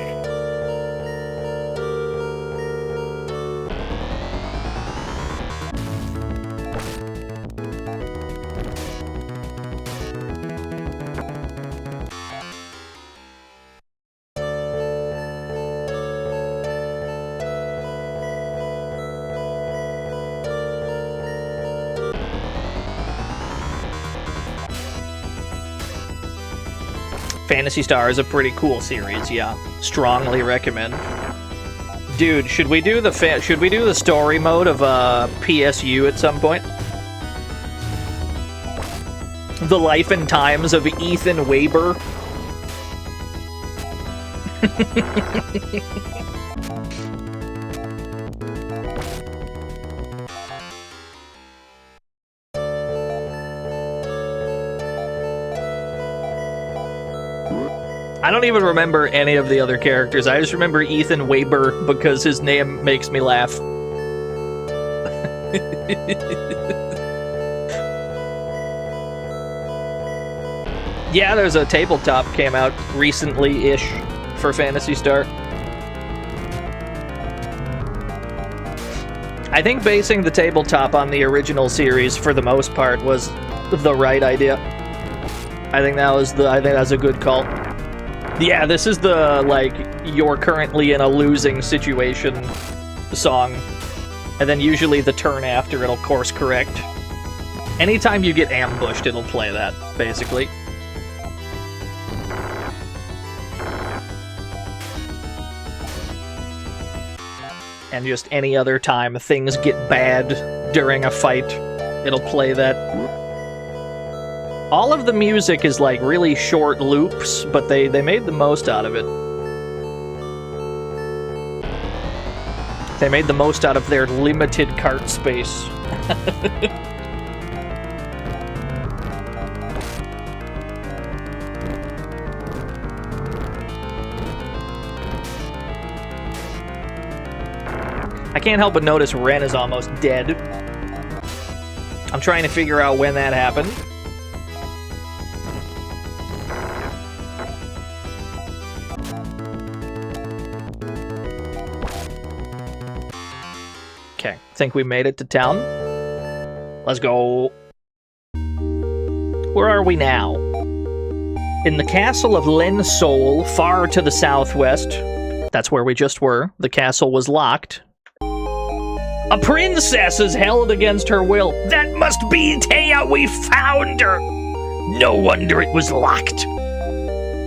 Phantasy Star is a pretty cool series, yeah. Strongly recommend. Dude, should we do the story mode of PSU at some point? The life and times of Ethan Weber. I don't even remember any of the other characters. I just remember Ethan Weber because his name makes me laugh. Yeah, there's a tabletop came out recently-ish for Phantasy Star. I think basing the tabletop on the original series for the most part was the right idea. I think that's a good call. Yeah, this is the, like, you're currently in a losing situation song. And then usually the turn after it'll course correct. Anytime you get ambushed, it'll play that, basically. And just any other time things get bad during a fight, it'll play that. All of the music is like really short loops, but they made the most out of it. They made the most out of their limited cart space. can't help but notice Ren is almost dead. I'm trying to figure out when that happened. Okay, think we made it to town. Let's go. Where are we now? In the castle of Len Sol, far to the southwest. That's where we just were. The castle was locked. A princess is held against her will. That must be Taya. We found her. No wonder it was locked.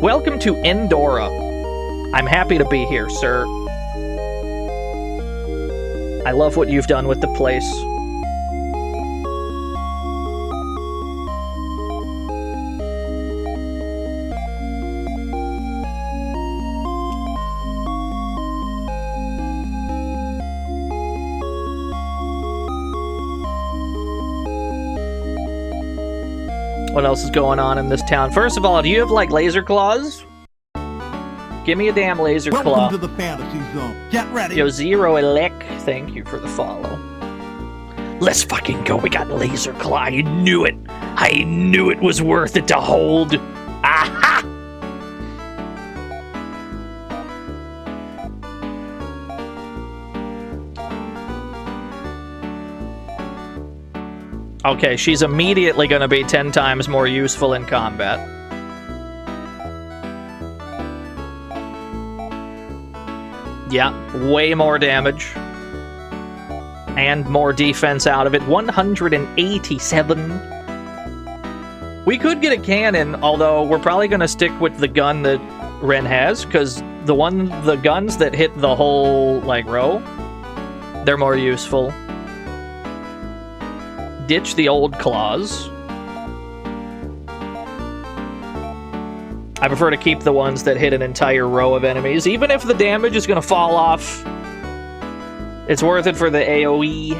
Welcome to Endora. I'm happy to be here, sir. I love what you've done with the place. What else is going on in this town? First of all, do you have, like, laser claws? Give me a damn laser claw. Welcome to the Fantasy Zone. Get ready. Yo, Zero Elec, thank you for the follow. Let's fucking go. We got laser claw. I knew it. I knew it was worth it to hold. Aha! Okay, she's immediately going to be 10 times more useful in combat. Yeah, way more damage. And more defense out of it. 187. We could get a cannon, although we're probably going to stick with the gun that Ren has, because the guns that hit the whole, like, row, they're more useful. Ditch the old claws. I prefer to keep the ones that hit an entire row of enemies. Even if the damage is going to fall off, it's worth it for the AoE.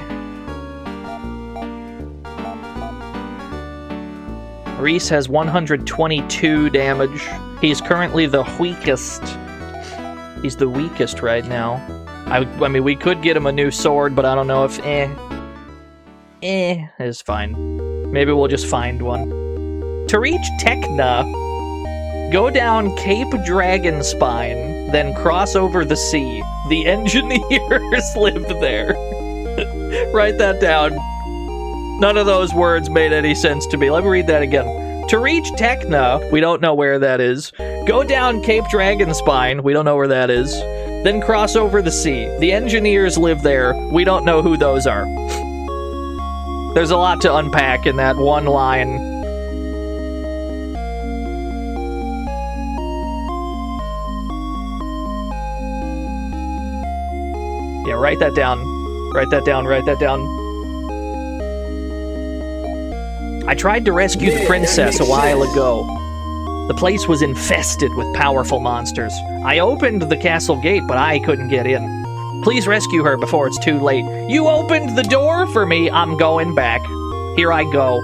Reese has 122 damage. He's currently the weakest. He's the weakest right now. I mean, we could get him a new sword, but I don't know if... is fine. Maybe we'll just find one. To reach Tekna, go down Cape Dragonspine, then cross over the sea. The engineers live there. Write that down. None of those words made any sense to me. Let me read that again. To reach Tekna, we don't know where that is. Go down Cape Dragonspine, we don't know where that is. Then cross over the sea. The engineers live there. We don't know who those are. There's a lot to unpack in that one line. Yeah, write that down. Write that down, write that down. I tried to rescue the princess a while ago. The place was infested with powerful monsters. I opened the castle gate, but I couldn't get in. Please rescue her before it's too late. You opened the door for me. I'm going back. Here I go.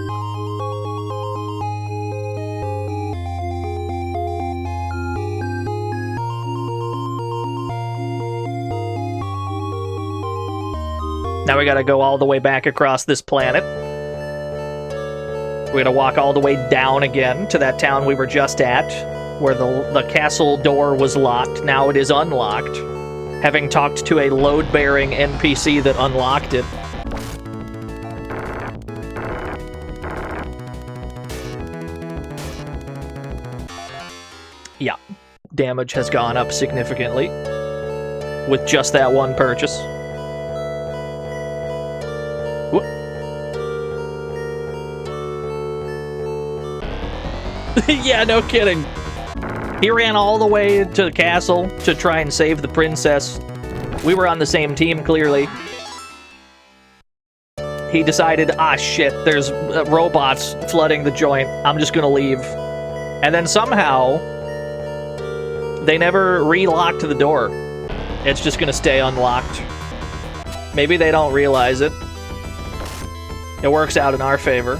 Now we gotta go all the way back across this planet. We're gonna walk all the way down again to that town we were just at, where the castle door was locked. Now it is unlocked. Having talked to a load-bearing NPC that unlocked it. Yeah, damage has gone up significantly with just that one purchase. Whoop. Yeah, no kidding. He ran all the way to the castle to try and save the princess. We were on the same team, clearly. He decided, ah shit, there's robots flooding the joint. I'm just gonna leave. And then somehow, they never re-locked the door. It's just gonna stay unlocked. Maybe they don't realize it. It works out in our favor.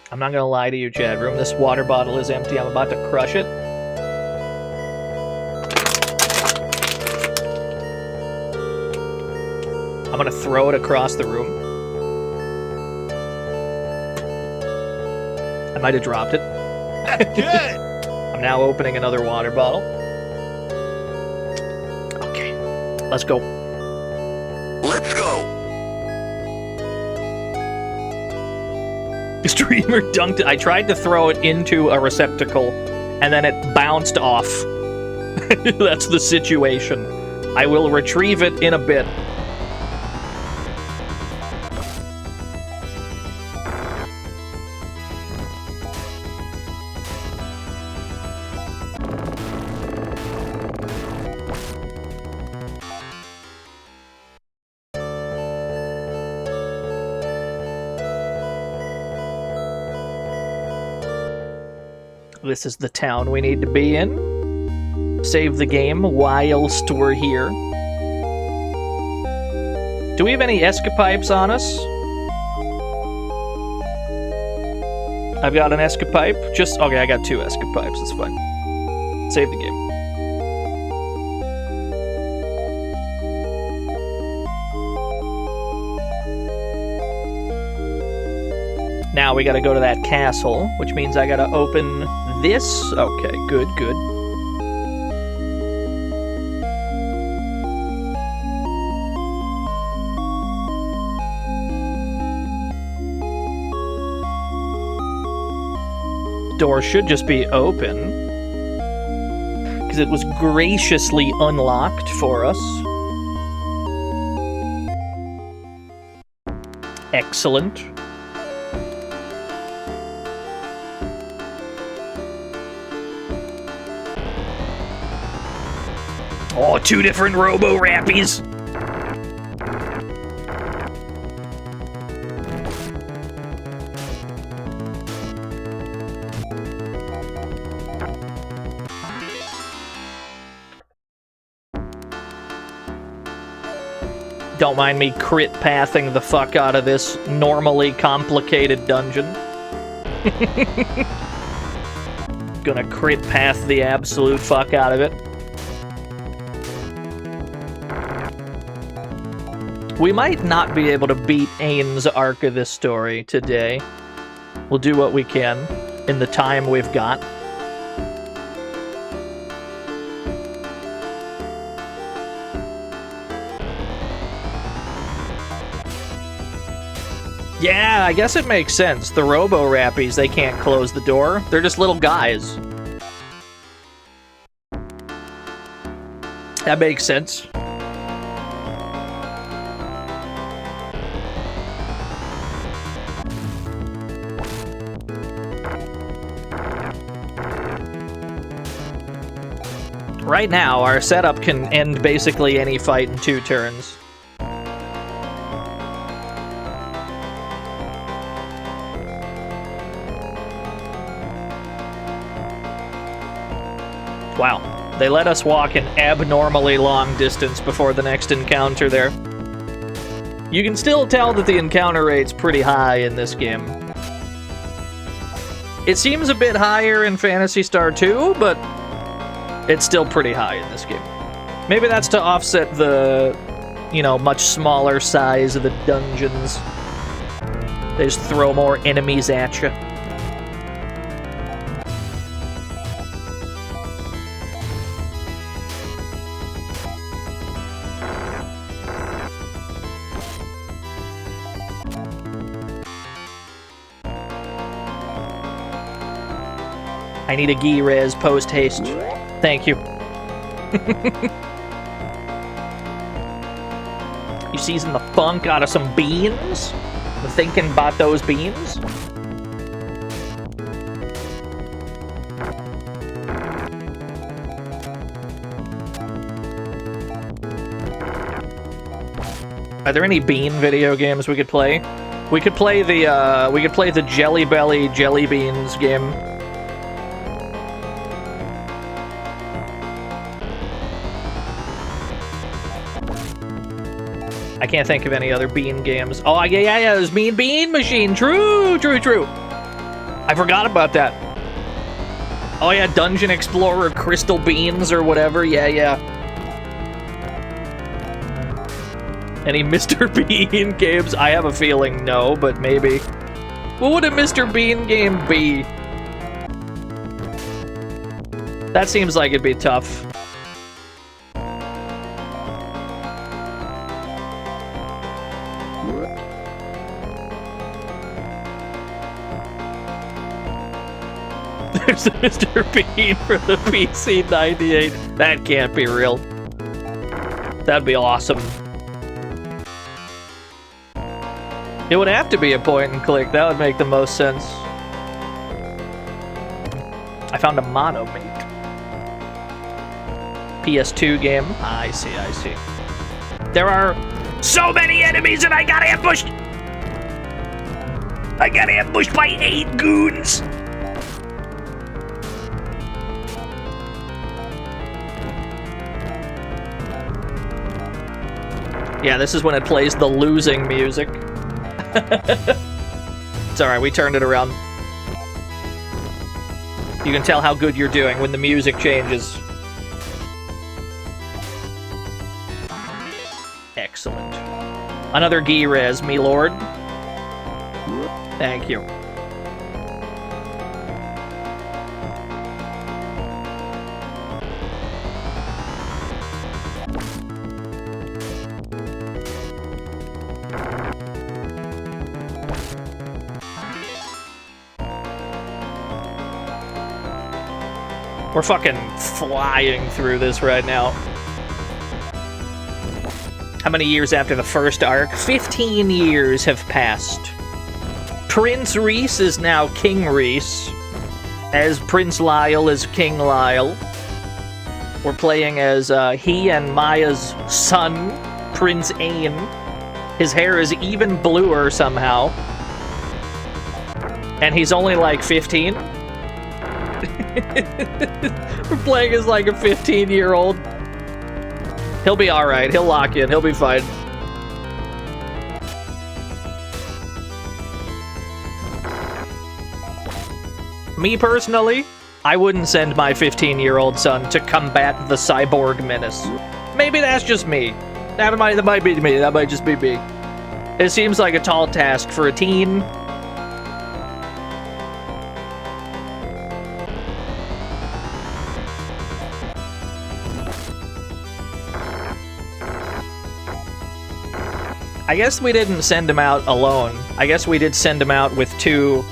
I'm not gonna lie to you, chat room. This water bottle is empty. I'm about to crush it. I'm gonna throw it across the room. I might have dropped it. Good. I'm now opening another water bottle. Okay, let's go. Let's go. The streamer dunked it. I tried to throw it into a receptacle, and then it bounced off. That's the situation. I will retrieve it in a bit. This is the town we need to be in. Save the game whilst we're here. Do we have any escapipes on us? I've got an escapipe. Okay, I got 2 escapipes. That's fine. Save the game. Now we gotta go to that castle, which means I gotta open this. Okay, good, good. Door should just be open, because it was graciously unlocked for us. Excellent. Oh, 2 different robo-rappies! Don't mind me crit pathing the fuck out of this normally complicated dungeon. Gonna crit path the absolute fuck out of it. We might not be able to beat Ain's arc of this story today. We'll do what we can in the time we've got. Yeah, I guess it makes sense. The robo-rappies, they can't close the door. They're just little guys. That makes sense. Right now, our setup can end basically any fight in 2 turns. Wow, they let us walk an abnormally long distance before the next encounter there. You can still tell that the encounter rate's pretty high in this game. It seems a bit higher in Phantasy Star 2, but it's still pretty high in this game. Maybe that's to offset the, you know, much smaller size of the dungeons. They just throw more enemies at you. I need a Gi-Rez post-haste. Thank you. You season the funk out of some beans? I'm thinking about those beans? Are there any bean video games we could play? We could play the Jelly Belly Jelly Beans game. I can't think of any other bean games. Oh, yeah, there's Mean Bean Machine. True. I forgot about that. Oh, yeah, Dungeon Explorer Crystal Beans or whatever. Yeah. Any Mr. Bean games? I have a feeling no, but maybe. What would a Mr. Bean game be? That seems like it'd be tough. There's a Mr. Bean for the PC 98. That can't be real. That'd be awesome. It would have to be a point and click. That would make the most sense. I found a monomate. PS2 game. I see, I see. There are so many enemies and I got ambushed! I got ambushed by 8 goons! Yeah, this is when it plays the losing music. It's alright, we turned it around. You can tell how good you're doing when the music changes. Excellent. Another Gi-Rez, me lord. Thank you. We're fucking flying through this right now. How many years after the first arc? 15 years have passed. Prince Reese is now King Reese, as Prince Lyle is King Lyle. We're playing as he and Maya's son, Prince Ain. His hair is even bluer somehow. And he's only like 15. We're playing as like a 15-year-old. He'll be alright. He'll lock in. He'll be fine. Me personally, I wouldn't send my 15-year-old son to combat the cyborg menace. Maybe that's just me. That might be me. That might just be me. It seems like a tall task for a teen. I guess we didn't send him out alone. I guess we did send him out with two,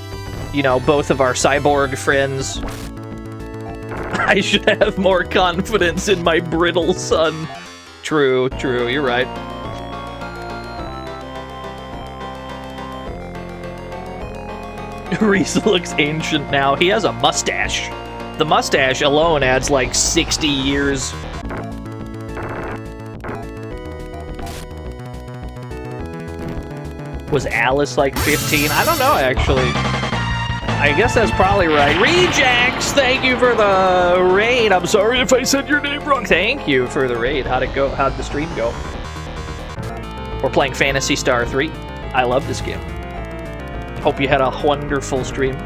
you know, both of our cyborg friends. I should have more confidence in my brittle son. True, true, you're right. Reese looks ancient now. He has a mustache. The mustache alone adds like 60 years. Was Alice like 15? I don't know, actually. I guess that's probably right. Rejects, thank you for the raid. I'm sorry if I said your name wrong. Thank you for the raid. How'd it go? How'd the stream go? We're playing Phantasy Star 3. I love this game. Hope you had a wonderful stream.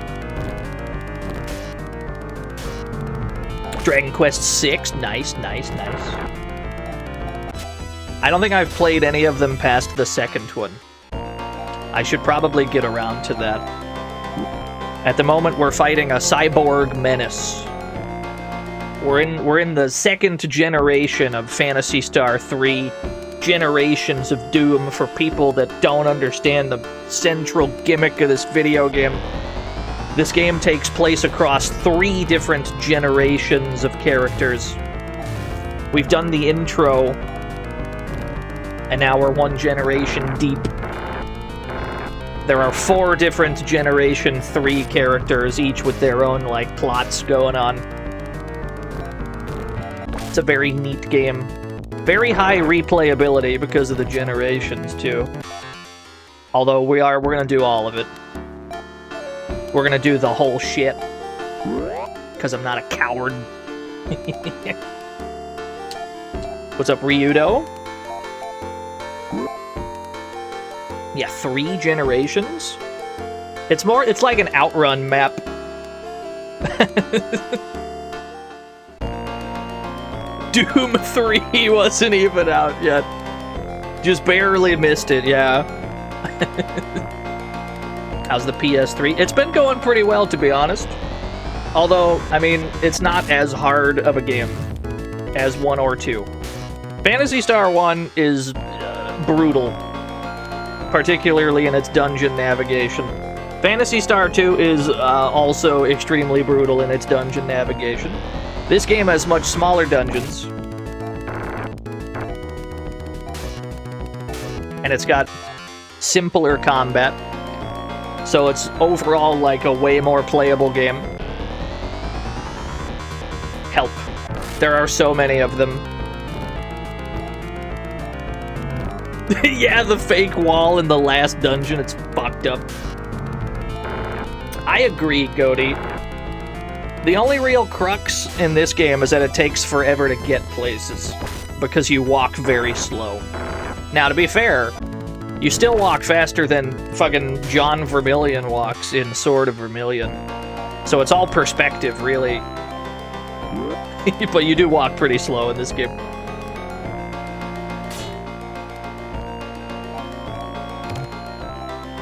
Dragon Quest 6. Nice, nice, nice. I don't think I've played any of them past the second one. I should probably get around to that. At the moment, we're fighting a cyborg menace. We're in the second generation of Phantasy Star 3. Generations of Doom for people that don't understand the central gimmick of this video game. This game takes place across 3 different generations of characters. We've done the intro, and now we're 1 generation deep. There are 4 different Generation 3 characters, each with their own, like, plots going on. It's a very neat game. Very high replayability because of the generations, too. Although we're gonna do all of it. We're gonna do the whole shit. Because I'm not a coward. What's up, Ryudo? Yeah, 3 generations? It's like an Outrun map. Doom 3 wasn't even out yet. Just barely missed it, yeah. How's the PS3? It's been going pretty well, to be honest. Although, I mean, it's not as hard of a game as 1 or 2. Phantasy Star 1 is brutal, particularly in its dungeon navigation. Phantasy Star 2 is also extremely brutal in its dungeon navigation. This game has much smaller dungeons. And it's got simpler combat. So it's overall like a way more playable game. Help. There are so many of them. Yeah, the fake wall in the last dungeon, it's fucked up. I agree, Goaty. The only real crux in this game is that it takes forever to get places, because you walk very slow. Now, to be fair, you still walk faster than fucking John Vermillion walks in Sword of Vermilion. So it's all perspective, really. But you do walk pretty slow in this game.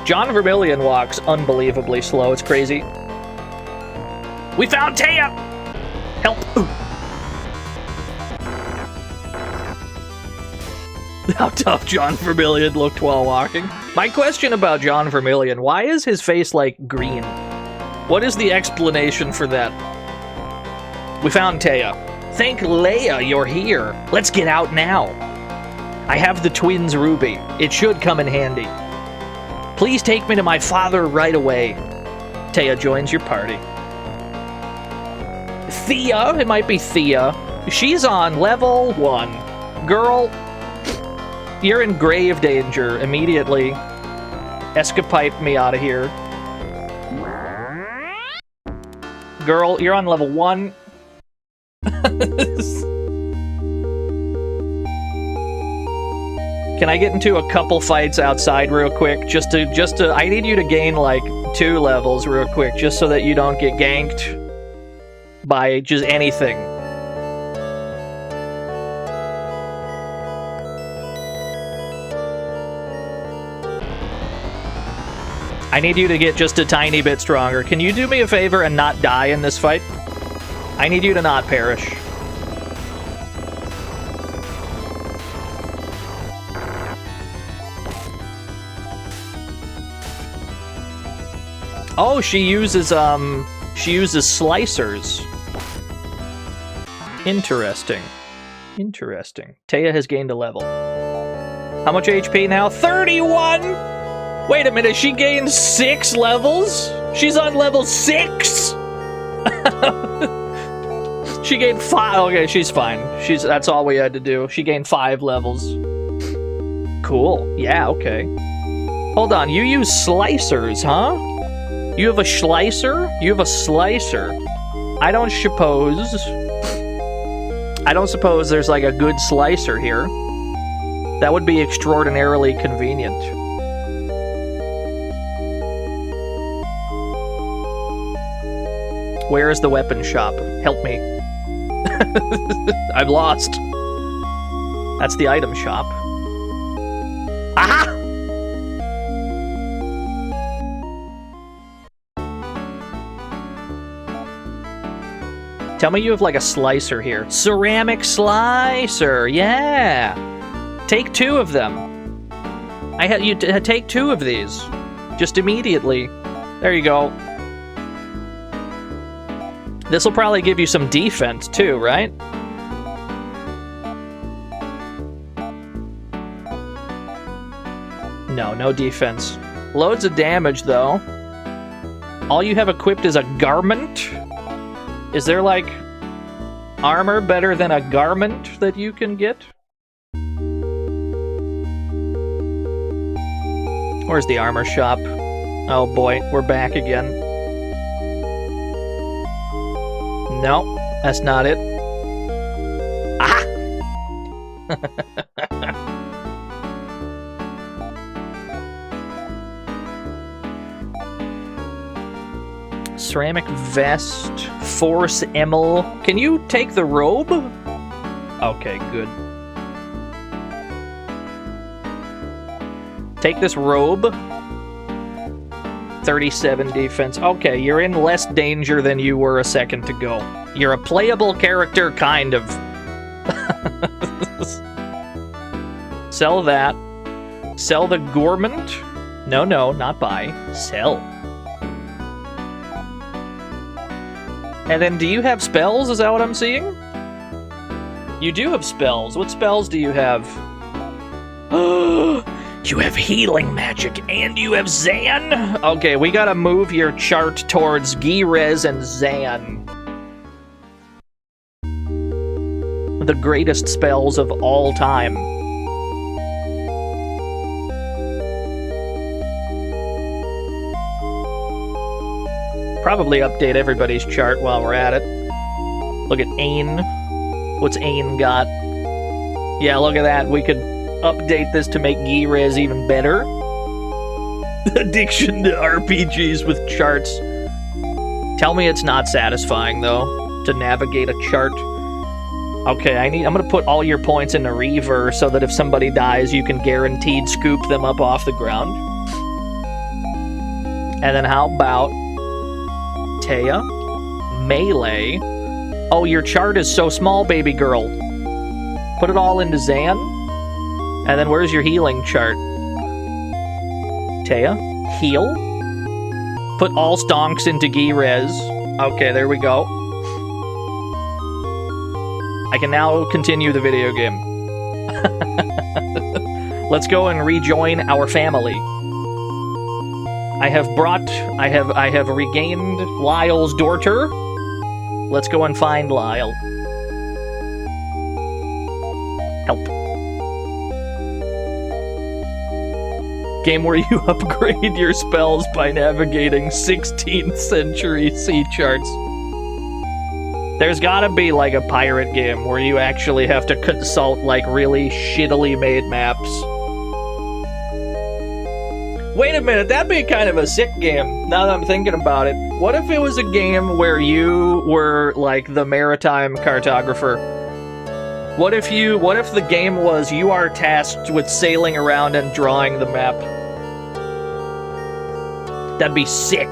John Vermillion walks unbelievably slow. It's crazy. We found Taya! Help! How tough John Vermillion looked while walking. My question about John Vermillion, why is his face, like, green? What is the explanation for that? We found Taya. Thank Leia you're here. Let's get out now. I have the twins' ruby. It should come in handy. Please take me to my father right away. Taya joins your party. Thea, it might be Thea. She's on level 1. Girl, you're in grave danger immediately. Escapipe me out of here. Girl, you're on level 1. Can I get into a couple fights outside real quick? Just to I need you to gain like 2 levels real quick, just so that you don't get ganked by just anything. I need you to get just a tiny bit stronger. Can you do me a favor and not die in this fight? I need you to not perish. Oh, she uses slicers. Interesting. Interesting. Taya has gained a level. How much HP now? 31! Wait a minute, she gained 6 levels? She's on level 6? She gained 5. Okay, she's fine. That's all we had to do. She gained 5 levels. Cool. Yeah, okay. Hold on, you use slicers, huh? You have a slicer? You have a slicer. I don't suppose there's like a good slicer here. That would be extraordinarily convenient. Where is the weapon shop? Help me. I'm lost. That's the item shop. Aha! Tell me you have like a slicer here. Ceramic slicer, yeah. Take 2 of them. You take 2 of these, just immediately. There you go. This will probably give you some defense too, right? No defense. Loads of damage though. All you have equipped is a garment. Is there, like, armor better than a garment that you can get? Where's the armor shop? Oh boy, we're back again. No, that's not it. Ah! Ceramic vest, force emil. Can you take the robe? Okay, good. Take this robe. 37 defense. Okay, you're in less danger than you were a second ago. You're a playable character, kind of. Sell that. Sell the Gormand. No, not buy. Sell. And then, do you have spells? Is that what I'm seeing? You do have spells. What spells do you have? You have healing magic, and you have Zan? Okay, we gotta move your chart towards Girez and Zan. The greatest spells of all time. Probably update everybody's chart while we're at it. Look at Ain. What's Ain got? Yeah, look at that. We could update this to make Girez even better. Addiction to RPGs with charts. Tell me it's not satisfying, though, to navigate a chart. Okay, I'm gonna put all your points in a Reaver so that if somebody dies, you can guaranteed scoop them up off the ground. And then how about Taya? Melee? Oh, your chart is so small, baby girl. Put it all into Zan. And then where's your healing chart? Taya? Heal? Put all stonks into Girez. Okay, there we go. I can now continue the video game. Let's go and rejoin our family. I have regained Lyle's daughter. Let's go and find Lyle. Help. Game where you upgrade your spells by navigating 16th century sea charts. There's gotta be like a pirate game where you actually have to consult like really shittily made maps. Wait a minute, that'd be kind of a sick game, now that I'm thinking about it. What if it was a game where you were, like, the maritime cartographer? What if the game was you are tasked with sailing around and drawing the map? That'd be sick.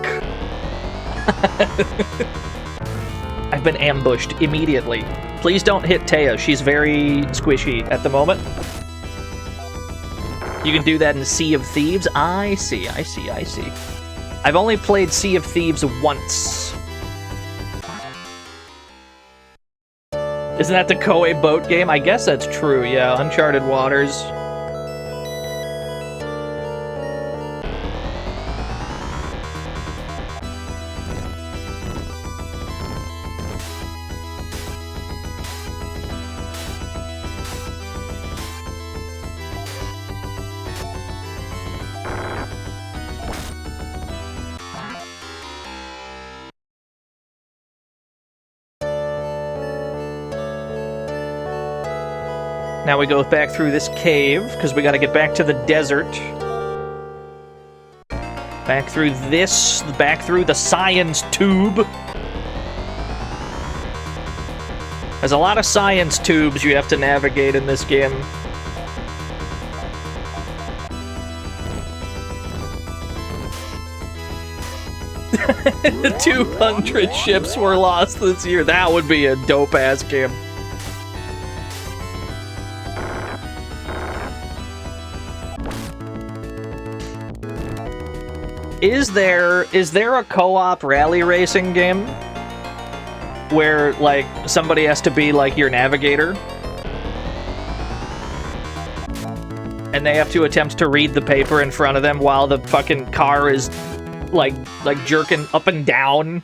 I've been ambushed immediately. Please don't hit Taya, she's very squishy at the moment. You can do that in Sea of Thieves? I see. I've only played Sea of Thieves once. Isn't that the Koei boat game? I guess that's true, yeah. Uncharted Waters. Now we go back through this cave, because we gotta get back to the desert. Back through this, back through the science tube. There's a lot of science tubes you have to navigate in this game. The 200 ships were lost this year. That would be a dope-ass game. Is there a co-op rally racing game where, like, somebody has to be, like, your navigator? And they have to attempt to read the paper in front of them while the fucking car is, like jerking up and down?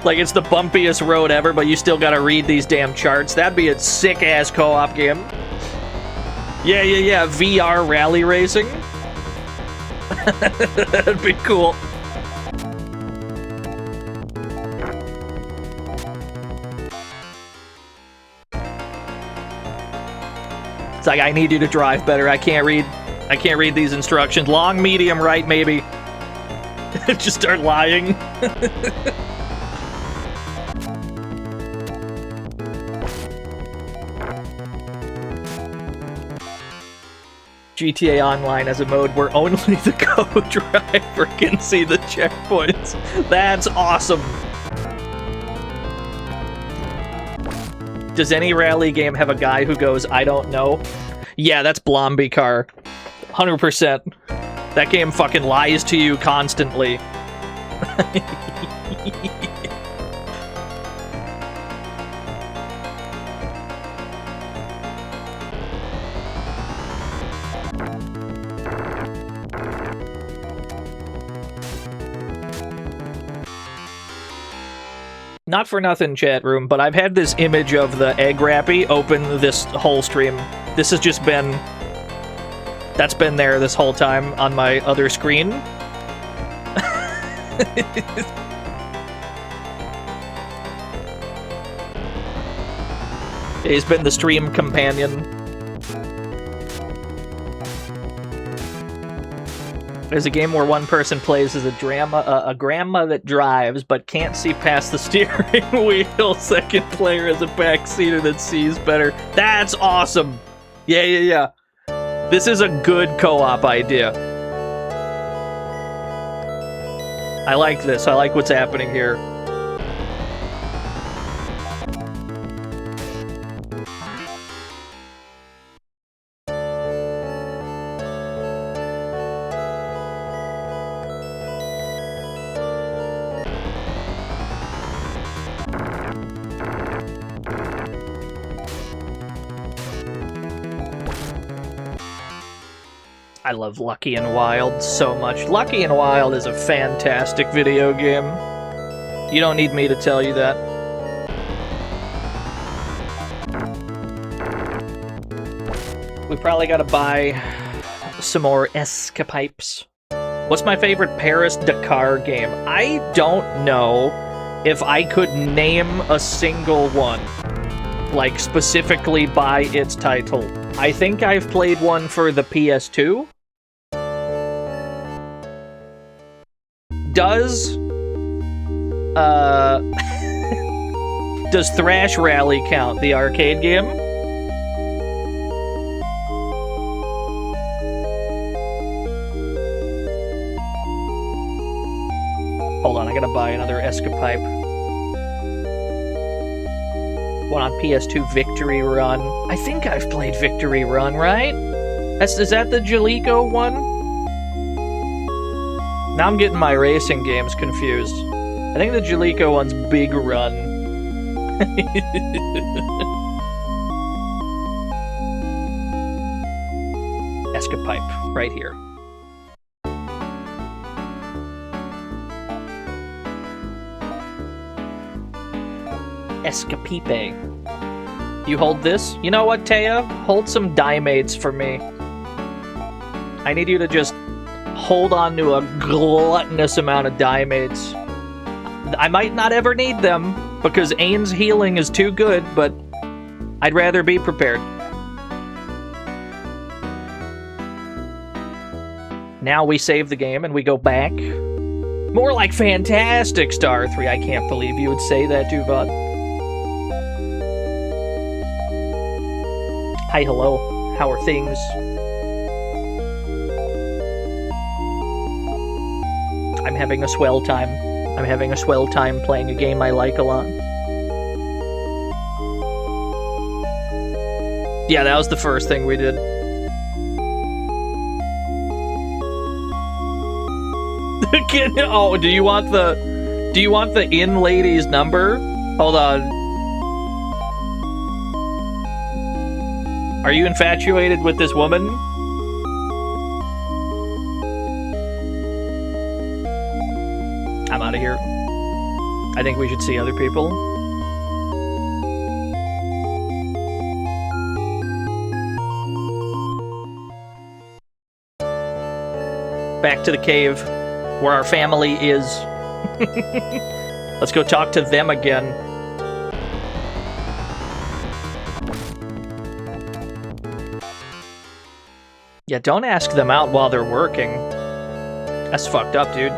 Like, it's the bumpiest road ever, but you still gotta read these damn charts. That'd be a sick-ass co-op game. Yeah, VR rally racing. That'd be cool. It's like, I need you to drive better. I can't read these instructions. Long, medium, right, maybe. Just start lying. GTA Online as a mode where only the co-driver can see the checkpoints. That's awesome. Does any rally game have a guy who goes, I don't know? Yeah, that's Blomby Car. 100%. That game fucking lies to you constantly. Not for nothing, chat room, but I've had this image of the egg wrappy open this whole stream. This has just been... That's been there this whole time on my other screen. He's been the stream companion. There's a game where one person plays as a grandma that drives but can't see past the steering wheel. Second player is a backseater that sees better. That's awesome! Yeah. This is a good co-op idea. I like this. I like what's happening here. I love Lucky and Wild so much. Lucky and Wild is a fantastic video game. You don't need me to tell you that. We probably gotta buy some more escapipes. What's my favorite Paris-Dakar game? I don't know if I could name a single one, like specifically by its title. I think I've played one for the PS2. Does Thrash Rally count, the arcade game? Hold on, I gotta buy another escapipe. One on PS2, Victory Run. I think I've played Victory Run, right? Is that the Jalico one? Now I'm getting my racing games confused. I think the Jalico one's Big Run. Escapipe, right here. Escapipe. You hold this? You know what, Taya? Hold some Dimates for me. I need you to just hold on to a gluttonous amount of Dimates. I might not ever need them, because Ain's healing is too good, but I'd rather be prepared. Now we save the game and we go back. More like Fantastic Star 3. I can't believe you would say that, Duvad. Hi, hello. How are things? I'm having a swell time. I'm having a swell time playing a game I like a lot. Yeah, that was the first thing we did. Oh, do you want the in lady's number? Hold on. Are you infatuated with this woman? I'm out of here. I think we should see other people. Back to the cave, where our family is. Let's go talk to them again. Yeah, don't ask them out while they're working. That's fucked up, dude.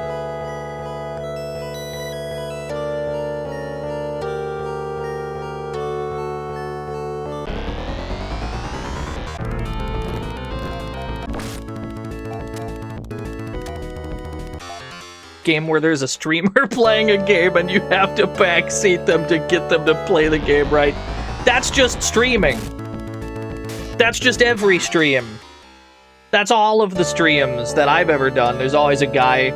game where there's a streamer playing a game and you have to backseat them to get them to play the game right. That's just streaming. That's just every stream. That's all of the streams that I've ever done. There's always a guy.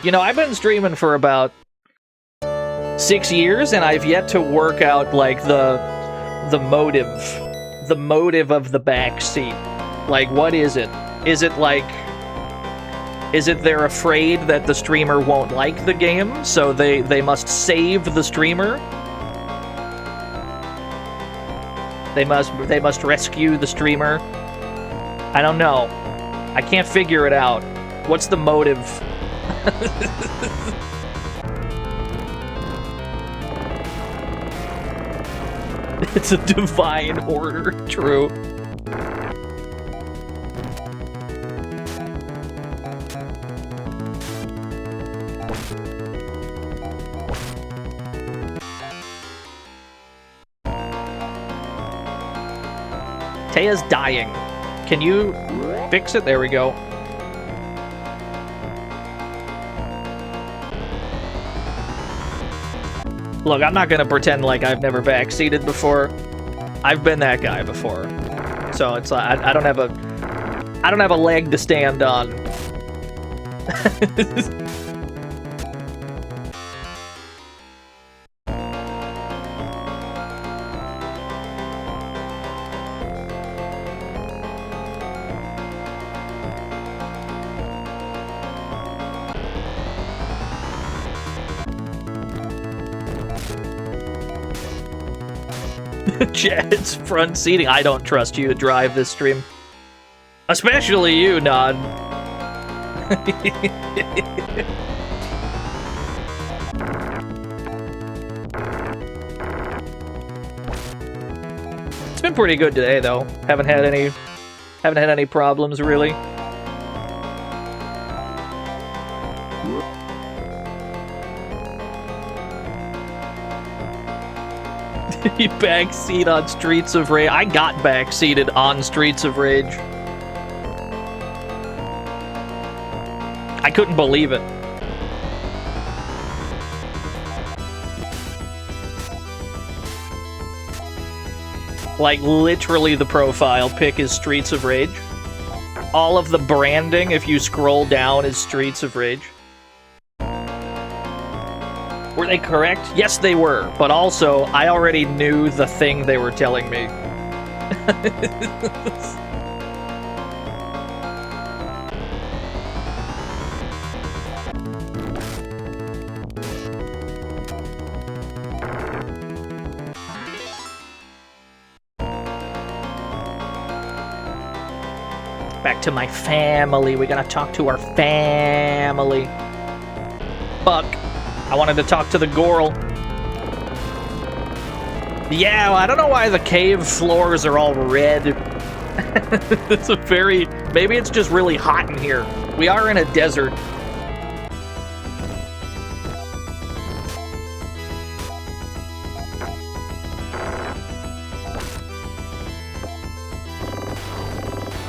You know, I've been streaming for about 6 years, and I've yet to work out, like, the motive. The motive of the backseat. Like, what is it? Is it, like... Is it they're afraid that the streamer won't like the game, so they must save the streamer? They must rescue the streamer? I don't know. I can't figure it out. What's the motive? It's a divine order, true. Taya's dying. Can you fix it? There we go. Look, I'm not gonna pretend like I've never backseated before. I've been that guy before. So it's like I don't have a leg to stand on. Chad's front seating. I don't trust you to drive this stream. Especially you, Nod. It's been pretty good today, though. Haven't had any problems, really. You backseat on Streets of Rage. I got backseated on Streets of Rage. I couldn't believe it. Like, literally the profile pic is Streets of Rage. All of the branding, if you scroll down, is Streets of Rage. Were they correct? Yes, they were. But also, I already knew the thing they were telling me. Back to my family. We gotta talk to our family. Fuck. I wanted to talk to the Gorl. Yeah, I don't know why the cave floors are all red. It's a very... Maybe it's just really hot in here. We are in a desert.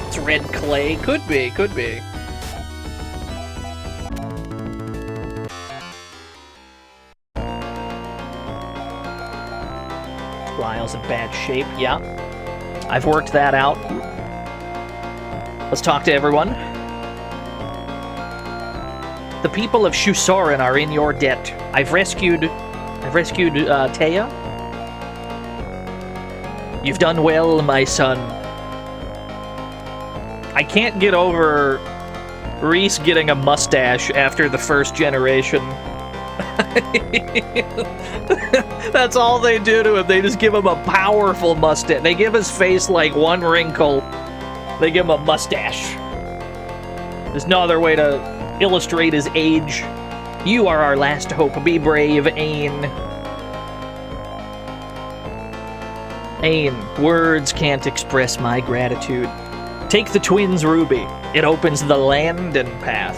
It's red clay. Could be, could be. Lyle's in bad shape, yeah. I've worked that out. Let's talk to everyone. The people of Shusorin are in your debt. I've rescued Taya. You've done well, my son. I can't get over Reese getting a mustache after the first generation. That's all they do to him. They just give him a powerful mustache. They give his face like one wrinkle. They give him a mustache. There's no other way to illustrate his age. You are our last hope. Be brave, Ain. Ain, words can't express my gratitude. Take the twins' ruby. It opens the Landen path.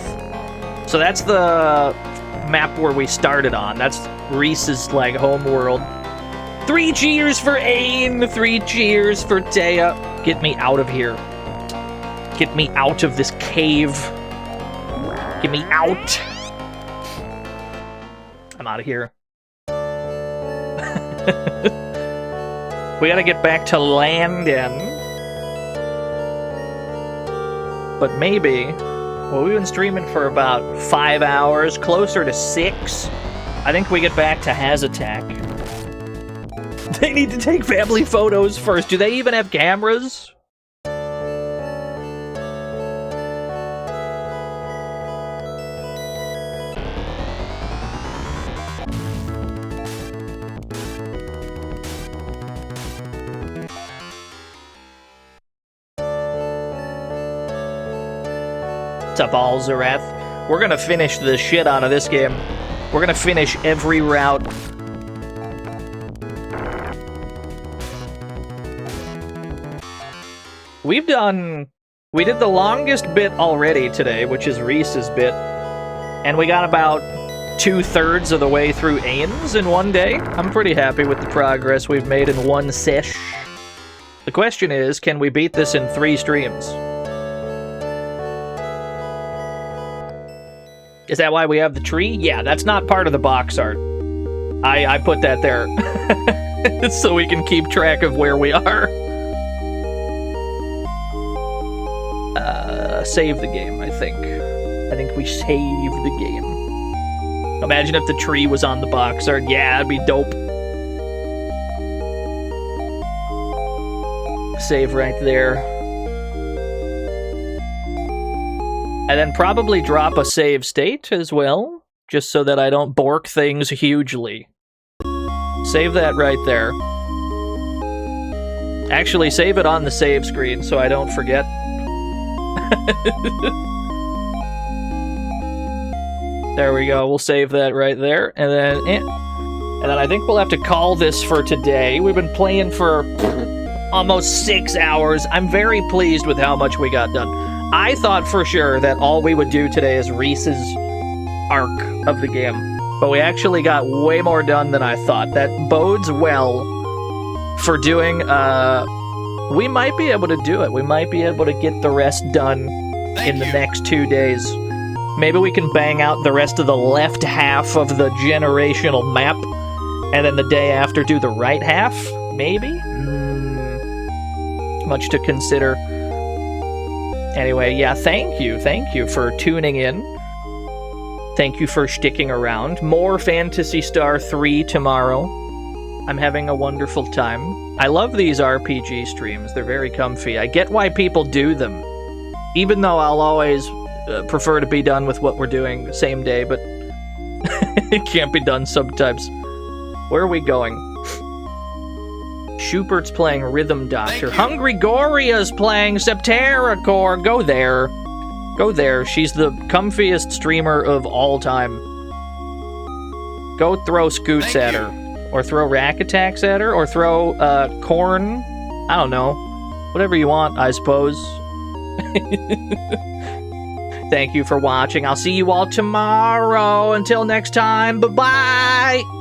So that's the map where we started on. That's Reese's, like, home world. 3 cheers for Ain! 3 cheers for Taya! Get me out of here. Get me out of this cave. Get me out. I'm out of here. We gotta get back to London. But maybe... Well, we've been streaming for about 5 hours, closer to 6. I think we get back to Has Attack. They need to take family photos first. Do they even have cameras? What's up, all Zareth? We're gonna finish the shit out of this game. We're gonna finish every route. We did the longest bit already today, which is Reese's bit. And we got about 2/3 of the way through Ains in one day. I'm pretty happy with the progress we've made in one sesh. The question is, can we beat this in 3 streams? Is that why we have the tree? Yeah, that's not part of the box art. I put that there so we can keep track of where we are. Save the game, I think. I think we saved the game. Imagine if the tree was on the box art. Yeah, it'd be dope. Save right there. And then probably drop a save state as well, just so that I don't bork things hugely. Save that right there. Actually, save it on the save screen so I don't forget. There we go. We'll save that right there. And then I think we'll have to call this for today. We've been playing for almost 6 hours. I'm very pleased with how much we got done. I thought for sure that all we would do today is Reese's arc of the game. But we actually got way more done than I thought. That bodes well for doing, we might be able to do it. We might be able to get the rest done in the next 2 days. Maybe we can bang out the rest of the left half of the generational map, and then the day after do the right half? Maybe? Much to consider. Anyway, yeah, thank you for tuning in. Thank you for sticking around. More Phantasy Star 3 tomorrow. I'm having a wonderful time. I love these RPG streams. They're very comfy. I get why people do them. Even though I'll always prefer to be done with what we're doing same day, but it can't be done sometimes. Where are we going? Schubert's playing Rhythm Doctor. Hungry Goria's playing Septerracore. Go there. Go there. She's the comfiest streamer of all time. Go throw scoots at her. Or throw rack attacks at her. Or throw corn. I don't know. Whatever you want, I suppose. Thank you for watching. I'll see you all tomorrow. Until next time, bye-bye!